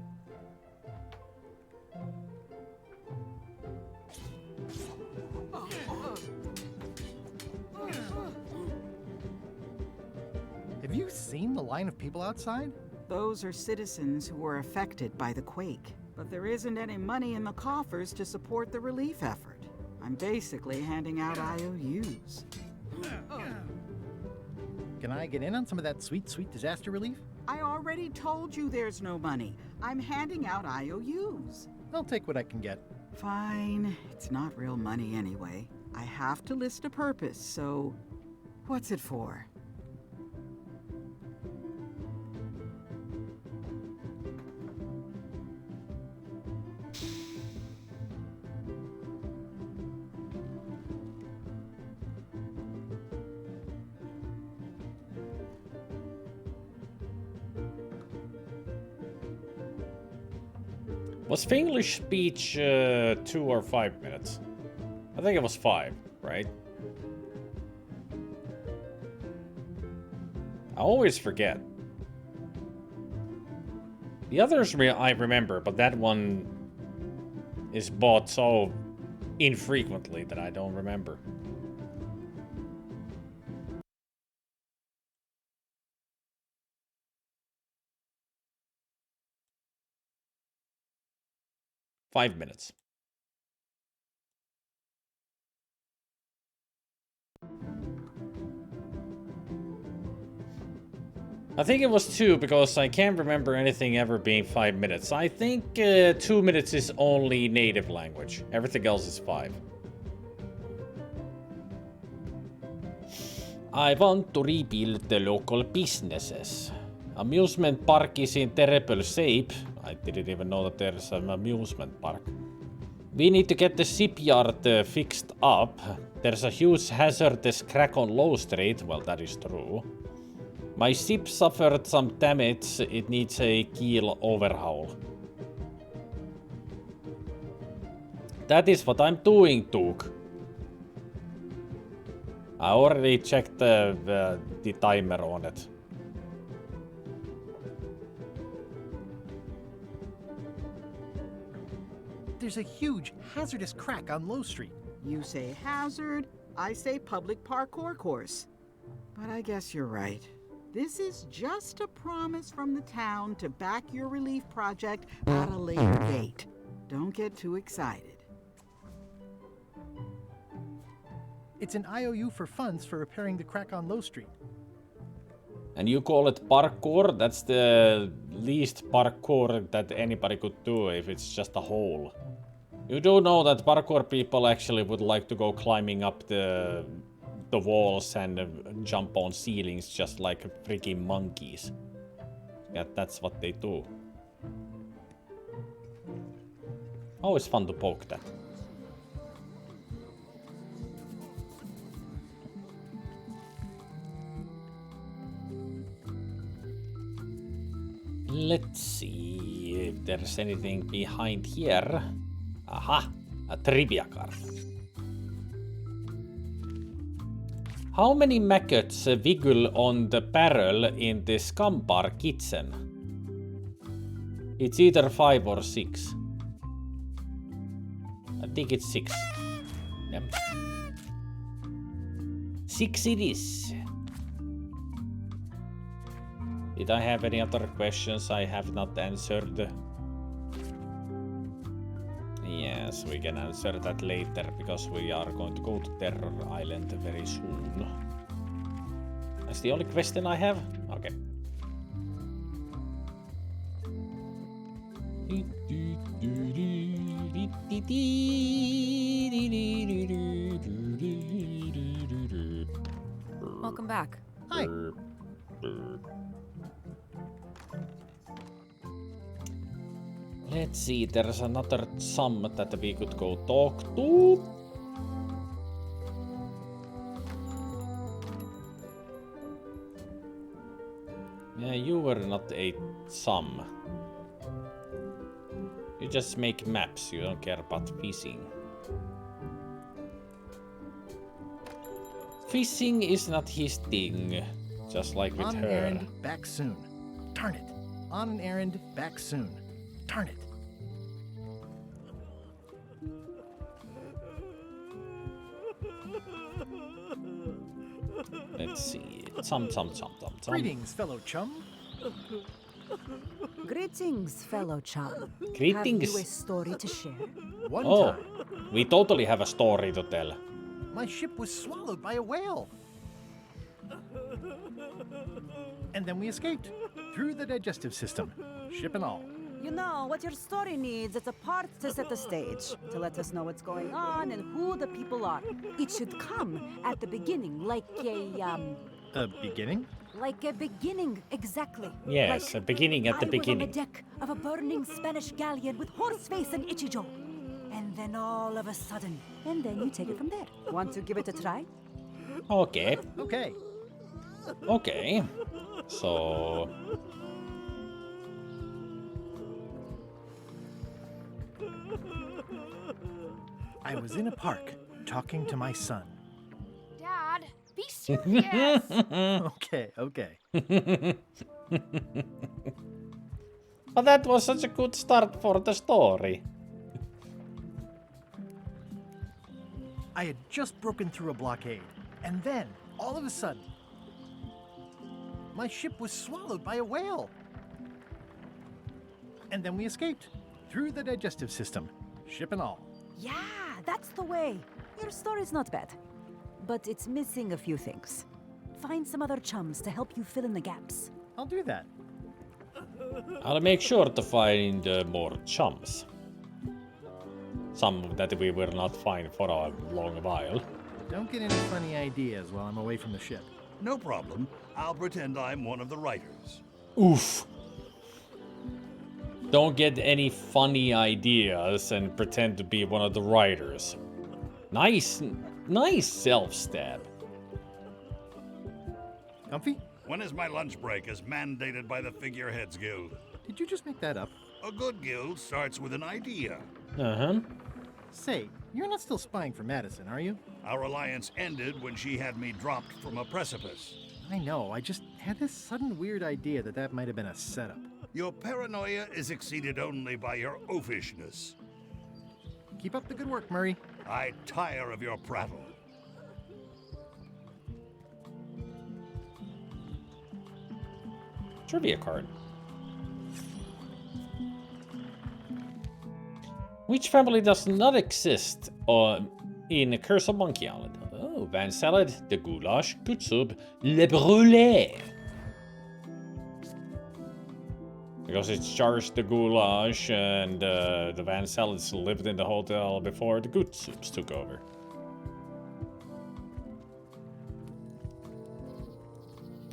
Have you seen the line of people outside? Those are citizens who were affected by the quake. But there isn't any money in the coffers to support the relief effort. I'm basically handing out IOUs. Can I get in on some of that sweet, sweet disaster relief? I already told you there's no money. I'm handing out IOUs. I'll take what I can get. Fine. It's not real money anyway. I have to list a purpose, so what's it for? Was Finglish speech 2 or 5 minutes? I think it was 5, right? I always forget. The others I remember, but that one is bought so infrequently that I don't remember. Five minutes. I think it was 2 because I can't remember anything ever being 5 minutes. I think 2 minutes is only native language. Everything else is 5. I want to rebuild the local businesses. Amusement park is in terrible shape. I didn't even know that there's an amusement park. We need to get the shipyard fixed up. There's a huge hazardous crack on Low Street. Well, that is true. My ship suffered some damage. It needs a keel overhaul. That is what I'm doing, Duke. I already checked the timer on it. There's a huge hazardous crack on Low Street. You say hazard, I say public parkour course. But I guess you're right. This is just a promise from the town to back your relief project at a later date. Don't get too excited. It's an IOU for funds for repairing the crack on Low Street. And you call it parkour? That's the least parkour that anybody could do if it's just a hole. You do know that parkour people actually would like to go climbing up the walls and jump on ceilings just like freaking monkeys. Yeah, that's what they do. Always fun to poke that. Let's see if there's anything behind here. Aha! A trivia card. How many maggots wiggle on the barrel in the scum bar kitchen? It's either 5 or 6. I think it's 6. Yep. 6 it is. Did I have any other questions I have not answered? Yes, we can answer that later because we are going to go to Terror Island very soon. That's the only question I have? Okay. Welcome back. Hi. Let's see, there's another chum that we could go talk to. Yeah, you were not a chum. You just make maps, you don't care about fishing. Fishing is not his thing, just like with On her. an errand, back soon. Darn it. On an errand, back soon. Darn it. Let's see. Chum. Greetings, fellow chum. Greetings, fellow chum. Greetings. Have you a story to share? One Oh, time, we totally have a story to tell. my ship was swallowed by a whale. And then we escaped through the digestive system, ship and all. You know, what your story needs is a part to set the stage, to let us know what's going on and who the people are. It should come at the beginning, like A beginning? like a beginning, exactly. Yes, Like, a beginning at the I beginning. was on the deck of a burning Spanish galleon with Horseface and Ichijo. And then all of a sudden, and then you take it from there. Want to give it a try? Okay. Okay. Okay. So... I was in a park, talking to my son. Dad, be serious. Okay. But that was such a good start for the story. I had just broken through a blockade, and then, all of a sudden, my ship was swallowed by a whale. And then we escaped through the digestive system, ship and all. Yeah, that's the way. Your story's not bad. But it's missing a few things. Find some other chums to help you fill in the gaps. I'll do that. I'll make sure to find more chums. Some that we will not find for a long while. Don't get any funny ideas while I'm away from the ship. No problem. I'll pretend I'm one of the writers. Oof. Don't get any funny ideas and pretend to be one of the writers. Nice self-stab. Comfy? When is my lunch break as mandated by the Figureheads Guild? Did you just make that up? A good guild starts with an idea. Uh-huh. Say, you're not still spying for Madison, are you? Our alliance ended when she had me dropped from a precipice. I know, I just had this sudden weird idea that might have been a setup. Your paranoia is exceeded only by your oafishness. Keep up the good work, Murray. I tire of your prattle. Trivia card. Which family does not exist in Curse of Monkey Island? Oh, Van Salad, the Goulash, Good Soup, Le Brûlé. Because it's charged the Goulash and the Van Salads lived in the hotel before the Good Soups took over.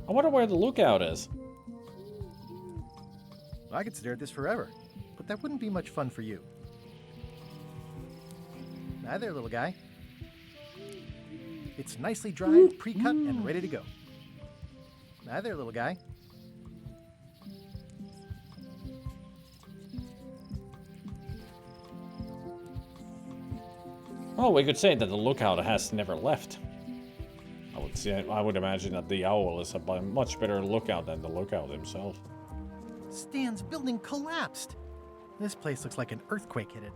I wonder where the lookout is. I could stare at this forever, but that wouldn't be much fun for you. Hi there, little guy. It's nicely dried, pre-cut, and ready to go. Hi there, little guy. Well, we could say that the lookout has never left. I would imagine that the owl is a much better lookout than the lookout himself. Stan's building collapsed. This place looks like an earthquake hit it.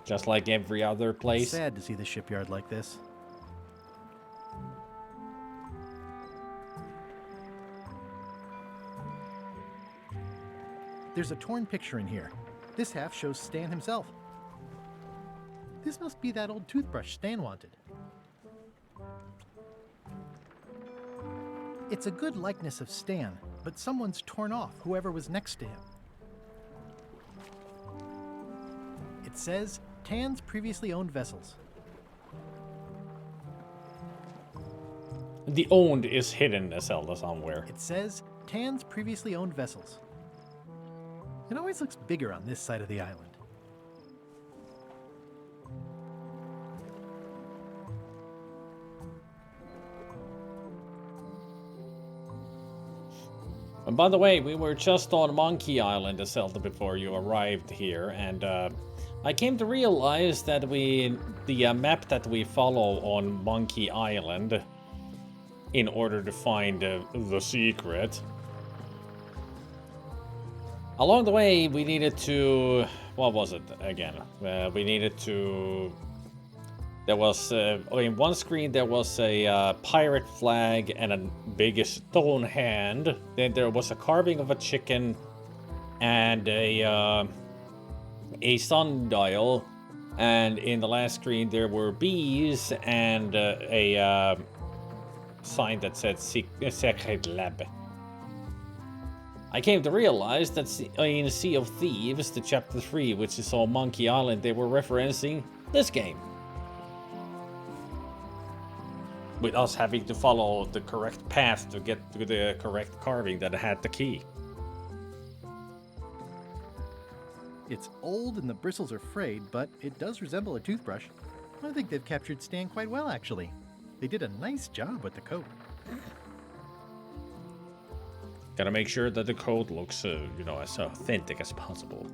Just like every other place. Sad to see the shipyard like this. There's a torn picture in here. This half shows Stan himself. This must be that old toothbrush Stan wanted. It's a good likeness of Stan, but someone's torn off whoever was next to him. It says, Tan's previously owned vessels. The owned is hidden, Zelda, somewhere. It says, Tan's previously owned vessels. It always looks bigger on this side of the island. And by the way, we were just on Monkey Island, Zelda, before you arrived here, and I came to realize that the map that we follow on Monkey Island in order to find the secret. Along the way, we needed to... What was it again? We needed to... There was... in one screen, there was a pirate flag and a big stone hand. Then there was a carving of a chicken and a sundial. And in the last screen, there were bees and a sign that said Secret Lab. I came to realize that in Sea of Thieves, the Chapter 3, which is on Monkey Island, they were referencing this game. With us having to follow the correct path to get to the correct carving that had the key. It's old and the bristles are frayed, but it does resemble a toothbrush. I think they've captured Stan quite well, actually. They did a nice job with the coat. Gotta make sure that the coat looks, as authentic as possible.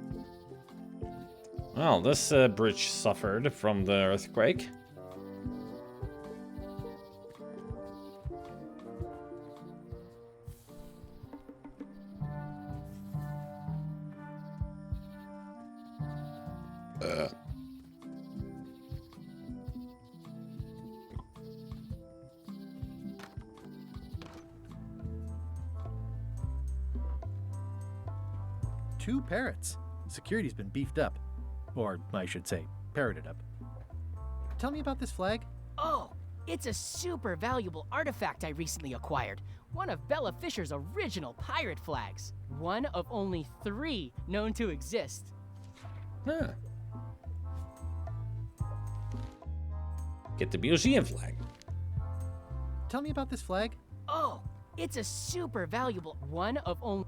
Well, this bridge suffered from the earthquake. Two parrots. Security's been beefed up. Or, I should say, parroted up. Tell me about this flag. Oh, It's a super valuable artifact I recently acquired. One of Bella Fisher's original pirate flags. One of only 3 known to exist. Huh. Get the museum flag. Tell me about this flag. Oh, it's a super valuable one of only...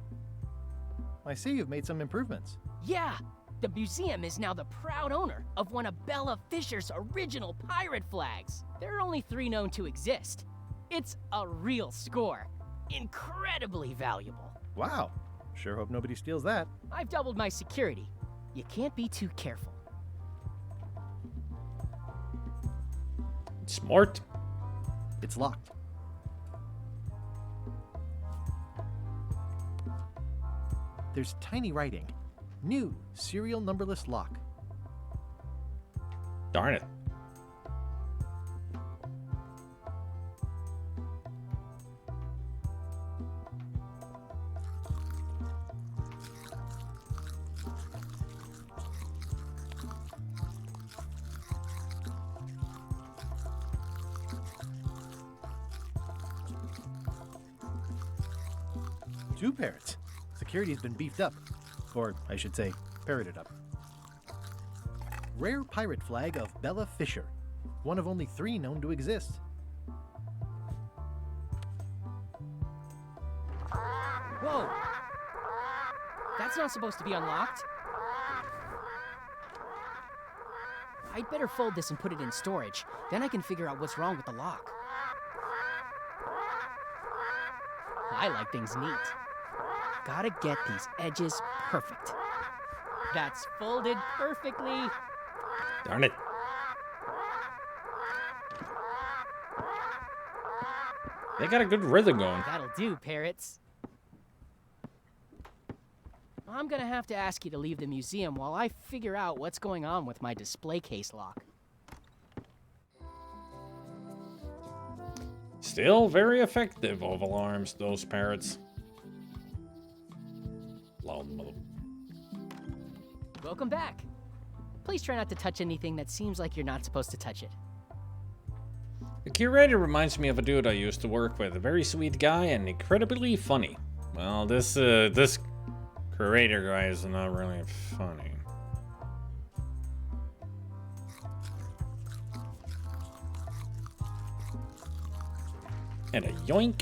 I see you've made some improvements. Yeah, the museum is now the proud owner of one of Bella Fisher's original pirate flags. There are only 3 known to exist. It's a real score. Incredibly valuable. Wow. Sure hope nobody steals that. I've doubled my security. You can't be too careful. Smart. It's locked. There's tiny writing. New serial numberless lock. Darn it. Two parrots. Security's been beefed up. Or, I should say, parroted up. Rare pirate flag of Bella Fisher. One of only 3 known to exist. Whoa! That's not supposed to be unlocked. I'd better fold this and put it in storage. Then I can figure out what's wrong with the lock. I like things neat. Gotta get these edges perfect. That's folded perfectly. Darn it. They got a good rhythm going. That'll do, parrots. I'm gonna have to ask you to leave the museum while I figure out what's going on with my display case lock. Still very effective of alarms, those parrots. Loud mother. Welcome back. Please try not to touch anything that seems like you're not supposed to touch it. The curator reminds me of a dude I used to work with. A very sweet guy and incredibly funny. Well, this curator guy is not really funny. And a yoink.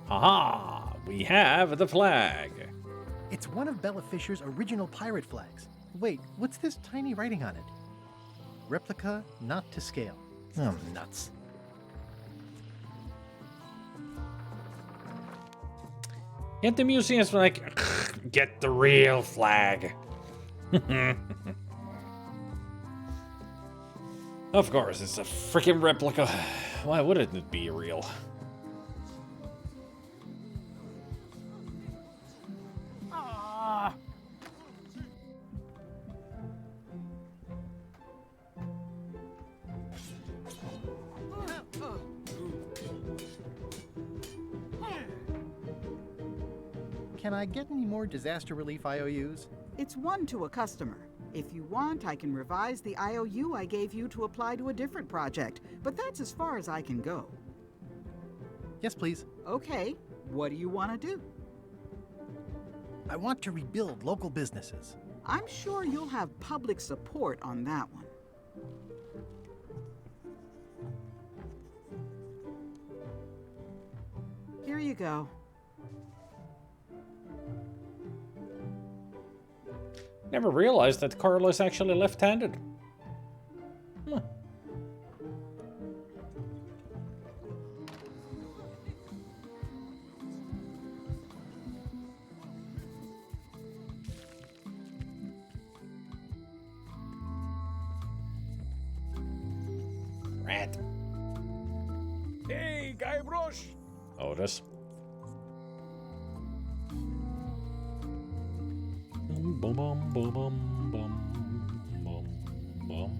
Haha! We have the flag. It's one of Bella Fisher's original pirate flags. Wait, what's this tiny writing on it? Replica not to scale. Oh, nuts. Yet the museum's like, get the real flag. Of course, it's a freaking replica. Why wouldn't it be real? Can I get any more disaster relief IOUs? It's 1 to a customer. If you want, I can revise the IOU I gave you to apply to a different project, but that's as far as I can go. Yes, please. Okay, what do you want to do? I want to rebuild local businesses. I'm sure you'll have public support on that one. Here you go. Never realized that Carl is actually left-handed. Huh. Rat. Hey, guybrush. Otis. Bum bum bum bum bum bum bum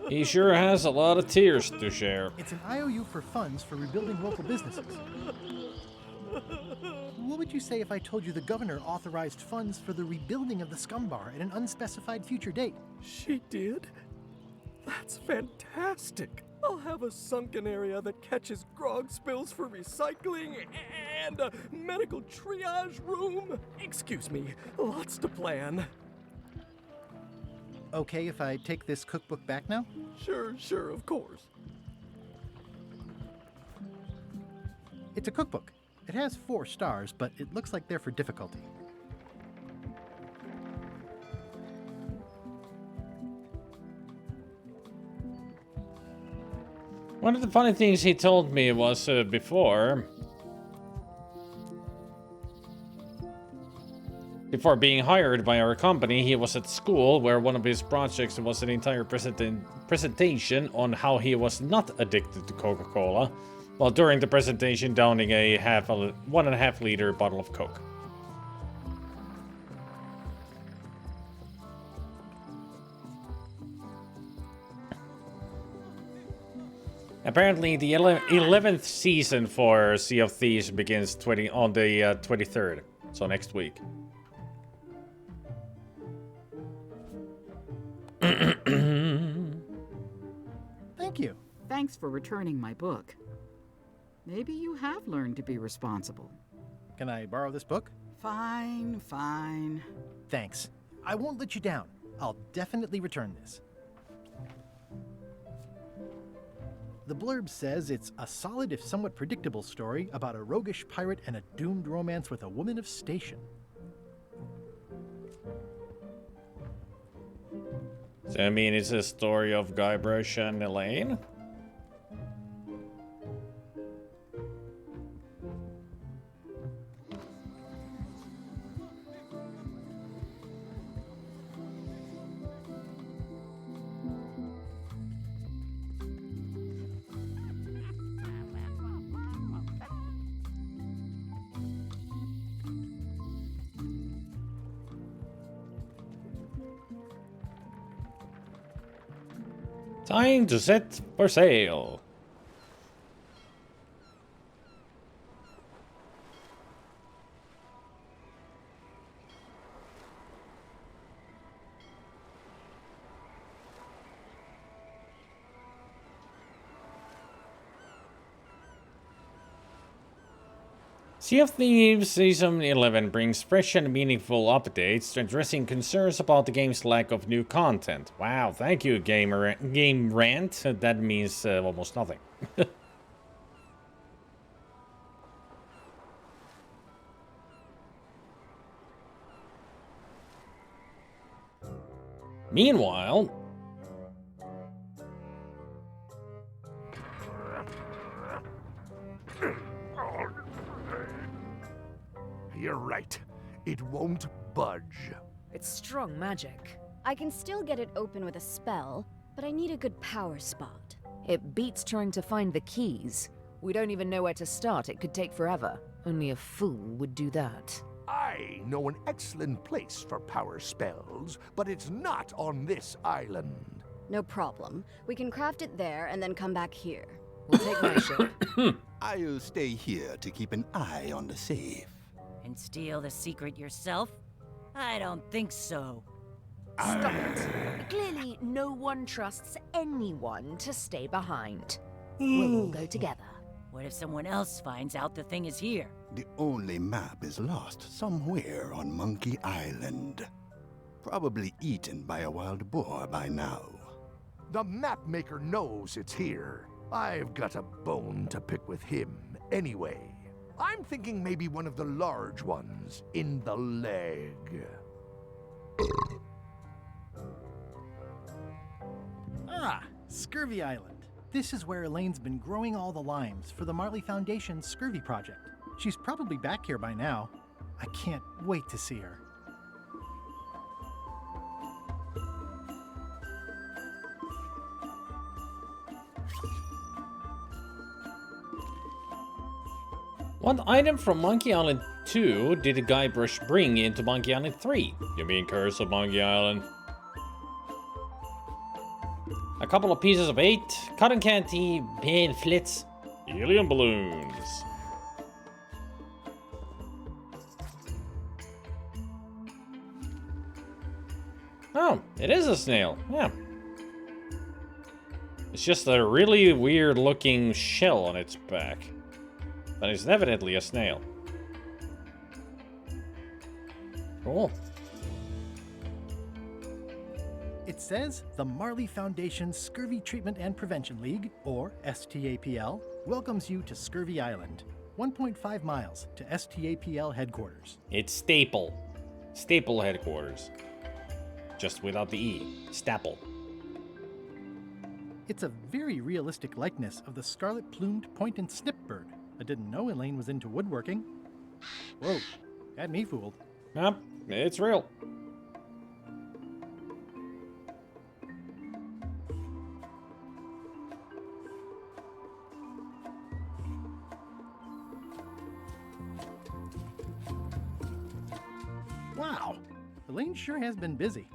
He sure has a lot of tears to share. It's an IOU for funds for rebuilding local businesses. What would you say if I told you the governor authorized funds for the rebuilding of the scum bar at an unspecified future date? She did? That's fantastic. I'll have a sunken area that catches grog spills for recycling and a medical triage room. Excuse me, lots to plan. Okay if I take this cookbook back now? Sure, of course. It's a cookbook. It has 4 stars, but it looks like they're for difficulty. One of the funny things he told me was before being hired by our company, he was at school where one of his projects was an entire presentation on how he was not addicted to Coca-Cola, while during the presentation downing a 1.5 liter bottle of Coke. Apparently, the 11th season for Sea of Thieves begins on the 23rd, so next week. Thank you. Thanks for returning my book. Maybe you have learned to be responsible. Can I borrow this book? Fine. Thanks. I won't let you down. I'll definitely return this. The blurb says it's a solid if somewhat predictable story about a roguish pirate and a doomed romance with a woman of station. So, I mean, it's a story of Guybrush and Elaine? Time to set for sail. Sea of Thieves Season 11 brings fresh and meaningful updates addressing concerns about the game's lack of new content. Wow, thank you, Game Rant. That means almost nothing. Meanwhile, You're right. It won't budge. It's strong magic. I can still get it open with a spell, but I need a good power spot. It beats trying to find the keys. We don't even know where to start. It could take forever. Only a fool would do that. I know an excellent place for power spells, but it's not on this island. No problem. We can craft it there and then come back here. We'll take my ship. I'll stay here to keep an eye on the safe. And steal the secret yourself? I don't think so. Stop it. Clearly, no one trusts anyone to stay behind. We'll all go together. What if someone else finds out the thing is here? The only map is lost somewhere on Monkey Island. Probably eaten by a wild boar by now. The map maker knows it's here. I've got a bone to pick with him anyway. I'm thinking maybe one of the large ones in the leg. Ah, Scurvy Island. This is where Elaine's been growing all the limes for the Marley Foundation's Scurvy project. She's probably back here by now. I can't wait to see her. what item from Monkey Island 2 did the Guybrush bring into Monkey Island 3? You mean Curse of Monkey Island? A couple of pieces of 8 cotton candy pamphlets. Helium balloons. Oh, it is a snail. Yeah. It's just a really weird looking shell on its back. But it's evidently a snail. Cool. It says the Marley Foundation Scurvy Treatment and Prevention League, or STAPL, welcomes you to Scurvy Island, 1.5 miles to STAPL headquarters. It's Staple. Staple headquarters. Just without the E. Staple. It's a very realistic likeness of the scarlet-plumed point and snip bird. I didn't know Elaine was into woodworking. Whoa, had me fooled. Yep, it's real. Wow, Elaine sure has been busy.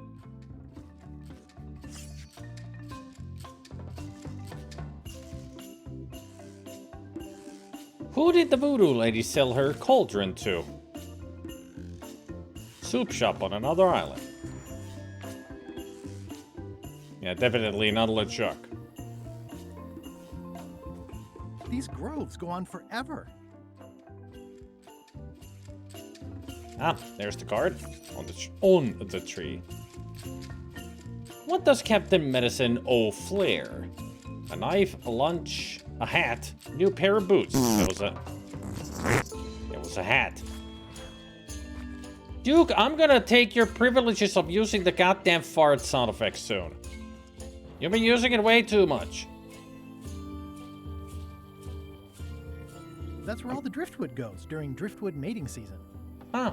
Who did the voodoo lady sell her cauldron to? Soup shop on another island. Yeah, definitely not LeChuck. These groves go on forever. Ah, there's the card on the tree. What does Captain Medicine owe Flair? A knife, a lunch, a hat, new pair of boots. It was a hat. Duke, I'm gonna take your privileges of using the goddamn fart sound effect soon. You've been using it way too much. That's where all the driftwood goes during driftwood mating season. Huh.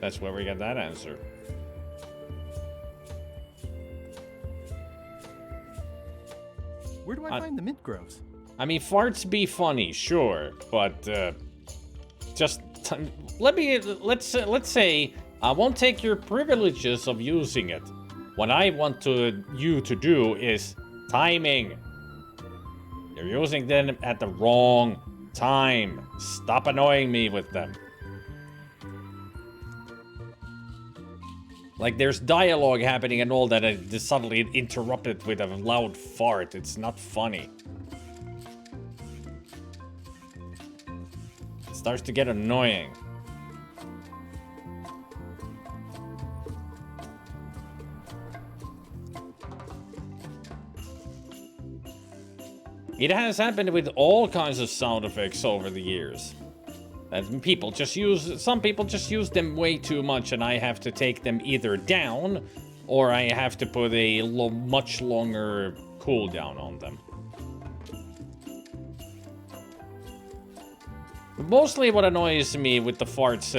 That's where we got that answer. Where do I find the mint groves? I mean, farts be funny, sure, but just let's say I won't take your privileges of using it. What I want you to do is timing. You're using them at the wrong time. Stop annoying me with them. Like there's dialogue happening and all that, and just suddenly interrupted with a loud fart. It's not funny. It starts to get annoying. It has happened with all kinds of sound effects over the years. And some people just use them way too much, and I have to take them either down, or I have to put a much longer cooldown on them. Mostly what annoys me with the farts,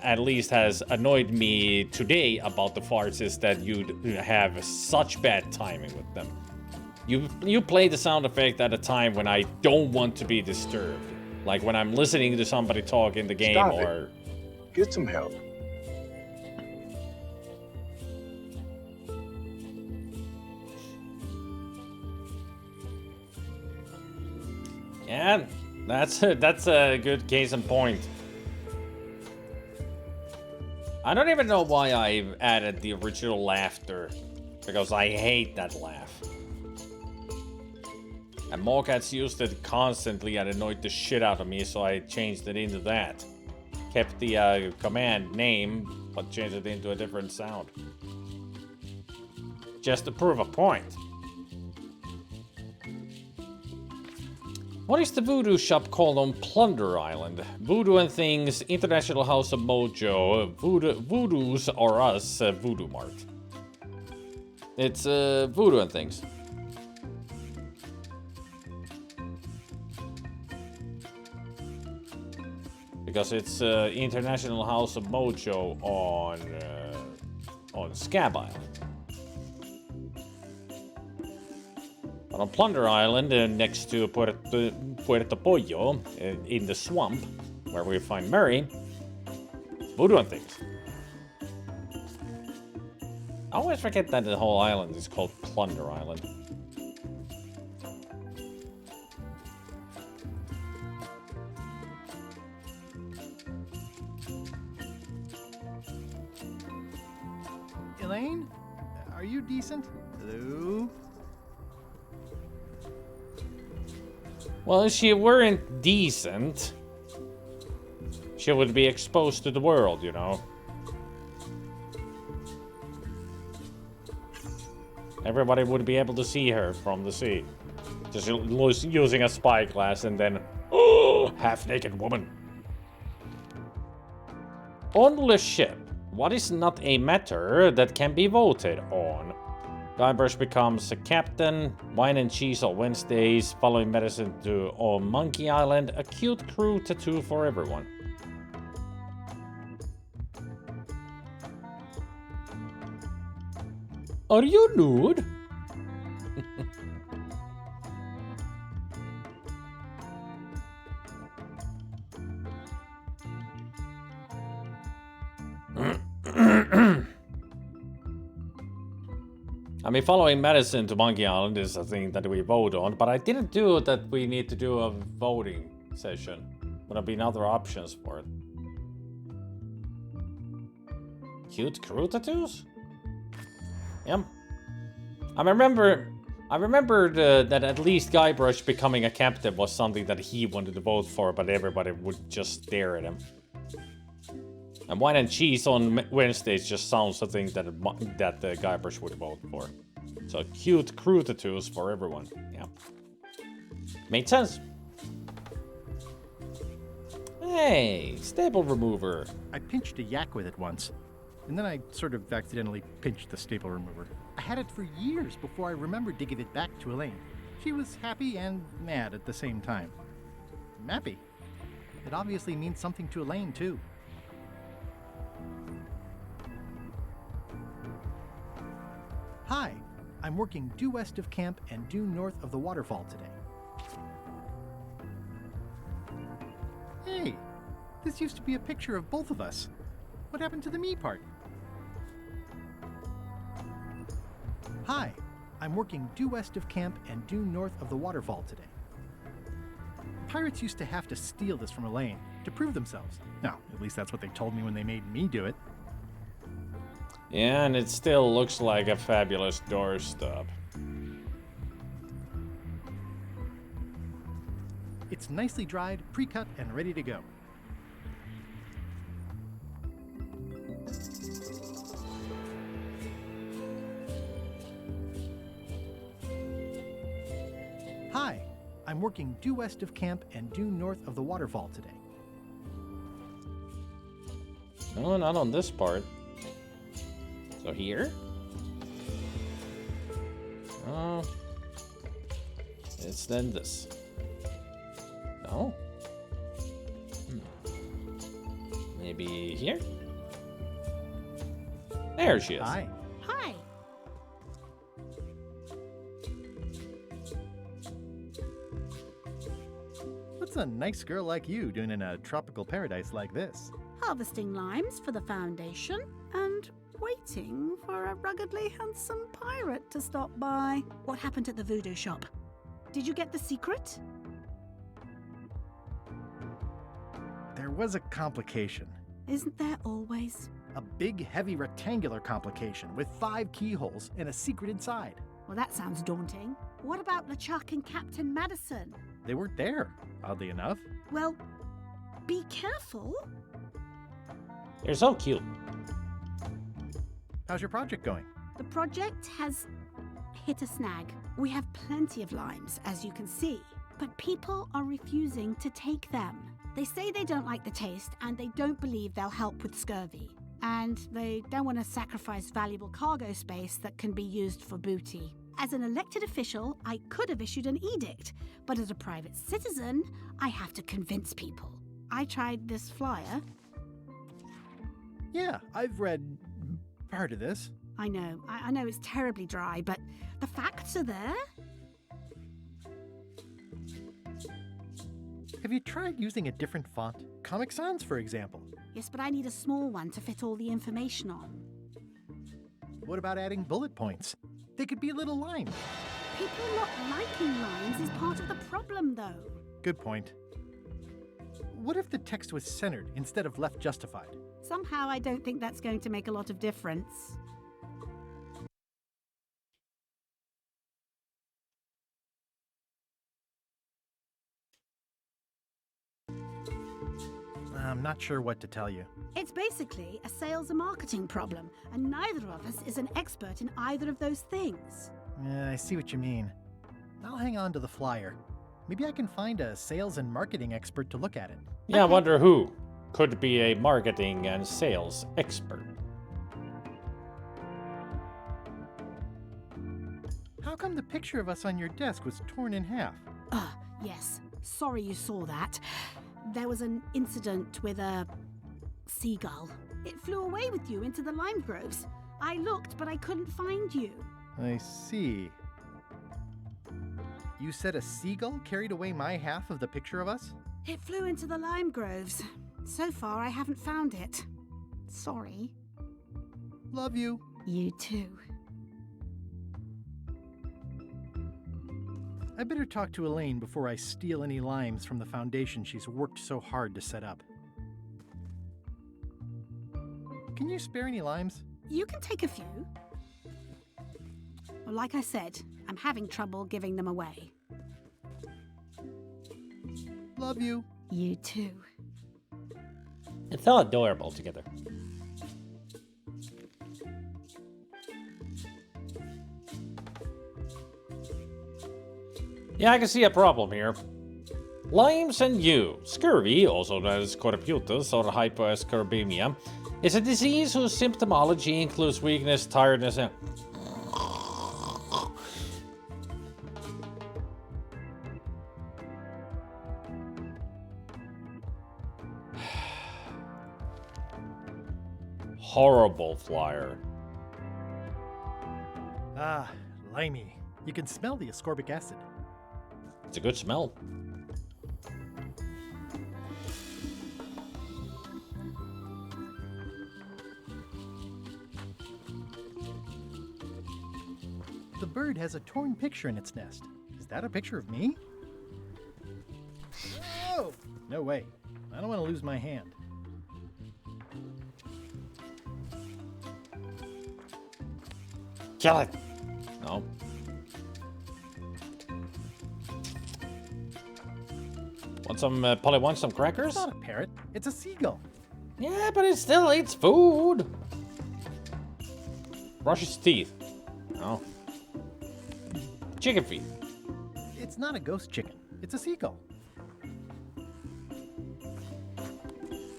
at least has annoyed me today about the farts, is that you have such bad timing with them. You play the sound effect at a time when I don't want to be disturbed. Like when I'm listening to somebody talk in the game. Stop or... Get some help. Yeah, that's a good case in point. I don't even know why I added the original laughter, because I hate that laugh. And Mallcats used it constantly and annoyed the shit out of me, so I changed it into that. Kept the command name, but changed it into a different sound. Just to prove a point. What is the voodoo shop called on Plunder Island? Voodoo and Things, International House of Mojo, Voodoo's or Us, Voodoo Mart. It's Voodoo and Things. Because it's International House of Mojo on Scab Island. But on Plunder Island, next to Puerto Pollo, in the swamp, where we find Mary, Voodoo and Things. I always forget that the whole island is called Plunder Island. Elaine? Are you decent? Hello? Well, if she weren't decent, she would be exposed to the world, you know. Everybody would be able to see her from the sea. Just using a spyglass and then... Oh, half-naked woman. On the ship, what is not a matter that can be voted on? Guybrush becomes a captain, wine and cheese on Wednesdays, following medicine to on Monkey Island, a cute crew tattoo for everyone. Are you nude? I mean, following medicine to Monkey Island is a thing that we vote on, but I didn't do that we need to do a voting session. Would have been other options for it. Cute crew tattoos? Yep. I remember that at least Guybrush becoming a captain was something that he wanted to vote for, but everybody would just stare at him. And wine and cheese on Wednesdays just sounds a thing that Guybrush would vote for. So cute crew tattoos for everyone. Yeah. Made sense. Hey, staple remover. I pinched a yak with it once, and then I sort of accidentally pinched the staple remover. I had it for years before I remembered to give it back to Elaine. She was happy and mad at the same time. Mappy. It obviously means something to Elaine, too. Hi, I'm working due west of camp and due north of the waterfall today. Hey, this used to be a picture of both of us. What happened to the me part? Hi, I'm working due west of camp and due north of the waterfall today. Pirates used to have to steal this from Elaine to prove themselves. No, at least that's what they told me when they made me do it. Yeah, and it still looks like a fabulous doorstop. It's nicely dried, pre-cut, and ready to go. Hi, I'm working due west of camp and due north of the waterfall today. No, not on this part. So here? Oh. It's then this. No? Maybe here? There she is. Hi. Hi. What's a nice girl like you doing in a tropical paradise like this? Harvesting limes for the foundation and waiting for a ruggedly handsome pirate to stop by. What happened at the voodoo shop? Did you get the secret? There was a complication. Isn't there always? A big, heavy rectangular complication with 5 keyholes and a secret inside. Well, that sounds daunting. What about LeChuck and Captain Madison? They weren't there, oddly enough. Well, be careful. They're so cute. How's your project going? The project has hit a snag. We have plenty of limes, as you can see, but people are refusing to take them. They say they don't like the taste, and they don't believe they'll help with scurvy. And they don't want to sacrifice valuable cargo space that can be used for booty. As an elected official, I could have issued an edict, but as a private citizen, I have to convince people. I tried this flyer. Yeah, I've read part of this. I know it's terribly dry, but the facts are there. Have you tried using a different font? Comic Sans, for example. Yes, but I need a small one to fit all the information on. What about adding bullet points? They could be little limes. People not liking limes is part of the problem, though. Good point. What if the text was centered instead of left justified? Somehow I don't think that's going to make a lot of difference. I'm not sure what to tell you. It's basically a sales and marketing problem, and neither of us is an expert in either of those things. Yeah, I see what you mean. I'll hang on to the flyer. Maybe I can find a sales and marketing expert to look at it. Yeah, I wonder who could be a marketing and sales expert. How come the picture of us on your desk was torn in half? Yes. Sorry you saw that. There was an incident with a seagull. It flew away with you into the lime groves. I looked, but I couldn't find you. I see. You said a seagull carried away my half of the picture of us? It flew into the lime groves. So far, I haven't found it. Sorry. Love you. You too. I better talk to Elaine before I steal any limes from the foundation she's worked so hard to set up. Can you spare any limes? You can take a few. Well, like I said, I'm having trouble giving them away. Love you. You too. It's all adorable together. Yeah, I can see a problem here. Limes and you. Scurvy, also known as scorbutus or hyposcorbemia, is a disease whose symptomology includes weakness, tiredness, and... Horrible flyer. Ah, limey. You can smell the ascorbic acid. It's a good smell. The bird has a torn picture in its nest. Is that a picture of me? Oh! No way. I don't want to lose my hand. Kill it! No. Want some, Polly wants some crackers? It's not a parrot. It's a seagull. Yeah, but it still eats food. Brush its teeth. No. Chicken feet. It's not a ghost chicken. It's a seagull.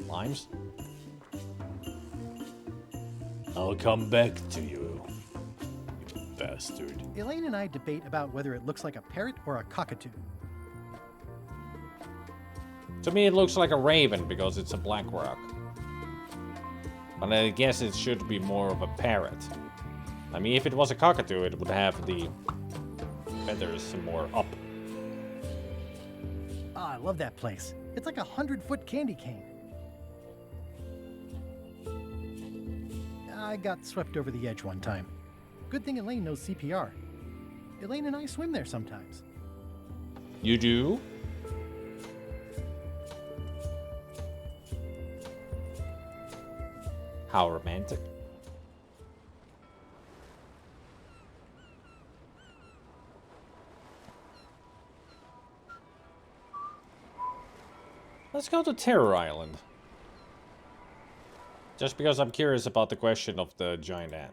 Limes. I'll come back to you, you bastard. Elaine and I debate about whether it looks like a parrot or a cockatoo. To me, it looks like a raven because it's a black rock. But I guess it should be more of a parrot. I mean, if it was a cockatoo, it would have the feathers more up. Oh, I love that place. It's like a 100-foot candy cane. I got swept over the edge one time. Good thing Elaine knows CPR. Elaine and I swim there sometimes. You do? How romantic. Let's go to Terror Island. Just because I'm curious about the question of the giant ant.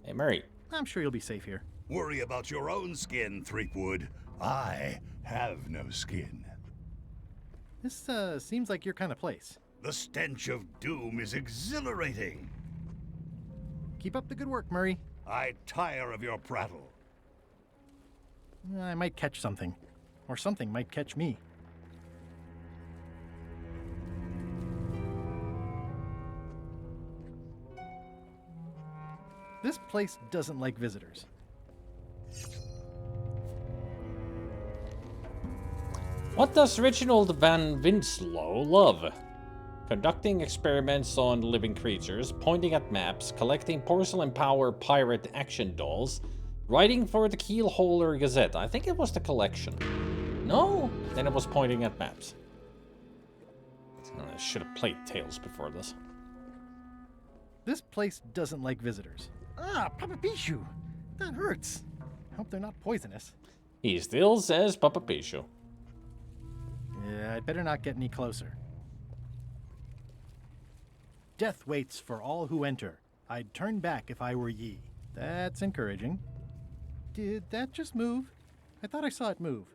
Hey, Murray. I'm sure you'll be safe here. Worry about your own skin, Threepwood. I have no skin. This seems like your kind of place. The stench of doom is exhilarating. Keep up the good work, Murray. I tire of your prattle. I might catch something. Or something might catch me. This place doesn't like visitors. What does Reginald Van Winslow love? conducting experiments on living creatures, pointing at maps, collecting porcelain power pirate action dolls, writing for the Keelholder Gazette. I think it was the collection. No? Then it was pointing at maps. I should have played Tales before this. This place doesn't like visitors. Ah, Papa Pichu! That hurts. Hope they're not poisonous. He still says Papa Pichu. Yeah, I'd better not get any closer. Death waits for all who enter. I'd turn back if I were ye. That's encouraging. Did that just move? I thought I saw it move.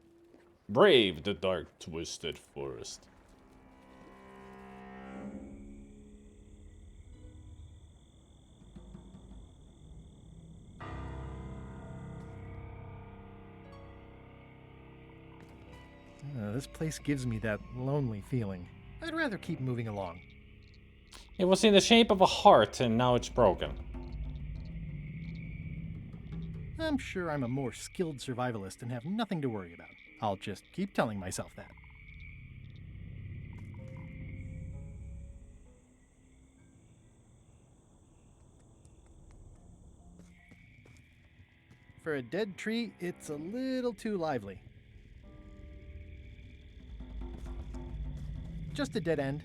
Brave the dark twisted forest. This place gives me that lonely feeling. I'd rather keep moving along. It was in the shape of a heart and now it's broken. I'm sure I'm a more skilled survivalist and have nothing to worry about. I'll just keep telling myself that. For a dead tree, it's a little too lively. Just a dead end.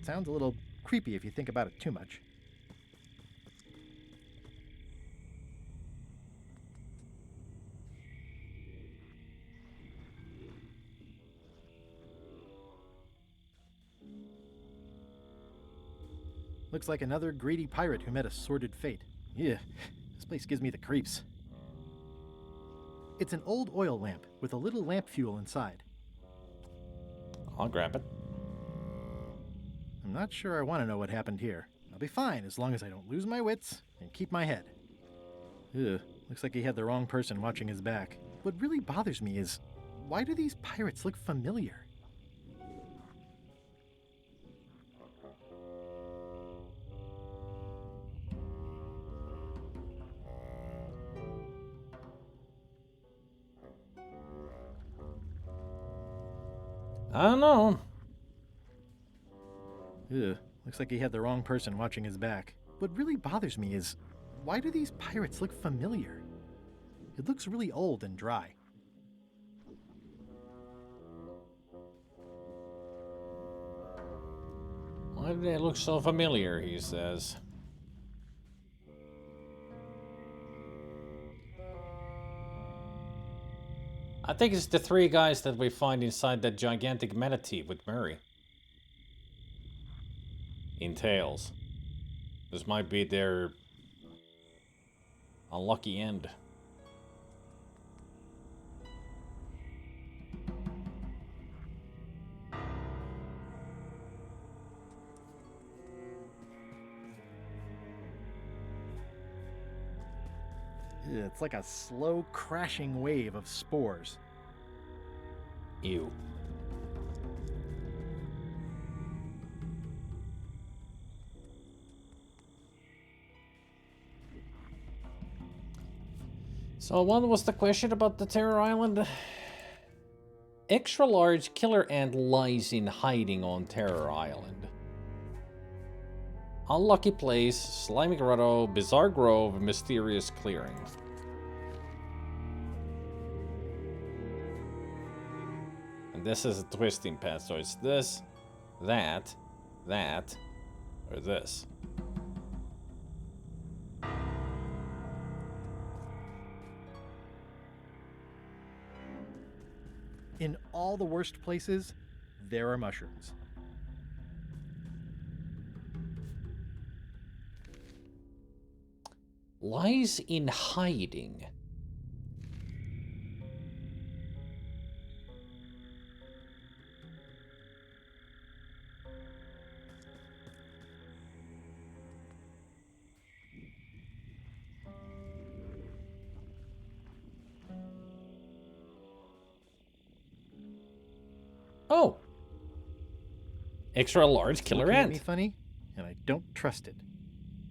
Sounds a little creepy if you think about it too much. Looks like another greedy pirate who met a sordid fate. Yeah, this place gives me the creeps. It's an old oil lamp with a little lamp fuel inside. I'll grab it. I'm not sure I want to know what happened here. I'll be fine as long as I don't lose my wits and keep my head. Ugh, looks like he had the wrong person watching his back. What really bothers me is, why do these pirates look familiar? I don't know. Ugh, looks like he had the wrong person watching his back. What really bothers me is, why do these pirates look familiar? It looks really old and dry. Why do they look so familiar, he says. I think it's the three guys that we find inside that gigantic manatee with Murray. In Tales. This might be their unlucky end. It's like a slow crashing wave of spores. Ew. So what was the question about the Terror Island? Extra large killer ant lies in hiding on Terror Island. Unlucky place, slimy grotto, bizarre grove, mysterious clearing. And this is a twisting path, so it's this, that, or this. In all the worst places, there are mushrooms. Lies in hiding. Oh. Extra large killer Looking at ant. me funny, and I don't trust it.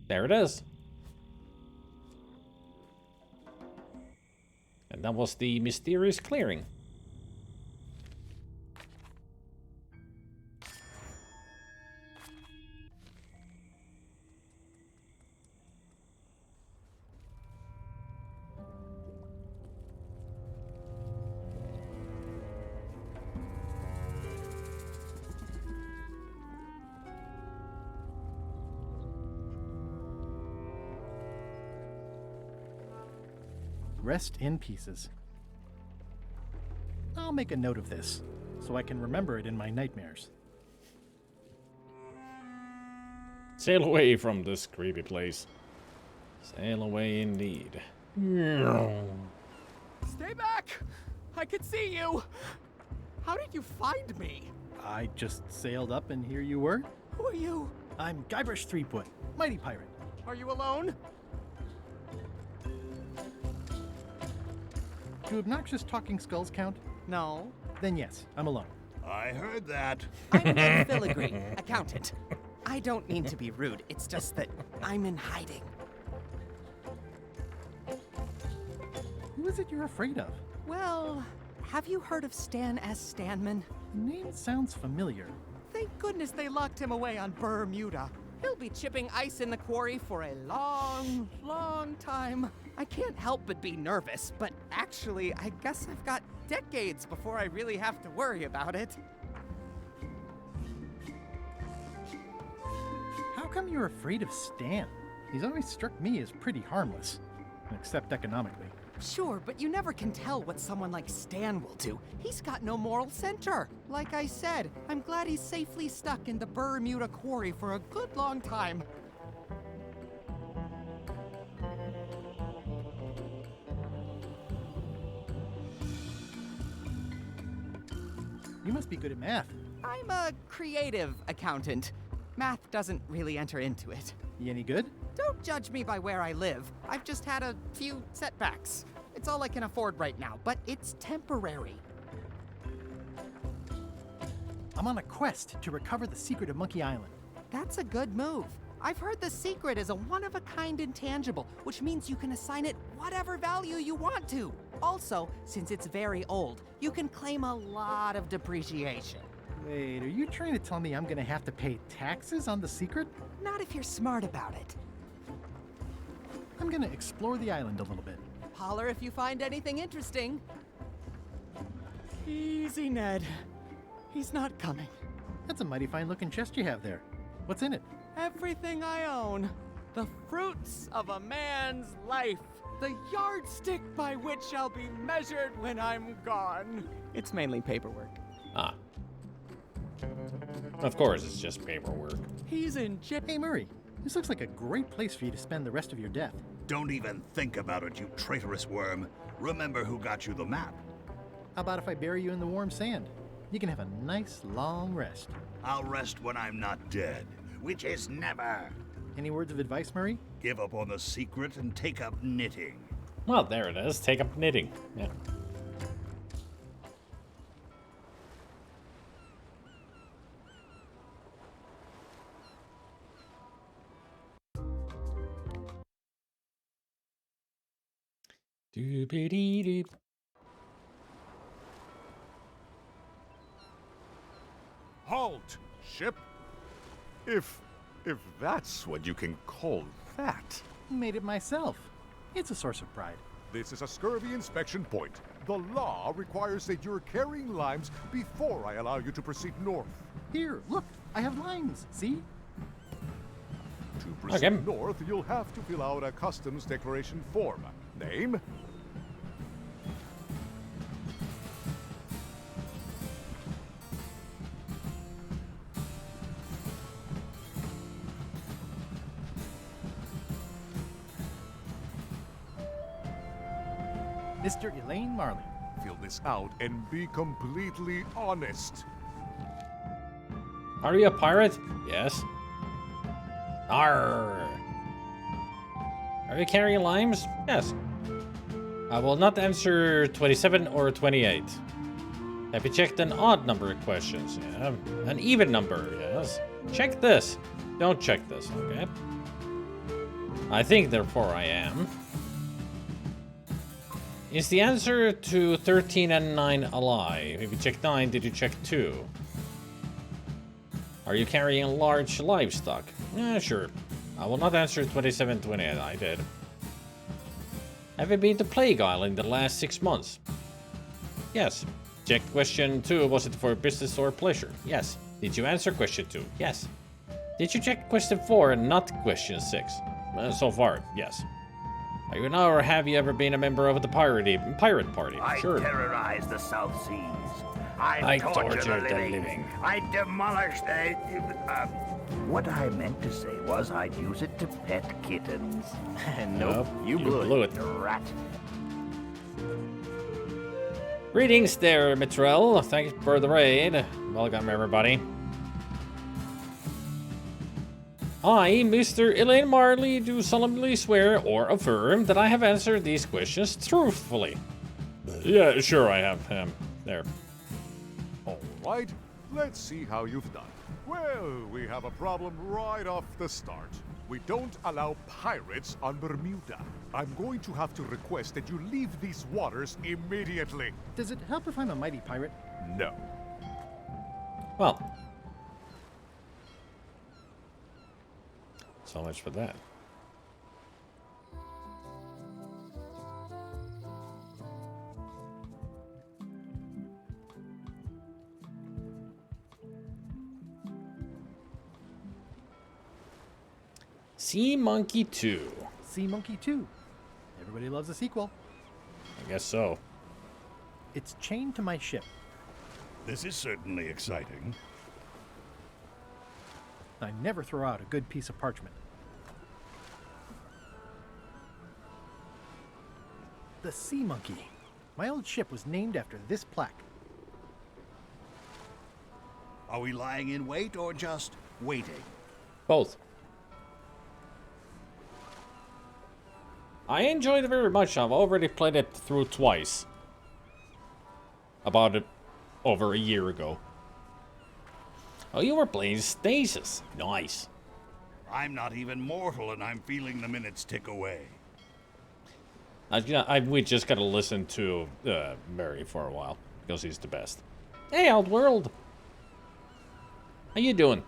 There it is. And that was the mysterious clearing. rest in pieces. I'll make a note of this, so I can remember it in my nightmares. Sail away from this creepy place. Sail away indeed. Stay back! I can see you! How did you find me? I just sailed up and here you were. Who are you? I'm Guybrush Threepwood, mighty pirate. Are you alone? Do obnoxious talking skulls count? No. Then yes, I'm alone. I heard that. I'm Ed Filigree, accountant. I don't mean to be rude, it's just that I'm in hiding. Who is it you're afraid of? Well, have you heard of Stan S. Stanman? Name sounds familiar. Thank goodness they locked him away on Bermuda. He'll be chipping ice in the quarry for a long, long time. I can't help but be nervous, but actually, I guess I've got decades before I really have to worry about it. How come you're afraid of Stan? He's always struck me as pretty harmless, except economically. Sure, but you never can tell what someone like Stan will do. He's got no moral center. Like I said, I'm glad he's safely stuck in the Bermuda quarry for a good long time. You must be good at math. I'm a creative accountant. Math doesn't really enter into it. You any good? Don't judge me by where I live. I've just had a few setbacks. It's all I can afford right now, but it's temporary. I'm on a quest to recover the secret of Monkey Island. That's a good move. I've heard the secret is a one-of-a-kind intangible, which means you can assign it whatever value you want to. Also, since it's very old, you can claim a lot of depreciation. Wait, are you trying to tell me I'm gonna have to pay taxes on the secret? Not if you're smart about it. I'm gonna explore the island a little bit. Holler if you find anything interesting. Easy, Ned. He's not coming. That's a mighty fine-looking chest you have there. What's in it? Everything I own. The fruits of a man's life. The yardstick by which I'll be measured when I'm gone. It's mainly paperwork. Ah. Of course, it's just paperwork. He's in jail. Hey, Murray. This looks like a great place for you to spend the rest of your death. Don't even think about it, you traitorous worm. Remember who got you the map. How about if I bury you in the warm sand? You can have a nice, long rest. I'll rest when I'm not dead, which is never. Any words of advice, Murray? Give up on the secret and take up knitting. Well, there it is. Take up knitting. Yeah. Doobity-doop. Halt, ship! If that's what you can call that. Made it myself. It's a source of pride. This is a scurvy inspection point. The law requires that you're carrying limes before I allow you to proceed north. Here, look, I have limes, see? To proceed north, you'll have to fill out a customs declaration form. Name? Mr. Elaine Marley. Fill this out and be completely honest. Are you a pirate? Yes. Arr. Are you carrying limes? Yes. I will not answer 27 or 28. Have you checked an odd number of questions? Yeah. An even number, yes. Check this. Don't check this, okay? I think, therefore, I am. Is the answer to 13 and 9 a lie? If you check 9, did you check 2? Are you carrying large livestock? Yeah, sure. I will not answer 27, 28. I did. Have you been to Plague Island in the last 6 months? Yes. Check question 2. Was it for business or pleasure? Yes. Did you answer question 2? Yes. Did you check question 4 and not question 6? So far, yes. Are you now, or have you ever been a member of the pirate party? I Sure. terrorize the South Seas. I I torture torture the the living. living. I demolish the... what I meant to say was I'd use it to pet kittens. Nope, you blew it. Rat. Greetings there, Mitrell. Thanks for the raid. Welcome, everybody. I, Mr. Elaine Marley, do solemnly swear or affirm that I have answered these questions truthfully. Yeah, sure I have. There. All right, let's see how you've done. Well, we have a problem right off the start. We don't allow pirates on Bermuda. I'm going to have to request that you leave these waters immediately. Does it help if I'm a mighty pirate? No. Well. So much for that. Sea Monkey 2. Sea Monkey 2. Everybody loves a sequel. I guess so. It's chained to my ship. This is certainly exciting. I never throw out a good piece of parchment. The Sea Monkey. My old ship was named after this plaque. Are we lying in wait or just waiting? Both. I enjoyed it very much. I've already played it through twice. About over a year ago. Oh, you were playing Stasis. Nice. I'm not even mortal and I'm feeling the minutes tick away. We just gotta listen to Murray for a while, because he's the best. Hey, old world! How you doing?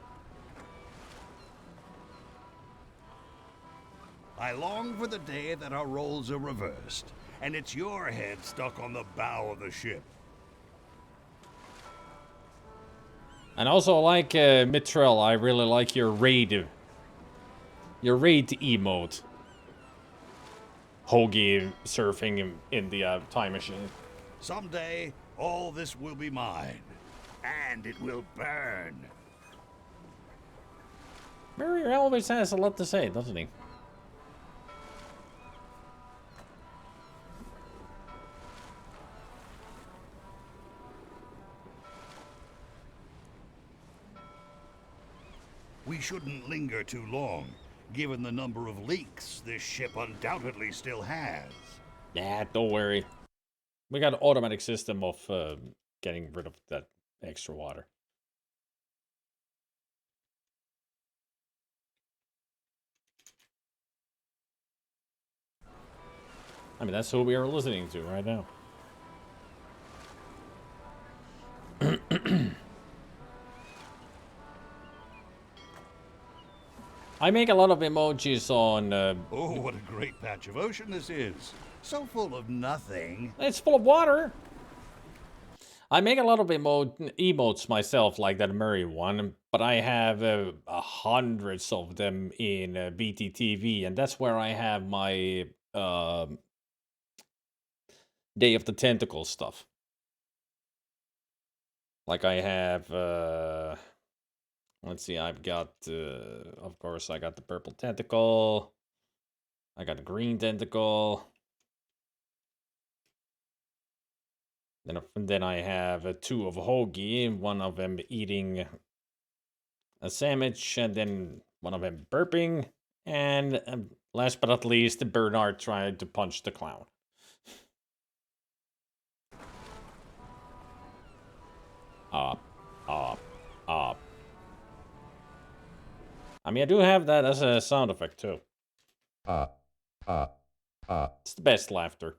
I long for the day that our roles are reversed, and it's your head stuck on the bow of the ship. And also, like Mitrell, I really like your raid emote. Hoagie surfing in the time machine. Someday, all this will be mine, and it will burn. Murray always has a lot to say, doesn't he? We shouldn't linger too long. Given the number of leaks this ship undoubtedly still has. Nah, don't worry. We got an automatic system of getting rid of that extra water. I mean, that's who we are listening to right now. I make a lot of emojis on... Oh, what a great patch of ocean this is. So full of nothing. It's full of water. I make a lot of emotes myself, like that Murray one, but I have hundreds of them in BTTV, and that's where I have my Day of the Tentacle stuff. Like I have... let's see, I've got, of course, I got the purple tentacle. I got the green tentacle. Then I have two of Hoagie, one of them eating a sandwich, and then one of them burping. And last but not least, Bernard tried to punch the clown. Up. I mean, I do have that as a sound effect, too. It's the best laughter.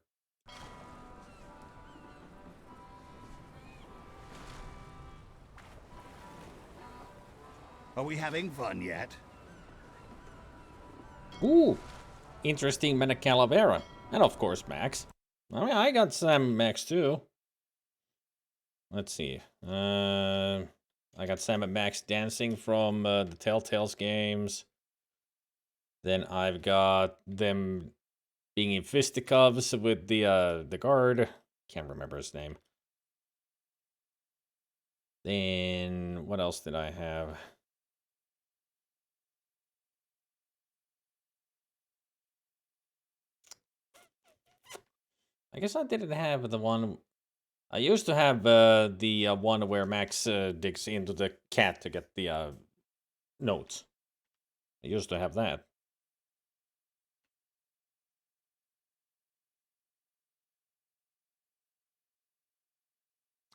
Are we having fun yet? Ooh, interesting Mena Calavera. And of course, Max. I mean, I got Sam Max, too. Let's see. I got Sam and Max dancing from the Telltales games. Then I've got them being in fisticuffs with the guard. Can't remember his name. Then what else did I have? I guess I didn't have the one. I used to have the one where Max digs into the cat to get the notes. I used to have that.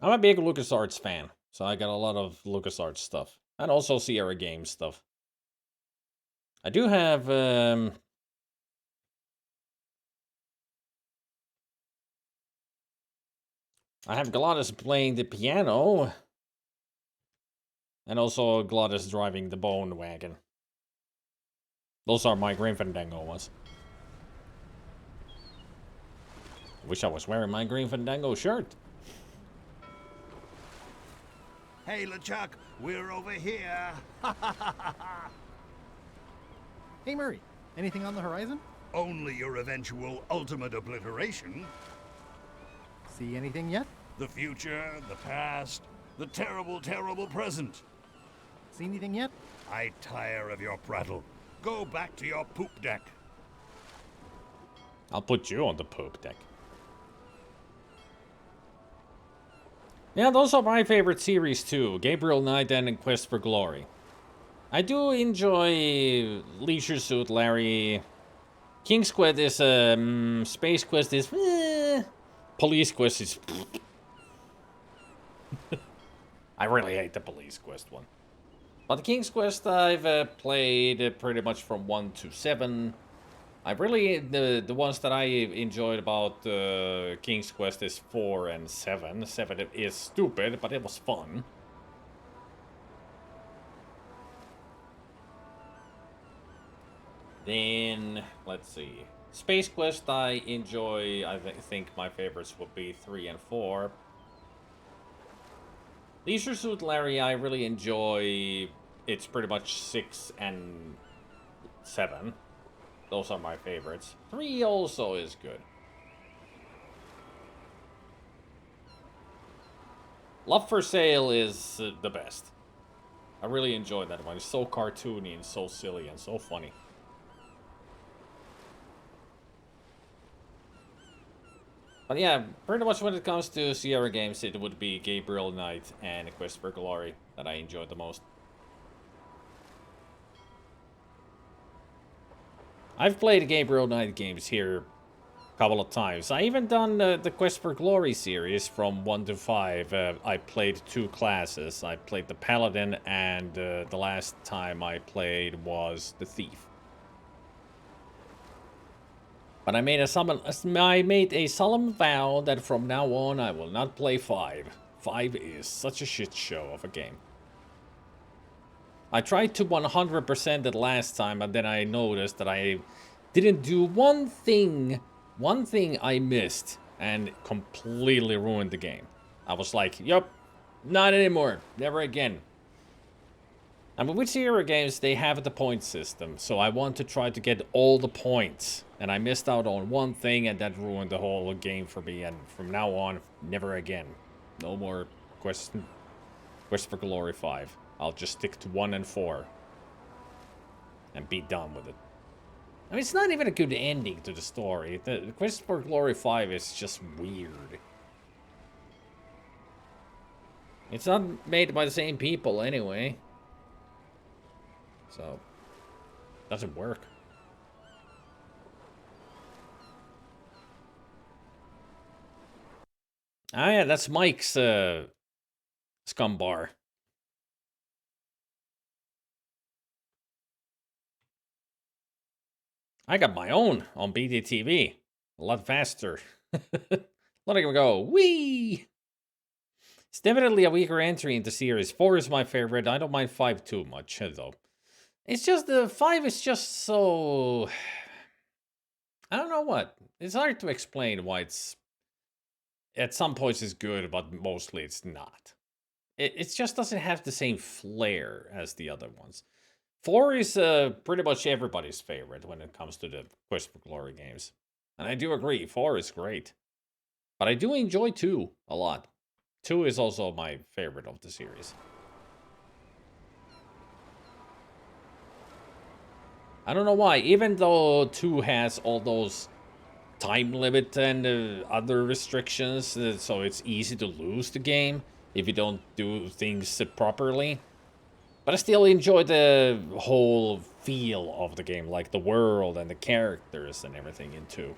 I'm a big LucasArts fan, so I got a lot of LucasArts stuff. And also Sierra Games stuff. I do have... I have Gladys playing the piano. And also Gladys driving the bone wagon. Those are my Grim Fandango ones. Wish I was wearing my Grim Fandango shirt. Hey, LeChuck, we're over here. Hey, Murray. Anything on the horizon? Only your eventual ultimate obliteration. See anything yet? The future, the past, the terrible, terrible present. See anything yet? I tire of your prattle. Go back to your poop deck. I'll put you on the poop deck. Yeah, those are my favorite series too. Gabriel Knight and Quest for Glory. I do enjoy Leisure Suit Larry. King's Quest is Space Quest is Police Quest is I really hate the Police Quest one. But the King's Quest I've played pretty much from 1 to 7. I really, the ones that I enjoyed about King's Quest is 4 and 7. 7 is stupid, but it was fun. Then, let's see. Space Quest I enjoy, I think my favorites would be 3 and 4. Leisure Suit Larry I really enjoy, it's pretty much 6 and 7. Those are my favorites. 3 also is good. Love for Sale is the best. I really enjoyed that one. It's so cartoony and so silly and so funny. But yeah, pretty much when it comes to Sierra games, it would be Gabriel Knight and Quest for Glory that I enjoyed the most. I've played Gabriel Knight games here a couple of times. I even done the Quest for Glory series from 1 to 5. I played 2 classes. I played the Paladin, and the last time I played was the Thief. But I made a solemn vow that from now on I will not play 5. 5 is such a shit show of a game. I tried to 100% it last time, and then I noticed that I didn't do one thing I missed, and completely ruined the game. I was like, yup, not anymore, never again. I mean, with Sierra games, they have the point system, so I want to try to get all the points. And I missed out on one thing, and that ruined the whole game for me, and from now on, never again. No more Quest for Glory 5. I'll just stick to 1 and 4. And be done with it. I mean, it's not even a good ending to the story. The Quest for Glory 5 is just weird. It's not made by the same people anyway. So, doesn't work. Ah yeah, that's Mike's scum bar. I got my own on BDTV. A lot faster. Let it go. Whee! It's definitely a weaker entry into series. 4 is my favorite. I don't mind 5 too much, though. It's just the 5 is just so... I don't know what. It's hard to explain why it's... At some points it's good, but mostly it's not. It just doesn't have the same flair as the other ones. 4 is pretty much everybody's favorite when it comes to the Quest for Glory games. And I do agree, 4 is great. But I do enjoy 2 a lot. 2 is also my favorite of the series. I don't know why, even though 2 has all those time limit and other restrictions, so it's easy to lose the game if you don't do things properly. But I still enjoy the whole feel of the game, like the world and the characters and everything in 2.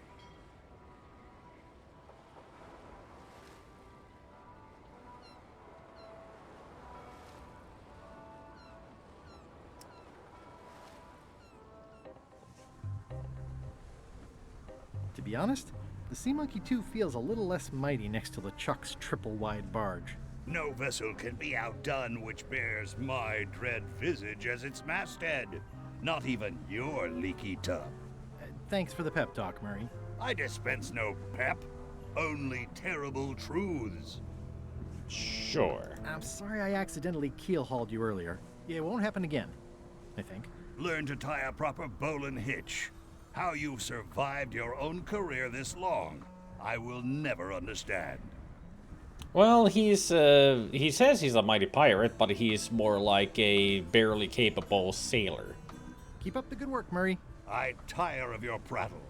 To be honest, the Sea Monkey 2 feels a little less mighty next to LeChuck's triple-wide barge. No vessel can be outdone which bears my dread visage as its masthead. Not even your leaky tub. Thanks for the pep talk, Murray. I dispense no pep, only terrible truths. Sure. I'm sorry I accidentally keel-hauled you earlier. It won't happen again, I think. Learn to tie a proper bowl and hitch. How you've survived your own career this long, I will never understand. Well, he says he's a mighty pirate, but he's more like a barely capable sailor. Keep up the good work, Murray. I tire of your prattle.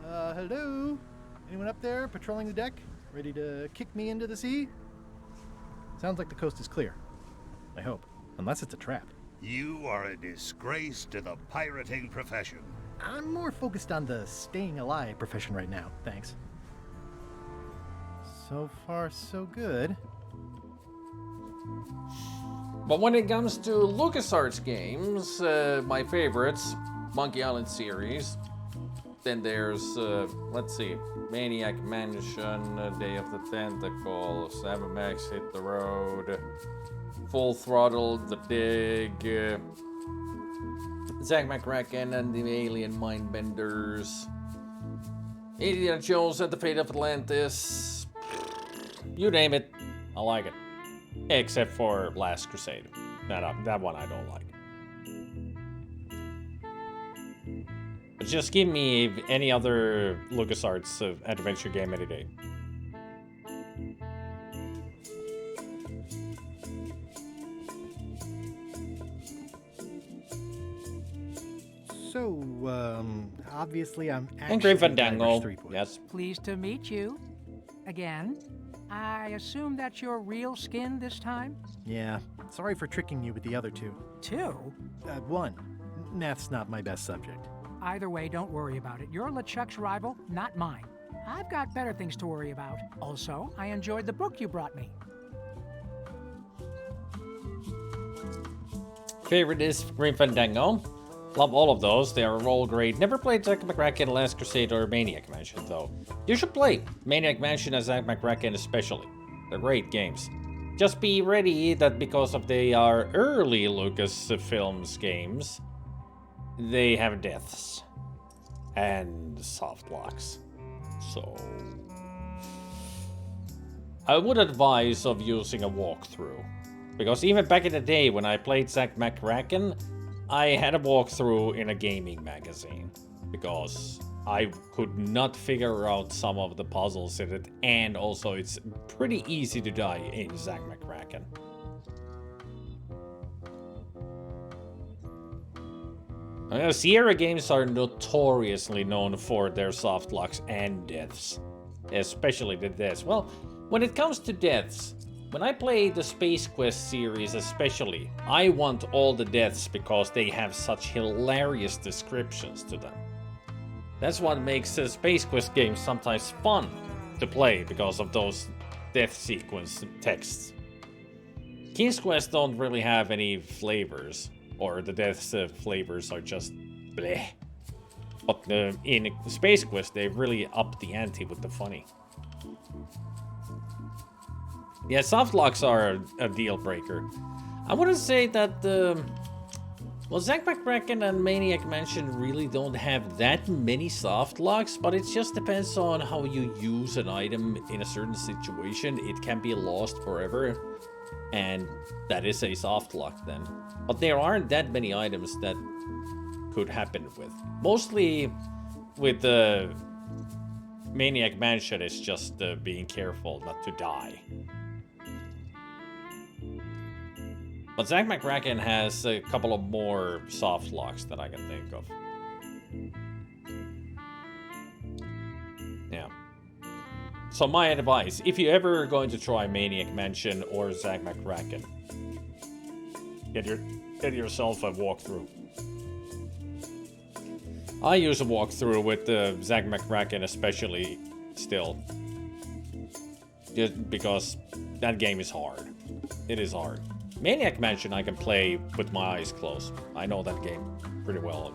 Hello? Anyone up there patrolling the deck? Ready to kick me into the sea? Sounds like the coast is clear. I hope. Unless it's a trap. You are a disgrace to the pirating profession. I'm more focused on the staying alive profession right now, thanks. So far, so good. But when it comes to LucasArts games, my favorites, Monkey Island series, then there's, let's see, Maniac Mansion, Day of the Tentacle, Sam Max Hit the Road, Full Throttle, The Dig, Zack McCracken and the Alien Mindbenders, Indiana Jones and the Fate of Atlantis, you name it, I like it. Except for Last Crusade. That one I don't like. But just give me any other LucasArts adventure game any day. So, obviously I'm actually And Grim Fandango, Guybrush 3.0. yes. Pleased to meet you. Again. I assume that's your real skin this time? Yeah, sorry for tricking you with the other two. Two? One. Math's not my best subject. Either way, don't worry about it. You're LeChuck's rival, not mine. I've got better things to worry about. Also, I enjoyed the book you brought me. Favorite is Grim Fandango. Love all of those. They are all great. Never played Zack McCracken, Last Crusade, or Maniac Mansion, though. You should play Maniac Mansion and Zack McCracken especially. They're great games. Just be ready that because of they are early Lucasfilms games, they have deaths and soft locks. So I would advise of using a walkthrough. Because even back in the day when I played Zack McCracken, I had a walkthrough in a gaming magazine because I could not figure out some of the puzzles in it, and also it's pretty easy to die in Zack McCracken. Sierra games are notoriously known for their soft locks and deaths, especially the deaths. Well, when it comes to deaths, when I play the Space Quest series especially, I want all the deaths because they have such hilarious descriptions to them. That's what makes Space Quest games sometimes fun to play because of those death sequence texts. King's Quest don't really have any flavors, or the death flavors are just bleh. But in Space Quest they really up the ante with the funny. Yeah, soft locks are a deal breaker. I wouldn't say that well, Zack McCracken and Maniac Mansion really don't have that many soft locks, but it just depends on how you use an item in a certain situation. It can be lost forever, and that is a soft lock then. But there aren't that many items that could happen with. Mostly with the Maniac Mansion, it's just being careful not to die. But Zack McCracken has a couple of more soft locks that I can think of. Yeah. So my advice, if you ever are going to try Maniac Mansion or Zack McCracken, get yourself a walkthrough. I use a walkthrough with Zack McCracken especially still. Just because that game is hard. It is hard. Maniac Mansion I can play with my eyes closed. I know that game pretty well.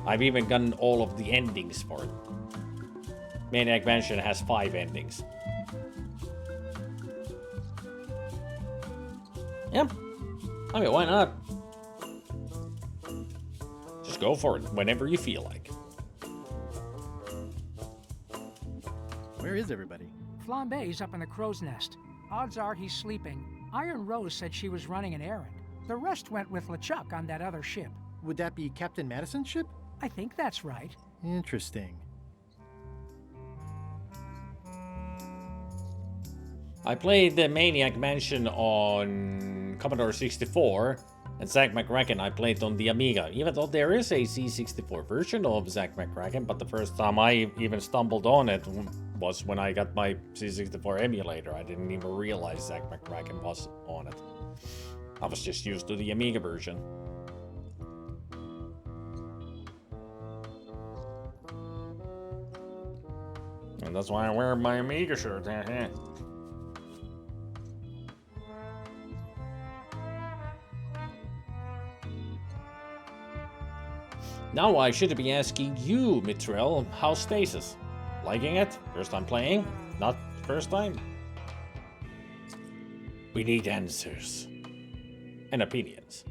I've even gotten all of the endings for it. Maniac Mansion has 5 endings. Yep. I mean, why not? Just go for it whenever you feel like. Where is everybody? Flambe's up in the crow's nest. Odds are he's sleeping. Iron Rose said she was running an errand. The rest went with LeChuck on that other ship. Would that be Captain Madison's ship? I think that's right. Interesting. I played the Maniac Mansion on Commodore 64, and Zack McCracken I played on the Amiga, even though there is a C64 version of Zack McCracken, but the first time I even stumbled on it was when I got my C64 emulator. I didn't even realize Zack McCracken was on it. I was just used to the Amiga version. And that's why I wear my Amiga shirt. Now I should be asking you, Mitrell, how's Stasis? Liking it? First time playing? Not first time? We need answers. And opinions.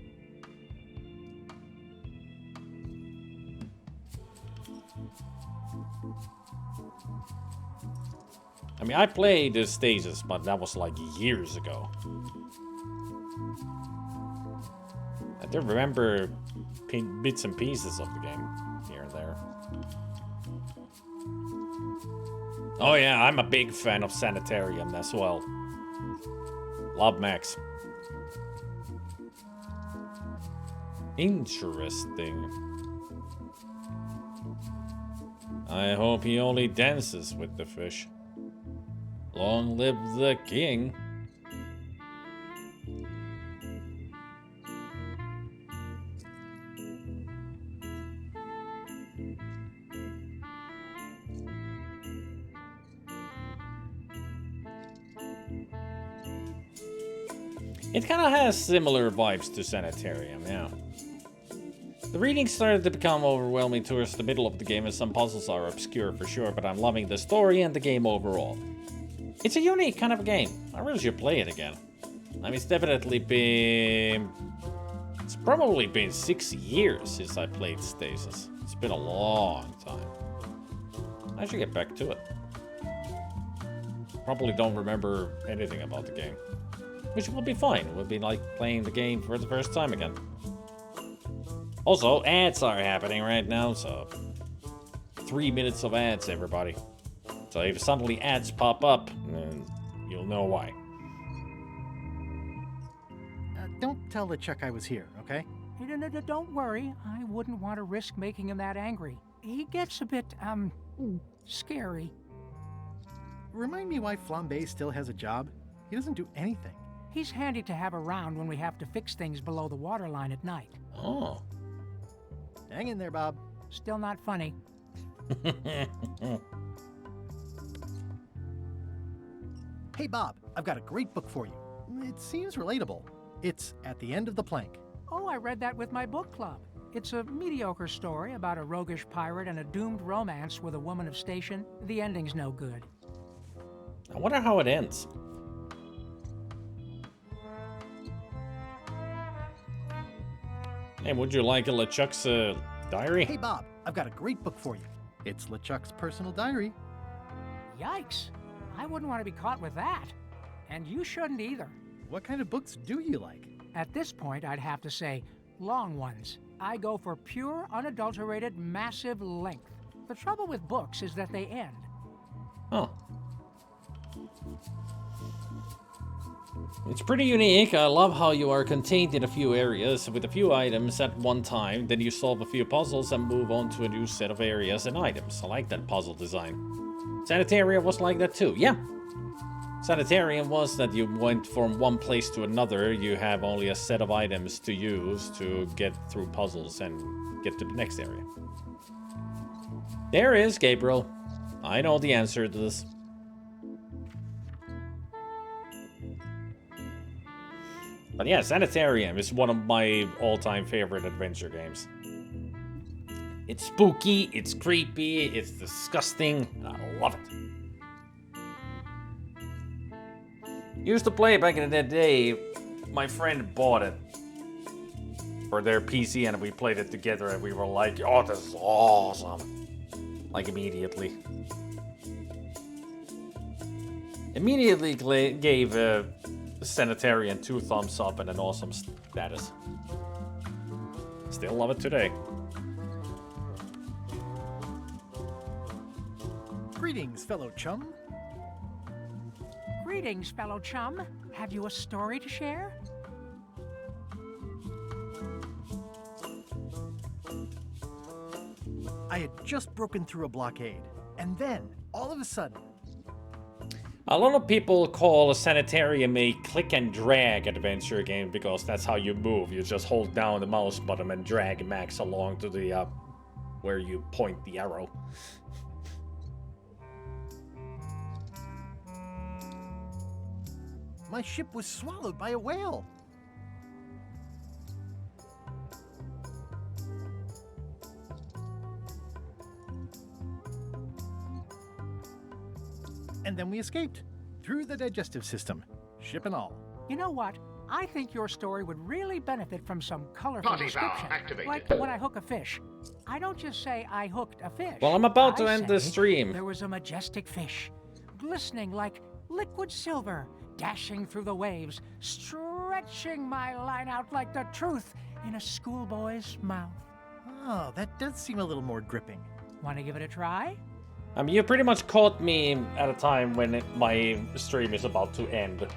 I mean, I played the Stasis, but that was like years ago. I do remember bits and pieces of the game here and there. Oh yeah, I'm a big fan of Sanitarium as well. Love Max. Interesting. I hope he only dances with the fish. Long live the king. It kind of has similar vibes to Sanitarium, yeah. The reading started to become overwhelming towards the middle of the game, and some puzzles are obscure for sure, but I'm loving the story and the game overall. It's a unique kind of game. I really should play it again. I mean, it's definitely been... It's probably been 6 years since I played Stasis. It's been a long time. I should get back to it. Probably don't remember anything about the game. Which will be fine. It would be like playing the game for the first time again. Also, ads are happening right now, so 3 minutes of ads, everybody. So if suddenly ads pop up, you'll know why. Don't tell LeChuck I was here, okay? Don't worry. I wouldn't want to risk making him that angry. He gets a bit, scary. Remind me why Flambe still has a job? He doesn't do anything. He's handy to have around when we have to fix things below the waterline at night. Oh. Hang in there, Bob. Still not funny. Hey, Bob, I've got a great book for you. It seems relatable. It's At the End of the Plank. Oh, I read that with my book club. It's a mediocre story about a roguish pirate and a doomed romance with a woman of station. The ending's no good. I wonder how it ends. Hey, would you like a LeChuck's diary? Hey, Bob, I've got a great book for you. It's LeChuck's personal diary. Yikes. I wouldn't want to be caught with that. And you shouldn't either. What kind of books do you like? At this point, I'd have to say long ones. I go for pure, unadulterated, massive length. The trouble with books is that they end. Oh. It's pretty unique. I love how you are contained in a few areas with a few items at one time, then you solve a few puzzles and move on to a new set of areas and items. I like that puzzle design. Sanitarium was like that too, yeah. Sanitarium was that you went from one place to another, you have only a set of items to use to get through puzzles and get to the next area. There is Gabriel. I know the answer to this. But yeah, Sanitarium is one of my all-time favorite adventure games. It's spooky, it's creepy, it's disgusting, and I love it. Used to play back in the day. My friend bought it for their PC and we played it together and we were like, oh, this is awesome. Like immediately. Immediately gave Sanitarium 2 thumbs up and an awesome status. Still love it today. Greetings, fellow chum. Greetings, fellow chum. Have you a story to share? I had just broken through a blockade, and then, all of a sudden... A lot of people call Sanitarium a click and drag adventure game because that's how you move. You just hold down the mouse button and drag Max along to the where you point the arrow. My ship was swallowed by a whale. And then we escaped through the digestive system, ship and all. You know what? I think your story would really benefit from some colorful Party description. power activated. Like when I hook a fish. I don't just say I hooked a fish. Well, I'm about to I end the say stream. There was a majestic fish, glistening like liquid silver, dashing through the waves, stretching my line out like the truth in a schoolboy's mouth. Oh, that does seem a little more gripping. Want to give it a try? I mean, you pretty much caught me at a time when my stream is about to end.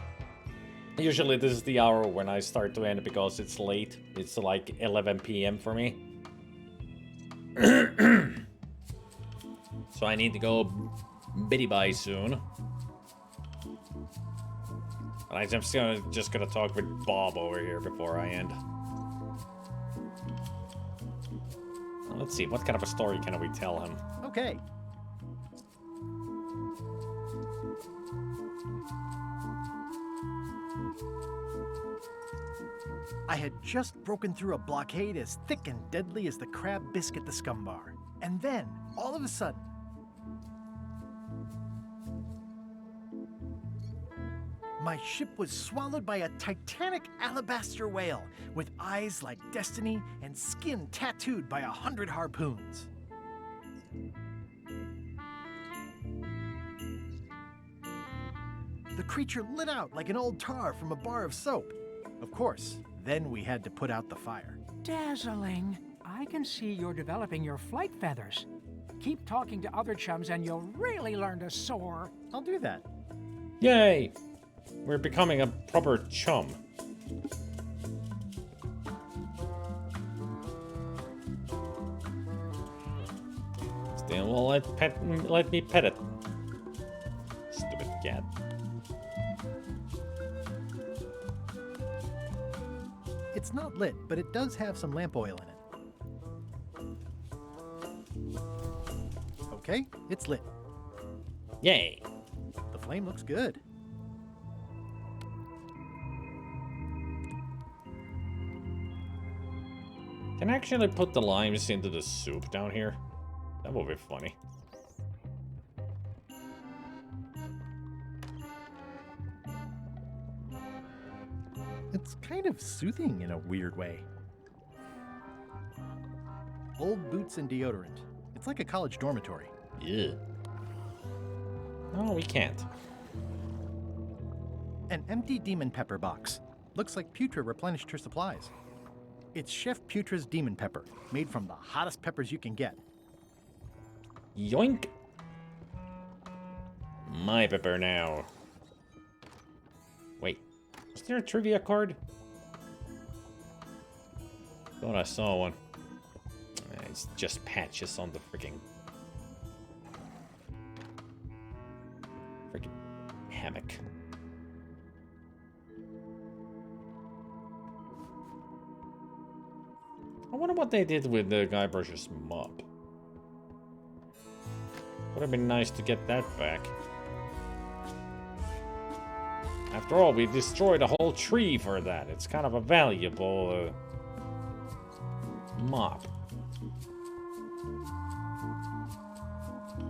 Usually this is the hour when I start to end because it's late. It's like 11 p.m. for me. So I need to go biddy bye soon. But I'm just gonna talk with Bob over here before I end. Let's see, what kind of a story can we tell him? Okay. I had just broken through a blockade as thick and deadly as the crab biscuit the scum bar. And then, all of a sudden... my ship was swallowed by a titanic alabaster whale with eyes like destiny and skin tattooed by 100 harpoons. The creature lit out like an old tar from a bar of soap. Of course, then we had to put out the fire. Dazzling. I can see you're developing your flight feathers. Keep talking to other chums and you'll really learn to soar. I'll do that. Yay! We're becoming a proper chum. Still will let me pet it. Stupid cat. It's not lit, but it does have some lamp oil in it. Okay, it's lit. Yay! The flame looks good. Can I actually put the limes into the soup down here? That would be funny. It's kind of soothing in a weird way. Old boots and deodorant. It's like a college dormitory. Yeah. No, we can't. An empty demon pepper box. Looks like Putra replenished her supplies. It's Chef Putra's demon pepper, made from the hottest peppers you can get. Yoink! My pepper now. Wait, is there a trivia card? Thought I saw one. It's just patches on the freaking hammock. I wonder what they did with the Guybrush's mop. Would have been nice to get that back. After all, we destroyed a whole tree for that. It's kind of a valuable mop.